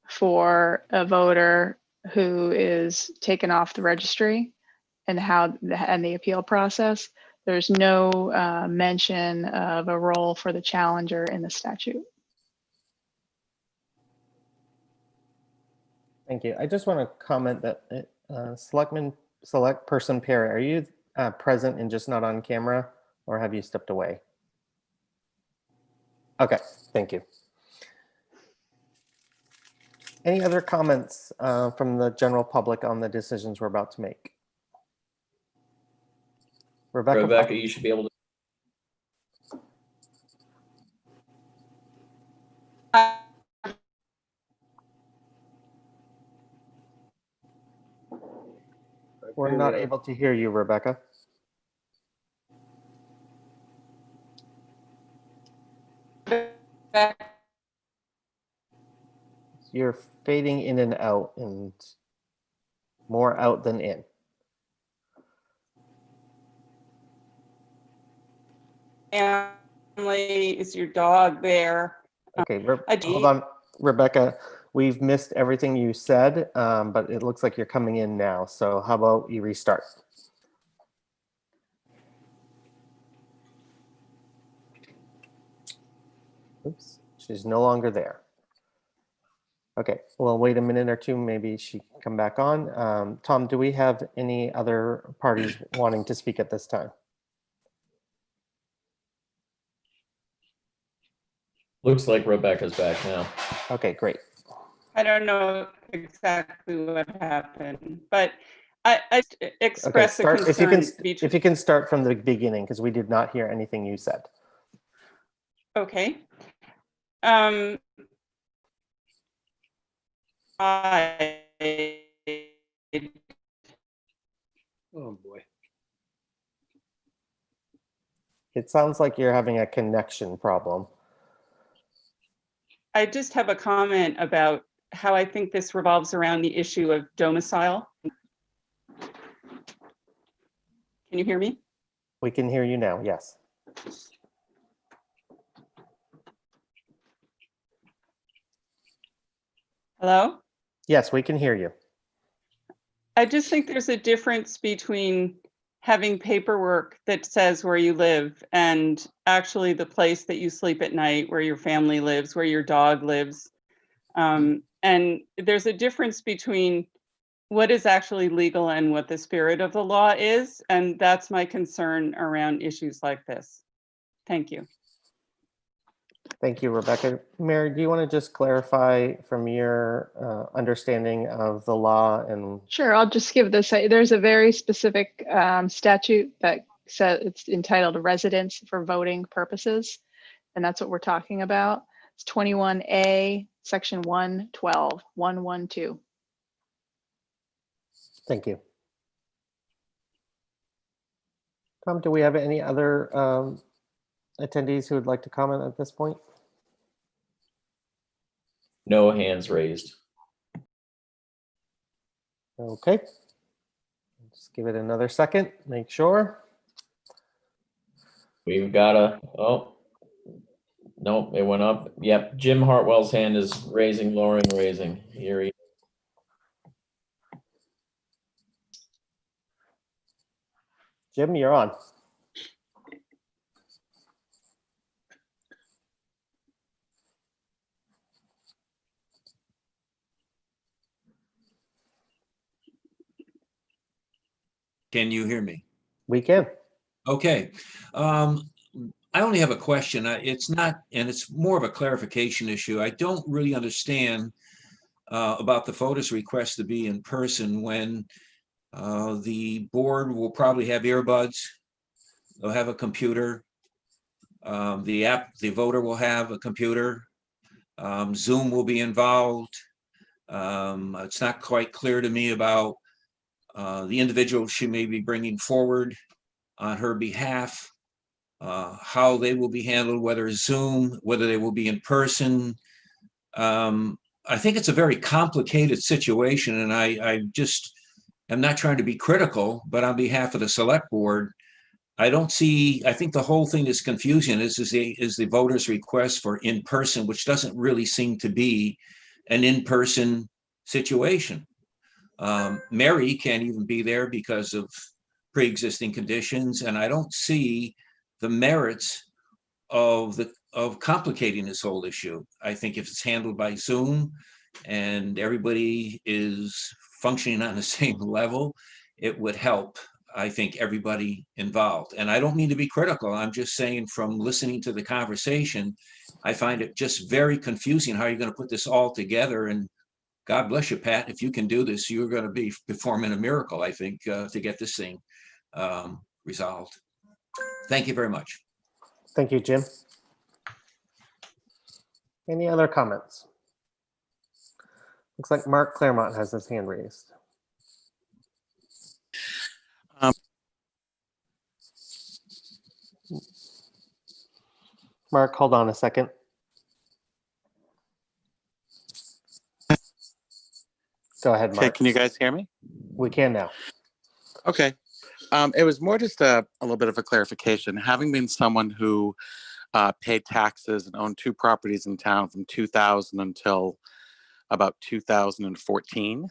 for a voter who is taken off the registry and the appeal process. There's no mention of a role for the challenger in the statute. Thank you. I just want to comment that Select Person Perry, are you present and just not on camera, or have you stepped away? Okay, thank you. Any other comments from the general public on the decisions we're about to make? Rebecca, you should be able to. We're not able to hear you, Rebecca. You're fading in and out, and more out than in. Family, is your dog there? Okay, hold on, Rebecca. We've missed everything you said, but it looks like you're coming in now. So how about you restart? Oops, she's no longer there. Okay, well, wait a minute or two, maybe she can come back on. Tom, do we have any other parties wanting to speak at this time? Looks like Rebecca's back now. Okay, great. I don't know exactly what happened, but I Okay, express a start if you concern. can if you can start from the beginning, because we did not hear anything you said. Okay. I Oh, boy. It sounds like you're having a connection problem. I just have a comment about how I think this revolves around the issue of domicile. Can you hear me? We can hear you now, yes. Hello? Yes, we can hear you. I just think there's a difference between having paperwork that says where you live and actually the place that you sleep at night, where your family lives, where your dog lives. And there's a difference between what is actually legal and what the spirit of the law is. And that's my concern around issues like this. Thank you. Thank you, Rebecca. Mary, do you want to just clarify from your understanding of the law? And Sure, I'll just give this. There's a very specific statute that says it's entitled residence for voting purposes. And that's what we're talking about. It's 21A, section 112, 112. thank you. Tom, do we have any other attendees who would like to comment at this point? No hands raised. Okay. Just give it another second, make sure. We've got a, oh, nope, it went up. Yep, Jim Hartwell's hand is raising, lowering, raising. Here he. Jim, you're on. Can you hear me? We can. Okay. I only have a question. It's not, and it's more of a clarification issue. I don't really understand about the voters' request to be in person when the board will probably have earbuds. They'll have a computer. The voter will have a computer. Zoom will be involved. It's not quite clear to me about the individual she may be bringing forward on her behalf, how they will be handled, whether Zoom, whether they will be in person. I think it's a very complicated situation, and I just am not trying to be critical, but on behalf of the select board, I think the whole thing is confusing is the voter's request for in person, which doesn't really seem to be an in-person situation. Mary can't even be there because of pre-existing conditions, and I don't see the merits of complicating this whole issue. I think if it's handled by Zoom and everybody is functioning on the same level, it would help, I think, everybody involved. And I don't mean to be critical. I'm just saying from listening to the conversation, I find it just very confusing how you're going to put this all together. And God bless you, Pat. If you can do this, you're going to be performing a miracle, I think, to get this thing resolved. Thank you very much. Thank you, Jim. Any other comments? Looks like Mark Claremont has his hand raised. Mark, hold on a second. Go ahead, Mark. Okay, can you guys hear me? We can now. Okay. It was more just a little bit of a clarification. Having been someone who paid taxes and owned 2 properties in town from 2000 until about 2014.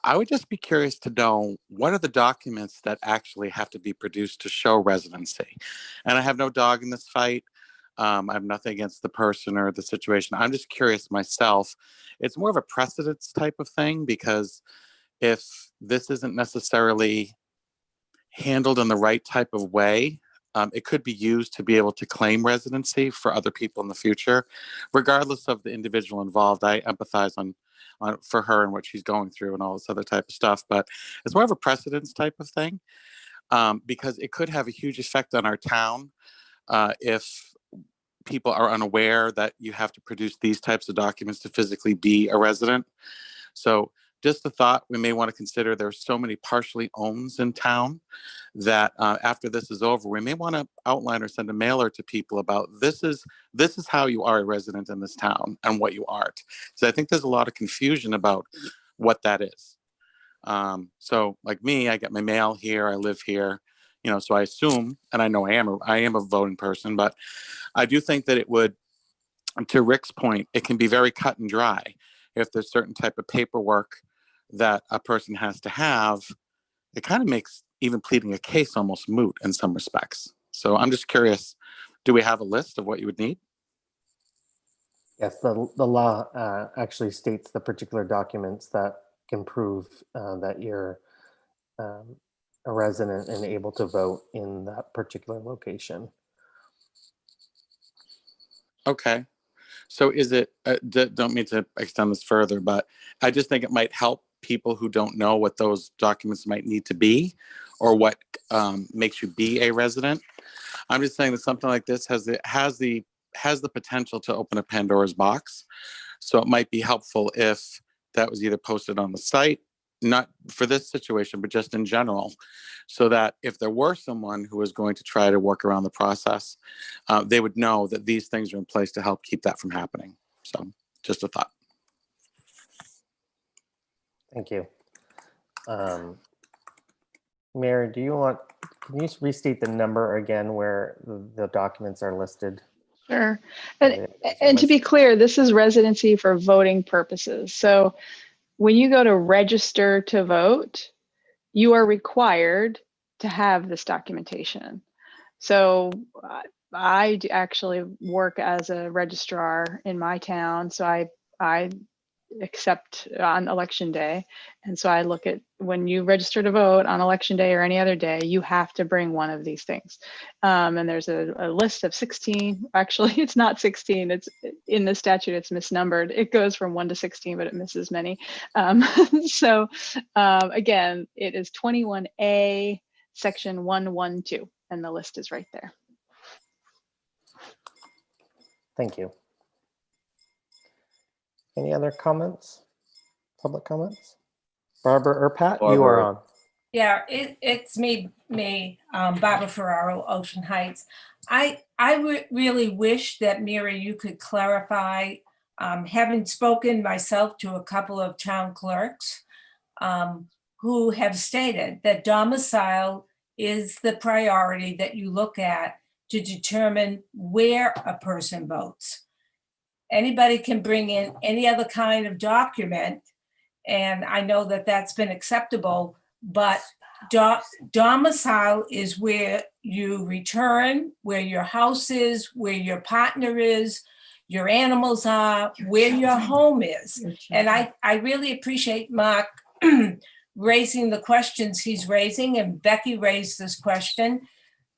I would just be curious to know, what are the documents that actually have to be produced to show residency? And I have no dog in this fight. I have nothing against the person or the situation. I'm just curious myself. It's more of a precedence type of thing, because if this isn't necessarily handled in the right type of way, it could be used to be able to claim residency for other people in the future. Regardless of the individual involved, I empathize on for her and what she's going through and all this other type of stuff. But it's more of a precedence type of thing, because it could have a huge effect on our town if people are unaware that you have to produce these types of documents to physically be a resident. So just the thought, we may want to consider, there's so many partially owns in town that after this is over, we may want to outline or send a mailer to people about this is how you are a resident in this town and what you aren't. So I think there's a lot of confusion about what that is. So like me, I get my mail here, I live here, so I assume, and I know I am a voting person, but I do think that it would, to Rick's point, it can be very cut and dry. If there's certain type of paperwork that a person has to have, it kind of makes even pleading a case almost moot in some respects. So I'm just curious, do we have a list of what you would need? Yes, the law actually states the particular documents that can prove that you're a resident and able to vote in that particular location. Okay. So is it, don't mean to extend this further, but I just think it might help people who don't know what those documents might need to be, or what makes you be a resident. I'm just saying that something like this has the potential to open a Pandora's box. So it might be helpful if that was either posted on the site, not for this situation, but just in general, so that if there were someone who was going to try to work around the process, they would know that these things are in place to help keep that from happening. So just a thought. Thank you. Mary, can you restate the number again where the documents are listed? Sure. And to be clear, this is residency for voting purposes. So when you go to register to vote, you are required to have this documentation. So I actually work as a registrar in my town. So I accept on election day. And so I look at, when you register to vote on election day or any other day, you have to bring one of these things. And there's a list of 16, actually it's not 16, it's in the statute, it's misnumbered. It goes from 1 to 16, but it misses many. So again, it is 21A, section 112, and the list is right there. Thank you. Any other comments? Public comments? Barbara or Pat, you are on. Yeah, it's me, Barbara Ferraro, Ocean Heights. I really wish that, Mary, you could clarify, having spoken myself to a couple of town clerks who have stated that domicile is the priority that you look at to determine where a person votes. Anybody can bring in any other kind of document, and I know that that's been acceptable, but domicile is where you return, where your house is, where your partner is, your animals are, where your home is. And I really appreciate Mark raising the questions he's raising, and Becky raised this question.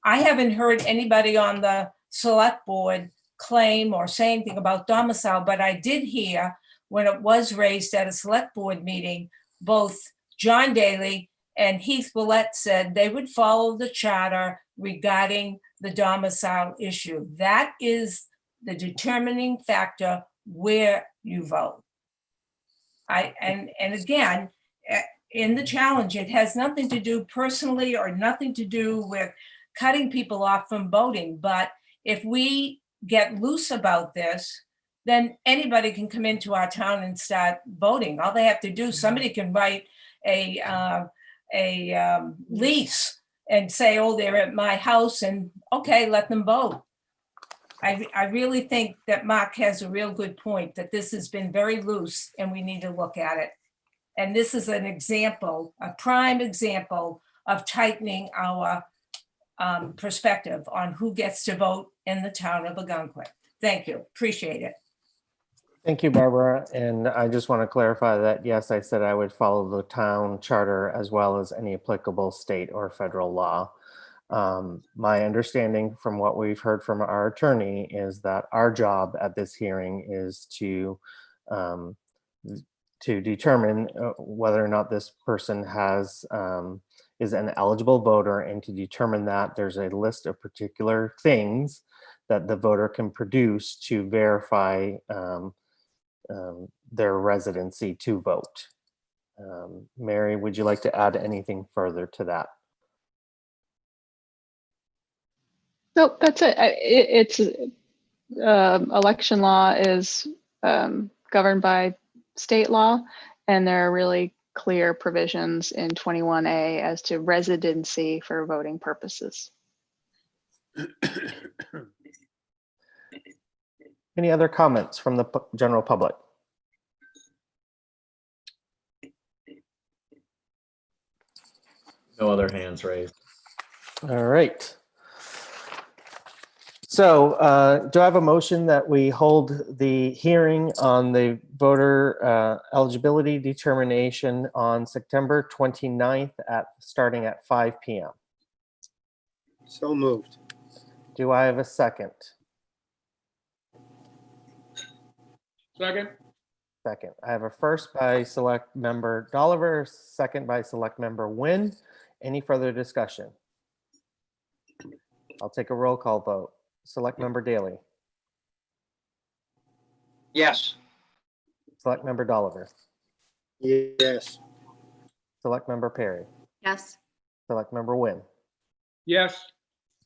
I haven't heard anybody on the select board claim or say anything about domicile, but I did hear when it was raised at a select board meeting, both John Daly and Heath Willett said they would follow the charter regarding the domicile issue. That is the determining factor where you vote. And again, in the challenge, it has nothing to do personally or nothing to do with cutting people off from voting. But if we get loose about this, then anybody can come into our town and start voting. All they have to do, somebody can write a lease and say, oh, they're at my house, and okay, let them vote. I really think that Mark has a real good point, that this has been very loose and we need to look at it. And this is an example, a prime example of tightening our perspective on who gets to vote in the town of Ogunquit. Thank you. Appreciate it. Thank you, Barbara. And I just want to clarify that, yes, I said I would follow the town charter as well as any applicable state or federal law. My understanding from what we've heard from our attorney is that our job at this hearing is to determine whether or not this person is an eligible voter, and to determine that there's a list of particular things that the voter can produce to verify their residency to vote. Mary, would you like to add anything further to that? Nope, that's it. It's election law is governed by state law, and there are really clear provisions in 21A as to residency for voting purposes. Any other comments from the general public? No other hands raised. All right. So do I have a motion that we hold the hearing on the voter eligibility determination on September 29th starting at 5 p.m.? So moved. Do I have a second? Second. Second. I have a first by Select Member Dolliver, second by Select Member Nguyen. Any further discussion? I'll take a roll call vote. Select Member Daley. Yes. Select Member Dolliver. Yes. Select Member Perry. Yes. Select Member Nguyen. Yes.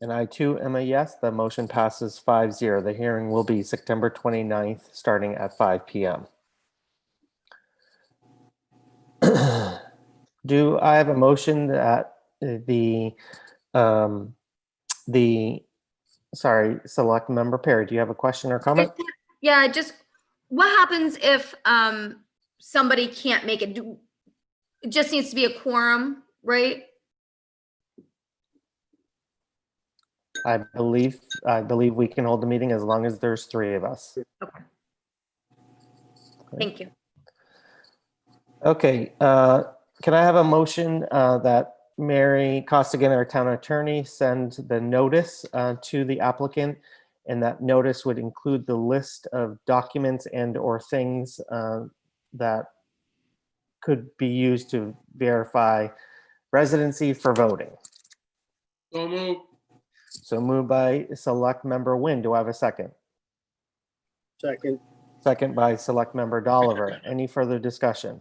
And I too am a yes. The motion passes 5-0. The hearing will be September 29th, starting at 5 p.m. Do I have a motion that Select Member Perry, do you have a question or comment? Yeah, just what happens if somebody can't make it? It just needs to be a quorum, right? I believe we can hold the meeting as long as there's 3 of us. Okay. Thank you. Okay, can I have a motion that Mary Costigan, our town attorney, send the notice to the applicant, and that notice would include the list of documents and or things that could be used to verify residency for voting? So moved. So moved by Select Member Nguyen. Do I have a second? Second. Second by Select Member Dolliver. Any further discussion?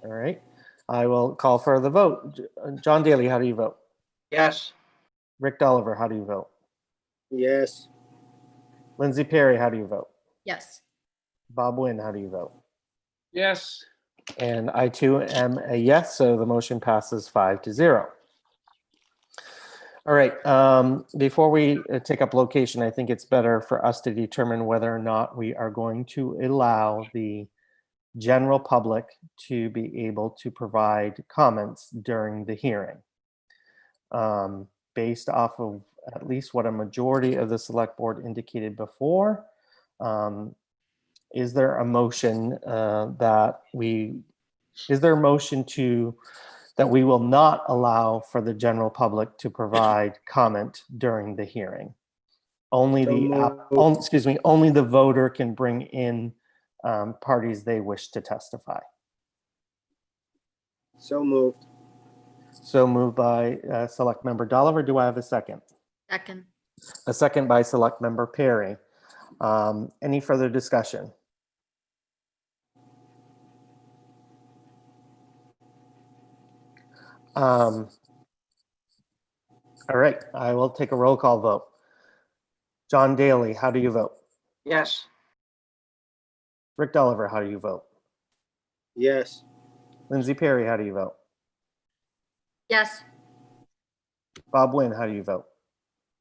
All right, I will call for the vote. John Daly, how do you vote? Yes. Rick Dolliver, how do you vote? Yes. Lindsay Perry, how do you vote? Yes. Bob Nguyen, how do you vote? Yes. And I too am a yes, so the motion passes 5-0. All right, before we take up location, I think it's better for us to determine whether or not we are going to allow the general public to be able to provide comments during the hearing. Based off of at least what a majority of the select board indicated before, is there a motion that we will not allow for the general public to provide comment during the hearing? Only only the voter can bring in parties they wish to testify. So moved. So moved by Select Member Dolliver. Do I have a second? Second. A second by Select Member Perry. Any further discussion? All right, I will take a roll call vote. John Daly, how do you vote? Yes. Rick Dolliver, how do you vote? Yes. Lindsay Perry, how do you vote? Yes. Bob Nguyen, how do you vote?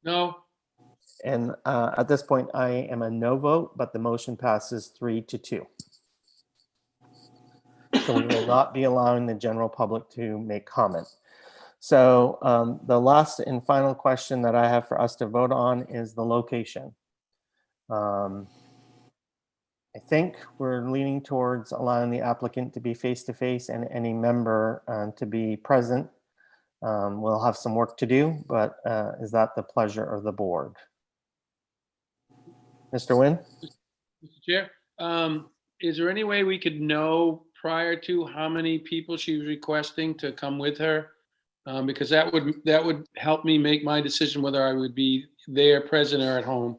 No. And at this point, I am a no vote, but the motion passes 3-2. So we will not be allowing the general public to make comment. So the last and final question that I have for us to vote on is the location. I think we're leaning towards allowing the applicant to be face-to-face and any member to be present. We'll have some work to do, but is that the pleasure of the board? Mr. Nguyen? Mr. Chair, is there any way we could know prior to how many people she was requesting to come with her? Because that would help me make my decision whether I would be there, present, or at home.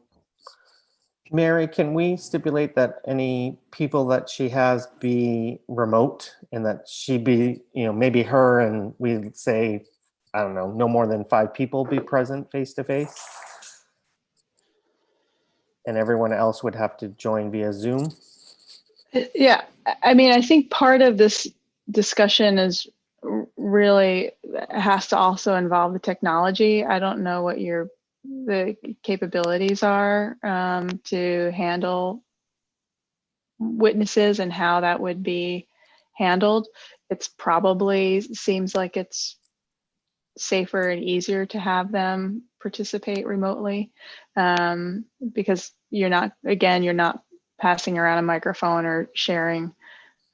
Mary, can we stipulate that any people that she has be remote and that she be, maybe her and we say, I don't know, no more than 5 people be present face to face? And everyone else would have to join via Zoom? Yeah, I mean, I think part of this discussion is really has to also involve the technology. I don't know what the capabilities are to handle witnesses and how that would be handled. It's probably seems like it's safer and easier to have them participate remotely because you're not passing around a microphone or sharing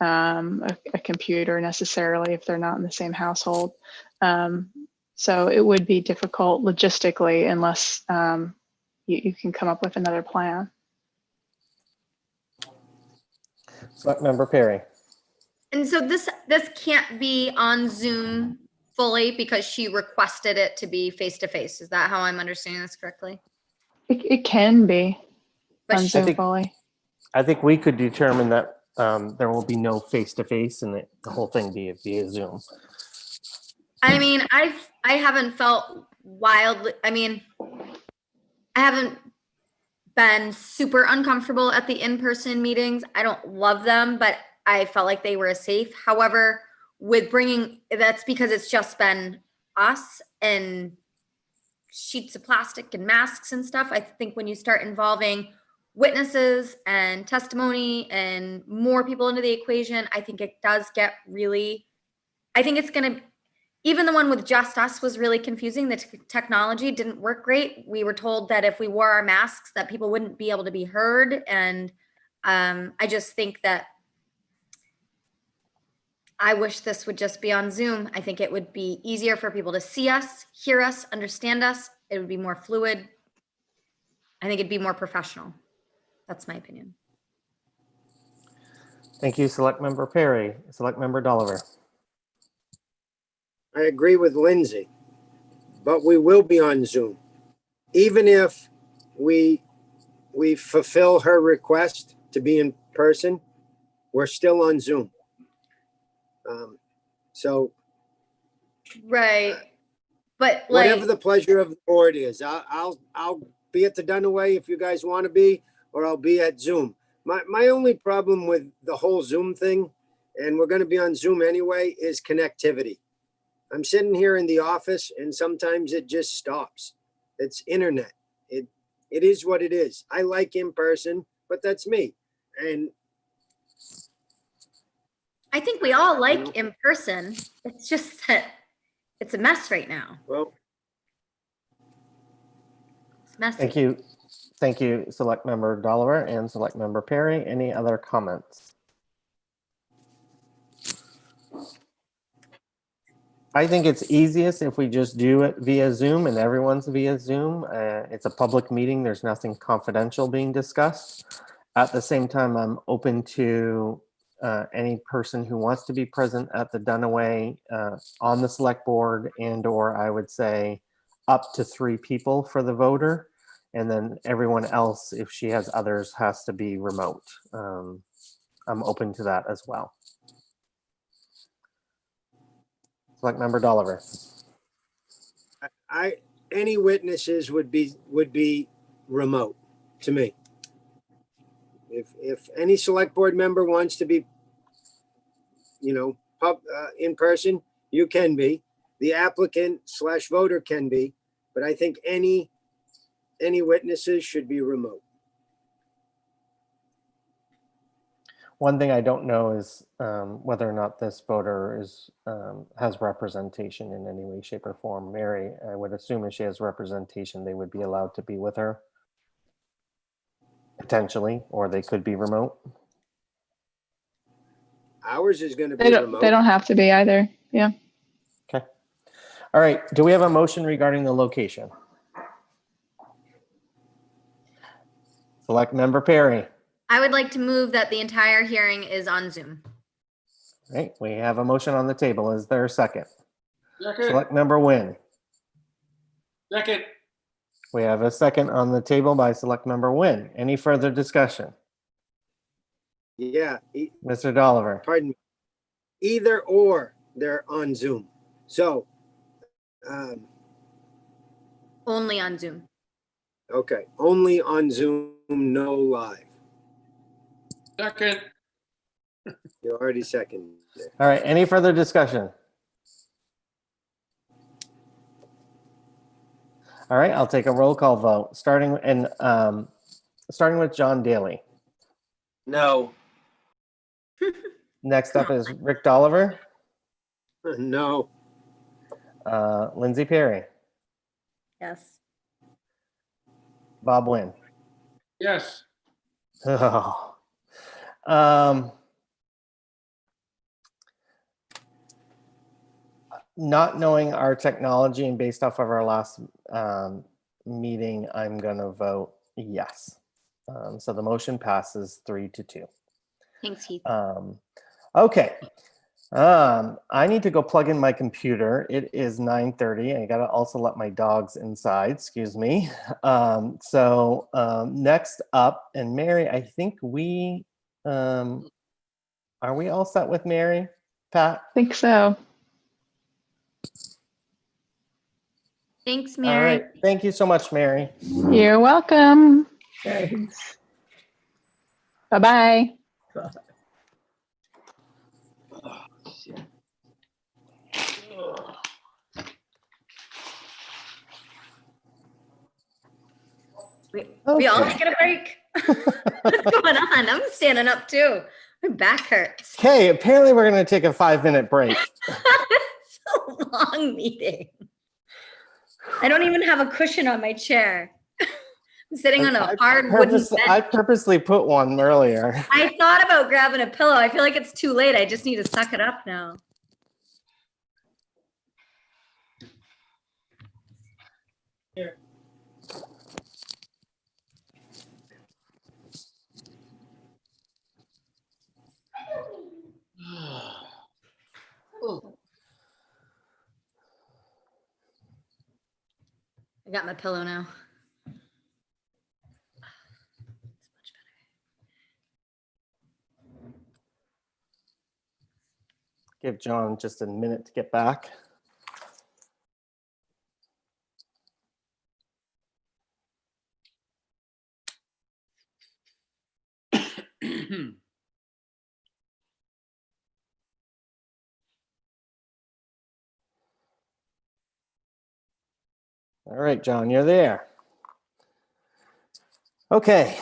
a computer necessarily if they're not in the same household. So it would be difficult logistically unless you can come up with another plan. Select Member Perry. And so this can't be on Zoom fully because she requested it to be face-to-face. Is that how I'm understanding this correctly? It can be But on Zoom fully. I think we could determine that there will be no face-to-face and the whole thing be via Zoom. I mean, I haven't felt wildly, I haven't been super uncomfortable at the in-person meetings. I don't love them, but I felt like they were safe. However, with that's because it's just been us and sheets of plastic and masks and stuff. I think when you start involving witnesses and testimony and more people into the equation, I think it does get really, I think it's going to, even the one with just us was really confusing. The technology didn't work great. We were told that if we wore our masks that people wouldn't be able to be heard. And I just think that I wish this would just be on Zoom. I think it would be easier for people to see us, hear us, understand us. It would be more fluid. I think it'd be more professional. That's my opinion. Thank you, Select Member Perry. Select Member Dolliver. I agree with Lindsay, but we will be on Zoom. Even if we fulfill her request to be in person, we're still on Zoom. So right, but whatever the pleasure of the board is, I'll be at the Dunaway if you guys want to be, or I'll be at Zoom. My only problem with the whole Zoom thing, and we're going to be on Zoom anyway, is connectivity. I'm sitting here in the office and sometimes it just stops. It's internet. It is what it is. I like in person, but that's me. And I think we all like in person. It's just that it's a mess right now. Well, it's messy. Thank you. Thank you, Select Member Dolliver and Select Member Perry. Any other comments? I think it's easiest if we just do it via Zoom and everyone's via Zoom. It's a public meeting. There's nothing confidential being discussed. At the same time, I'm open to any person who wants to be present at the Dunaway on the select board, and or I would say up to 3 people for the voter. And then everyone else, if she has others, has to be remote. I'm open to that as well. Select Member Dolliver. Any witnesses would be remote to me. If any select board member wants to be, in person, you can be. The applicant / voter can be, but I think any any witnesses should be remote. One thing I don't know is whether or not this voter has representation in any way, shape, or form. Mary, I would assume if she has representation, they would be allowed to be with her, potentially, or they could be remote. Ours is going to They be don't, remote. they don't have to be either. Yeah. Okay. All right. Do we have a motion regarding the location? Select Member Perry. I would like to move that the entire hearing is on Zoom. Right. We have a motion on the table. Is there a second? Second. Select Member Wynn. Second. We have a second on the table by Select Member Wynn. Any further discussion? Yeah. Mr. Dolliver. Pardon me. Either or they're on Zoom. So, Only on Zoom. okay, only on Zoom, no live. Second. You already seconded it. All right. Any further discussion? All right. I'll take a roll call vote, starting with John Daly. No. Next up is Rick Dolliver. No. Lindsay Perry. Yes. Bob Wynn. Yes. Oh. Not knowing our technology and based off of our last meeting, I'm going to vote yes. So the motion passes 3-2. Thanks, Heath. Okay. I need to go plug in my computer. It is 9:30. I got to also let my dogs inside. Excuse me. Next up, and Mary, I think are we all set with Mary? Pat? Think so. Thanks, All Mary. right. Thank you so much, Mary. You're welcome. Bye-bye. We all Okay. get a break. What's going on? I'm standing up too. My back hurts. Okay, apparently we're going to take a 5-minute break. It's a long meeting. I don't even have a cushion on my chair. I'm sitting on a hard wooden I bench. purposely put one earlier. I thought about grabbing a pillow. I feel like it's too late. I just need to suck it up now. Here. I got my pillow now. Give John just a minute to get back. All right, John, you're there. Okay.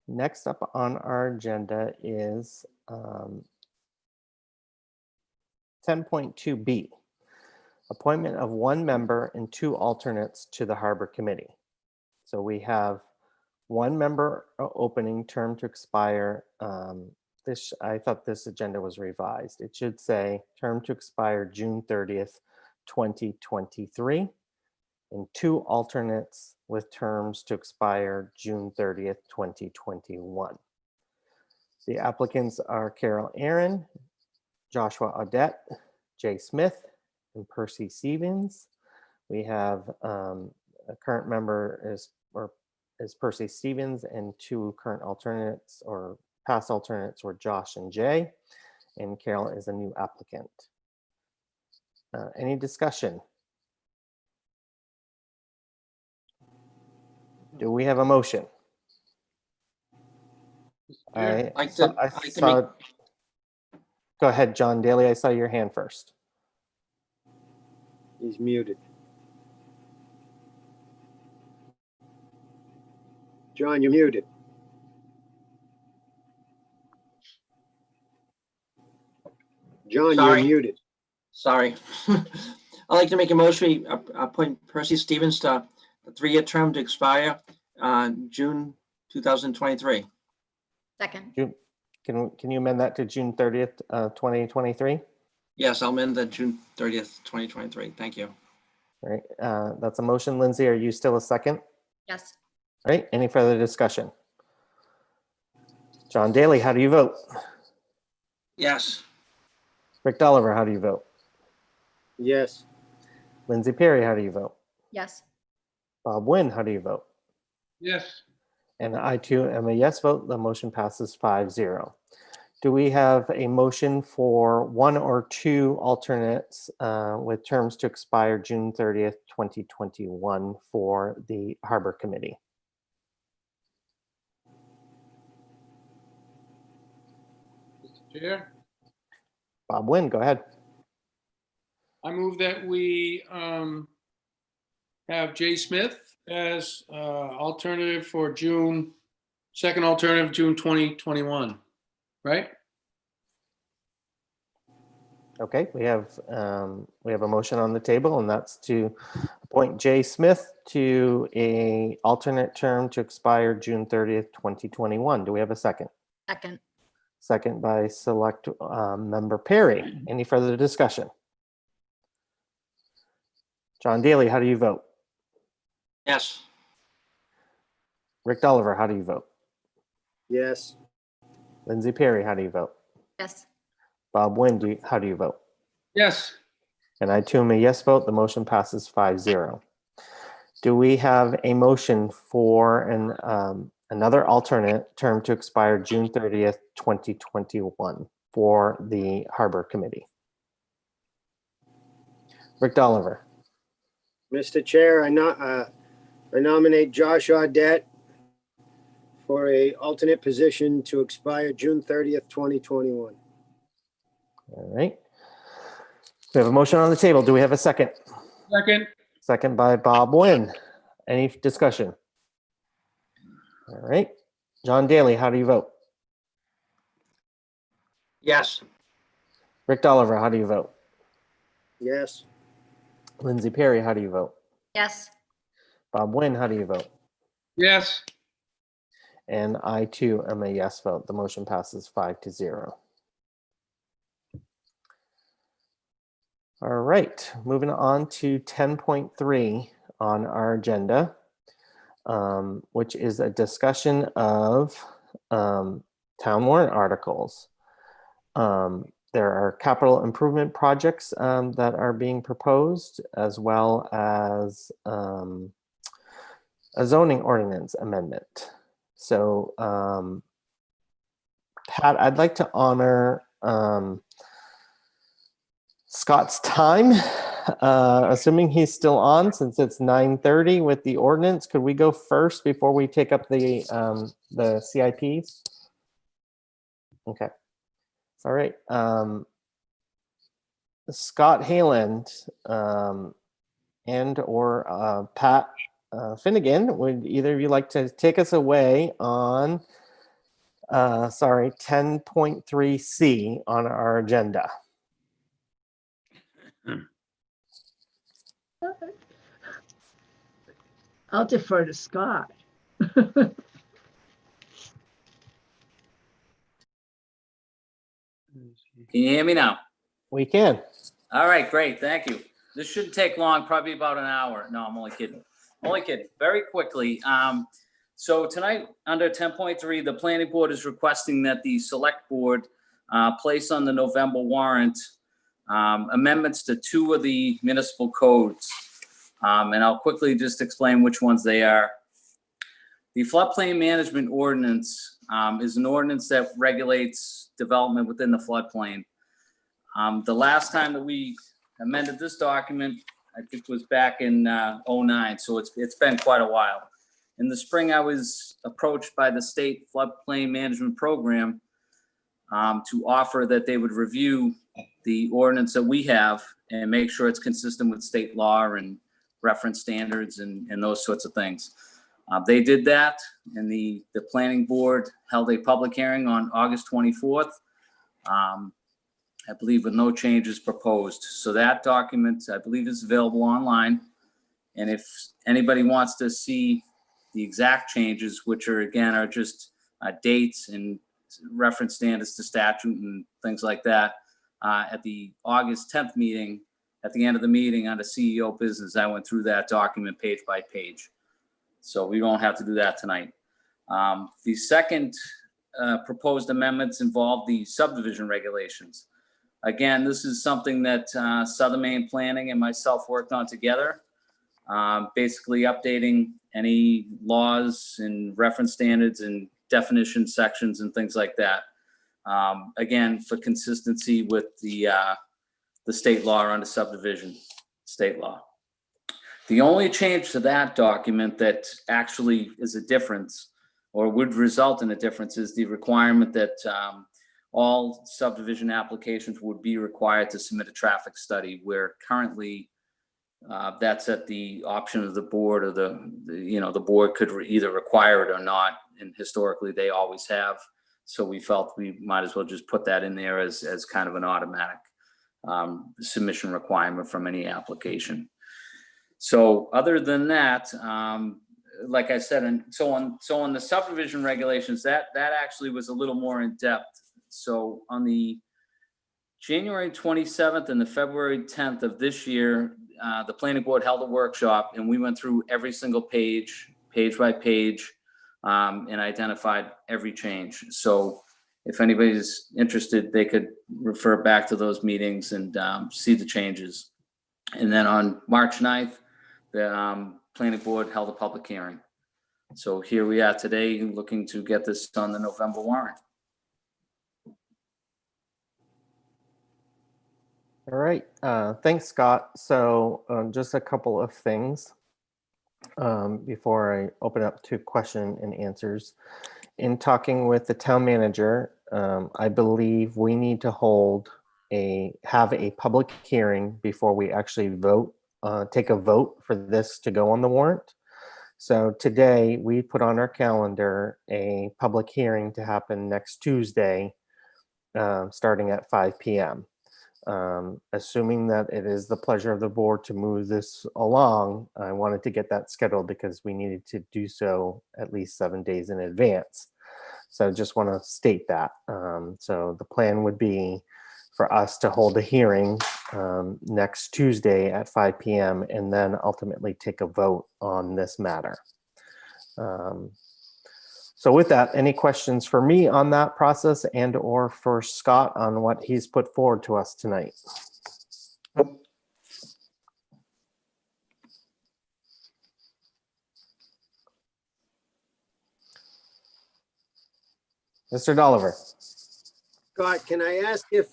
Next up on our agenda is 10.2B, appointment of one member and 2 alternates to the Harbor Committee. So we have one member opening, term to expire. I thought this agenda was revised. It should say term to expire June 30th, 2023, and 2 alternates with terms to expire June 30th, 2021. The applicants are Carol Aaron, Joshua Audette, Jay Smith, and Percy Stevens. We have a current member is Percy Stevens, and 2 current alternates or past alternates were Josh and Jay, and Carol is a new applicant. Any discussion? Do we have a motion? Go ahead, John Daly. I saw your hand first. He's muted. John, you're muted. John, you're Sorry. muted. Sorry. I'd like to make a motion, we appoint Percy Stevens to a 3-year term to expire June 2023. Second. Can you amend that to June 30th, 2023? Yes, I'll amend the June 30th, 2023. Thank you. All right, that's a motion. Lindsay, are you still a second? Yes. All right, any further discussion? John Daly, how do you vote? Yes. Rick Dolliver, how do you vote? Yes. Lindsay Perry, how do you vote? Yes. Bob Wynn, how do you vote? Yes. And I too am a yes vote. The motion passes 5-0. Do we have a motion for 1 or 2 alternates with terms to expire June 30th, 2021 for the Harbor Committee? Mr. Chair, Bob Wynn, go ahead. I move that we have Jay Smith as alternative for June, second alternative, June 2021, right? Okay, we have a motion on the table, and that's to appoint Jay Smith to a alternate term to expire June 30th, 2021. Do we have a second? Second. Second by Select Member Perry. Any further discussion? John Daly, how do you vote? Yes. Rick Dolliver, how do you vote? Yes. Lindsay Perry, how do you vote? Yes. Bob Wynn, how do you vote? Yes. And I too am a yes vote. The motion passes 5-0. Do we have a motion for another alternate term to expire June 30th, 2021 for the Harbor Committee? Rick Dolliver. Mr. Chair, I nominate Josh Audette for a alternate position to expire June 30th, 2021. All right. We have a motion on the table. Do we have a second? Second. Second by Bob Wynn. Any discussion? All right. John Daly, how do you vote? Yes. Rick Dolliver, how do you vote? Yes. Lindsay Perry, how do you vote? Yes. Bob Wynn, how do you vote? Yes. And I too am a yes vote. The motion passes 5-0. All right, moving on to 10.3 on our agenda, which is a discussion of town warrant articles. There are capital improvement projects that are being proposed, as well as a zoning ordinance amendment. So, Pat, I'd like to honor Scott's time, assuming he's still on, since it's 9:30 with the ordinance. Could we go first before we take up the CIPs? Okay. All right. Scott Hayland and or Pat Finnegan, would either of you like to take us away on 10.3C on our agenda? I'll defer to Scott. Can you hear me now? We can. All right, great, thank you. This shouldn't take long, probably about an hour. No, I'm only kidding. Only kidding. Very quickly. So tonight, under 10.3, the planning board is requesting that the select board place on the November warrant amendments to 2 of the municipal codes. And I'll quickly just explain which ones they are. The floodplain management ordinance is an ordinance that regulates development within the floodplain. The last time that we amended this document, I think was back in 09, so it's been quite a while. In the spring, I was approached by the state floodplain management program to offer that they would review the ordinance that we have and make sure it's consistent with state law and reference standards and those sorts of things. They did that, and the planning board held a public hearing on August 24th. I believe with no changes proposed. So that document, I believe, is available online. And if anybody wants to see the exact changes, which are just dates and reference standards to statute and things like that, at the August 10th meeting, at the end of the meeting under CEO business, I went through that document page by page. So we won't have to do that tonight. The second proposed amendments involve the subdivision regulations. Again, this is something that Southern Maine Planning and myself worked on together, basically updating any laws and reference standards and definition sections and things like that. Again, for consistency with the state law under subdivision, state law. The only change to that document that actually is a difference or would result in a difference is the requirement that all subdivision applications would be required to submit a traffic study, where currently that's at the option of the board, or the board could either require it or not. And historically they always have. So we felt we might as well just put that in there as kind of an automatic submission requirement from any application. So other than that, like I said, and so on the subdivision regulations, that actually was a little more in depth. So on the January 27th and the February 10th of this year, the planning board held a workshop, and we went through every single page by page, and identified every change. So if anybody's interested, they could refer back to those meetings and see the changes. And then on March 9th, the planning board held a public hearing. So here we are today, looking to get this on the November warrant. All right, thanks, Scott. So just a couple of things before I open up to question and answers. In talking with the town manager, I believe we need to have a public hearing before we actually vote, take a vote for this to go on the warrant. So today we put on our calendar a public hearing to happen next Tuesday, starting at 5 p.m. Assuming that it is the pleasure of the board to move this along, I wanted to get that scheduled because we needed to do so at least 7 days in advance. So I just want to state that. So the plan would be for us to hold a hearing next Tuesday at 5 p.m. and then ultimately take a vote on this matter. So with that, any questions for me on that process and or for Scott on what he's put forward to us tonight? Mr. Dolliver. Scott, can I ask if,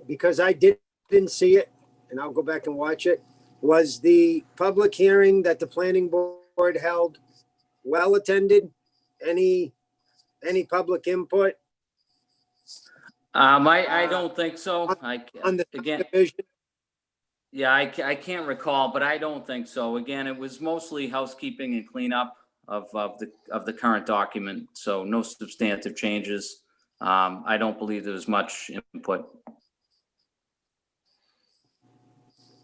because I didn't see it, and I'll go back and watch it, was the public hearing that the planning board held well attended? Any public input? I don't think so. On the Again, subdivision? yeah, I can't recall, but I don't think so. Again, it was mostly housekeeping and cleanup of the current document. So no substantive changes. I don't believe there was much input.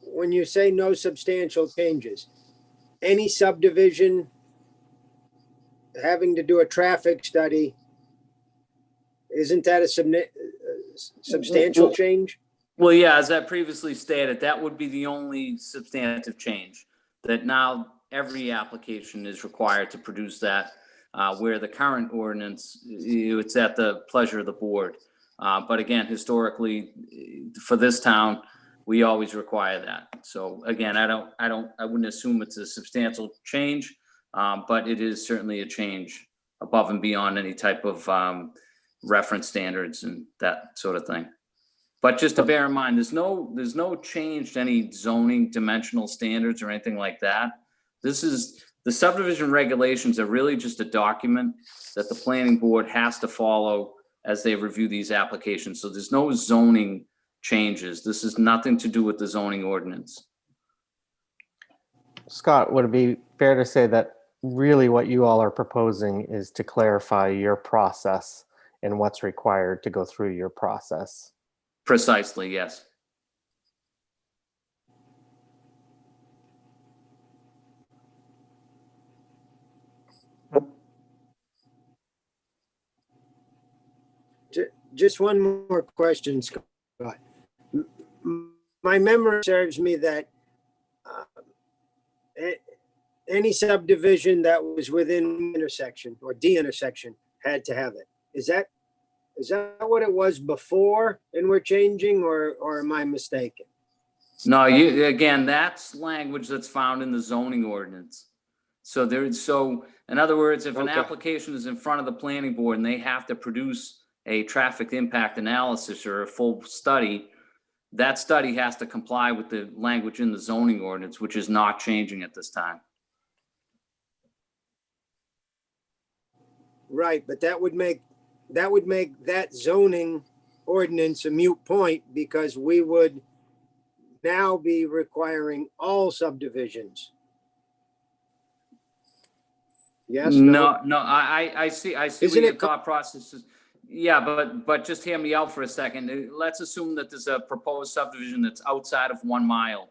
When you say no substantial changes, any subdivision having to do a traffic study, isn't that a substantial change? Well, yeah, as I previously stated, that would be the only substantive change, that now every application is required to produce that, where the current ordinance, it's at the pleasure of the board. But again, historically, for this town, we always require that. So again, I wouldn't assume it's a substantial change, but it is certainly a change above and beyond any type of reference standards and that sort of thing. But just to bear in mind, there's no change to any zoning dimensional standards or anything like that. This is, the subdivision regulations are really just a document that the planning board has to follow as they review these applications. So there's no zoning changes. This is nothing to do with the zoning ordinance. Scott, would it be fair to say that really what you all are proposing is to clarify your process and what's required to go through your process. Precisely, yes. Just one more question, Scott. My memory serves me that any subdivision that was within intersection or de-intersection had to have it. Is that what it was before and we're changing, or am I mistaken? No, you, again, that's language that's found in the zoning ordinance. So in other words, if an Okay. application is in front of the planning board and they have to produce a traffic impact analysis or a full study, that study has to comply with the language in the zoning ordinance, which is not changing at this time. Right, but that would make that zoning ordinance a moot point, because we would now be requiring all subdivisions. Yes, no? No, I see Isn't what your it thought process is. Yeah, but just hear me out for a second. Let's assume that there's a proposed subdivision that's outside of 1 mile.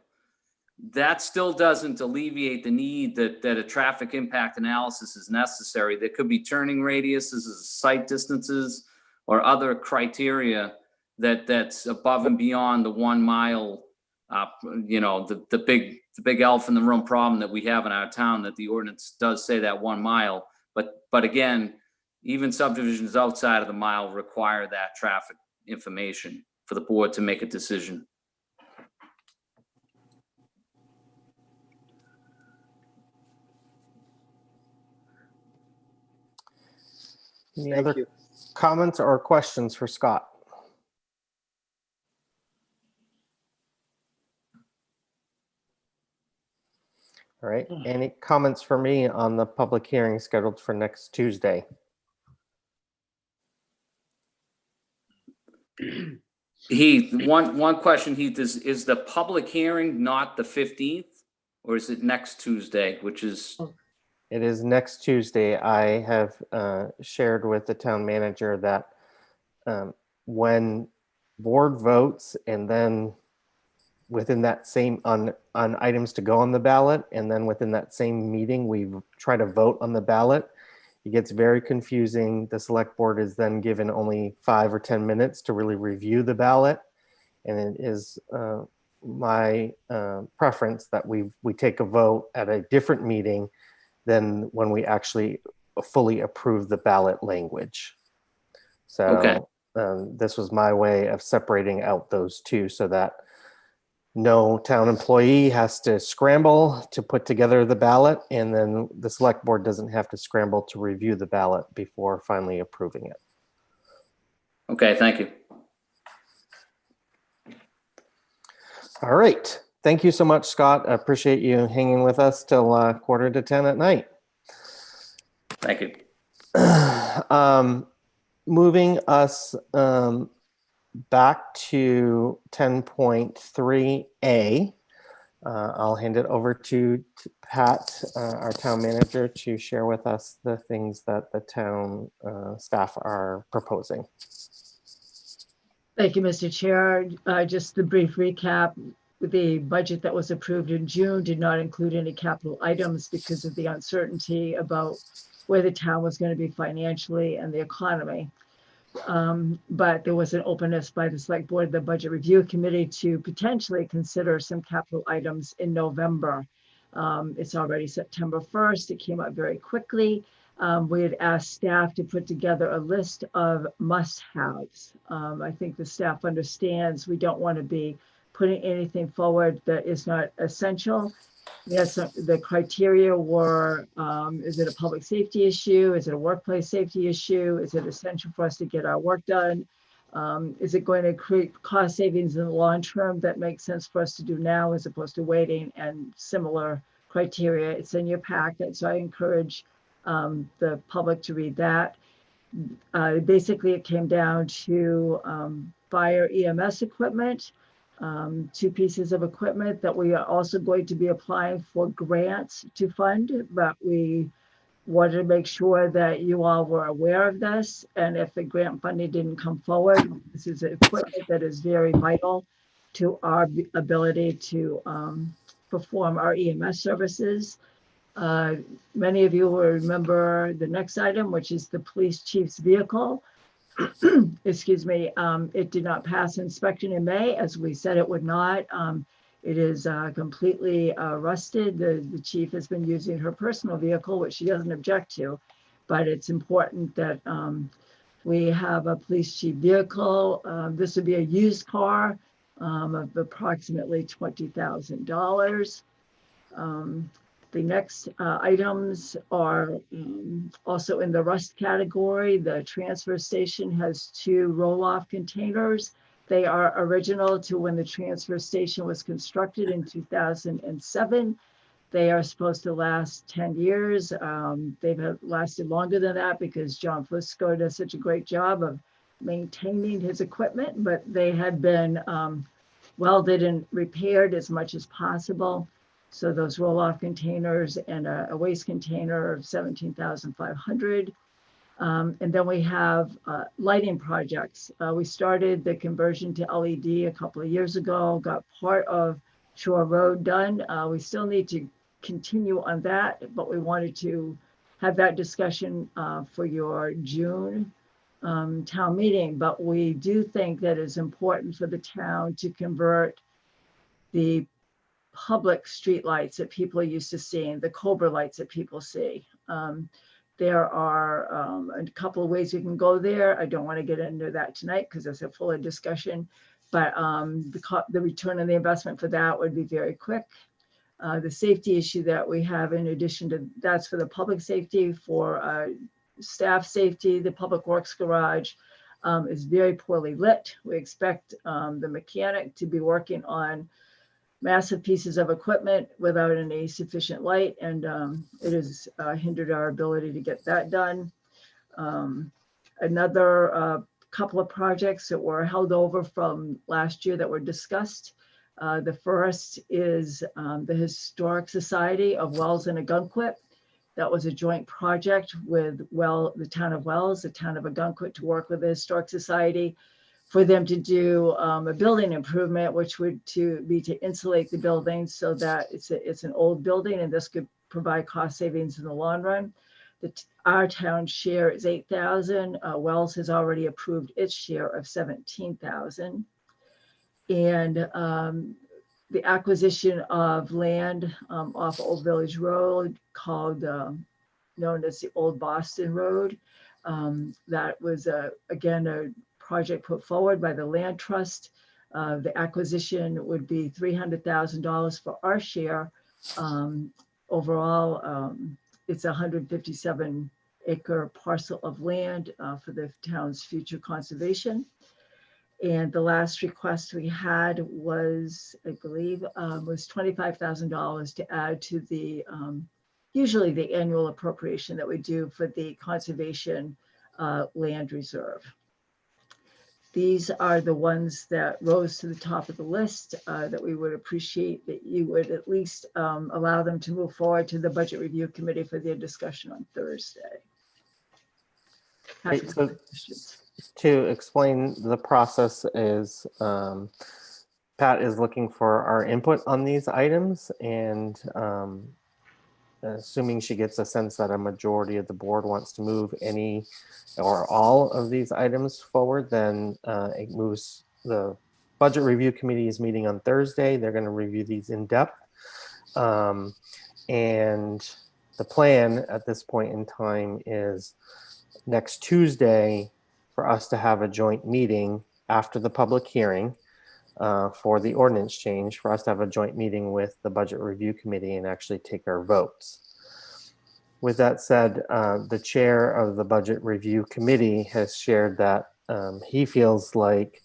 That still doesn't alleviate the need that a traffic impact analysis is necessary. There could be turning radiuses, site distances, or other criteria that's above and beyond the 1 mile, the big elephant in the room problem that we have in our town, that the ordinance does say that 1 mile. But again, even subdivisions outside of the mile require that traffic information for the board to make a decision. Any Thank other you. comments or questions for Scott? All right. Any comments for me on the public hearing scheduled for next Tuesday? Heath, one question, Heath, is the public hearing not the 15th, or is it next Tuesday, which is? It is next Tuesday. I have shared with the town manager that when board votes, and then within that same on items to go on the ballot, and then within that same meeting, we try to vote on the ballot. It gets very confusing. The select board is then given only 5 or 10 minutes to really review the ballot. And it is my preference that we take a vote at a different meeting than when we actually fully approve the ballot language. So Okay. This was my way of separating out those two, so that no town employee has to scramble to put together the ballot, and then the select board doesn't have to scramble to review the ballot before finally approving it. Okay, thank you. All right. Thank you so much, Scott. I appreciate you hanging with us till 9:45 at night. Thank you. Moving us back to 10.3A. I'll hand it over to Pat, our town manager, to share with us the things that the town staff are proposing. Thank you, Mr. Chair. Just a brief recap. The budget that was approved in June did not include any capital items because of the uncertainty about where the town was going to be financially and the economy. But there was an openness by the select board, the budget review committee, to potentially consider some capital items in November. It's already September 1st. It came up very quickly. We had asked staff to put together a list of must-haves. I think the staff understands we don't want to be putting anything forward that is not essential. Yes, the criteria were, is it a public safety issue? Is it a workplace safety issue? Is it essential for us to get our work done? Is it going to create cost savings in the long term that makes sense for us to do now as opposed to waiting, and similar criteria? It's in your packet, so I encourage the public to read that. Basically, it came down to fire EMS equipment, 2 pieces of equipment that we are also going to be applying for grants to fund, but we wanted to make sure that you all were aware of this. And if the grant funding didn't come forward, this is equipment that is very vital to our ability to perform our EMS services. Many of you will remember the next item, which is the police chief's vehicle. Excuse me, it did not pass inspection in May, as we said it would not. It is completely rusted. The chief has been using her personal vehicle, which she doesn't object to, but it's important that we have a police chief vehicle. This would be a used car of approximately $20,000. The next items are also in the rust category. The transfer station has 2 roll-off containers. They are original to when the transfer station was constructed in 2007. They are supposed to last 10 years. They've lasted longer than that because John Fusco does such a great job of maintaining his equipment, but they had been welded and repaired as much as possible. So those roll-off containers and a waste container of $17,500. And then we have lighting projects. We started the conversion to LED a couple of years ago, got part of Shore Road done. We still need to continue on that, but we wanted to have that discussion for your June town meeting. But we do think that it's important for the town to convert the public street lights that people are used to seeing, the Cobra lights that people see. There are a couple of ways you can go there. I don't want to get into that tonight because it's a fuller discussion, but the return on the investment for that would be very quick. The safety issue that we have in addition to that's for the public safety, for staff safety, the public works garage is very poorly lit. We expect the mechanic to be working on massive pieces of equipment without any sufficient light, and it has hindered our ability to get that done. Another couple of projects that were held over from last year that were discussed. The first is the Historic Society of Wells and Ogunquit. That was a joint project with the town of Wells, the town of Ogunquit, to work with the Historic Society for them to do a building improvement, which would be to insulate the building so that it's an old building, and this could provide cost savings in the long run. Our town share is $8,000. Wells has already approved its share of $17,000. And the acquisition of land off Old Village Road called, known as the Old Boston Road. That was, again, a project put forward by the Land Trust. The acquisition would be $300,000 for our share. Overall, it's a 157-acre parcel of land for the town's future conservation. And the last request we had was, I believe, was $25,000 to add to the, usually the annual appropriation that we do for the conservation land reserve. These are the ones that rose to the top of the list that we would appreciate that you would at least allow them to move forward to the Budget Review Committee for their discussion on Thursday. Great. So to explain the process is Pat is looking for our input on these items, and assuming she gets a sense that a majority of the board wants to move any or all of these items forward, then it moves. The Budget Review Committee is meeting on Thursday. They're going to review these in depth. And the plan at this point in time is next Tuesday for us to have a joint meeting after the public hearing for the ordinance change, for us to have a joint meeting with the Budget Review Committee and actually take our votes. With that said, the chair of the Budget Review Committee has shared that he feels like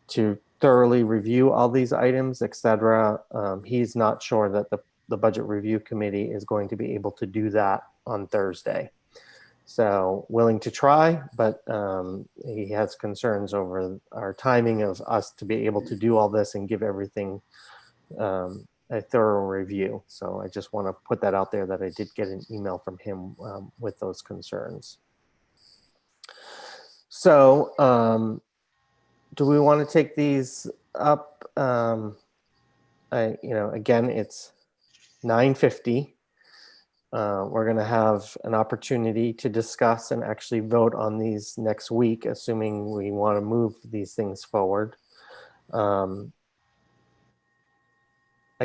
to thoroughly review all these items, etc. He's not sure that the Budget Review Committee is going to be able to do that on Thursday. So willing to try, but he has concerns over our timing of us to be able to do all this and give everything a thorough review. So I just want to put that out there that I did get an email from him with those concerns. So do we want to take these up? Again, it's 9:50. We're going to have an opportunity to discuss and actually vote on these next week, assuming we want to move these things forward. I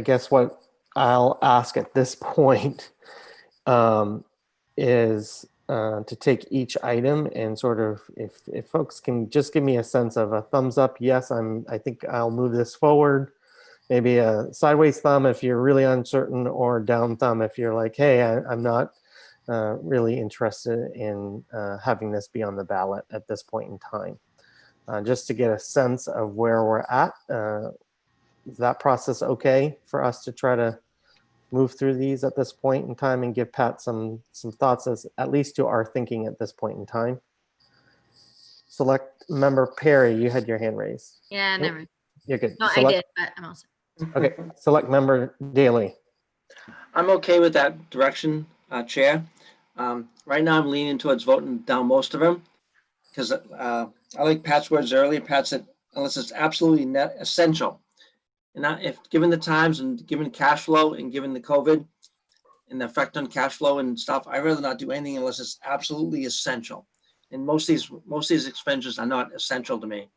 guess what I'll ask at this point is to take each item and sort of, if folks can just give me a sense of a thumbs up, yes, I think I'll move this forward. Maybe a sideways thumb if you're really uncertain, or down thumb if you're like, hey, I'm not really interested in having this be on the ballot at this point in time. Just to get a sense of where we're at. Is that process okay for us to try to move through these at this point in time and give Pat some thoughts as at least to our thinking at this point in time? Select member Perry, you had your hand raised. Yeah, Nope. never. You're good. No, I did, but I'm also. Okay, select member Daly. I'm okay with that direction, Chair. Right now, I'm leaning towards voting down most of them because I like Pat's words earlier. Pat said, unless it's absolutely essential. And if given the times and given cash flow and given the COVID and the effect on cash flow and stuff, I'd rather not do anything unless it's absolutely essential. And most of these expenditures are not essential to me.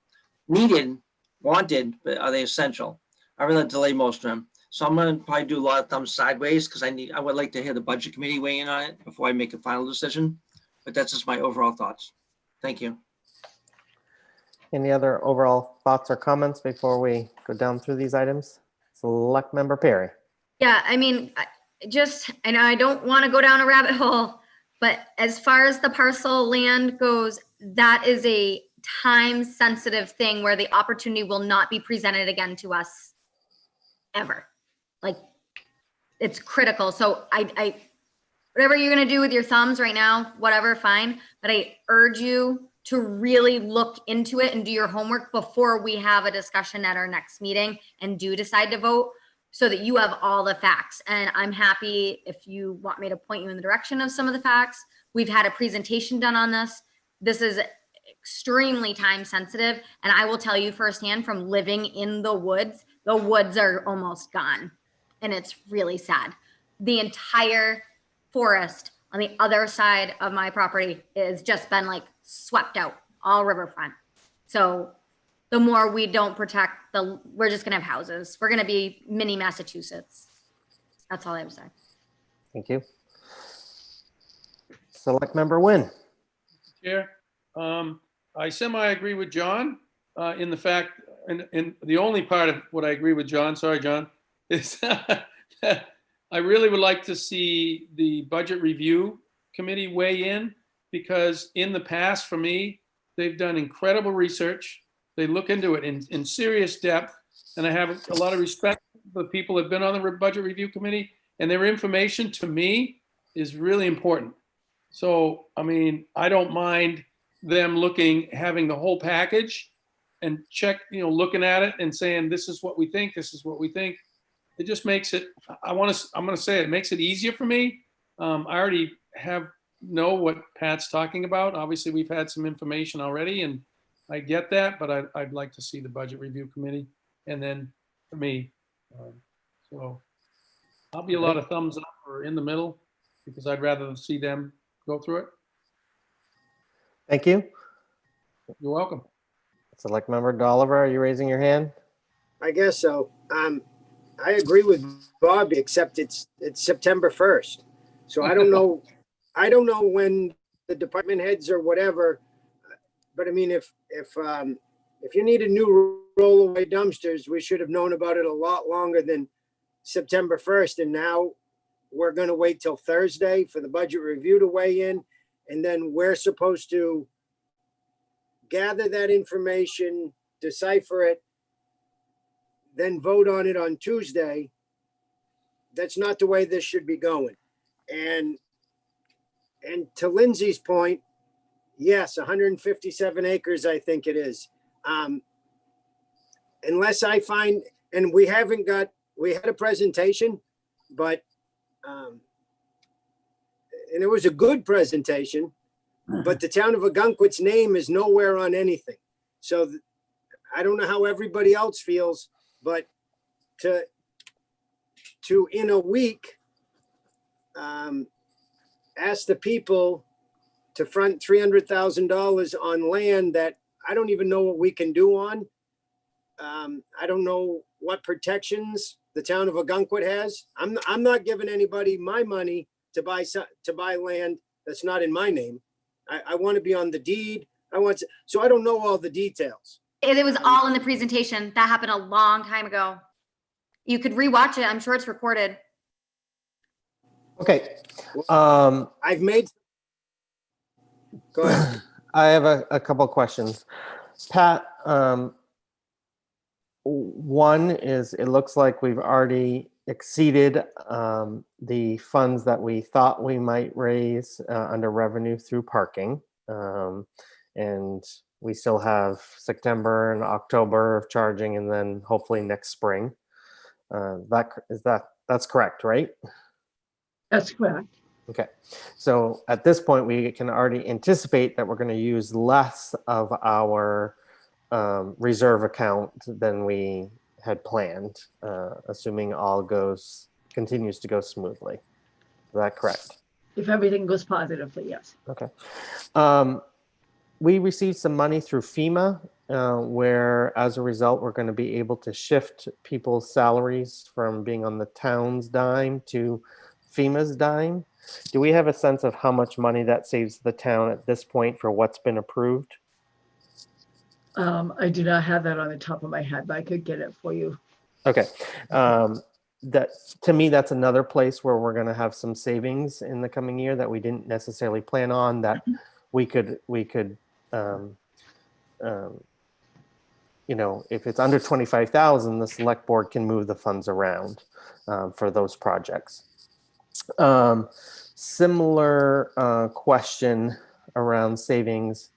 Needed, wanted, but are they essential? I'd rather delay most of them. So I'm gonna probably do a lot of thumbs sideways because I would like to hear the budget committee weigh in on it before I make a final decision. But that's just my overall thoughts. Thank you. Any other overall thoughts or comments before we go down through these items? Select member Perry. Yeah, I mean, I know I don't want to go down a rabbit hole, but as far as the parcel land goes, that is a time sensitive thing where the opportunity will not be presented again to us ever. Like, it's critical. So I whatever you're going to do with your thumbs right now, whatever, fine. But I urge you to really look into it and do your homework before we have a discussion at our next meeting and do decide to vote, so that you have all the facts. And I'm happy if you want me to point you in the direction of some of the facts. We've had a presentation done on this. This is extremely time sensitive. And I will tell you firsthand from living in the woods are almost gone. And it's really sad. The entire forest on the other side of my property has just been like swept out, all riverfront. So the more we don't protect, we're just gonna have houses. We're gonna be mini Massachusetts. That's all I have to say. Thank you. Select member Wynn. Chair, I semi-agree with John in the fact, and the only part of what I agree with John, sorry, John, is I really would like to see the Budget Review Committee weigh in, because in the past, for me, they've done incredible research. They look into it in serious depth, and I have a lot of respect for the people that have been on the Budget Review Committee, and their information to me is really important. So, I mean, I don't mind them having the whole package and looking at it and saying, this is what we think, this is what we think. It just makes it, I'm going to say it makes it easier for me. I already know what Pat's talking about. Obviously, we've had some information already, and I get that, but I'd like to see the Budget Review Committee, and then for me. So I'll be a lot of thumbs up or in the middle, because I'd rather see them go through it. Thank you. You're welcome. Select member Dolliver, are you raising your hand? I guess so. I agree with Bob, except it's September 1st. So I don't know. I don't know when the department heads or whatever, but I mean, if you need a new roll-away dumpsters, we should have known about it a lot longer than September 1st. And now we're going to wait till Thursday for the budget review to weigh in. And then we're supposed to gather that information, decipher it, then vote on it on Tuesday. That's not the way this should be going. And And to Lindsay's point, yes, 157 acres, I think it is. Unless I find, and we had a presentation, but, and it was a good presentation, but the town of Ogunquit's name is nowhere on anything. So I don't know how everybody else feels, but to in a week, ask the people to front $300,000 on land that I don't even know what we can do on. I don't know what protections the town of Ogunquit has. I'm not giving anybody my money to buy land that's not in my name. I want to be on the deed. So I don't know all the details. It was all in the presentation. That happened a long time ago. You could rewatch it. I'm sure it's recorded. Okay. I've made. Go ahead. I have a couple questions. Pat, one is, it looks like we've already exceeded the funds that we thought we might raise under revenue through parking. And we still have September and October of charging, and then hopefully next spring. That's correct, right? That's correct. Okay, so at this point, we can already anticipate that we're going to use less of our reserve account than we had planned, assuming all continues to go smoothly. Is that correct? If everything goes positively, yes. Okay. We received some money through FEMA, where as a result, we're going to be able to shift people's salaries from being on the town's dime to FEMA's dime. Do we have a sense of how much money that saves the town at this point for what's been approved? I do not have that on the top of my head, but I could get it for you. Okay. That, to me, that's another place where we're going to have some savings in the coming year that we didn't necessarily plan on, that we could you know, if it's under 25,000, the select board can move the funds around for those projects. Similar question around savings.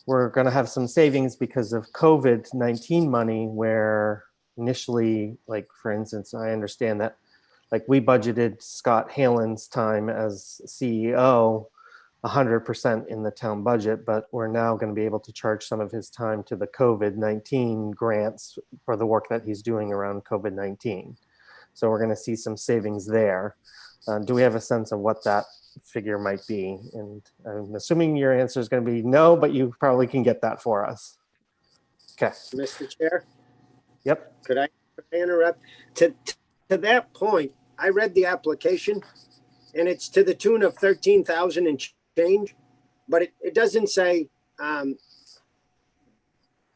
We're going to have some savings because of COVID-19 money, where initially, like for instance, I understand that like we budgeted Scott Halen's time as CEO 100% in the town budget, but we're now going to be able to charge some of his time to the COVID-19 grants for the work that he's doing around COVID-19. So we're going to see some savings there. Do we have a sense of what that figure might be? And I'm assuming your answer is going to be no, but you probably can get that for us. Okay. Mr. Chair? Yep. Could I interrupt? To that point, I read the application and it's to the tune of 13,000 and change, but it doesn't say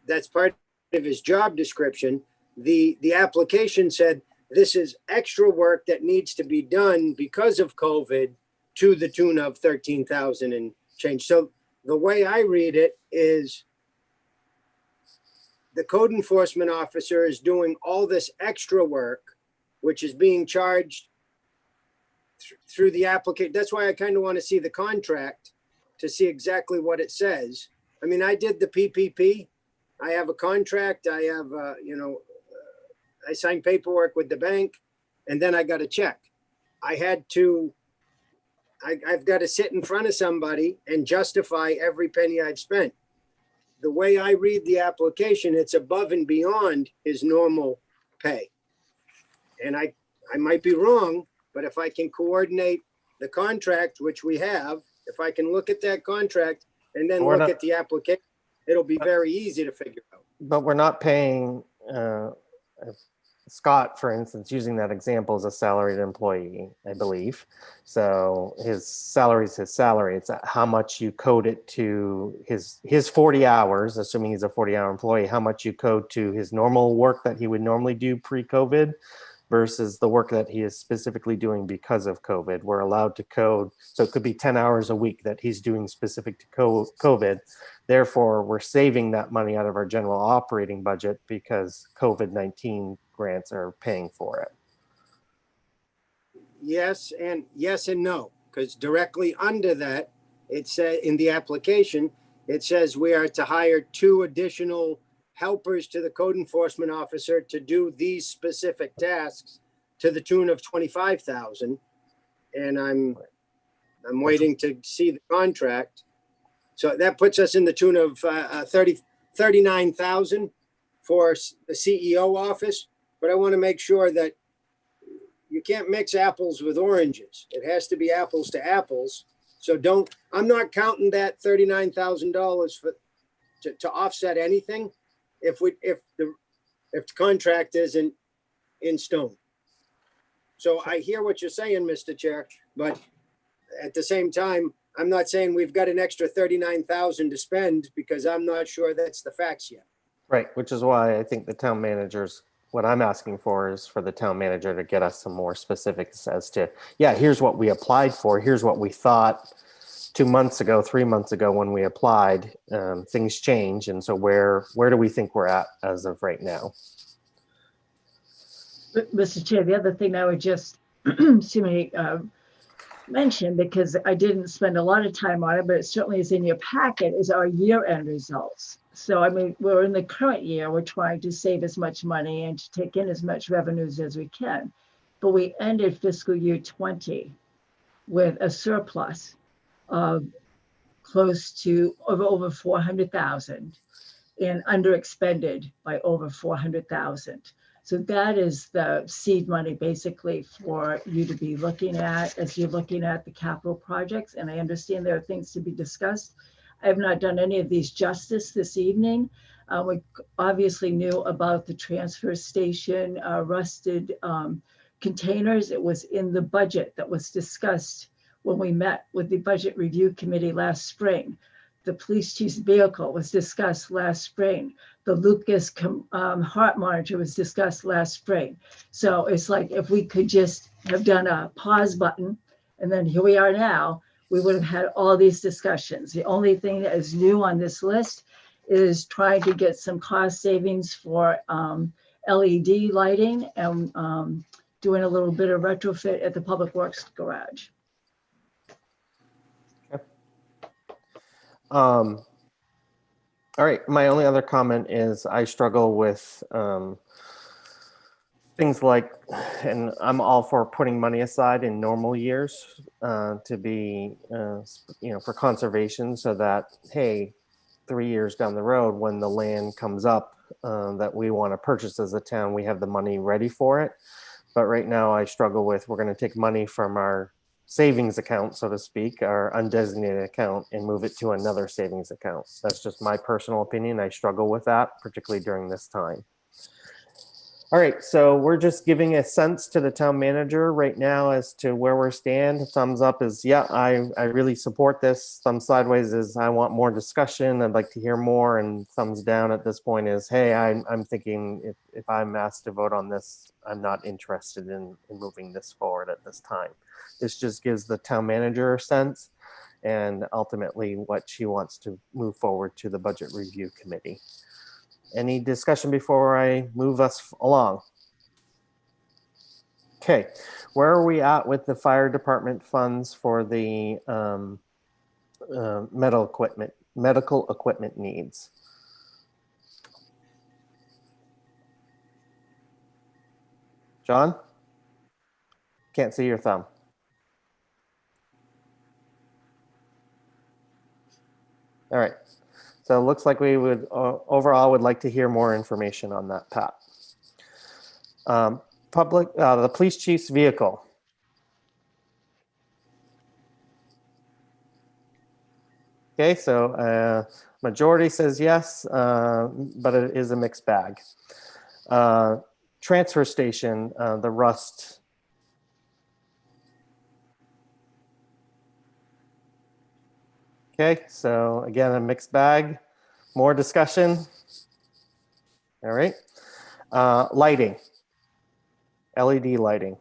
that's part of his job description. The application said this is extra work that needs to be done because of COVID to the tune of 13,000 and change. So the way I read it is the code enforcement officer is doing all this extra work, which is being charged through the application. That's why I kind of want to see the contract to see exactly what it says. I mean, I did the PPP. I have a contract. I have, I signed paperwork with the bank, and then I got a check. I've got to sit in front of somebody and justify every penny I've spent. The way I read the application, it's above and beyond his normal pay. And I might be wrong, but if I can coordinate the contract, which we have, if I can look at that contract and then look at the application, it'll be very easy to figure out. But we're not paying Scott, for instance, using that example, as a salaried employee, I believe. So his salary is his salary. It's how much you code it to his 40 hours, assuming he's a 40-hour employee, how much you code to his normal work that he would normally do pre-COVID versus the work that he is specifically doing because of COVID. We're allowed to code, so it could be 10 hours a week that he's doing specific to COVID. Therefore, we're saving that money out of our general operating budget because COVID-19 grants are paying for it. Yes and no. because directly under that, it said in the application, it says we are to hire 2 additional helpers to the code enforcement officer to do these specific tasks to the tune of 25,000. And I'm waiting to see the contract. So that puts us in the tune of 39,000 for the CEO office. But I want to make sure that you can't mix apples with oranges. It has to be apples to apples. So I'm not counting that $39,000 to offset anything if the contract isn't in stone. So I hear what you're saying, Mr. Chair, but at the same time, I'm not saying we've got an extra 39,000 to spend because I'm not sure that's the facts yet. Right, which is why I think the town managers, what I'm asking for is for the town manager to get us some more specifics as to, yeah, here's what we applied for, here's what we thought 2 months ago, 3 months ago when we applied. Things change, and so where do we think we're at as of right now? Mr. Chair, the other thing I would just mention, because I didn't spend a lot of time on it, but it certainly is in your packet, is our year-end results. So, I mean, we're in the current year, we're trying to save as much money and to take in as much revenues as we can. But we ended fiscal year 20 with a surplus of close to over 400,000 and underexpended by over 400,000. So that is the seed money basically for you to be looking at as you're looking at the capital projects. And I understand there are things to be discussed. I have not done any of these justice this evening. We obviously knew about the transfer station rusted containers. It was in the budget that was discussed when we met with the Budget Review Committee last spring. The police chief's vehicle was discussed last spring. The Lucas heart monitor was discussed last spring. So it's like if we could just have done a pause button, and then here we are now, we would have had all these discussions. The only thing that is new on this list is trying to get some cost savings for LED lighting and doing a little bit of retrofit at the Public Works garage. All right, my only other comment is I struggle with things like, and I'm all for putting money aside in normal years to be, for conservation, so that, hey, 3 years down the road when the land comes up that we want to purchase as a town, we have the money ready for it. But right now I struggle with, we're going to take money from our savings account, so to speak, our undesignated account, and move it to another savings account. That's just my personal opinion. I struggle with that, particularly during this time. All right, so we're just giving a sense to the town manager right now as to where we stand. Thumbs up is, yeah, I really support this. Thumb sideways is, I want more discussion. I'd like to hear more. And thumbs down at this point is, hey, I'm thinking if I'm asked to vote on this, I'm not interested in moving this forward at this time. This just gives the town manager a sense and ultimately what she wants to move forward to the Budget Review Committee. Any discussion before I move us along? Okay, where are we at with the fire department funds for the medical equipment needs? John? Can't see your thumb. All right. So it looks like we would overall would like to hear more information on that, Pat. The police chief's vehicle. Okay, so majority says yes, but it is a mixed bag. Transfer station, the rust. Okay, so again, a mixed bag. More discussion. All right. Lighting, LED lighting.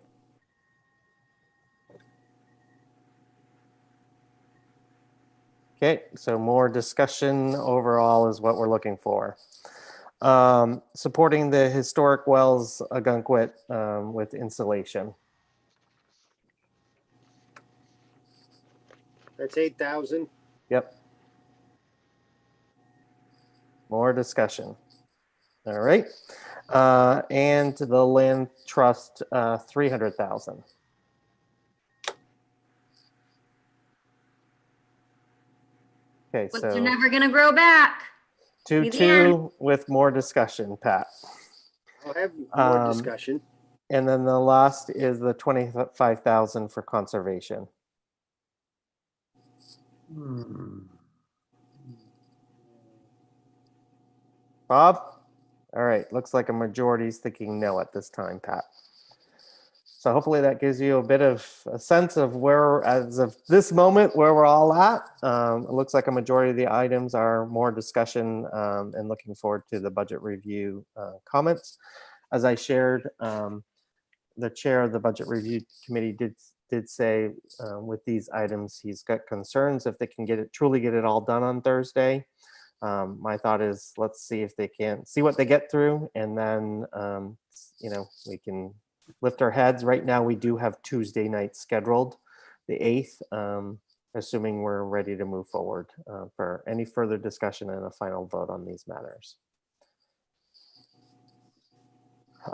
Okay, so more discussion overall is what we're looking for. Supporting the historic wells, Ogunquit, with insulation. That's 8,000. Yep. More discussion. All right. And the land trust, 300,000. Okay, Books are so never gonna grow back. Be the 2-2 with more discussion, Pat. I'll have more Um, discussion. And then the last is the 25,000 for conservation. Bob? All right, looks like a majority is thinking no at this time, Pat. So hopefully that gives you a bit of a sense of where, as of this moment, where we're all at. It looks like a majority of the items are more discussion, and looking forward to the budget review comments. As I shared, the chair of the budget review committee did say with these items, he's got concerns if they can truly get it all done on Thursday. My thought is, let's see if they can see what they get through, and then we can lift our heads. Right now, we do have Tuesday night scheduled, the 8th, assuming we're ready to move forward for any further discussion and a final vote on these matters.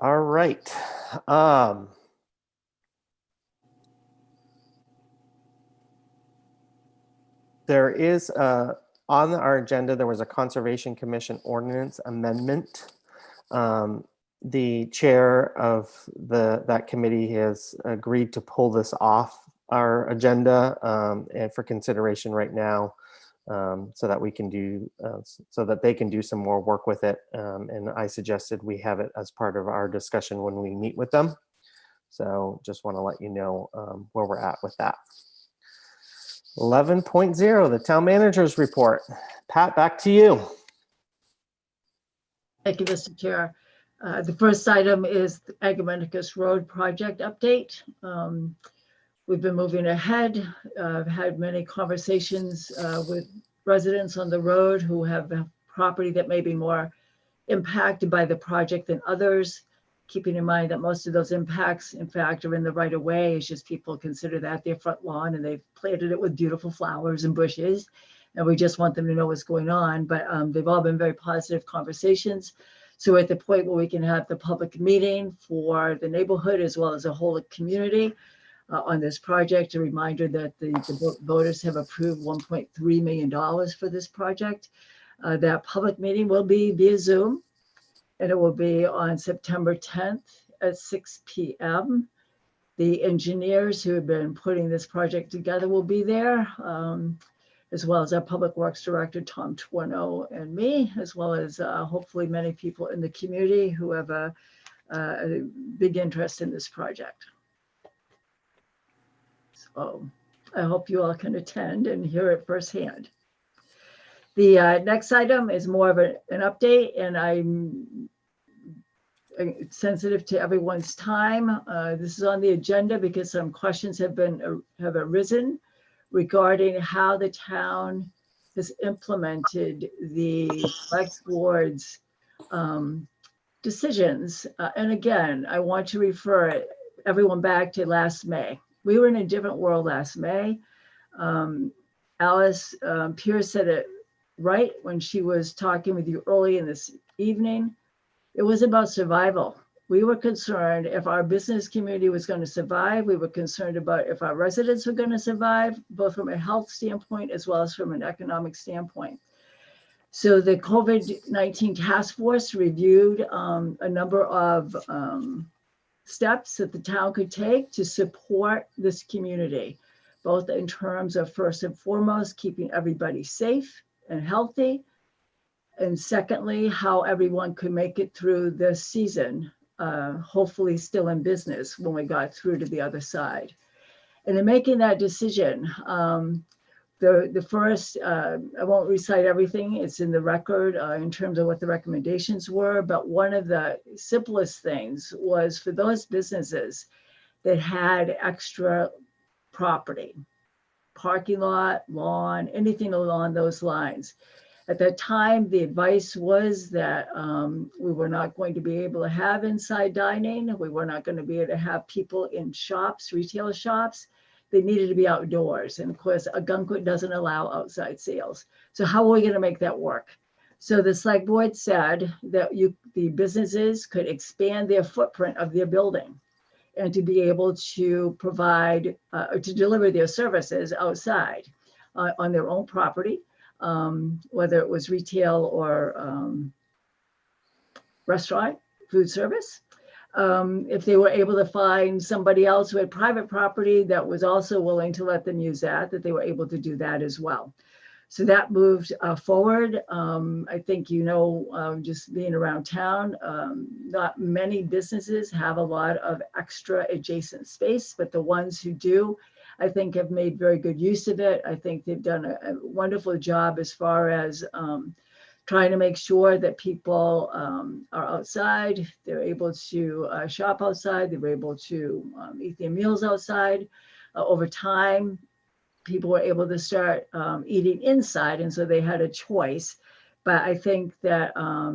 All right. There is on our agenda, there was a Conservation Commission ordinance amendment. The chair of that committee has agreed to pull this off our agenda and for consideration right now, so that we can do so that they can do some more work with it. And I suggested we have it as part of our discussion when we meet with them. So just want to let you know where we're at with that. 11.0, the town manager's report. Pat, back to you. Thank you, Mr. Chair. The first item is the Agamenticus Road project update. We've been moving ahead. I've had many conversations with residents on the road who have a property that may be more impacted by the project than others, keeping in mind that most of those impacts, in fact, are in the right of way. It's just people consider that their front lawn and they've planted it with beautiful flowers and bushes. And we just want them to know what's going on. But they've all been very positive conversations. So we're at the point where we can have the public meeting for the neighborhood as well as a whole community on this project. A reminder that the voters have approved $1.3 million for this project. That public meeting will be via Zoom, and it will be on September 10th at 6 p.m. The engineers who have been putting this project together will be there, as well as our Public Works Director, Tom Twino, and me, as well as hopefully many people in the community who have a big interest in this project. So I hope you all can attend and hear it firsthand. The next item is more of an update, and I'm sensitive to everyone's time. This is on the agenda because some questions have arisen regarding how the town has implemented the select board's decisions. And again, I want to refer everyone back to last May. We were in a different world last May. Alice Pierce said it right when she was talking with you early in this evening. It was about survival. We were concerned if our business community was going to survive. We were concerned about if our residents were going to survive, both from a health standpoint as well as from an economic standpoint. So the COVID-19 task force reviewed a number of steps that the town could take to support this community, both in terms of first and foremost, keeping everybody safe and healthy, and secondly, how everyone could make it through this season, hopefully still in business when we got through to the other side. And in making that decision, the first, I won't recite everything, it's in the record in terms of what the recommendations were, but one of the simplest things was for those businesses that had extra property, parking lot, lawn, anything along those lines. At that time, the advice was that we were not going to be able to have inside dining. We were not going to be able to have people in shops, retail shops, they needed to be outdoors. And of course, Ogunquit doesn't allow outside sales. So how are we going to make that work? So the select board said that the businesses could expand their footprint of their building and to be able to provide, or to deliver their services outside on their own property, whether it was retail or restaurant, food service. If they were able to find somebody else who had private property that was also willing to let them use that they were able to do that as well. So that moved forward. I think, just being around town, not many businesses have a lot of extra adjacent space, but the ones who do, I think, have made very good use of it. I think they've done a wonderful job as far as trying to make sure that people are outside, they're able to shop outside, they're able to eat their meals outside. Over time, people were able to start eating inside, and so they had a choice. But I think that a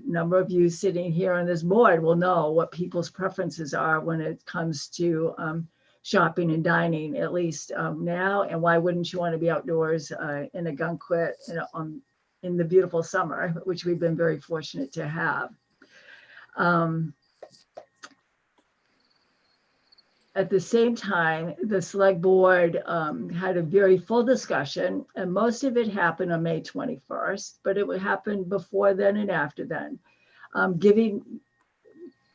number of you sitting here on this board will know what people's preferences are when it comes to shopping and dining, at least now. And why wouldn't you want to be outdoors in Ogunquit in the beautiful summer, which we've been very fortunate to have. At the same time, the select board had a very full discussion, and most of it happened on May 21st, but it would happen before then and after then, giving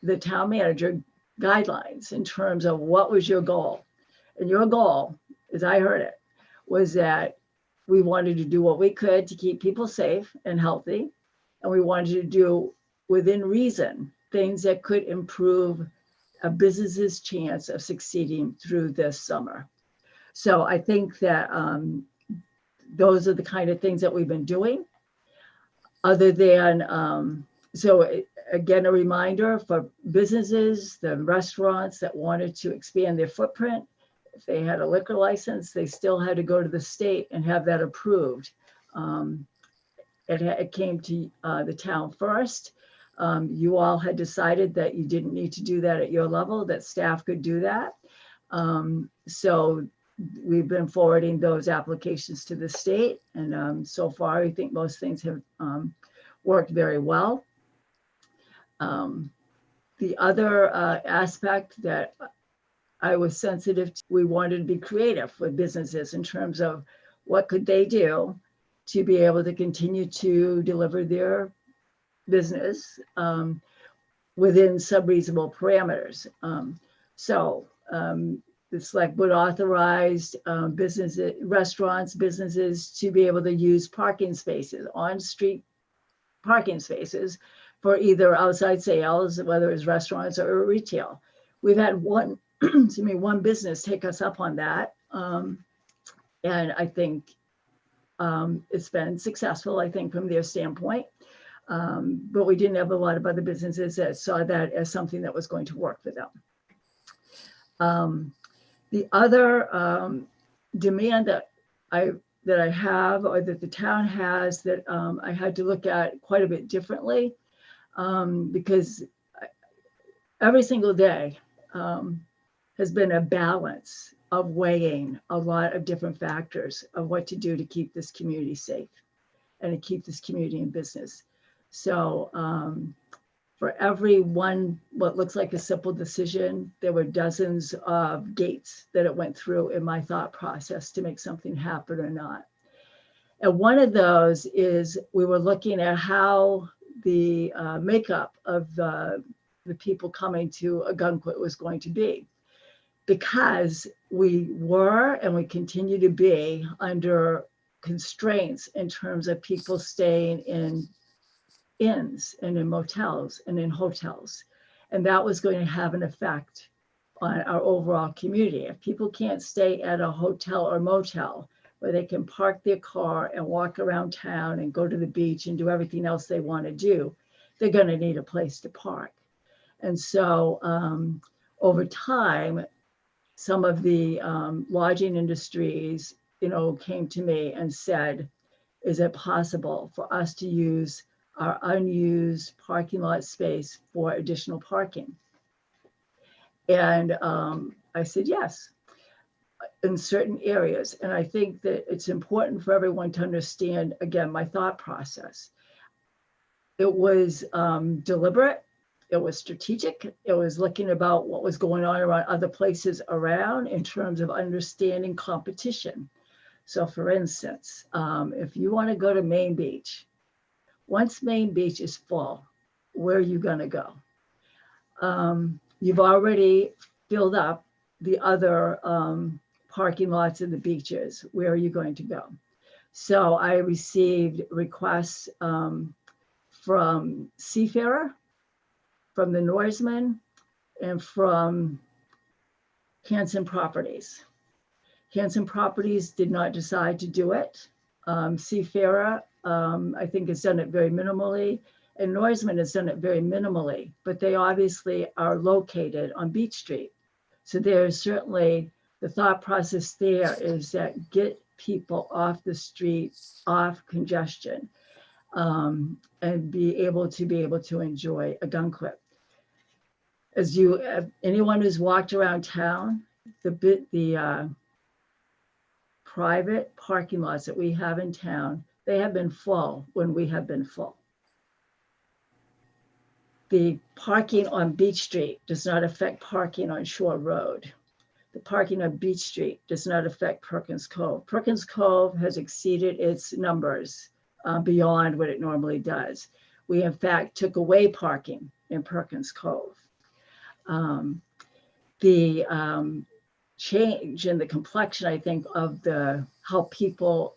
the town manager guidelines in terms of what was your goal. And your goal, as I heard it, was that we wanted to do what we could to keep people safe and healthy, and we wanted to do within reason things that could improve a business's chance of succeeding through this summer. So I think that those are the kind of things that we've been doing. Other than, again, a reminder for businesses, the restaurants that wanted to expand their footprint, if they had a liquor license, they still had to go to the state and have that approved. It came to the town first. You all had decided that you didn't need to do that at your level, that staff could do that. So we've been forwarding those applications to the state. And so far, I think most things have worked very well. The other aspect that I was sensitive to, we wanted to be creative with businesses in terms of what could they do to be able to continue to deliver their business within some reasonable parameters. The select board authorized restaurants, businesses to be able to use parking spaces, on-street parking spaces for either outside sales, whether it's restaurants or retail. We've had one business take us up on that. And I think it's been successful, I think, from their standpoint. But we didn't have a lot of other businesses that saw that as something that was going to work for them. The other demand that I have, or that the town has, that I had to look at quite a bit differently, because every single day has been a balance of weighing a lot of different factors of what to do to keep this community safe and to keep this community in business. So for every one, what looks like a simple decision, there were dozens of gates that it went through in my thought process to make something happen or not. And one of those is we were looking at how the makeup of the people coming to Ogunquit was going to be, because we were and we continue to be under constraints in terms of people staying in inns and in motels and in hotels. And that was going to have an effect on our overall community. If people can't stay at a hotel or motel where they can park their car and walk around town and go to the beach and do everything else they want to do, they're going to need a place to park. And so over time, some of the lodging industries, came to me and said, is it possible for us to use our unused parking lot space for additional parking? And I said, yes, in certain areas. And I think that it's important for everyone to understand, again, my thought process. It was deliberate. It was strategic. It was looking about what was going on around other places around in terms of understanding competition. So for instance, if you want to go to Main Beach, once Main Beach is full, where are you going to go? You've already filled up the other parking lots and the beaches. Where are you going to go? So I received requests from Seafarer, from the Norseman, and from Hanson Properties. Hanson Properties did not decide to do it. Seafarer, I think, has done it very minimally, and Norseman has done it very minimally, but they obviously are located on Beach Street. So there's certainly, the thought process there is that get people off the street, off congestion, and be able to enjoy Ogunquit. As you, anyone who's walked around town, the private parking lots that we have in town, they have been full when we have been full. The parking on Beach Street does not affect parking on Shore Road. The parking on Beach Street does not affect Perkins Cove. Perkins Cove has exceeded its numbers beyond what it normally does. We, in fact, took away parking in Perkins Cove. The change in the complexion, I think, of how people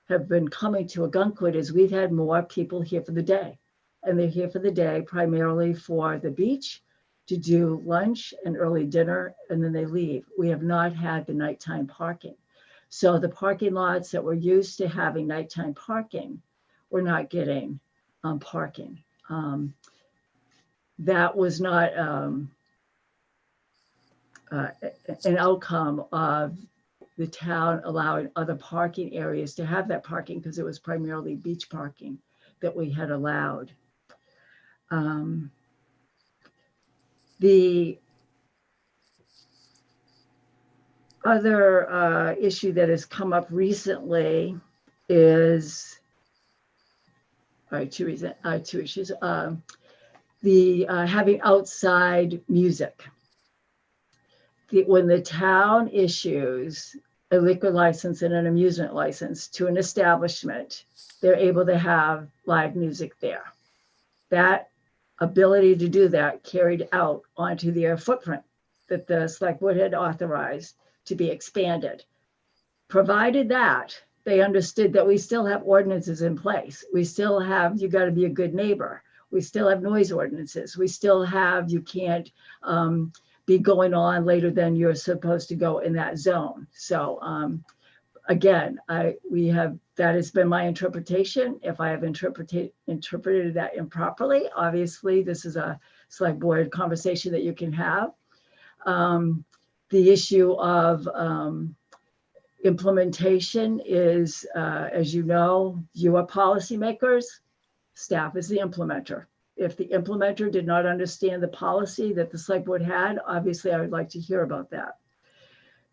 have been coming to Ogunquit is we've had more people here for the day. And they're here for the day primarily for the beach, to do lunch and early dinner, and then they leave. We have not had the nighttime parking. So the parking lots that were used to having nighttime parking, we're not getting parking. That was not an outcome of the town allowing other parking areas to have that parking, because it was primarily beach parking that we had allowed. The other issue that has come up recently is, two issues. The having outside music. When the town issues a liquor license and an amusement license to an establishment, they're able to have live music there. That ability to do that carried out onto their footprint that the select board had authorized to be expanded. Provided that they understood that we still have ordinances in place. We still have, you got to be a good neighbor. We still have noise ordinances. We still have, you can't be going on later than you're supposed to go in that zone. So again, that has been my interpretation. If I have interpreted that improperly, obviously this is a select board conversation that you can have. The issue of implementation is, as you know, you are policymakers, staff is the implementer. If the implementer did not understand the policy that the select board had, obviously I would like to hear about that.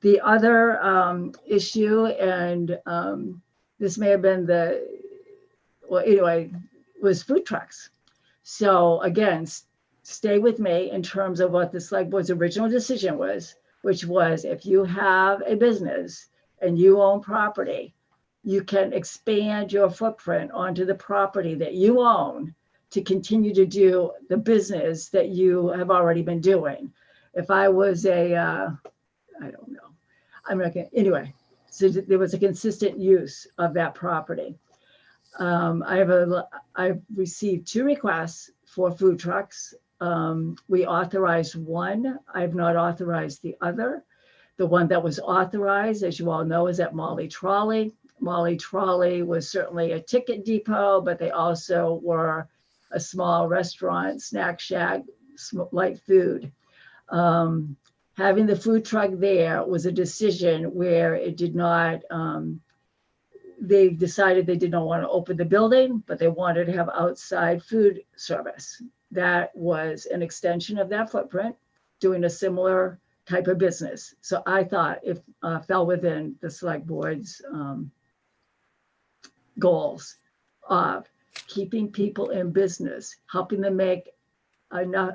The other issue, and this may have been was food trucks. So again, stay with me in terms of what the select board's original decision was, which was if you have a business and you own property, you can expand your footprint onto the property that you own to continue to do the business that you have already been doing. If I was I don't know, I'm not gonna, anyway, so there was a consistent use of that property. I've received 2 requests for food trucks. We authorized one. I've not authorized the other. The one that was authorized, as you all know, is at Molly Trolley. Molly Trolley was certainly a ticket depot, but they also were a small restaurant, snack shack, light food. Having the food truck there was a decision where it did not, they decided they did not want to open the building, but they wanted to have outside food service. That was an extension of that footprint, doing a similar type of business. So I thought if fell within the select board's goals of keeping people in business, helping them make enough,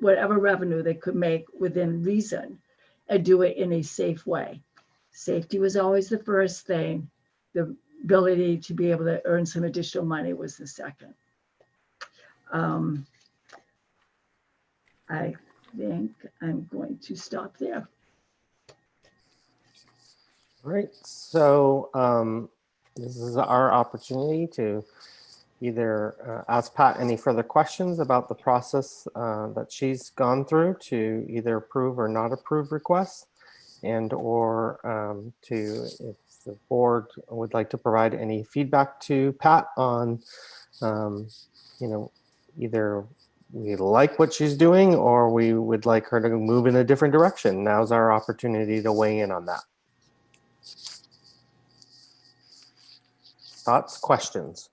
whatever revenue they could make within reason, and do it in a safe way. Safety was always the first thing. The ability to be able to earn some additional money was the second. I think I'm going to stop there. All right, so this is our opportunity to either ask Pat any further questions about the process that she's gone through to either approve or not approve requests, and or to, if the board would like to provide any feedback to Pat on, either we like what she's doing or we would like her to move in a different direction. Now's our opportunity to weigh in on that. Thoughts, questions?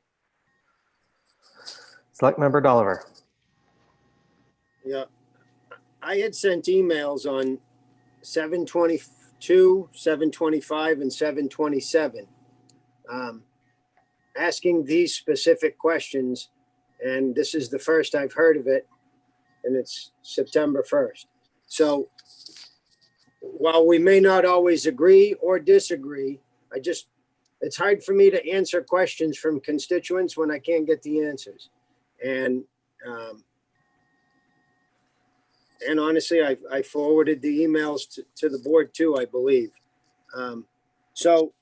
Select Member Dolliver. Yeah, I had sent emails on 7/22, 7/25, and 7/27, asking these specific questions, and this is the first I've heard of it, and it's September 1st. So while we may not always agree or disagree, it's hard for me to answer questions from constituents when I can't get the answers. And honestly, I forwarded the emails to the board too, I believe. So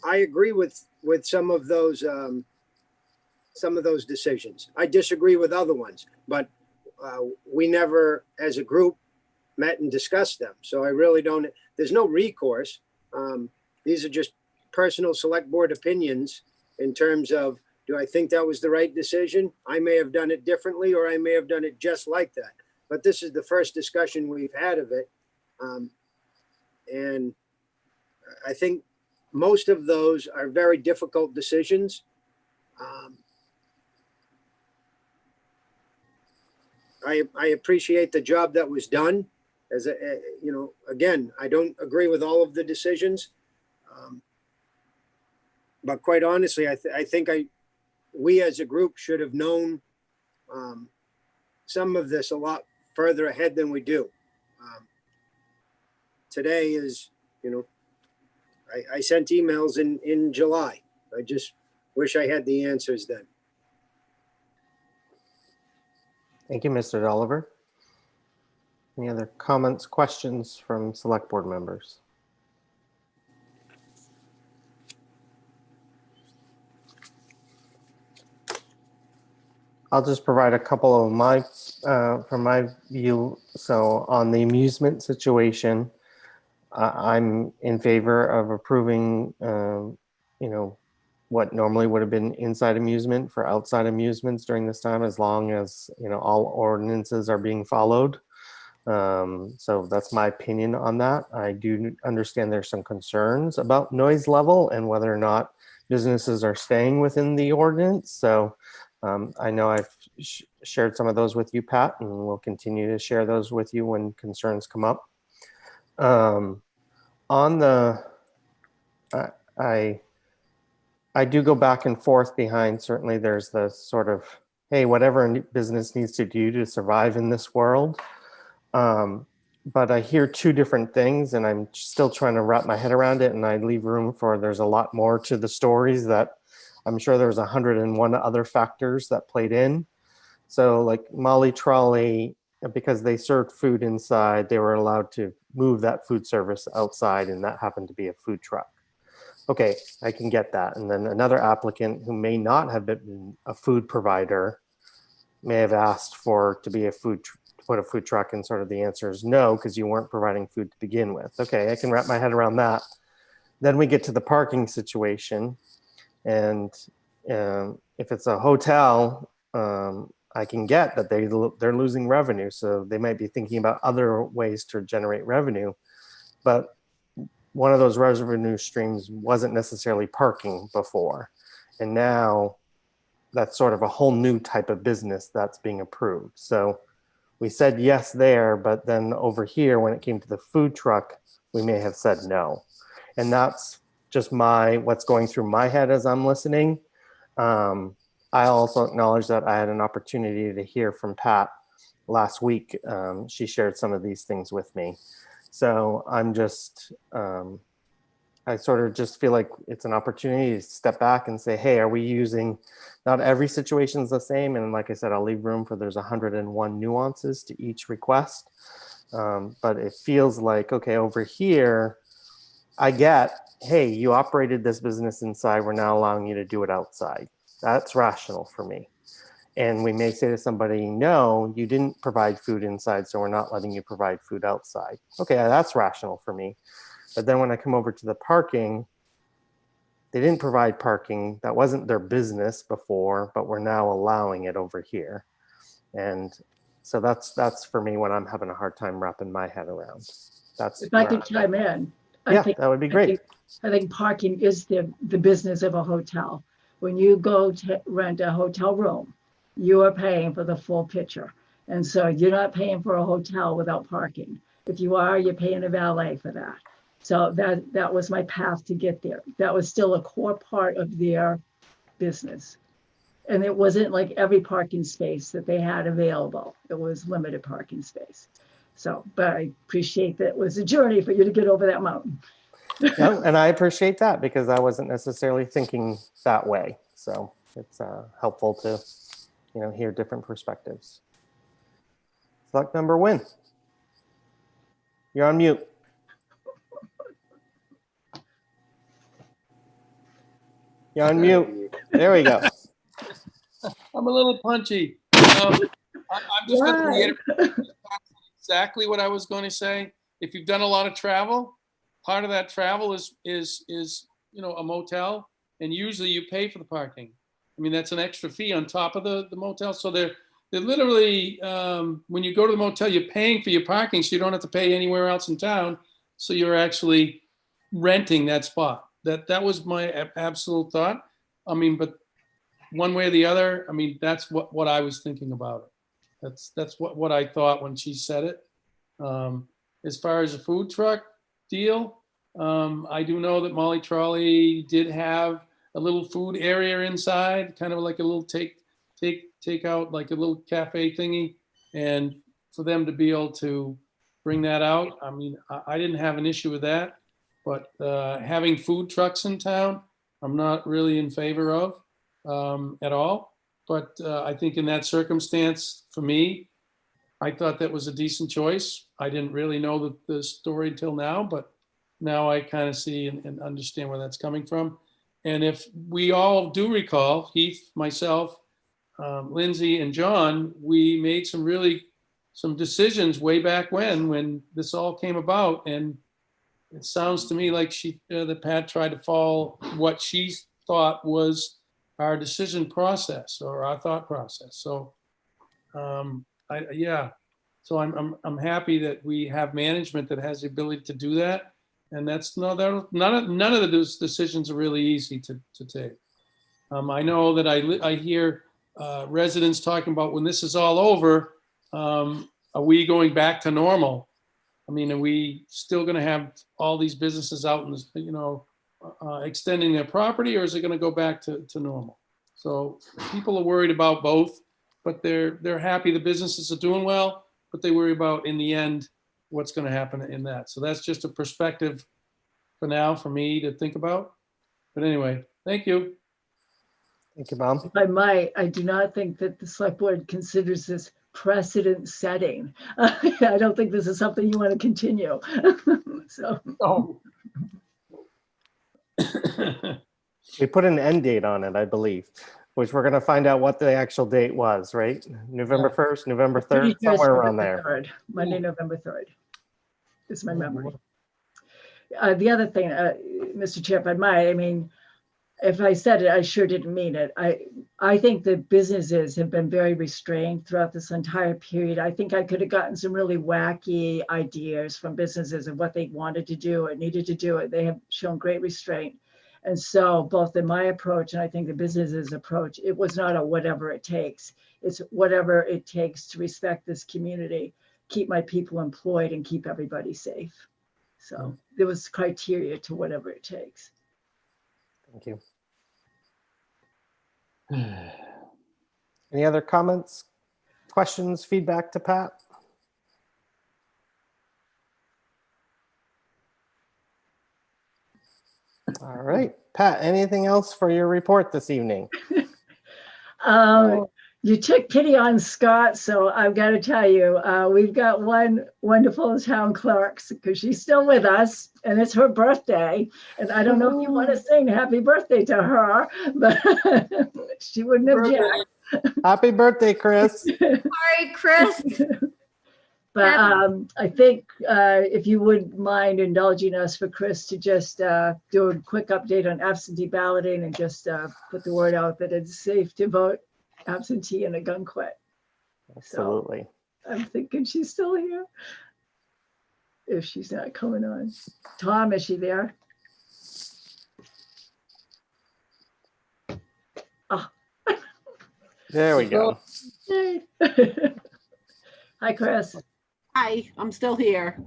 I agree with some of those decisions. I disagree with other ones, but we never, as a group, met and discussed them. So I really don't, there's no recourse. These are just personal select board opinions in terms of, do I think that was the right decision? I may have done it differently, or I may have done it just like that. But this is the first discussion we've had of it. And I think most of those are very difficult decisions. I appreciate the job that was done. Again, I don't agree with all of the decisions. But quite honestly, I think we as a group should have known some of this a lot further ahead than we do. Today is, I sent emails in July. I just wish I had the answers then. Thank you, Mr. Oliver. Any other comments, questions from select board members? I'll just provide a couple of my, from my view. So on the amusement situation, I'm in favor of approving, what normally would have been inside amusement for outside amusements during this time, as long as, all ordinances are being followed. So that's my opinion on that. I do understand there's some concerns about noise level and whether or not businesses are staying within the ordinance. So I know I've shared some of those with you, Pat, and we'll continue to share those with you when concerns come up. On the, I do go back and forth behind, certainly there's the sort of, hey, whatever a business needs to do to survive in this world. But I hear two different things and I'm still trying to wrap my head around it, and I leave room for, there's a lot more to the stories that I'm sure there's 101 other factors that played in. So like Molly Trolley, because they served food inside, they were allowed to move that food service outside, and that happened to be a food truck. Okay, I can get that. And then another applicant who may not have been a food provider may have asked for to be a food, to put a food truck, and sort of the answer is no, because you weren't providing food to begin with. Okay, I can wrap my head around that. Then we get to the parking situation. And if it's a hotel, I can get that they're losing revenue. So they might be thinking about other ways to generate revenue. But one of those revenue streams wasn't necessarily parking before. And now that's sort of a whole new type of business that's being approved. So we said yes there, but then over here, when it came to the food truck, we may have said no. And that's just what's going through my head as I'm listening. I also acknowledge that I had an opportunity to hear from Pat last week. She shared some of these things with me. So I'm just, I sort of just feel like it's an opportunity to step back and say, hey, are we using, not every situation is the same. And like I said, I'll leave room for there's 101 nuances to each request. But it feels like, okay, over here, I get, hey, you operated this business inside, we're now allowing you to do it outside. That's rational for me. And we may say to somebody, no, you didn't provide food inside, so we're not letting you provide food outside. Okay, that's rational for me. But then when I come over to the parking, they didn't provide parking. That wasn't their business before, but we're now allowing it over here. And so that's for me what I'm having a hard time wrapping my head around. That's If I could chime in. Yeah, that would be great. I think parking is the business of a hotel. When you go to rent a hotel room, you are paying for the full picture. And so you're not paying for a hotel without parking. If you are, you're paying a valet for that. So that was my path to get there. That was still a core part of their business. And it wasn't like every parking space that they had available. It was limited parking space. So, but I appreciate that it was a journey for you to get over that mountain. No, and I appreciate that because I wasn't necessarily thinking that way. So it's helpful to, hear different perspectives. Select member Wynn. You're on mute. You're on mute. There we go. I'm a little punchy. I'm just going to reiterate exactly what I was going to say. If you've done a lot of travel, part of that travel is a motel, and usually you pay for the parking. I mean, that's an extra fee on top of the motel. So they're literally, when you go to the motel, you're paying for your parking, so you don't have to pay anywhere else in town. So you're actually renting that spot. That was my absolute thought. I mean, but one way or the other, I mean, that's what I was thinking about it. That's what I thought when she said it. As far as a food truck deal, I do know that Molly Trolley did have a little food area inside, kind of like a little take out, like a little cafe thingy, and for them to be able to bring that out. I mean, I didn't have an issue with that, but having food trucks in town, I'm not really in favor of at all. But I think in that circumstance, for me, I thought that was a decent choice. I didn't really know the story until now, but now I kind of see and understand where that's coming from. And if we all do recall, Heath, myself, Lindsay, and John, we made some decisions way back when this all came about. And it sounds to me like that Pat tried to follow what she thought was our decision process or our thought process. So, So I'm happy that we have management that has the ability to do that. And none of those decisions are really easy to take. I know that I hear residents talking about when this is all over, are we going back to normal? I mean, are we still going to have all these businesses out in extending their property, or is it going to go back to normal? So people are worried about both, but they're happy the businesses are doing well, but they worry about in the end what's going to happen in that. So that's just a perspective for now for me to think about. But anyway, thank you. Thank you, Bob. If I might, I do not think that the select board considers this precedent setting. I don't think this is something you want to continue. So. Oh. We put an end date on it, I believe, which we're going to find out what the actual date was, right? November 1st, November 3rd, somewhere around there. 3rd, Monday, November 3rd is my memory. The other thing, Mr. Chair, if I might, I mean, if I said it, I sure didn't mean it. I think that businesses have been very restrained throughout this entire period. I think I could have gotten some really wacky ideas from businesses of what they wanted to do or needed to do. They have shown great restraint. And so both in my approach and I think the business's approach, it was not a whatever it takes. It's whatever it takes to respect this community, keep my people employed and keep everybody safe. So there was criteria to whatever it takes. Thank you. Any other comments, questions, feedback to Pat? All right, Pat, anything else for your report this evening? You took pity on Scott, so I've got to tell you, we've got one wonderful town clerk because she's still with us and it's her birthday. And I don't know if you want to sing happy birthday to her, but she wouldn't object. Happy birthday, Chris. Sorry, Chris. But I think if you wouldn't mind indulging us for Chris to just do a quick update on absentee balloting and just put the word out that it's safe to vote absentee in Ogunquit. Absolutely. So I'm thinking she's still here. If she's not coming on. Tom, is she there? Oh. There we go. Yay. Hi, Chris. Hi, I'm still here.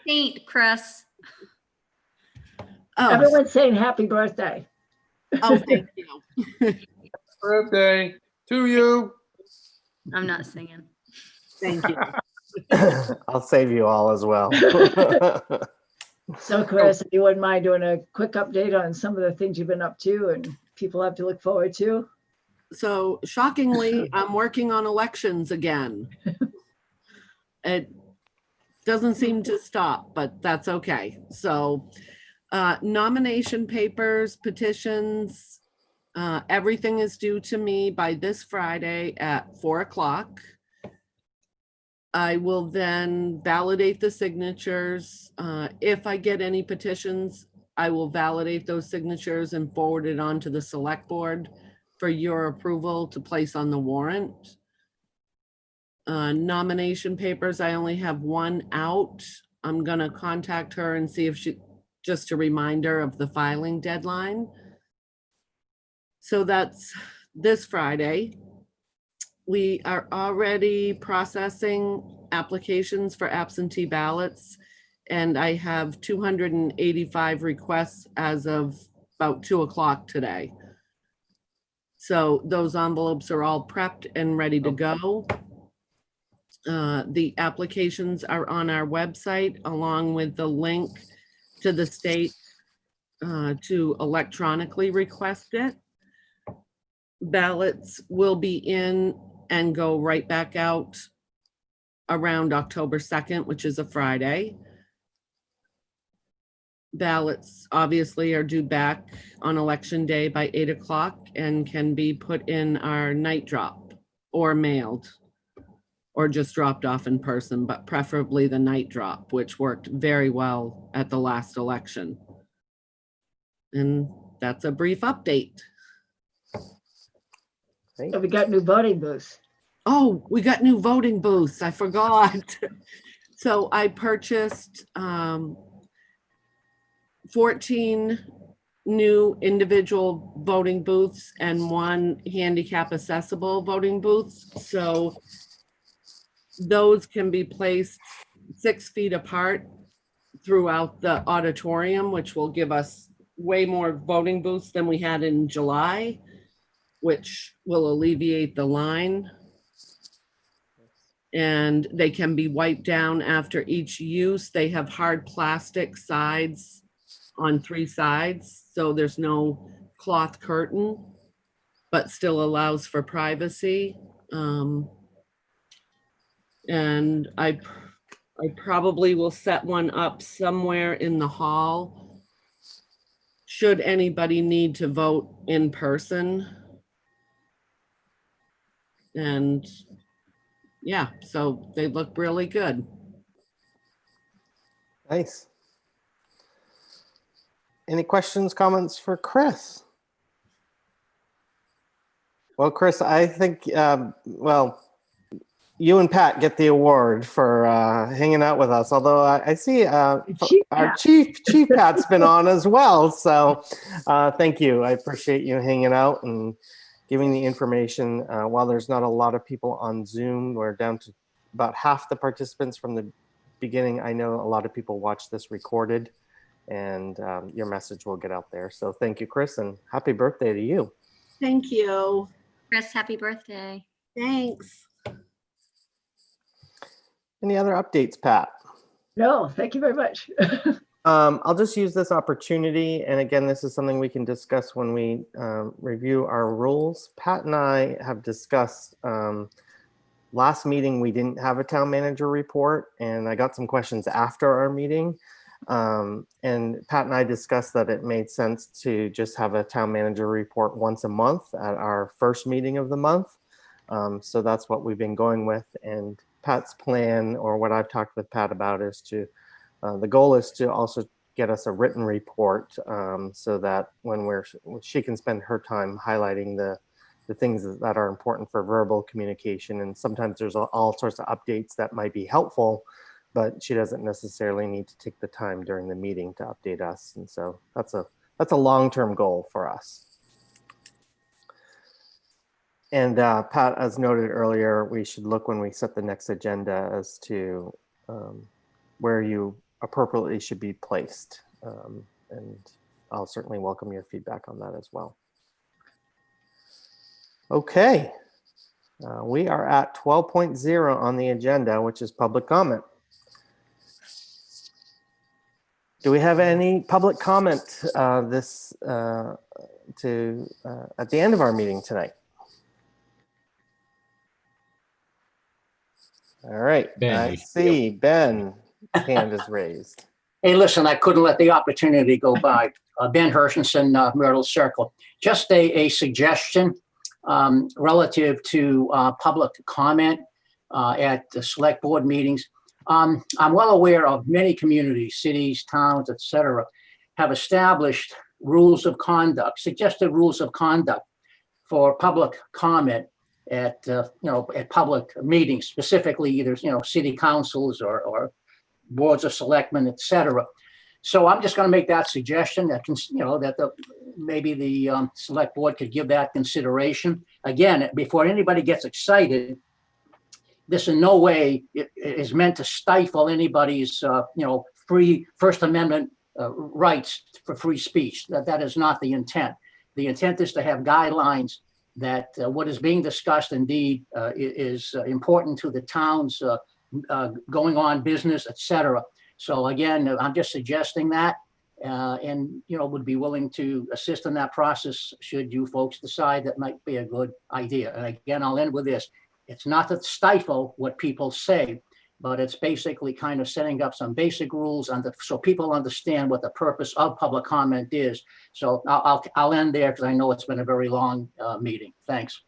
Saint Chris. Oh, Everyone's saying happy birthday. oh, thank you. Birthday to you. I'm not singing. Thank you. I'll save you all as well. So Chris, if you wouldn't mind doing a quick update on some of the things you've been up to and people have to look forward to. So shockingly, I'm working on elections again. It doesn't seem to stop, but that's okay. So nomination papers, petitions, everything is due to me by this Friday at 4 o'clock. I will then validate the signatures. If I get any petitions, I will validate those signatures and forward it on to the select board for your approval to place on the warrant. Nomination papers, I only have one out. I'm gonna contact her and see if she, just a reminder of the filing deadline. So that's this Friday. We are already processing applications for absentee ballots, and I have 285 requests as of about 2 o'clock today. So those envelopes are all prepped and ready to go. The applications are on our website along with the link to the state to electronically request it. Ballots will be in and go right back out around October 2nd, which is a Friday. Ballots obviously are due back on election day by 8 o'clock and can be put in our night drop or mailed or just dropped off in person, but preferably the night drop, which worked very well at the last election. And that's a brief update. So we got new voting booths. Oh, we got new voting booths. I forgot. So I purchased 14 new individual voting booths and 1 handicap accessible voting booth. So those can be placed 6 feet apart throughout the auditorium, which will give us way more voting booths than we had in July, which will alleviate the line. And they can be wiped down after each use. They have hard plastic sides on 3 sides, so there's no cloth curtain, but still allows for privacy. And I probably will set one up somewhere in the hall should anybody need to vote in person. And yeah, so they look really good. Nice. Any questions, comments for Chris? Well, Chris, I think, well, you and Pat get the award for hanging out with us. Although I see our Chief Pat's been on as well. So thank you. I appreciate you hanging out and giving the information. While there's not a lot of people on Zoom, we're down to about half the participants from the beginning. I know a lot of people watch this recorded, and your message will get out there. So thank you, Chris, and happy birthday to you. Thank you. Chris, happy birthday. Thanks. Any other updates, Pat? No, thank you very much. I'll just use this opportunity, and again, this is something we can discuss when we review our rules. Pat and I have discussed, last meeting we didn't have a town manager report, and I got some questions after our meeting. And Pat and I discussed that it made sense to just have a town manager report once a month at our first meeting of the month. So that's what we've been going with. And Pat's plan, or what I've talked with Pat about, is to, the goal is to also get us a written report so that when she can spend her time highlighting the things that are important for verbal communication. And sometimes there's all sorts of updates that might be helpful, but she doesn't necessarily need to take the time during the meeting to update us. And so that's a long-term goal for us. And Pat, as noted earlier, we should look when we set the next agenda as to where you appropriately should be placed. And I'll certainly welcome your feedback on that as well. Okay, we are at 12.0 on the agenda, which is public comment. Do we have any public comment at the end of our meeting tonight? All right, Ben, I see Ben's hand is raised. Hey, listen, I couldn't let the opportunity go by. Ben Hershenson, Myrtle Circle. Just a suggestion relative to public comment at the select board meetings. I'm well aware of many communities, cities, towns, etc., have established rules of conduct, suggested rules of conduct for public comment at at public meetings, specifically either city councils or boards of selectmen, etc. So I'm just going to make that suggestion that maybe the select board could give that consideration. Again, before anybody gets excited, this in no way is meant to stifle anybody's free First Amendment rights for free speech. That is not the intent. The intent is to have guidelines that what is being discussed indeed is important to the town's going on business, etc. So again, I'm just suggesting that, and would be willing to assist in that process should you folks decide that might be a good idea. And again, I'll end with this. It's not to stifle what people say, but it's basically kind of setting up some basic rules so people understand what the purpose of public comment is. So I'll end there because I know it's been a very long meeting. Thanks.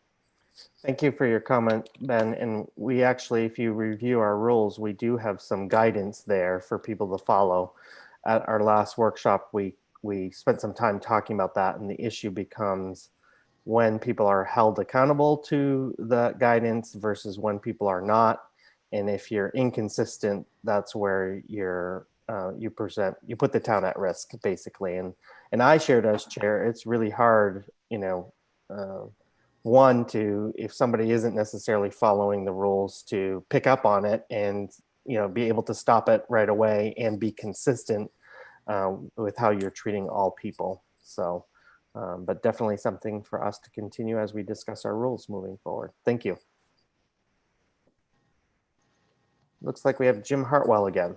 Thank you for your comment, Ben. And we actually, if you review our rules, we do have some guidance there for people to follow. At our last workshop, we spent some time talking about that, and the issue becomes when people are held accountable to the guidance versus when people are not. And if you're inconsistent, that's where you put the town at risk, basically. And I shared as chair, it's really hard, if somebody isn't necessarily following the rules, to pick up on it and be able to stop it right away and be consistent with how you're treating all people. So, but definitely something for us to continue as we discuss our rules moving forward. Thank you. Looks like we have Jim Hartwell again.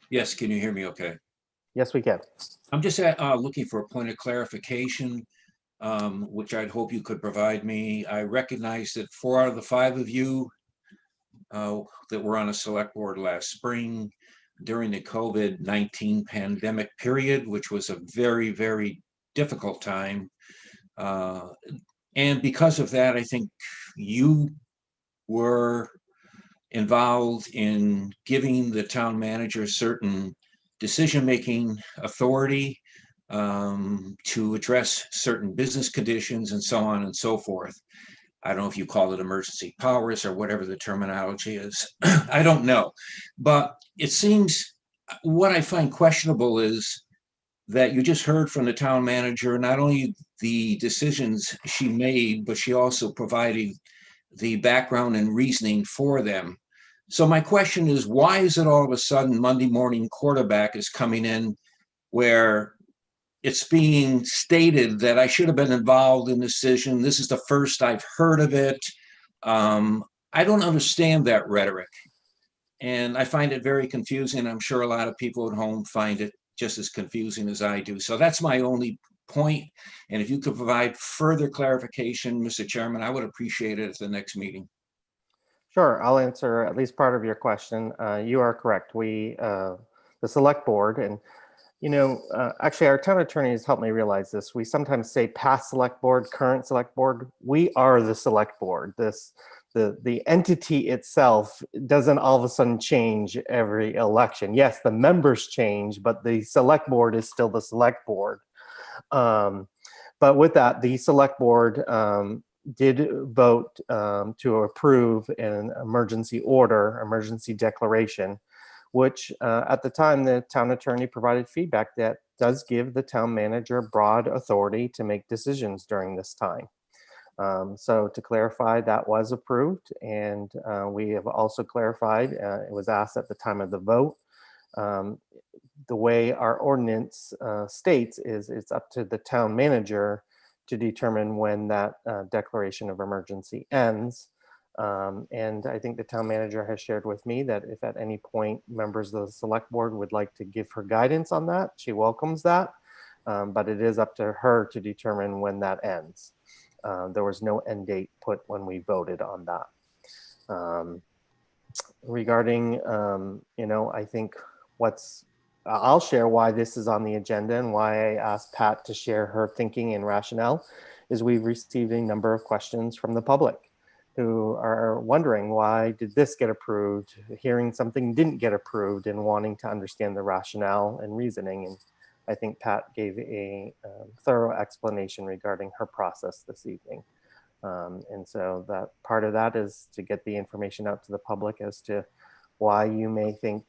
Yes, can you hear me okay? Yes, we can. I'm just looking for a point of clarification, which I'd hope you could provide me. I recognize that 4 out of the 5 of you that were on a select board last spring during the COVID-19 pandemic period, which was a very, very difficult time. And because of that, I think you were involved in giving the town manager certain decision-making authority to address certain business conditions and so on and so forth. I don't know if you call it emergency powers or whatever the terminology is. I don't know. But it seems what I find questionable is that you just heard from the town manager, not only the decisions she made, but she also provided the background and reasoning for them. So my question is, why is it all of a sudden Monday morning quarterback is coming in where it's being stated that I should have been involved in the decision? This is the first I've heard of it. I don't understand that rhetoric. And I find it very confusing. I'm sure a lot of people at home find it just as confusing as I do. So that's my only point. And if you could provide further clarification, Mr. Chairman, I would appreciate it at the next meeting. Sure, I'll answer at least part of your question. You are correct. We, the select board, and actually our town attorney has helped me realize this. We sometimes say past select board, current select board. We are the select board. The entity itself doesn't all of a sudden change every election. Yes, the members change, but the select board is still the select board. But with that, the select board did vote to approve an emergency declaration, which at the time the town attorney provided feedback that does give the town manager broad authority to make decisions during this time. So to clarify, that was approved, and we have also clarified, it was asked at the time of the vote. The way our ordinance states is it's up to the town manager to determine when that declaration of emergency ends. And I think the town manager has shared with me that if at any point members of the select board would like to give her guidance on that, she welcomes that. But it is up to her to determine when that ends. There was no end date put when we voted on that. Regarding, I think I'll share why this is on the agenda and why I asked Pat to share her thinking and rationale is we've received a number of questions from the public who are wondering, why did this get approved? Hearing something didn't get approved and wanting to understand the rationale and reasoning. And I think Pat gave a thorough explanation regarding her process this evening. And so that part of that is to get the information out to the public as to why you may think,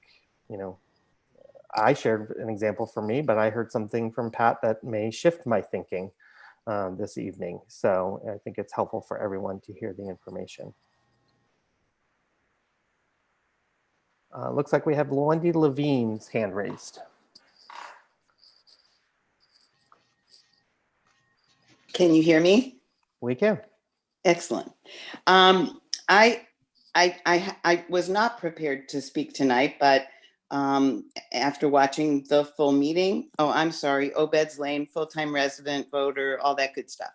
I shared an example for me, but I heard something from Pat that may shift my thinking this evening. So I think it's helpful for everyone to hear the information. Looks like we have Wendy Levine's hand raised. Can you hear me? We can. Excellent. I was not prepared to speak tonight, but after watching the full meeting, I'm sorry, Obed's Lane, full-time resident, voter, all that good stuff.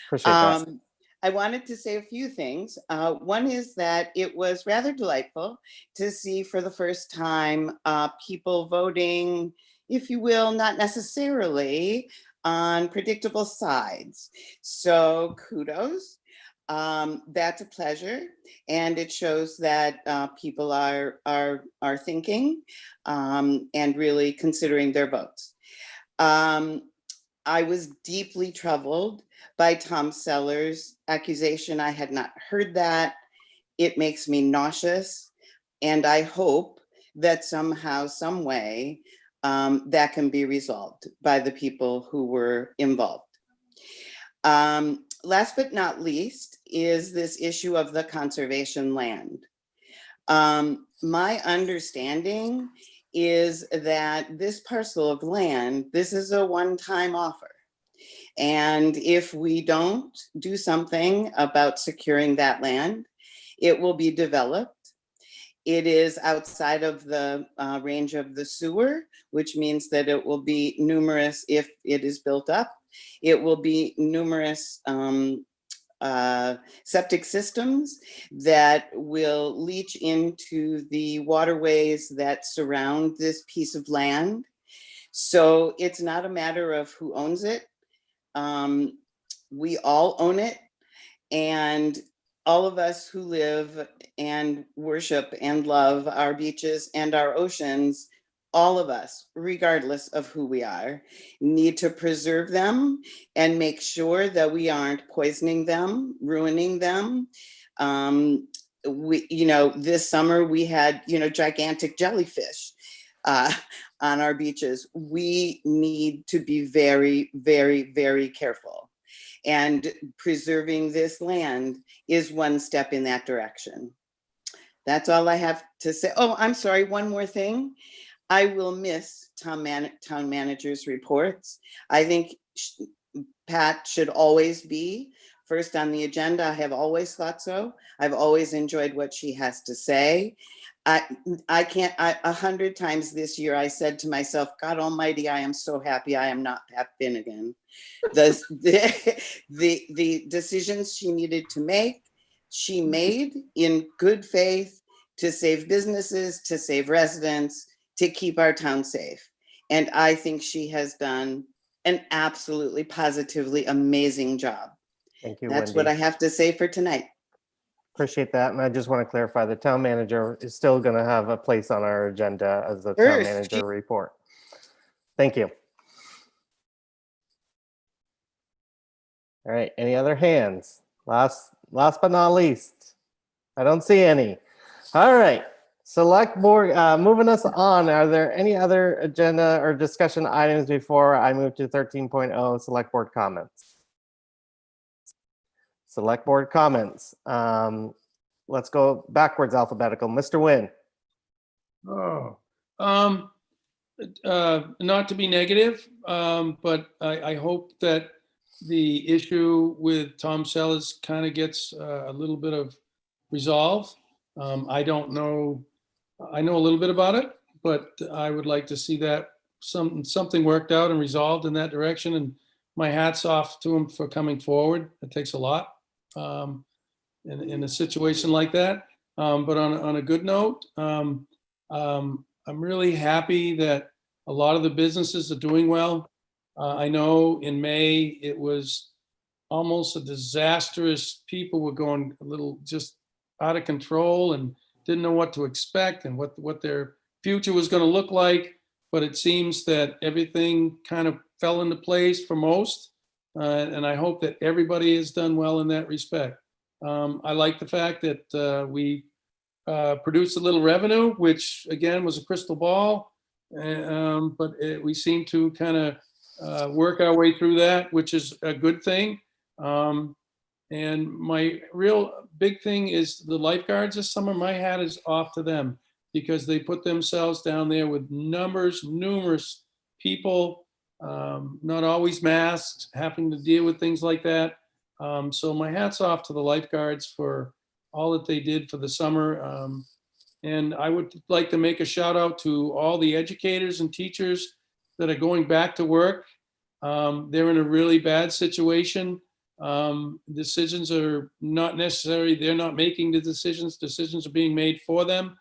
Appreciate that. I wanted to say a few things. One is that it was rather delightful to see for the first time people voting, if you will, not necessarily on predictable sides. So kudos. That's a pleasure, and it shows that people are thinking and really considering their votes. I was deeply troubled by Tom Seller's accusation. I had not heard that. It makes me nauseous, and I hope that somehow, some way, that can be resolved by the people who were involved. Last but not least is this issue of the conservation land. My understanding is that this parcel of land, this is a one-time offer. And if we don't do something about securing that land, it will be developed. It is outside of the range of the sewer, which means that it will be numerous if it is built up. It will be numerous septic systems that will leach into the waterways that surround this piece of land. So it's not a matter of who owns it. We all own it, and all of us who live and worship and love our beaches and our oceans all of us, regardless of who we are, need to preserve them and make sure that we aren't poisoning them, ruining them. This summer we had, gigantic jellyfish on our beaches. We need to be very, very, very careful. And preserving this land is one step in that direction. That's all I have to say. Oh, I'm sorry, one more thing. I will miss town manager's reports. I think Pat should always be first on the agenda. I have always thought so. I've always enjoyed what she has to say. I can't, 100 times this year, I said to myself, God almighty, I am so happy I am not Pat Finnegan. The decisions she needed to make, she made in good faith to save businesses, to save residents, to keep our town safe. And I think she has done an absolutely positively amazing job. Thank you, That's Wendy. what I have to say for tonight. Appreciate that. And I just want to clarify, the town manager is still going to have a place on our agenda as the town First, manager report. Thank you. All right, any other hands? Last but not least, I don't see any. All right, select board, moving us on. Are there any other agenda or discussion items before I move to 13.0 select board comments? Select board comments. Let's go backwards alphabetical. Mr. Nguyen. Not to be negative, but I hope that the issue with Tom Selle's kind of gets a little bit of resolve. I don't know, I know a little bit about it, but I would like to see that something worked out and resolved in that direction. And my hat's off to him for coming forward. It takes a lot in a situation like that. But on a good note, I'm really happy that a lot of the businesses are doing well. I know in May, it was almost a disastrous. People were going a little just out of control and didn't know what to expect and what their future was going to look like. But it seems that everything kind of fell into place for most. And I hope that everybody has done well in that respect. I like the fact that we produced a little revenue, which again was a crystal ball. But we seem to kind of work our way through that, which is a good thing. And my real big thing is the lifeguards this summer. My hat is off to them because they put themselves down there with numerous people, not always masked, having to deal with things like that. So my hat's off to the lifeguards for all that they did for the summer. And I would like to make a shout out to all the educators and teachers that are going back to work. They're in a really bad situation. Decisions are not necessary. They're not making the decisions. Decisions are being made for them.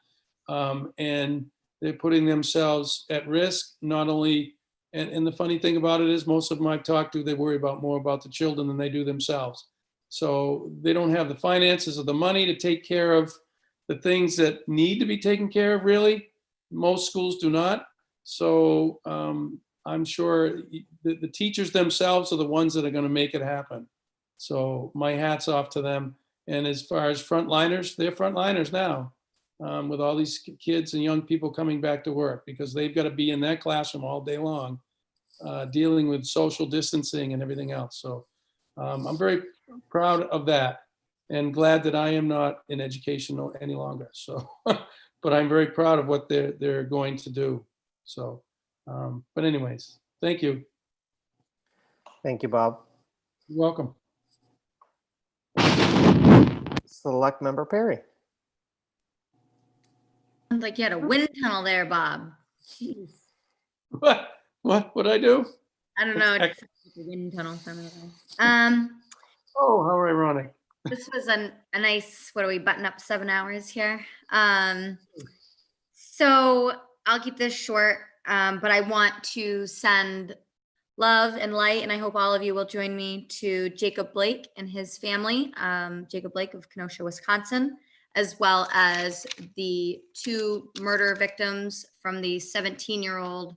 And they're putting themselves at risk, not only, and the funny thing about it is most of them I've talked to, they worry more about the children than they do themselves. So they don't have the finances or the money to take care of the things that need to be taken care of, really. Most schools do not. So I'm sure the teachers themselves are the ones that are going to make it happen. So my hat's off to them. And as far as frontliners, they're frontliners now with all these kids and young people coming back to work because they've got to be in that classroom all day long, dealing with social distancing and everything else. So I'm very proud of that and glad that I am not in education any longer. So, but I'm very proud of what they're going to do. So, but anyways, thank you. Thank you, Bob. You're welcome. Select member Perry. Sounds like you had a wind tunnel there, Bob. Jeez. What would I do? I don't know. It's like a wind tunnel. Oh, how ironic. This was a nice, what do we button up 7 hours here? So I'll keep this short, but I want to send love and light, and I hope all of you will join me to Jacob Blake and his family. Jacob Blake of Kenosha, Wisconsin. as well as the 2 murder victims from the 17-year-old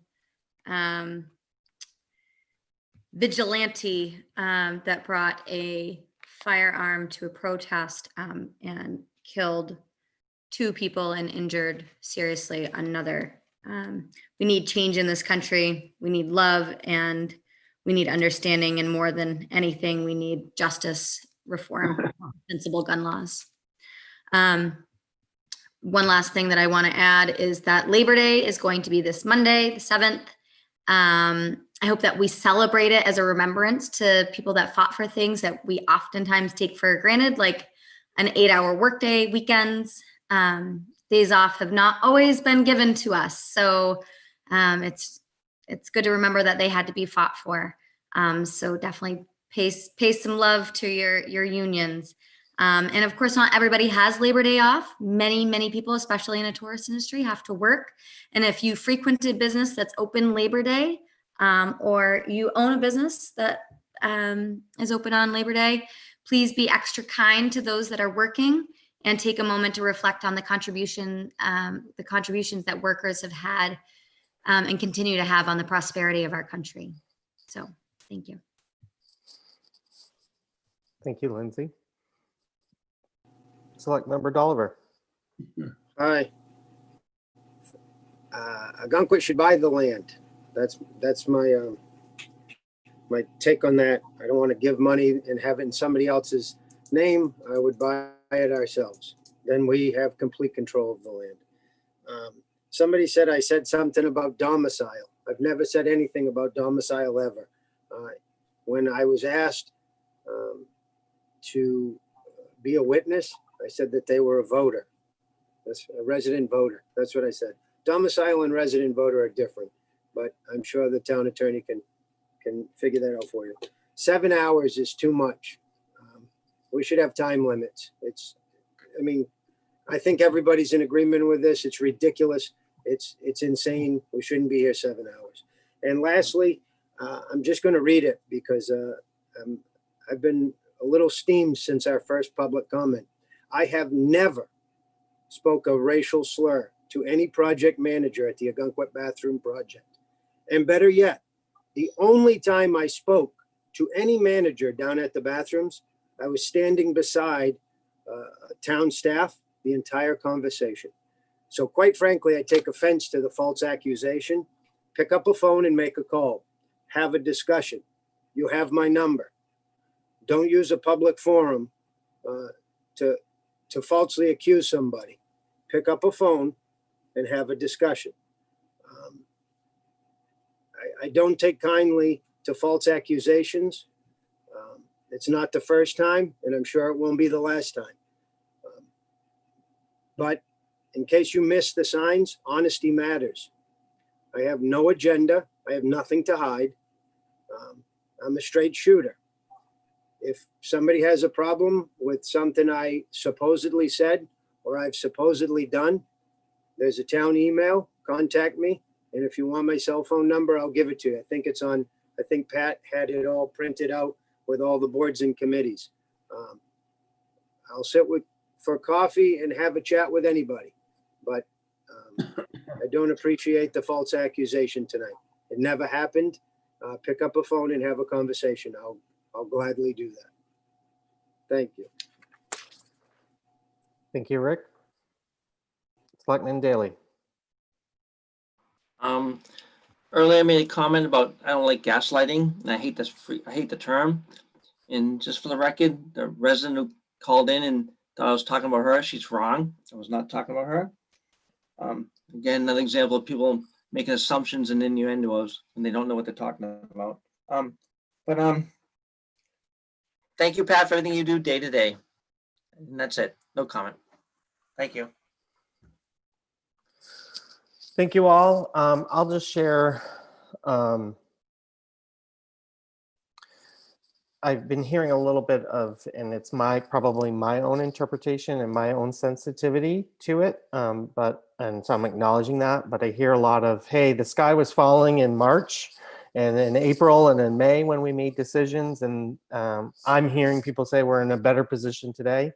vigilante that brought a firearm to a protest and killed 2 people and injured seriously another. We need change in this country. We need love, and we need understanding, and more than anything, we need justice, reform, sensible gun laws. One last thing that I want to add is that Labor Day is going to be this Monday, the 7th. I hope that we celebrate it as a remembrance to people that fought for things that we oftentimes take for granted, like an 8-hour workday, weekends. Days off have not always been given to us. So it's good to remember that they had to be fought for. So definitely pay some love to your unions. And of course, not everybody has Labor Day off. Many people, especially in the tourist industry, have to work. And if you frequented business that's open Labor Day, or you own a business that is open on Labor Day, please be extra kind to those that are working and take a moment to reflect on the contributions that workers have had and continue to have on the prosperity of our country. So thank you. Thank you, Lindsay. Select Member Dolliver. Hi. Ogunquit should buy the land. That's my my take on that. I don't want to give money and have it in somebody else's name. I would buy it ourselves. Then we have complete control of the land. Somebody said I said something about domicile. I've never said anything about domicile ever. When I was asked to be a witness, I said that they were a voter. That's a resident voter. That's what I said. Domicile and resident voter are different, but I'm sure the town attorney can figure that out for you. 7 hours is too much. We should have time limits. I think everybody's in agreement with this. It's ridiculous. It's insane. We shouldn't be here 7 hours. And lastly, I'm just going to read it because I've been a little steamed since our first public comment. I have never spoke a racial slur to any project manager at the Ogunquit bathroom project. And better yet, the only time I spoke to any manager down at the bathrooms, I was standing beside town staff the entire conversation. So quite frankly, I take offense to the false accusation. Pick up a phone and make a call. Have a discussion. You have my number. Don't use a public forum to falsely accuse somebody. Pick up a phone and have a discussion. I don't take kindly to false accusations. It's not the first time, and I'm sure it won't be the last time. But in case you missed the signs, honesty matters. I have no agenda. I have nothing to hide. I'm a straight shooter. If somebody has a problem with something I supposedly said or I've supposedly done, there's a town email, contact me. And if you want my cell phone number, I'll give it to you. I think it's on, I think Pat had it all printed out with all the boards and committees. I'll sit for coffee and have a chat with anybody, but I don't appreciate the false accusation tonight. It never happened. Pick up a phone and have a conversation. I'll gladly do that. Thank you. Thank you, Rick. Selectman Daley. Earlier I made a comment about I don't like gaslighting, and I hate the term. And just for the record, the resident who called in and thought I was talking about her, she's wrong. I was not talking about her. Again, another example of people making assumptions and innuendos and they don't know what they're talking about. Thank you, Pat, for everything you do day to day. And that's it. No comment. Thank you. Thank you all. I'll just share. I've been hearing a little bit of, and it's probably my own interpretation and my own sensitivity to it. And so I'm acknowledging that, but I hear a lot of, hey, the sky was falling in March and in April and in May when we made decisions. And I'm hearing people say we're in a better position today.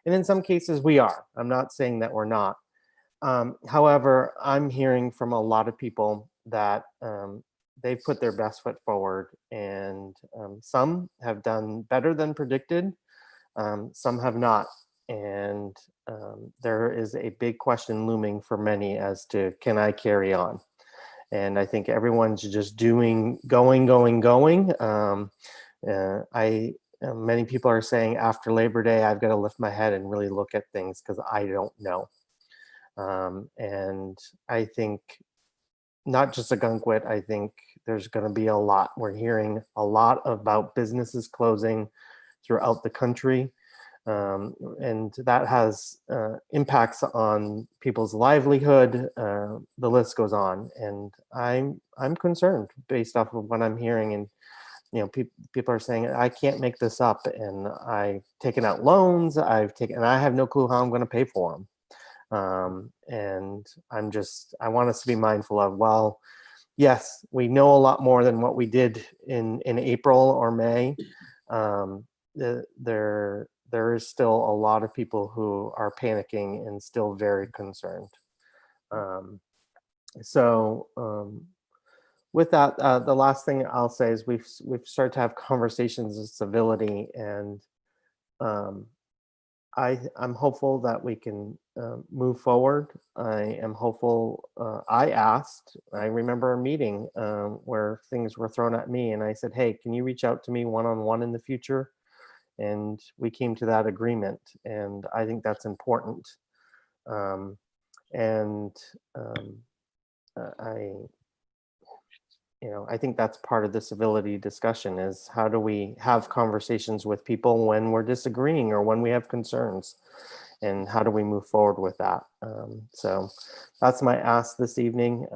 And in some cases we are. I'm not saying that we're not. However, I'm hearing from a lot of people that they've put their best foot forward, and some have done better than predicted. Some have not. And there is a big question looming for many as to, can I carry on? And I think everyone's just going. Many people are saying after Labor Day, I've got to lift my head and really look at things because I don't know. And I think not just Ogunquit, I think there's going to be a lot. We're hearing a lot about businesses closing throughout the country. And that has impacts on people's livelihood. The list goes on, and I'm concerned based off of what I'm hearing. And people are saying, I can't make this up, and I've taken out loans. And I have no clue how I'm going to pay for them. And I want us to be mindful of, well, yes, we know a lot more than what we did in April or May. There is still a lot of people who are panicking and still very concerned. With that, the last thing I'll say is we've started to have conversations of civility, and I'm hopeful that we can move forward. I am hopeful. I remember a meeting where things were thrown at me, and I said, hey, can you reach out to me one-on-one in the future? And we came to that agreement, and I think that's important. I think that's part of the civility discussion, is how do we have conversations with people when we're disagreeing or when we have concerns, and how do we move forward with that? So that's my ask this evening.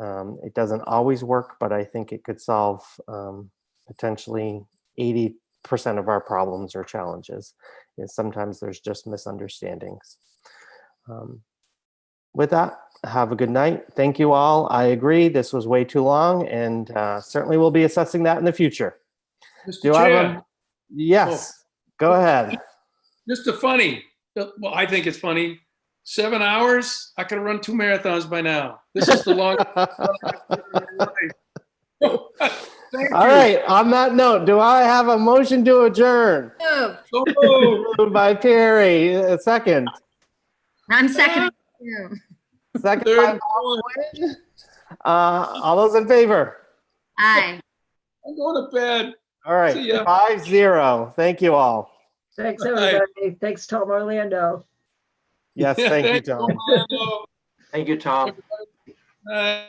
It doesn't always work, but I think it could solve potentially 80% of our problems or challenges. And sometimes there's just misunderstandings. With that, have a good night. Thank you all. I agree, this was way too long, and certainly we'll be assessing that in the future. Mr. Chair. Yes, go ahead. Just a funny, well, I think it's funny. 7 hours, I could have run 2 marathons by now. This is the longest. Thank All you. right, on that note, do I have a motion to adjourn? Move. So moved. Moved by Perry, a second. I'm second. Second Third by one. all those in favor? Aye. I'm going to bed. All right, See ya. 5-0. Thank you all. Thanks, everybody. Thanks, Tom Orlando. Yes, thank you, Thanks, Tom. Orlando. Thank you, Tom. Bye.